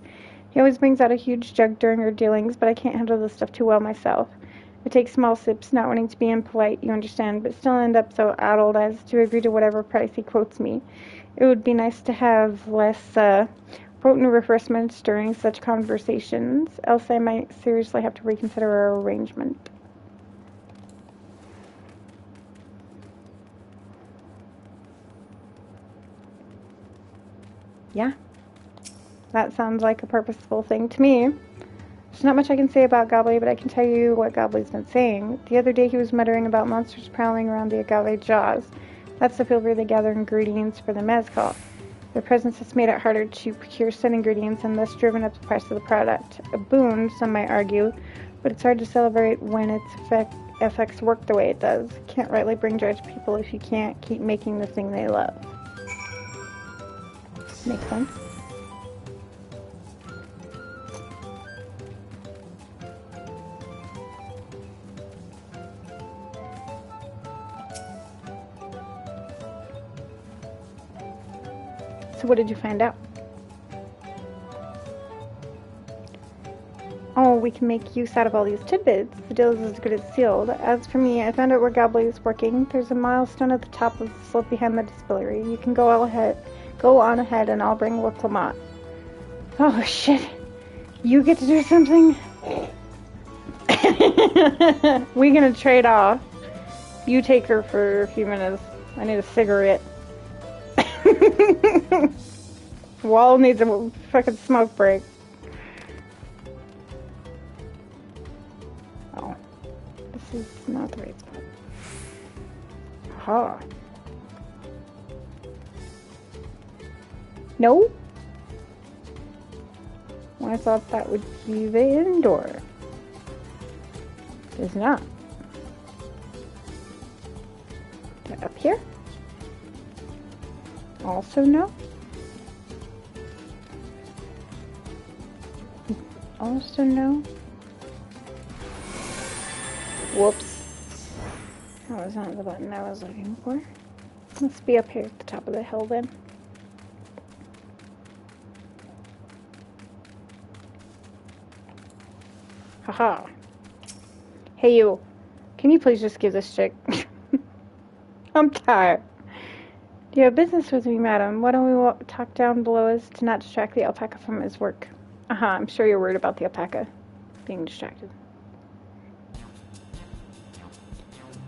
He always brings out a huge jug during our dealings, but I can't handle this stuff too well myself. I take small sips, not wanting to be impolite, you understand, but still end up so addled as to agree to whatever price he quotes me. It would be nice to have less potent refreshments during such conversations, else I might seriously have to reconsider our arrangement. Yeah. That sounds like a purposeful thing to me. There's not much I can say about Gobbly, but I can tell you what Gobbly's been saying. The other day he was muttering about monsters prowling around the agave jaws. That's the field where they gather ingredients for the mezcal. Their presence has made it harder to procure said ingredients and thus driven up the price of the product. A boon, some might argue, but it's hard to celebrate when its effects work the way it does. Can't rightly bring joy to people if you can't keep making the thing they love. Makes sense. So what did you find out? Oh, we can make use out of all these tidbits. The deal is as good as sealed. As for me, I found out where Gobbly is working. There's a milestone at the top of the slope behind the distillery. You can go on ahead and I'll bring Wicklama. Oh shit. You get to do something? We're gonna trade off. You take her for a few minutes. I need a cigarette. Wall needs a fucking smoke break. Oh. This is not the right spot. Aha. No? Well, I thought that would be the indoor. It's not. Up here? Also no. Also no. Whoops. That was not the button I was looking for. Must be up here at the top of the hill then. Haha. Hey you. Can you please just give this chick? I'm tired. Do you have business with me, madam? Why don't we talk down below us to not distract the alpaca from his work? I'm sure you're worried about the alpaca being distracted.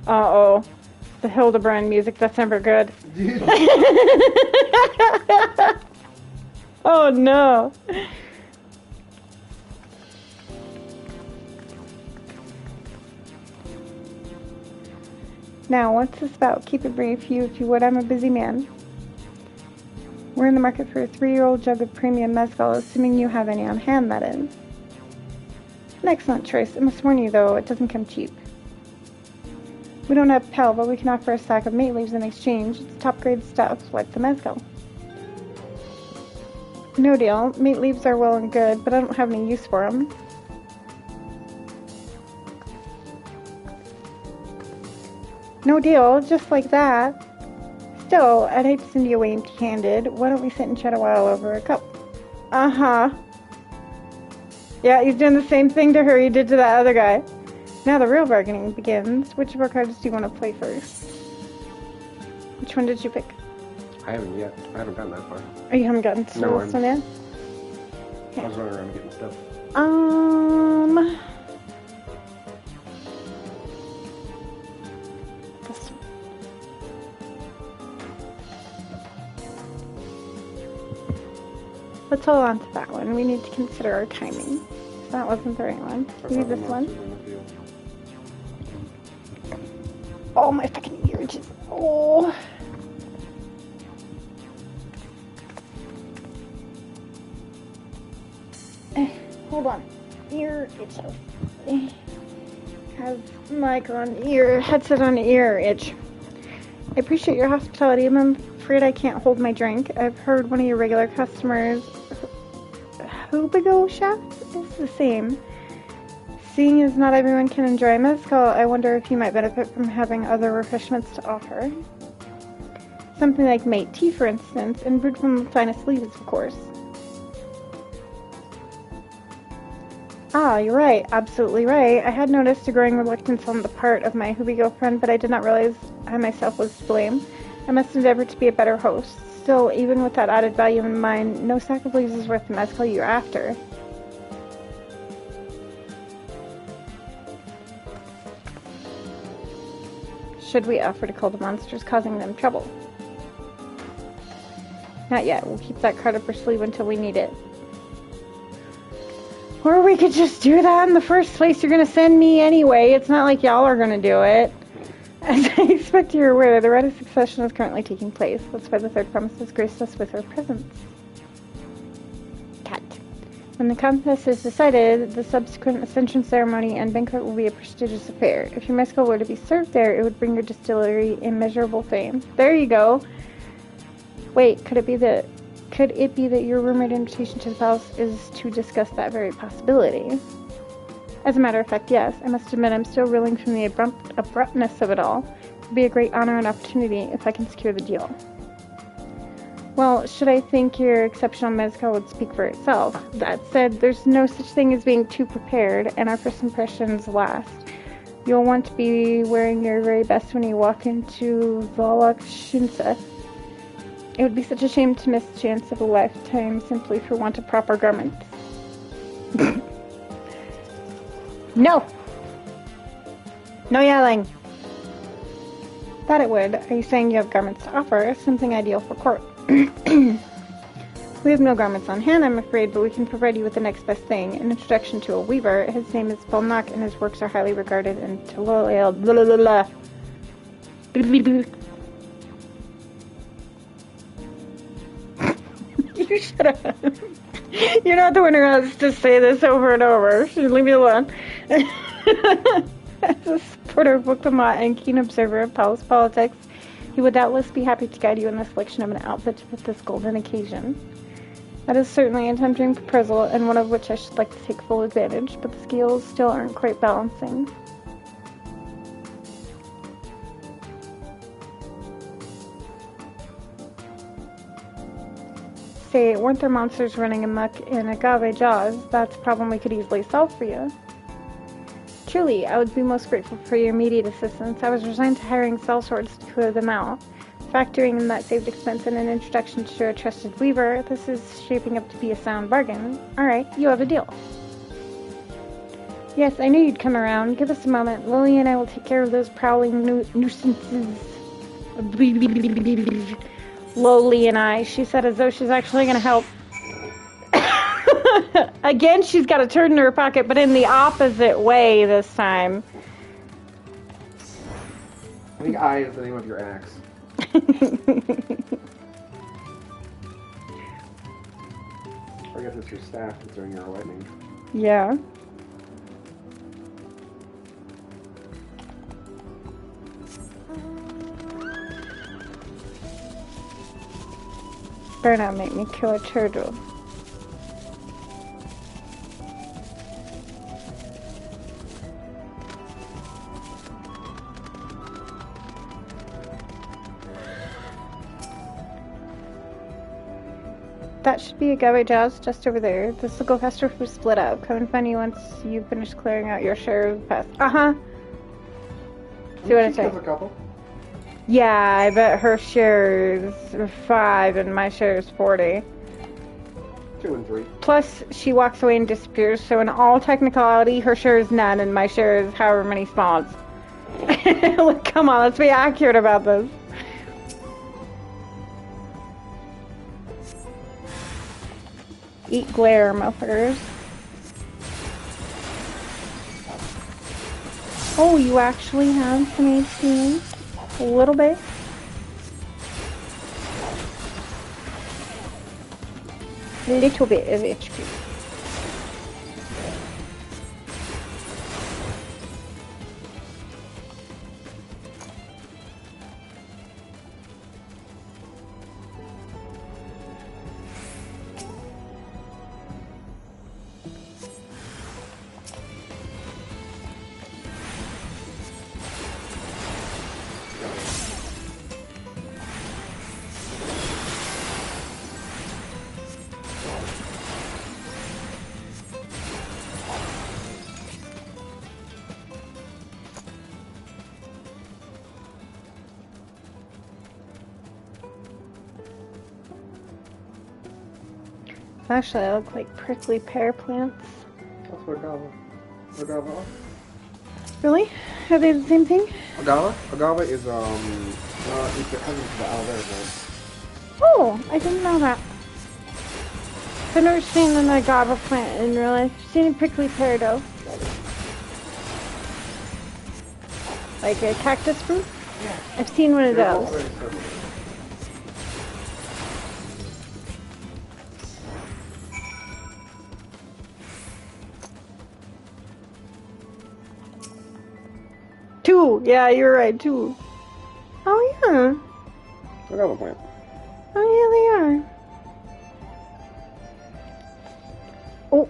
Uh-oh. The Hildebrand music, that's never good. Oh no. Now, what's this about? Keep it brief, you if you would. I'm a busy man. We're in the market for a 3-year-old jug of premium mezcal, assuming you have any on hand, that is. An excellent choice. I must warn you, though, it doesn't come cheap. We don't have Pel, but we can offer a sack of mate leaves in exchange. It's top-grade stuff, like the mezcal. No deal. Mate leaves are well and good, but I don't have any use for them. No deal, just like that. Still, I'd hate to send you away empty-handed. Why don't we sit and chat a while over a cup? Uh-huh. Yeah, he's doing the same thing to her he did to that other guy. Now the real bargaining begins. Which of our cards do you want to play first? Which one did you pick? I haven't yet. I haven't gotten that far. Oh, you haven't gotten to this one yet? I was running around getting stuff. This one. Let's hold on to that one. We need to consider our timing. That wasn't the right one. Maybe this one. Oh, my fucking ear just... Oh. Hold on. Ear itch. Have mic on ear, headset on ear itch. I appreciate your hospitality. I'm afraid I can't hold my drink. I've heard one of your regular customers, Hubigo Chef, is the same. Seeing as not everyone can enjoy mezcal, I wonder if you might benefit from having other refreshments to offer. Something like mate tea, for instance, and brewed from the finest leaves, of course. Ah, you're right. Absolutely right. I had noticed a growing reluctance on the part of my Hubigo friend, but I did not realize I myself was to blame. I must endeavor to be a better host. Still, even with that added value in mind, no sack of leaves is worth the mezcal you're after. Should we offer to kill the monsters causing them trouble? Not yet. We'll keep that card up our sleeve until we need it. Or we could just do that in the first place. You're going to send me anyway. It's not like y'all are going to do it. As I expect you're aware, the rite of succession is currently taking place. That's why the third promise has graced us with her presence. Cat. When the contest is decided, the subsequent ascension ceremony and banquet will be a prestigious affair. If your mezcal were to be served there, it would bring your distillery immeasurable fame. There you go. Wait, could it be that your rumored invitation to the palace is to discuss that very possibility? As a matter of fact, yes. I must admit I'm still reeling from the abruptness of it all. It would be a great honor and opportunity if I can secure the deal. Well, should I think your exceptional mezcal would speak for itself? That said, there's no such thing as being too prepared, and our first impressions last. You'll want to be wearing your very best when you walk into Ffxiv. It would be such a shame to miss the chance of a lifetime simply for want of proper garments. No! No yelling! That it would. Are you saying you have garments to offer? Something ideal for court. We have no garments on hand, I'm afraid, but we can provide you with the next best thing. An introduction to a weaver. His name is Polnak, and his works are highly regarded and You shut up. You're not the one who has to say this over and over. Leave me alone. As a supporter of Wukama and keen observer of palace politics, he would doubtless be happy to guide you in the selection of an outfit to fit this golden occasion. That is certainly a tempting proposal, and one of which I should like to take full advantage, but the scales still aren't quite balancing. Say, weren't there monsters running amok in Agave Jaws? That's a problem we could easily solve for you. Truly, I would be most grateful for your immediate assistance. I was resigned to hiring sellswords to clear them out. Factoring in that saved expense and an introduction to a trusted weaver, this is shaping up to be a sound bargain. Alright, you have a deal. Yes, I knew you'd come around. Give us a moment. Lily and I will take care of those prowling nuisances. Loli and I, she said as though she's actually going to help. Again, she's got a turd in her pocket, but in the opposite way this time. I think I is the name of your axe. I guess it's your staff considering you're a lightning. Yeah. Better not make me kill a turtle. that should be a garbage house just over there. This will go faster if we split up. Come and find you once you finish clearing out your share of the past. See what I say? A couple. Yeah, I bet her share is 5 and my share is 40. 2 and 3. Plus, she walks away and disappears, so in all technicality, her share is none and my share is however many spawns. Like, come on, let's be accurate about this. Eat glare, motherfuckers. Oh, you actually have some HP. A little bit. A little bit of HP. Actually, I look like prickly pear plants. That's what agave are. Really? Are they the same thing? Agave? Agave is, it's the cousin to the aloe vera plant. Oh, I didn't know that. I've never seen an agave plant in real life. I've seen a prickly pear though. Like a cactus fruit? Yeah. I've seen one of those. Two! Yeah, you're right, two. Oh, yeah. Agave plant. Oh, yeah, they are. Oh.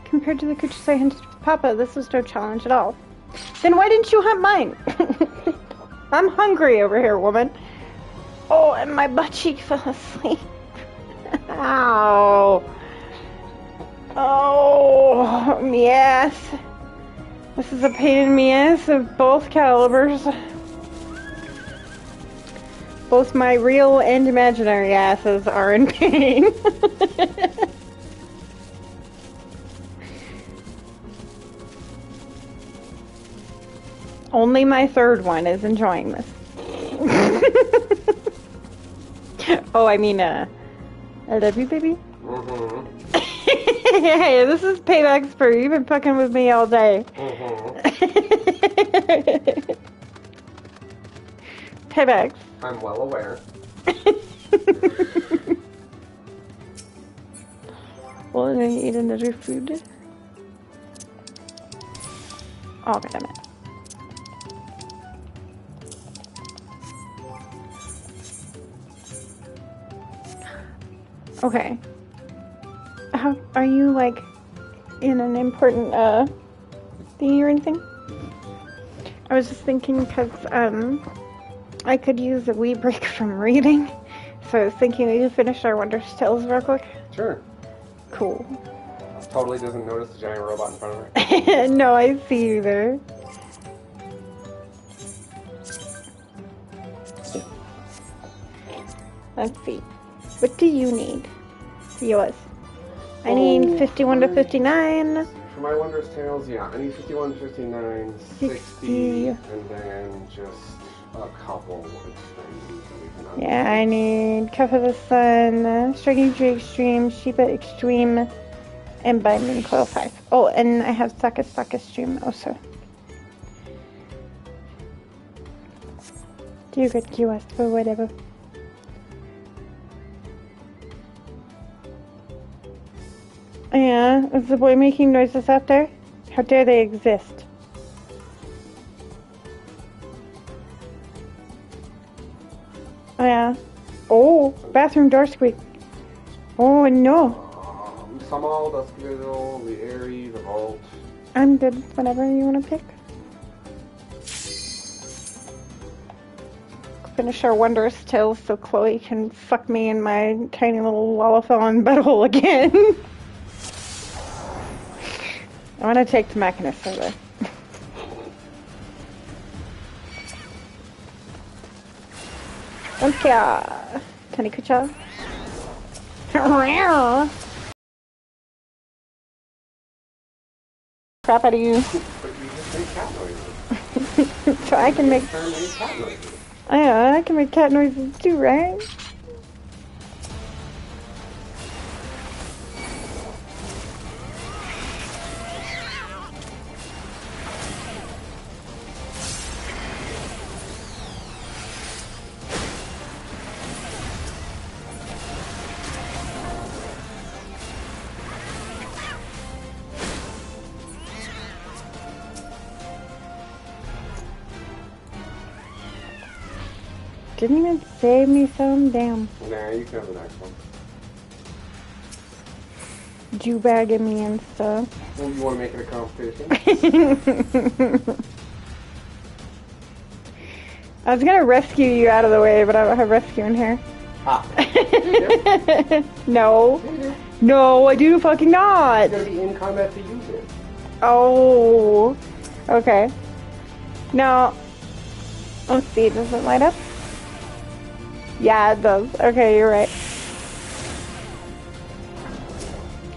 Compared to the creatures I hunted with Papa, this was no challenge at all. Then why didn't you hunt mine? I'm hungry over here, woman. Oh, and my butt cheek fell asleep. Ow. Oh, yes. This is a pain in the ass of both calibers. Both my real and imaginary asses are in pain. Only my third one is enjoying this. Oh, I mean, I love you, baby. Mm-hmm. Hey, this is payback for you. You've been fucking with me all day. Mm-hmm. Paybacks. I'm well aware. Well, I'm gonna eat another food. Oh, damn it. Okay. How are you, like, in an important thing or anything? I was just thinking because I could use a wee break from reading, so I was thinking we could finish our Wondrous Tales real quick. Sure. Cool. Totally doesn't notice the giant robot in front of her. No, I see you there. Let's see. What do you need? Yours. I need 51 to 59. For my Wondrous Tales, yeah, I need 51 to 59, 60, and then just a couple extremes. Yeah, I need Cup of the Sun, Striking Tree Extreme, Sheba Extreme, and Binding Coil 5. Oh, and I have Suck Extreme also. Do you get QS for whatever? Yeah, is the boy making noises out there? How dare they exist? Oh, yeah. Oh, bathroom door squeak. Oh, no. Samal, Duskville, the Airy, the Vault. I'm good. Whatever you want to pick. finish our wondrous tales so Chloe can fuck me in my tiny little Lollathon butthole again. I want to take the Mechanist over. Okay. Tanikucha. Crap out of you. But you just make cat noises. So I can make... cat noises. Yeah, I can make cat noises too, right? Didn't even save me some, damn. Nah, you can have the next one. Jew-bagging me and stuff. Well, you want to make it a competition? I was gonna rescue you out of the way, but I don't have rescue in here. Ah. No. No, I do fucking not. You're gonna be in combat to use it. Oh. Okay. Now, let's see, does it light up? Yeah, it does. Okay, you're right.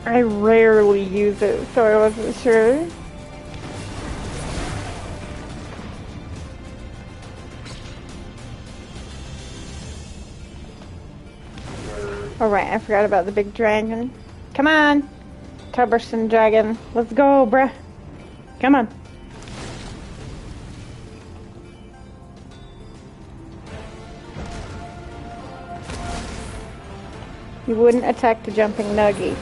I rarely use it, so I wasn't sure. Alright, I forgot about the big dragon. Come on! Tuberson dragon. Let's go, bruh. Come on. You wouldn't attack the jumping nugget.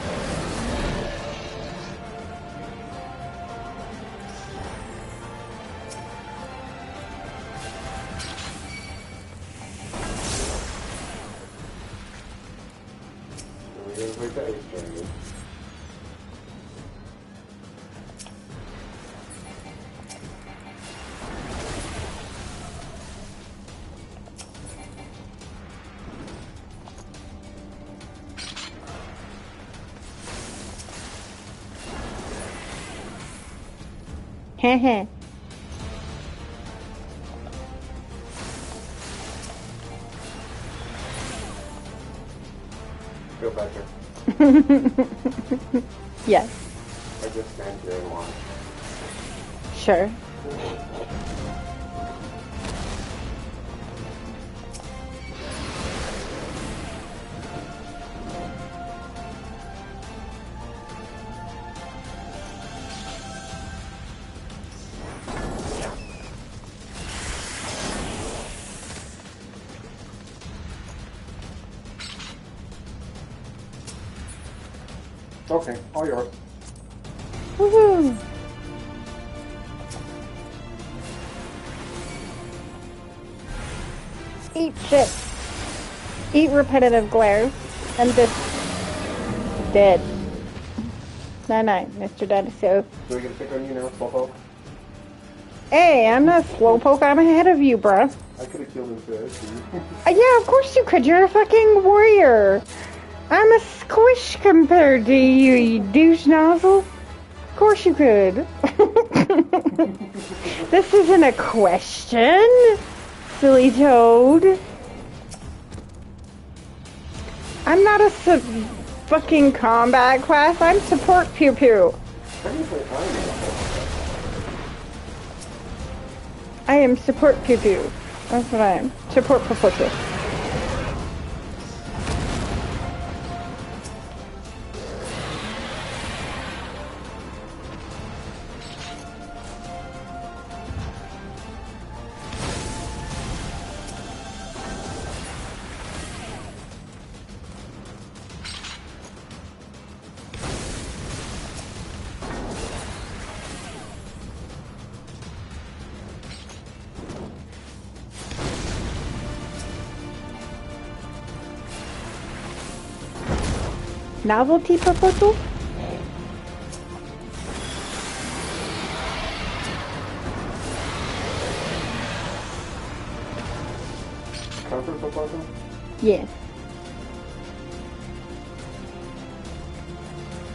Heh. Feel better. Yes. I just stand here and watch. Sure. Okay, all yours. Woohoo! Eat shit. Eat repetitive glares. And just dead. Night, Mr. Dinosaur. Do we get to pick on you now, Slowpoke? Hey, I'm not Slowpoke. I'm ahead of you, bruh. I could have killed him first. Yeah, of course you could. You're a fucking warrior. I'm a squish compared to you, you douche nozzle. Of course you could. This isn't a question, silly toad. I'm not a fucking combat class. I'm support pew pew. I am support pew pew. That's what I am. Support pew. Novelty proposal? Yeah.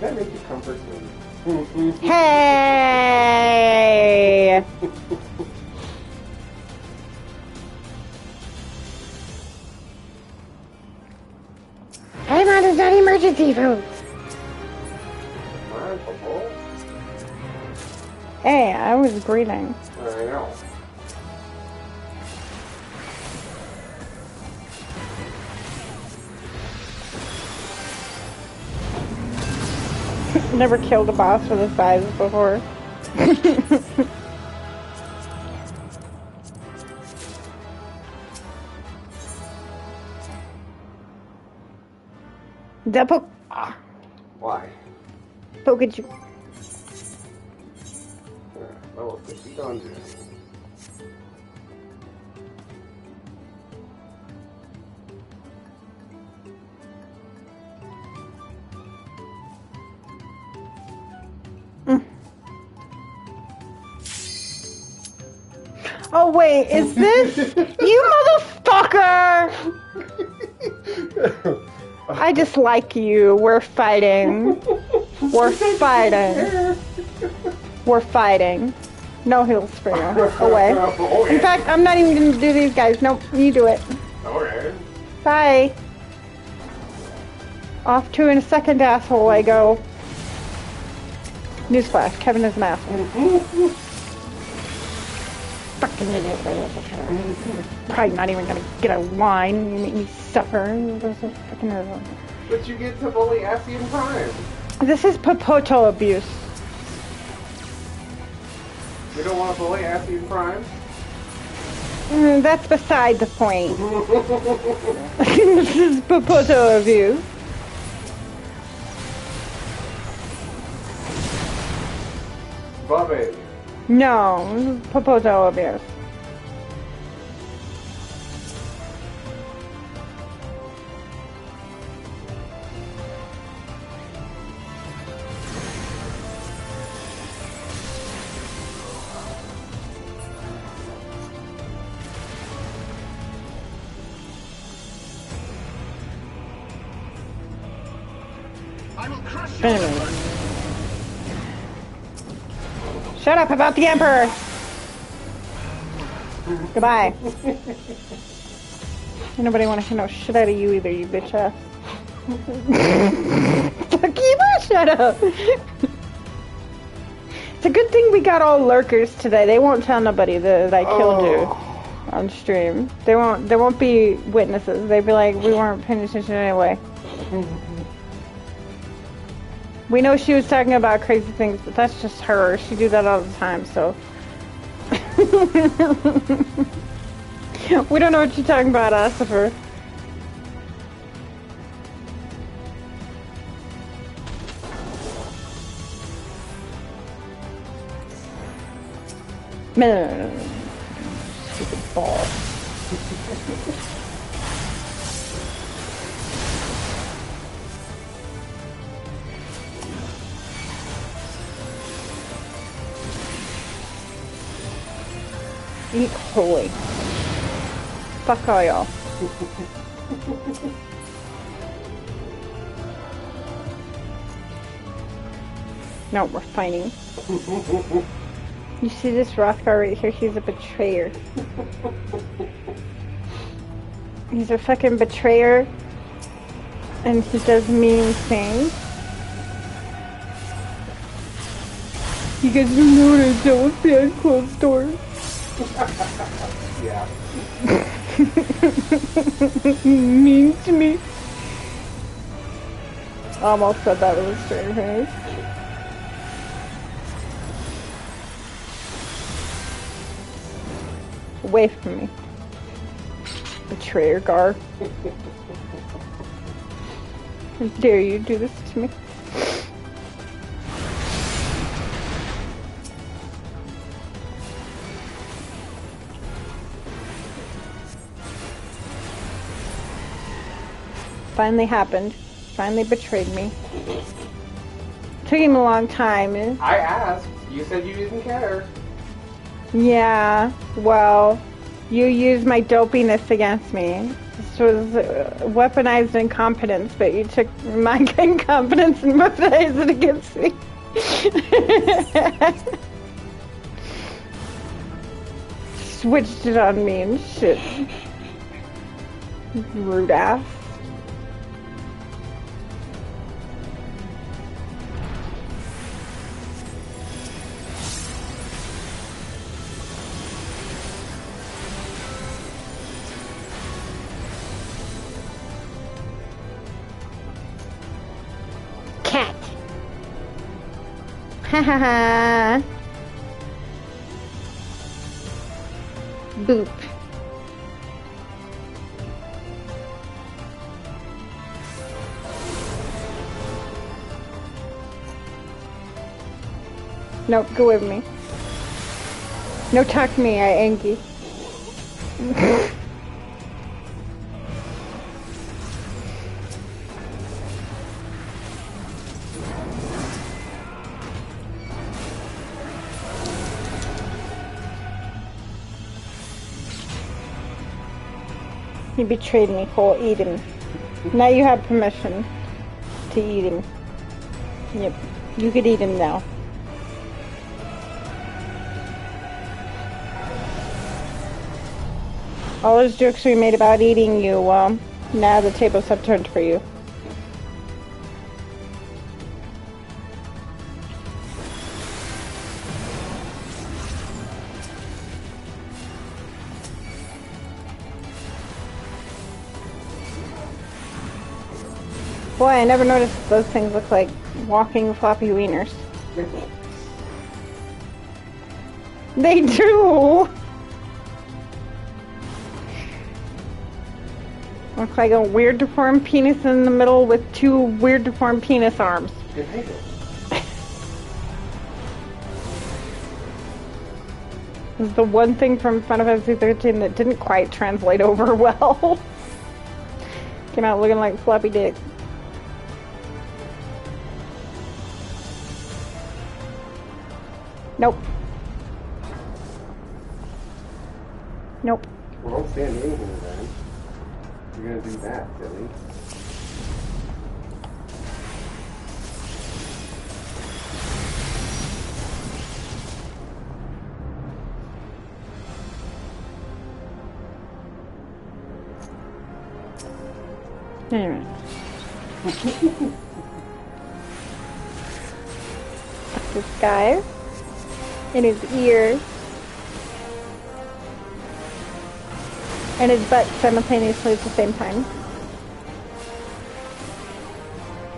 That makes you comfort me. Hey! I'm on his emergency food. Hey, I was breathing. I know. Never killed a boss with a size before. Double. Why? Pikachu. Level 50 dungeon. Oh wait, is this you motherfucker? I dislike you. We're fighting. We're fighting. We're fighting. No heal springer. Away. In fact, I'm not even gonna do these guys. Nope, you do it. Okay. Bye. Off to in a second, asshole I go. Newsflash, Kevin is an asshole. Fucking idiot. Probably not even gonna get a line. You make me suffer. But you get to bully Asian Prime. This is Popoto abuse. You don't want to bully Asian Prime? That's beside the point. This is Popoto abuse. Bobby. No, this is Popoto abuse. Shut up about the Emperor! Goodbye. Nobody want to hear no shit out of you either, you bitch ass. Fuck you, shut up! It's a good thing we got all lurkers today. They won't tell nobody that I killed you on stream. They won't be witnesses. They'd be like, we weren't paying attention anyway. We know she was talking about crazy things, but that's just her. She do that all the time, so. We don't know what you're talking about, Asifer. No. Stupid ball. Eat holy. Fuck all y'all. No, we're fighting. You see this Rothgar right here? He's a betrayer. He's a fucking betrayer. And he does mean things. You guys don't know what I dealt with behind closed doors. Yeah. Mean to me. I almost said that with a straight face. Away from me. Betrayer Gar. How dare you do this to me? Finally happened. Finally betrayed me. Took him a long time. I asked. You said you didn't care. Yeah, well, you used my dopiness against me. This was weaponized incompetence, but you took my incompetence and weaponized it against me. Switched it on me and shit. Rude ass. Cat. Ha ha ha. Boop. Nope, go with me. No, talk to me, I Angie. He betrayed me, Cole. Eat him. Now you have permission to eat him. Yep, you could eat him now. All those jokes we made about eating you, well, now the tables have turned for you. Boy, I never noticed those things look like walking floppy wieners. They do! Looks like a weird deformed penis in the middle with two weird deformed penis arms. This is the one thing from Final Fantasy 13 that didn't quite translate over well. Came out looking like floppy dick. Nope. Nope. Well, don't stand in here then. You're gonna do that, silly. Anyway. This guy in his ear and his butt simultaneously at the same time.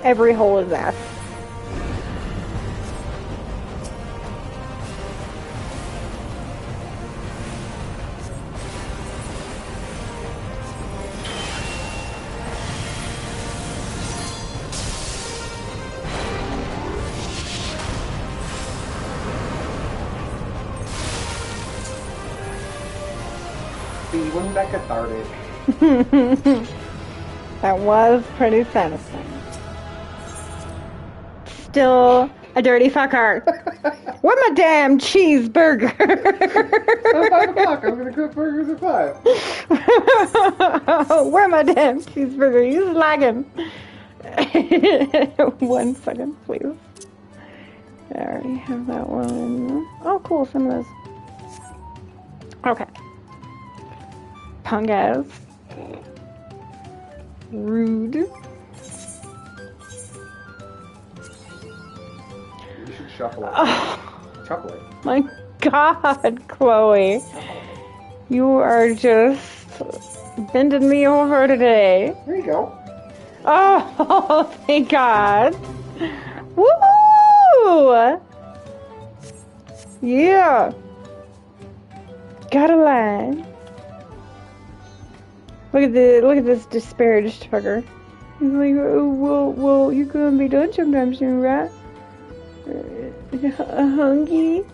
Every hole is ass. See, wasn't that cathartic? That was pretty satisfying. Still a dirty fucker. Where's my damn cheeseburger? It's 5 o'clock. I'm gonna cook burgers at 5. Where's my damn cheeseburger? He's lagging. 1 second, please. I already have that one. Oh, cool. Some of those. Okay. Punk ass. Rude. You should shuffle it. Oh, Shuffle it. my God, Chloe. You are just bending me over today. There you go. Oh, thank God. Woo! Yeah. Got a line. Look at this disparaged fucker. He's like, oh, well, you're gonna be done sometime soon, right? Hungry?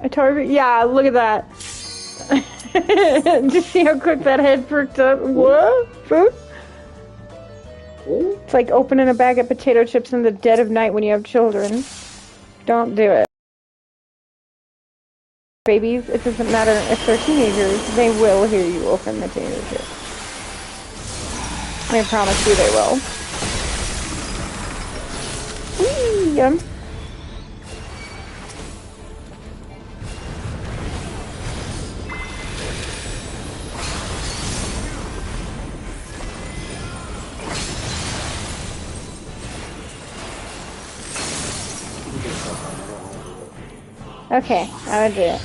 A target? Yeah, look at that. Just see how quick that head perked up. What? Food? It's like opening a bag of potato chips in the dead of night when you have children. Don't do it. babies, it doesn't matter if they're teenagers, they will hear you open the tater chip. I promise you they will. Whee! Okay, I'm gonna do it.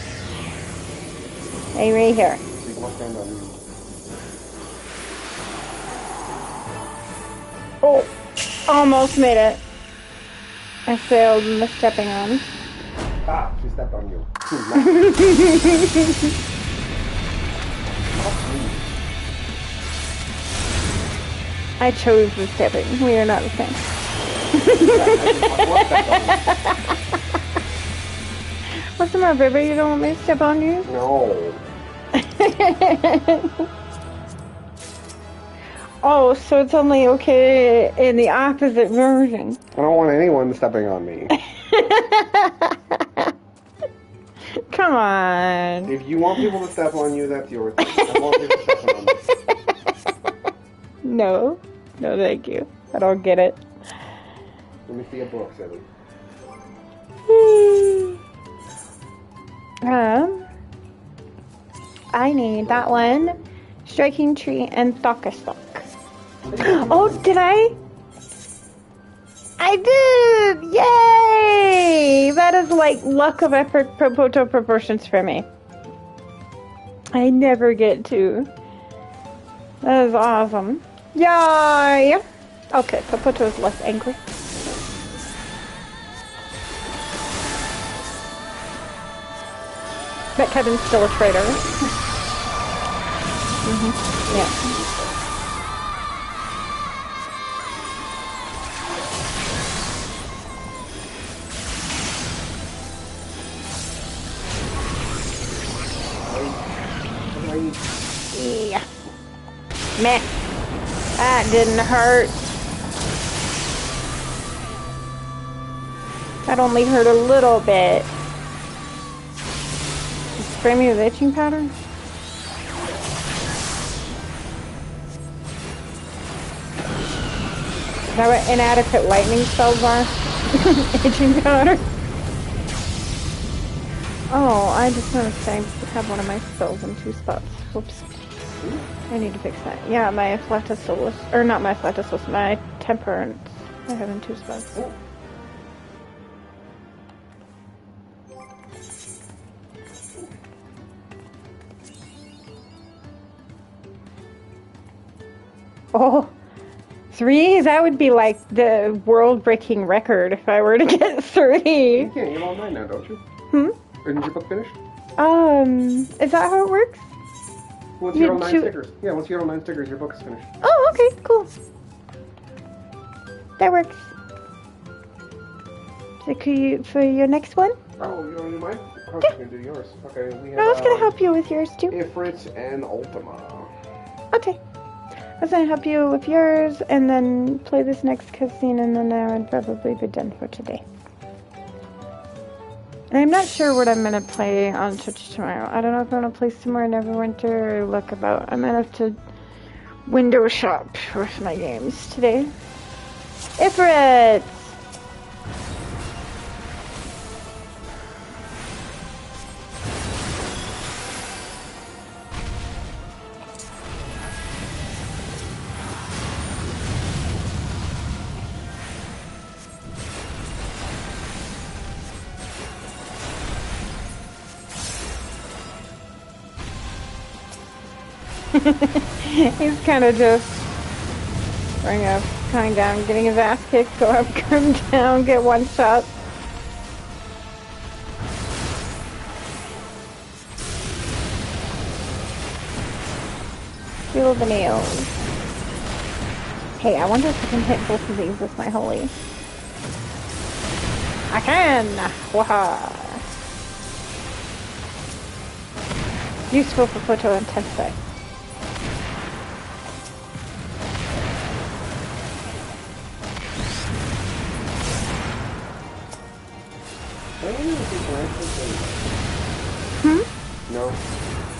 Hey, right here. Oh, almost made it. I failed misstepping on. Ah, she stepped on you. I chose the stepping. We are not the same. What's the matter, baby? You don't want me to step on you? No. Oh, so it's only okay in the opposite version. I don't want anyone stepping on me. Come on. If you want people to step on you, that's your thing. I want people stepping on me. No. No, thank you. I don't get it. Let me see a book, silly. I need that one. Striking Tree and Thokastok. Oh, did I? I did! Yay! That is like luck of epic propoto proportions for me. I never get to. That is awesome. Yay! Okay, Propoto is less angry. But Kevin's still a traitor. Yeah. Yeah. Meh. That didn't hurt. That only hurt a little bit. Spray me with itching powder? Is that what inadequate lightning spells are? Itching powder? Oh, I just noticed I have one of my spells in 2 spots. Whoops. I need to fix that. Yeah, my Flatus, or not my Flatus, my Temperance. I have in 2 spots. Oh, 3? That would be like the world-breaking record if I were to get 3. You can't get all 9 now, don't you? Isn't your book finished? Is that how it works? Once you hit all 9 stickers. Yeah, once you hit all 9 stickers, your book is finished. Oh, okay, cool. That works. So could you, for your next one? Oh, you want to do mine? I was going to do yours. Okay, we have... I was going to help you with yours, too. Ifrit and Ultima. Okay. I was going to help you with yours, and then play this next cutscene, and then I would probably be done for today. And I'm not sure what I'm going to play on Twitch tomorrow. I don't know if I'm going to play some more Neverwinter or look about. I might have to window shop with my games today. Ifrit! He's kind of just going up, coming down, getting his ass kicked, go up, come down, get one shot. Feel the nails. Hey, I wonder if I can hit both of these with my holy. I can! Waha! Useful for photo intensity. No.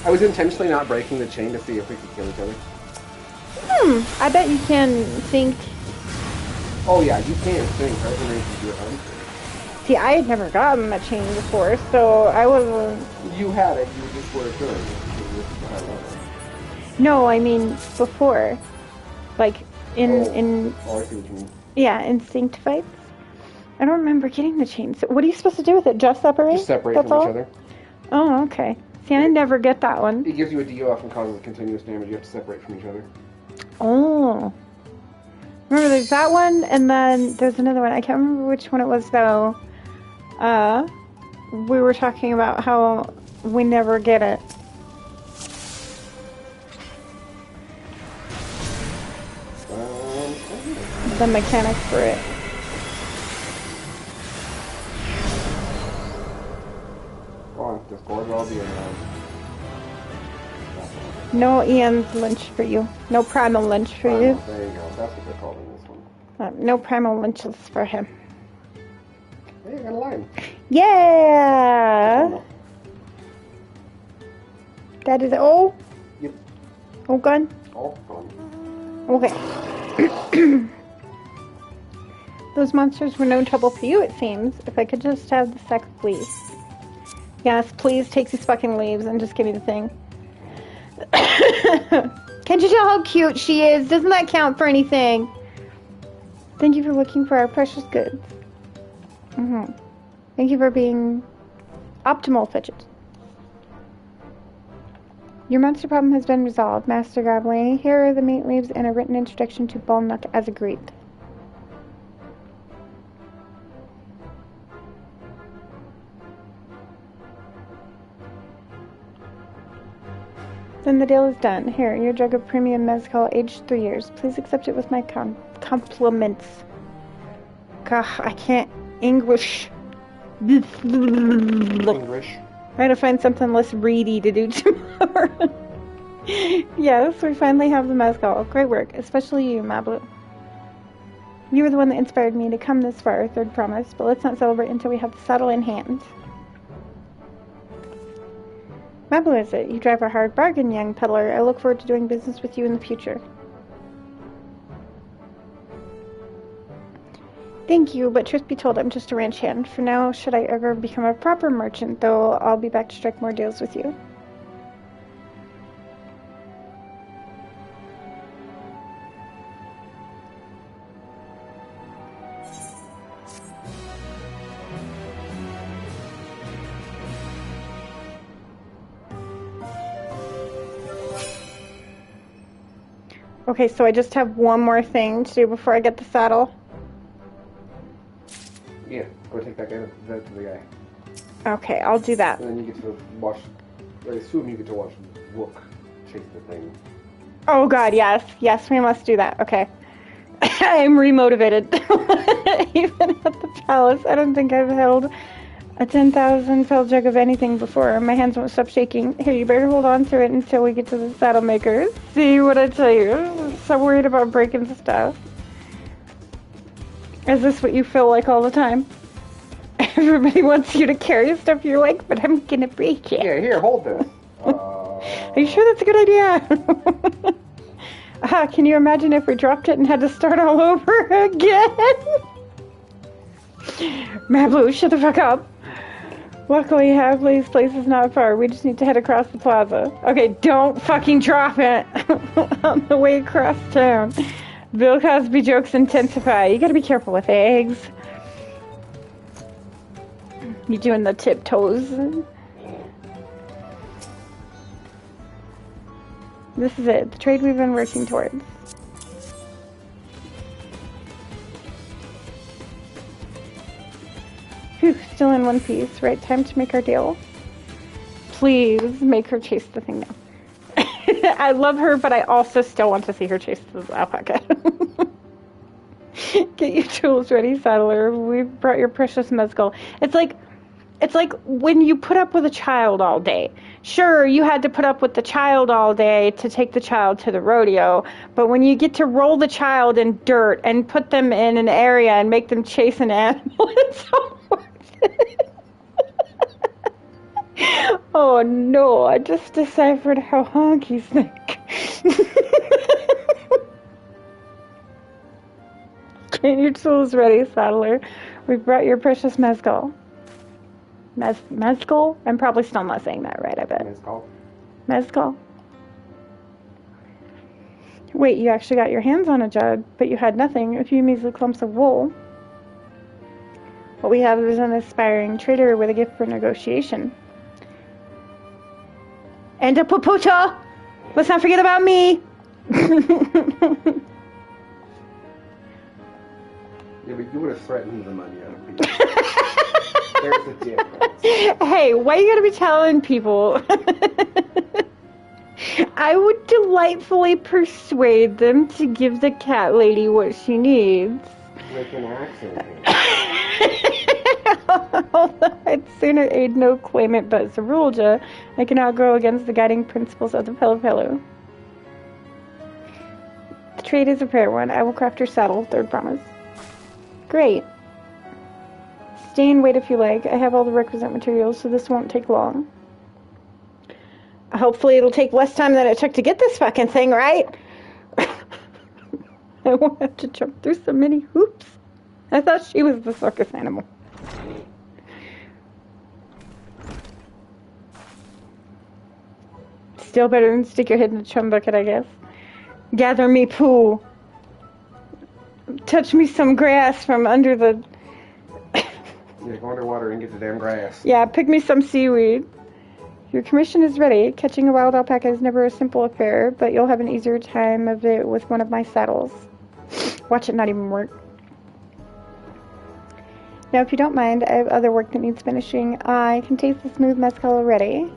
I was intentionally not breaking the chain to see if we could kill each other. I bet you can sync. Oh yeah, you can sync. I was wondering if you do it unsync. See, I had never gotten a chain before, so I wasn't... You had it, you just weren't doing it. No, I mean before. Like, in... Oh, I see what you mean. Yeah, in synced fights. I don't remember getting the chains. What are you supposed to do with it? Just separate? Just separate That's from all? each other. Oh, okay. See, I never get that one. It gives you a debuff and causes continuous damage. You have to separate from each other. Oh. Remember, there's that one, and then there's another one. I can't remember which one it was, though. We were talking about how we never get it. The mechanics for it. Go on, Discord, I'll be around. No Ian's lynch for you. No primal lynch for you. There you go. That's what they're calling this one. No primal lynches for him. Hey, you got a line. Yeah! That is all? Yep. All gone? All gone. Okay. Those monsters were no trouble for you, it seems. If I could just have the sack of leaves. Yes, please take these fucking leaves and just give me the thing. Can't you tell how cute she is? Doesn't that count for anything? Thank you for looking for our precious goods. Thank you for being optimal, Fidget. Your monster problem has been resolved, Master Goblin. Here are the meat leaves and a written introduction to Balnock as agreed. Then the deal is done. Here, your jug of premium mezcal, aged 3 years. Please accept it with my compliments. Gah, I can't English. English. I gotta find something less reedy to do tomorrow. Yes, we finally have the mezcal. Great work, especially you, Mablu. You were the one that inspired me to come this far, third promise, but let's not celebrate until we have the saddle in hand. Mablu is it? You drive a hard bargain, young peddler. I look forward to doing business with you in the future. Thank you, but truth be told, I'm just a ranch hand. For now, should I ever become a proper merchant, though, I'll be back to strike more deals with you. Okay, so I just have one more thing to do before I get the saddle. Yeah, go take that guy to the guy. Okay, I'll do that. And then you get to watch, I assume you get to watch Rook chase the thing. Oh god, yes. Yes, we must do that. Okay. I'm remotivated. Even at the palace, I don't think I've held a 10,000 fell jug of anything before. My hands won't stop shaking. Here, you better hold on to it until we get to the saddle maker. See what I tell you? I'm so worried about breaking stuff. Is this what you feel like all the time? Everybody wants you to carry stuff you're like, but I'm gonna break it. Yeah, here, hold this. Are you sure that's a good idea? Can you imagine if we dropped it and had to start all over again? Mablu, shut the fuck up. Luckily, Havley's place is not far. We just need to head across the plaza. Okay, don't fucking drop it on the way across town. Bill Cosby jokes intensify. You gotta be careful with eggs. You doing the tiptoes? This is it. The trade we've been working towards. Phew, still in one piece. Right, time to make our deal. Please make her chase the thing now. I love her, but I also still want to see her chase the alpaca. Get your tools ready, saddler. We've brought your precious mezcal. It's like when you put up with a child all day. Sure, you had to put up with the child all day to take the child to the rodeo, but when you get to roll the child in dirt and put them in an area and make them chase an animal, it's so worth it. Oh no, I just deciphered how honkies think. Get your tools ready, saddler. We've brought your precious mezcal. Mezcal? I'm probably still not saying that right, I bet. Mezcal. Mezcal. Wait, you actually got your hands on a jug, but you had nothing, a few measly clumps of wool. What we have is an aspiring trader with a gift for negotiation. And a pupucha! Let's not forget about me! Yeah, but you would have threatened the money out of people. There's a difference. Hey, why you gotta be telling people? I would delightfully persuade them to give the cat lady what she needs. With an accent. Although I'd sooner aid no claimant but Cerberus, I cannot go against the guiding principles of the Pillow. The trade is a fair one. I will craft your saddle, third promise. Great. Stay and wait if you like. I have all the requisite materials, so this won't take long. Hopefully it'll take less time than it took to get this fucking thing, right? I won't have to jump through so many hoops. I thought she was the circus animal. Still better than stick your head in a chum bucket, I guess. Gather me poo. Touch me some grass from under the... Yeah, go underwater and get the damn grass. Yeah, pick me some seaweed. Your commission is ready. Catching a wild alpaca is never a simple affair, but you'll have an easier time of it with one of my saddles. Watch it not even work. Now, if you don't mind, I have other work that needs finishing. I can taste the smooth mezcal already.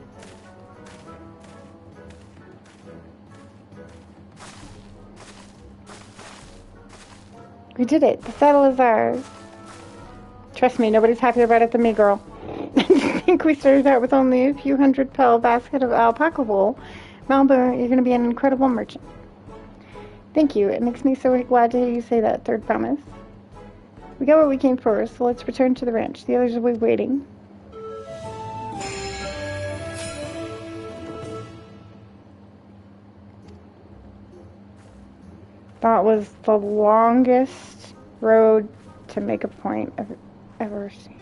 We did it. The saddle is ours. Trust me, nobody's happier about it than me, girl. I think we started out with only a few hundred pel basket of alpaca wool. Malbo, you're going to be an incredible merchant. Thank you. It makes me so glad to hear you say that, third promise. We got what we came for, so let's return to the ranch. The others will be waiting. That was the longest road to make a point I've ever seen.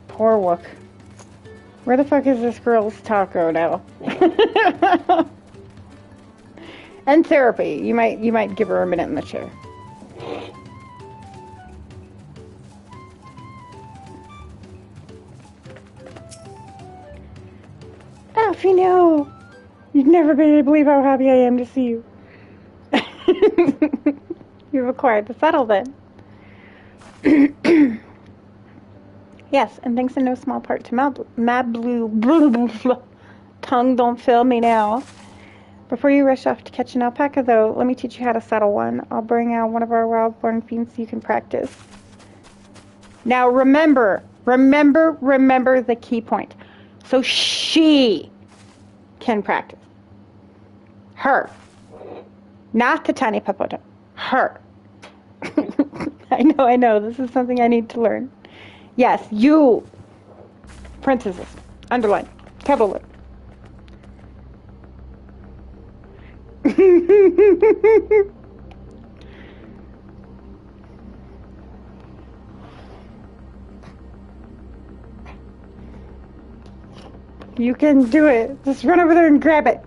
Poor Wook. Where the fuck is this girl's taco now? And therapy. You might give her a minute in the chair. Alfino! You've never been able to believe how happy I am to see you. You've acquired the saddle then. Yes, and thanks in no small part to Mablu. Tongue don't fail me now. Before you rush off to catch an alpaca, though, let me teach you how to saddle one. I'll bring out one of our wild-born fiends so you can practice. Now remember the key point. So she can practice. Her. Not the tiny papoda. Her. I know. This is something I need to learn. Yes, you. Princesses. Underline. Capital letter. You can do it. Just run over there and grab it.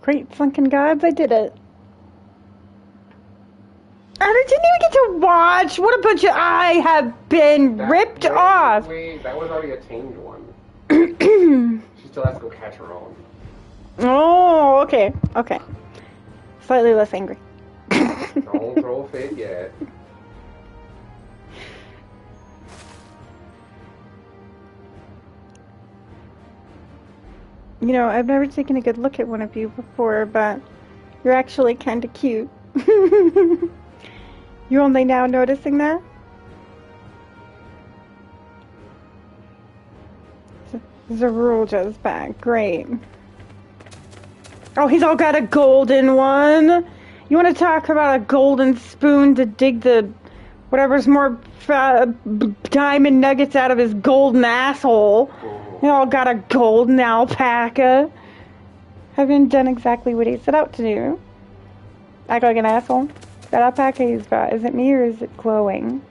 Great sunken gods, I did it. I didn't even get to watch. What a bunch of... I have been ripped off. Wait, that was already a tamed one. She still has to go catch her own. Oh, okay. Slightly less angry. Don't throw a fit yet. You know, I've never taken a good look at one of you before, but you're actually kind of cute. You're only now noticing that? Zeruja's back. Great. Oh, he's all got a golden one. You want to talk about a golden spoon to dig the whatever's more diamond nuggets out of his golden asshole? He all got a golden alpaca. Haven't done exactly what he set out to do. Act like an asshole. That alpaca he's got, is it me or is it glowing?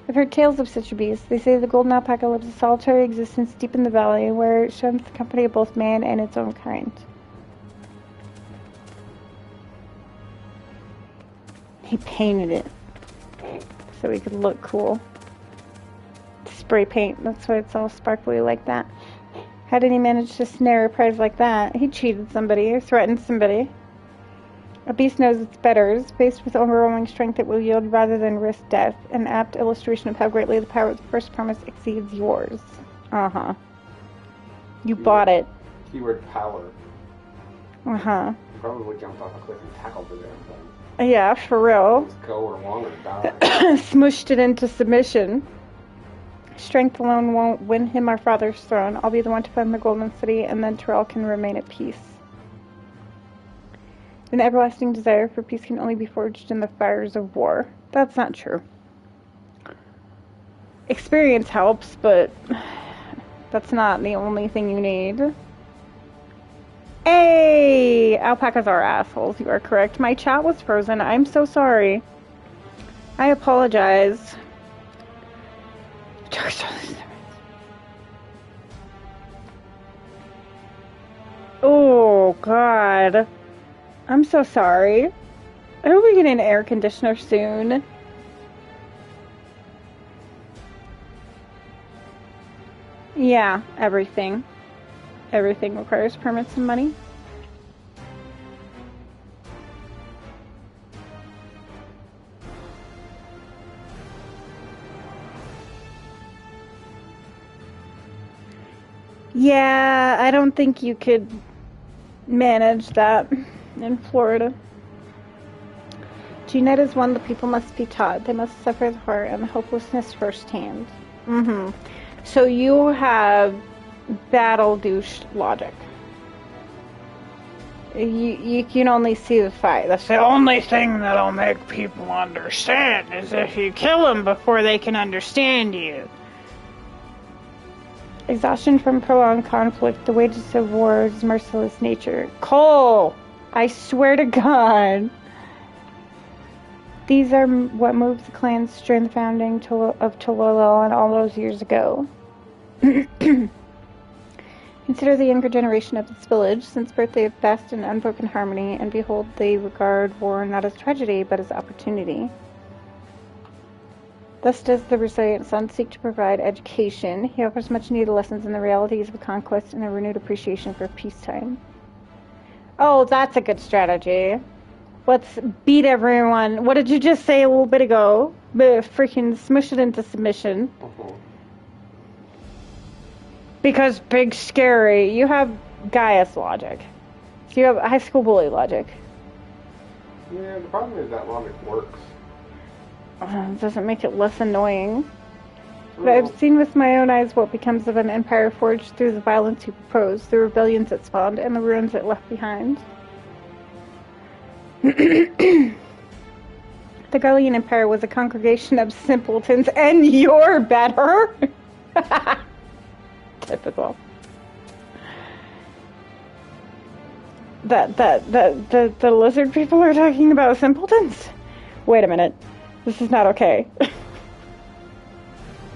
I've heard tales of such a beast. They say the golden alpaca lives a solitary existence deep in the valley, where it shuns the company of both man and its own kind. He painted it so he could look cool. Spray paint, that's why it's all sparkly like that. How did he manage to snare a prize like that? He cheated somebody or threatened somebody. A beast knows its betters. Faced with overwhelming strength, it will yield rather than risk death. An apt illustration of how greatly the power of the first promise exceeds yours. Uh-huh. You bought it. Keyword power. Uh-huh. Probably jumped off a cliff and tackled the damn thing. Yeah, for real. Just go or long or die. Smushed it into submission. Strength alone won't win him our father's throne. I'll be the one to find the Golden City, and then Terrell can remain at peace. An everlasting desire for peace can only be forged in the fires of war. That's not true. Experience helps, but that's not the only thing you need. Hey! Alpacas are assholes, you are correct. My chat was frozen. I'm so sorry. I apologize. Oh, God. I'm so sorry. I hope we get an air conditioner soon. Yeah, everything. Everything requires permits and money. Yeah, I don't think you could manage that in Florida. To unite as one, the people must be taught. They must suffer the horror and the hopelessness firsthand. Mm-hmm. So you have battle douche logic. You can only see the fight. That's the only thing that'll make people understand, is if you kill them before they can understand you. Exhaustion from prolonged conflict, the wages of war's merciless nature. Cole! I swear to God. These are what moved the clans during the founding of Tololo and all those years ago. Consider the younger generation of this village. Since birth they have fast and unbroken harmony, and behold, they regard war not as tragedy, but as opportunity. Thus does the resilient son seek to provide education. He offers much needed lessons in the realities of conquest and a renewed appreciation for peacetime. Oh, that's a good strategy. Let's beat everyone. What did you just say a little bit ago? Freaking smush it into submission. Because big scary. You have Gaius logic. So you have high school bully logic. Yeah, the problem is that logic works. It doesn't make it less annoying. But I've seen with my own eyes what becomes of an empire forged through the violence you proposed, the rebellions it spawned, and the ruins it left behind. The Garlean Empire was a congregation of simpletons, and you're better! Typical. The lizard people are talking about simpletons? Wait a minute. This is not okay.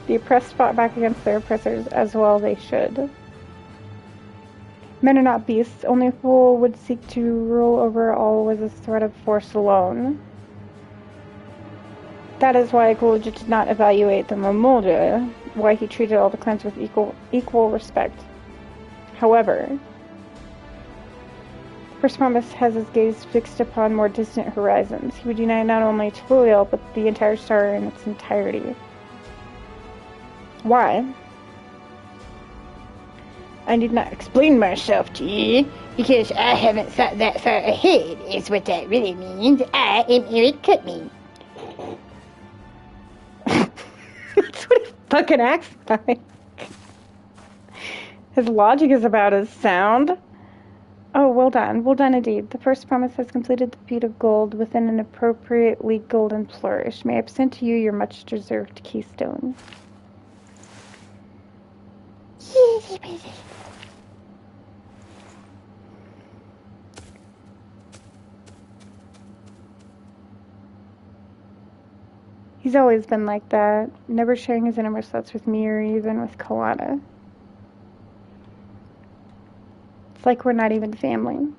The oppressed fought back against their oppressors, as well they should. Men are not beasts. Only a fool would seek to rule over all with a threat of force alone. That is why Gulja did not evaluate the Mamulja, why he treated all the clans with equal respect. However, the First Promise has his gaze fixed upon more distant horizons. He would unite not only Tuluil, but the entire star in its entirety. Why? I need not explain myself to you, because I haven't thought that far ahead, is what that really means. I am Eric Cutney. That's what he fucking acts like. His logic is about his sound. Oh, well done. Well done indeed. The first promise has completed the feat of gold within an appropriately golden flourish. May I present to you your much-deserved keystone. He's always been like that, never sharing his innermost thoughts with me or even with Koana. It's like we're not even family.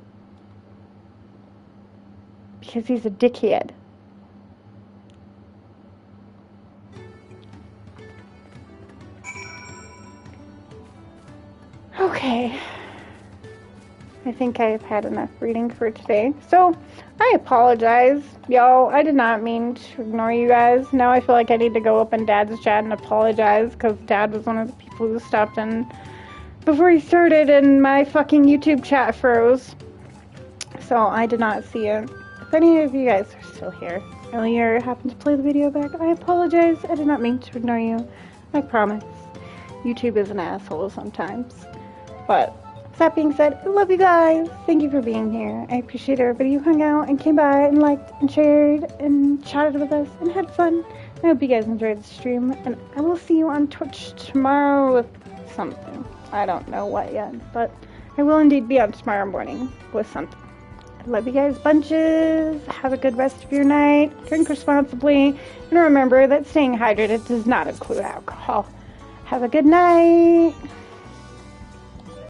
Because he's a dickhead. Okay. I think I've had enough reading for today. So, I apologize, y'all. I did not mean to ignore you guys. Now I feel like I need to go up in Dad's chat and apologize, because Dad was one of the people who stopped in before he started, and my fucking YouTube chat froze. So, I did not see it. If any of you guys are still here, earlier happened to play the video back, I apologize. I did not mean to ignore you. I promise. YouTube is an asshole sometimes. But that being said, I love you guys. Thank you for being here. I appreciate everybody who hung out and came by and liked and shared and chatted with us and had fun. I hope you guys enjoyed the stream, and I will see you on Twitch tomorrow with something. I don't know what yet, but I will indeed be on tomorrow morning with something. I love you guys bunches. Have a good rest of your night. Drink responsibly. And remember that staying hydrated does not include alcohol. Have a good night.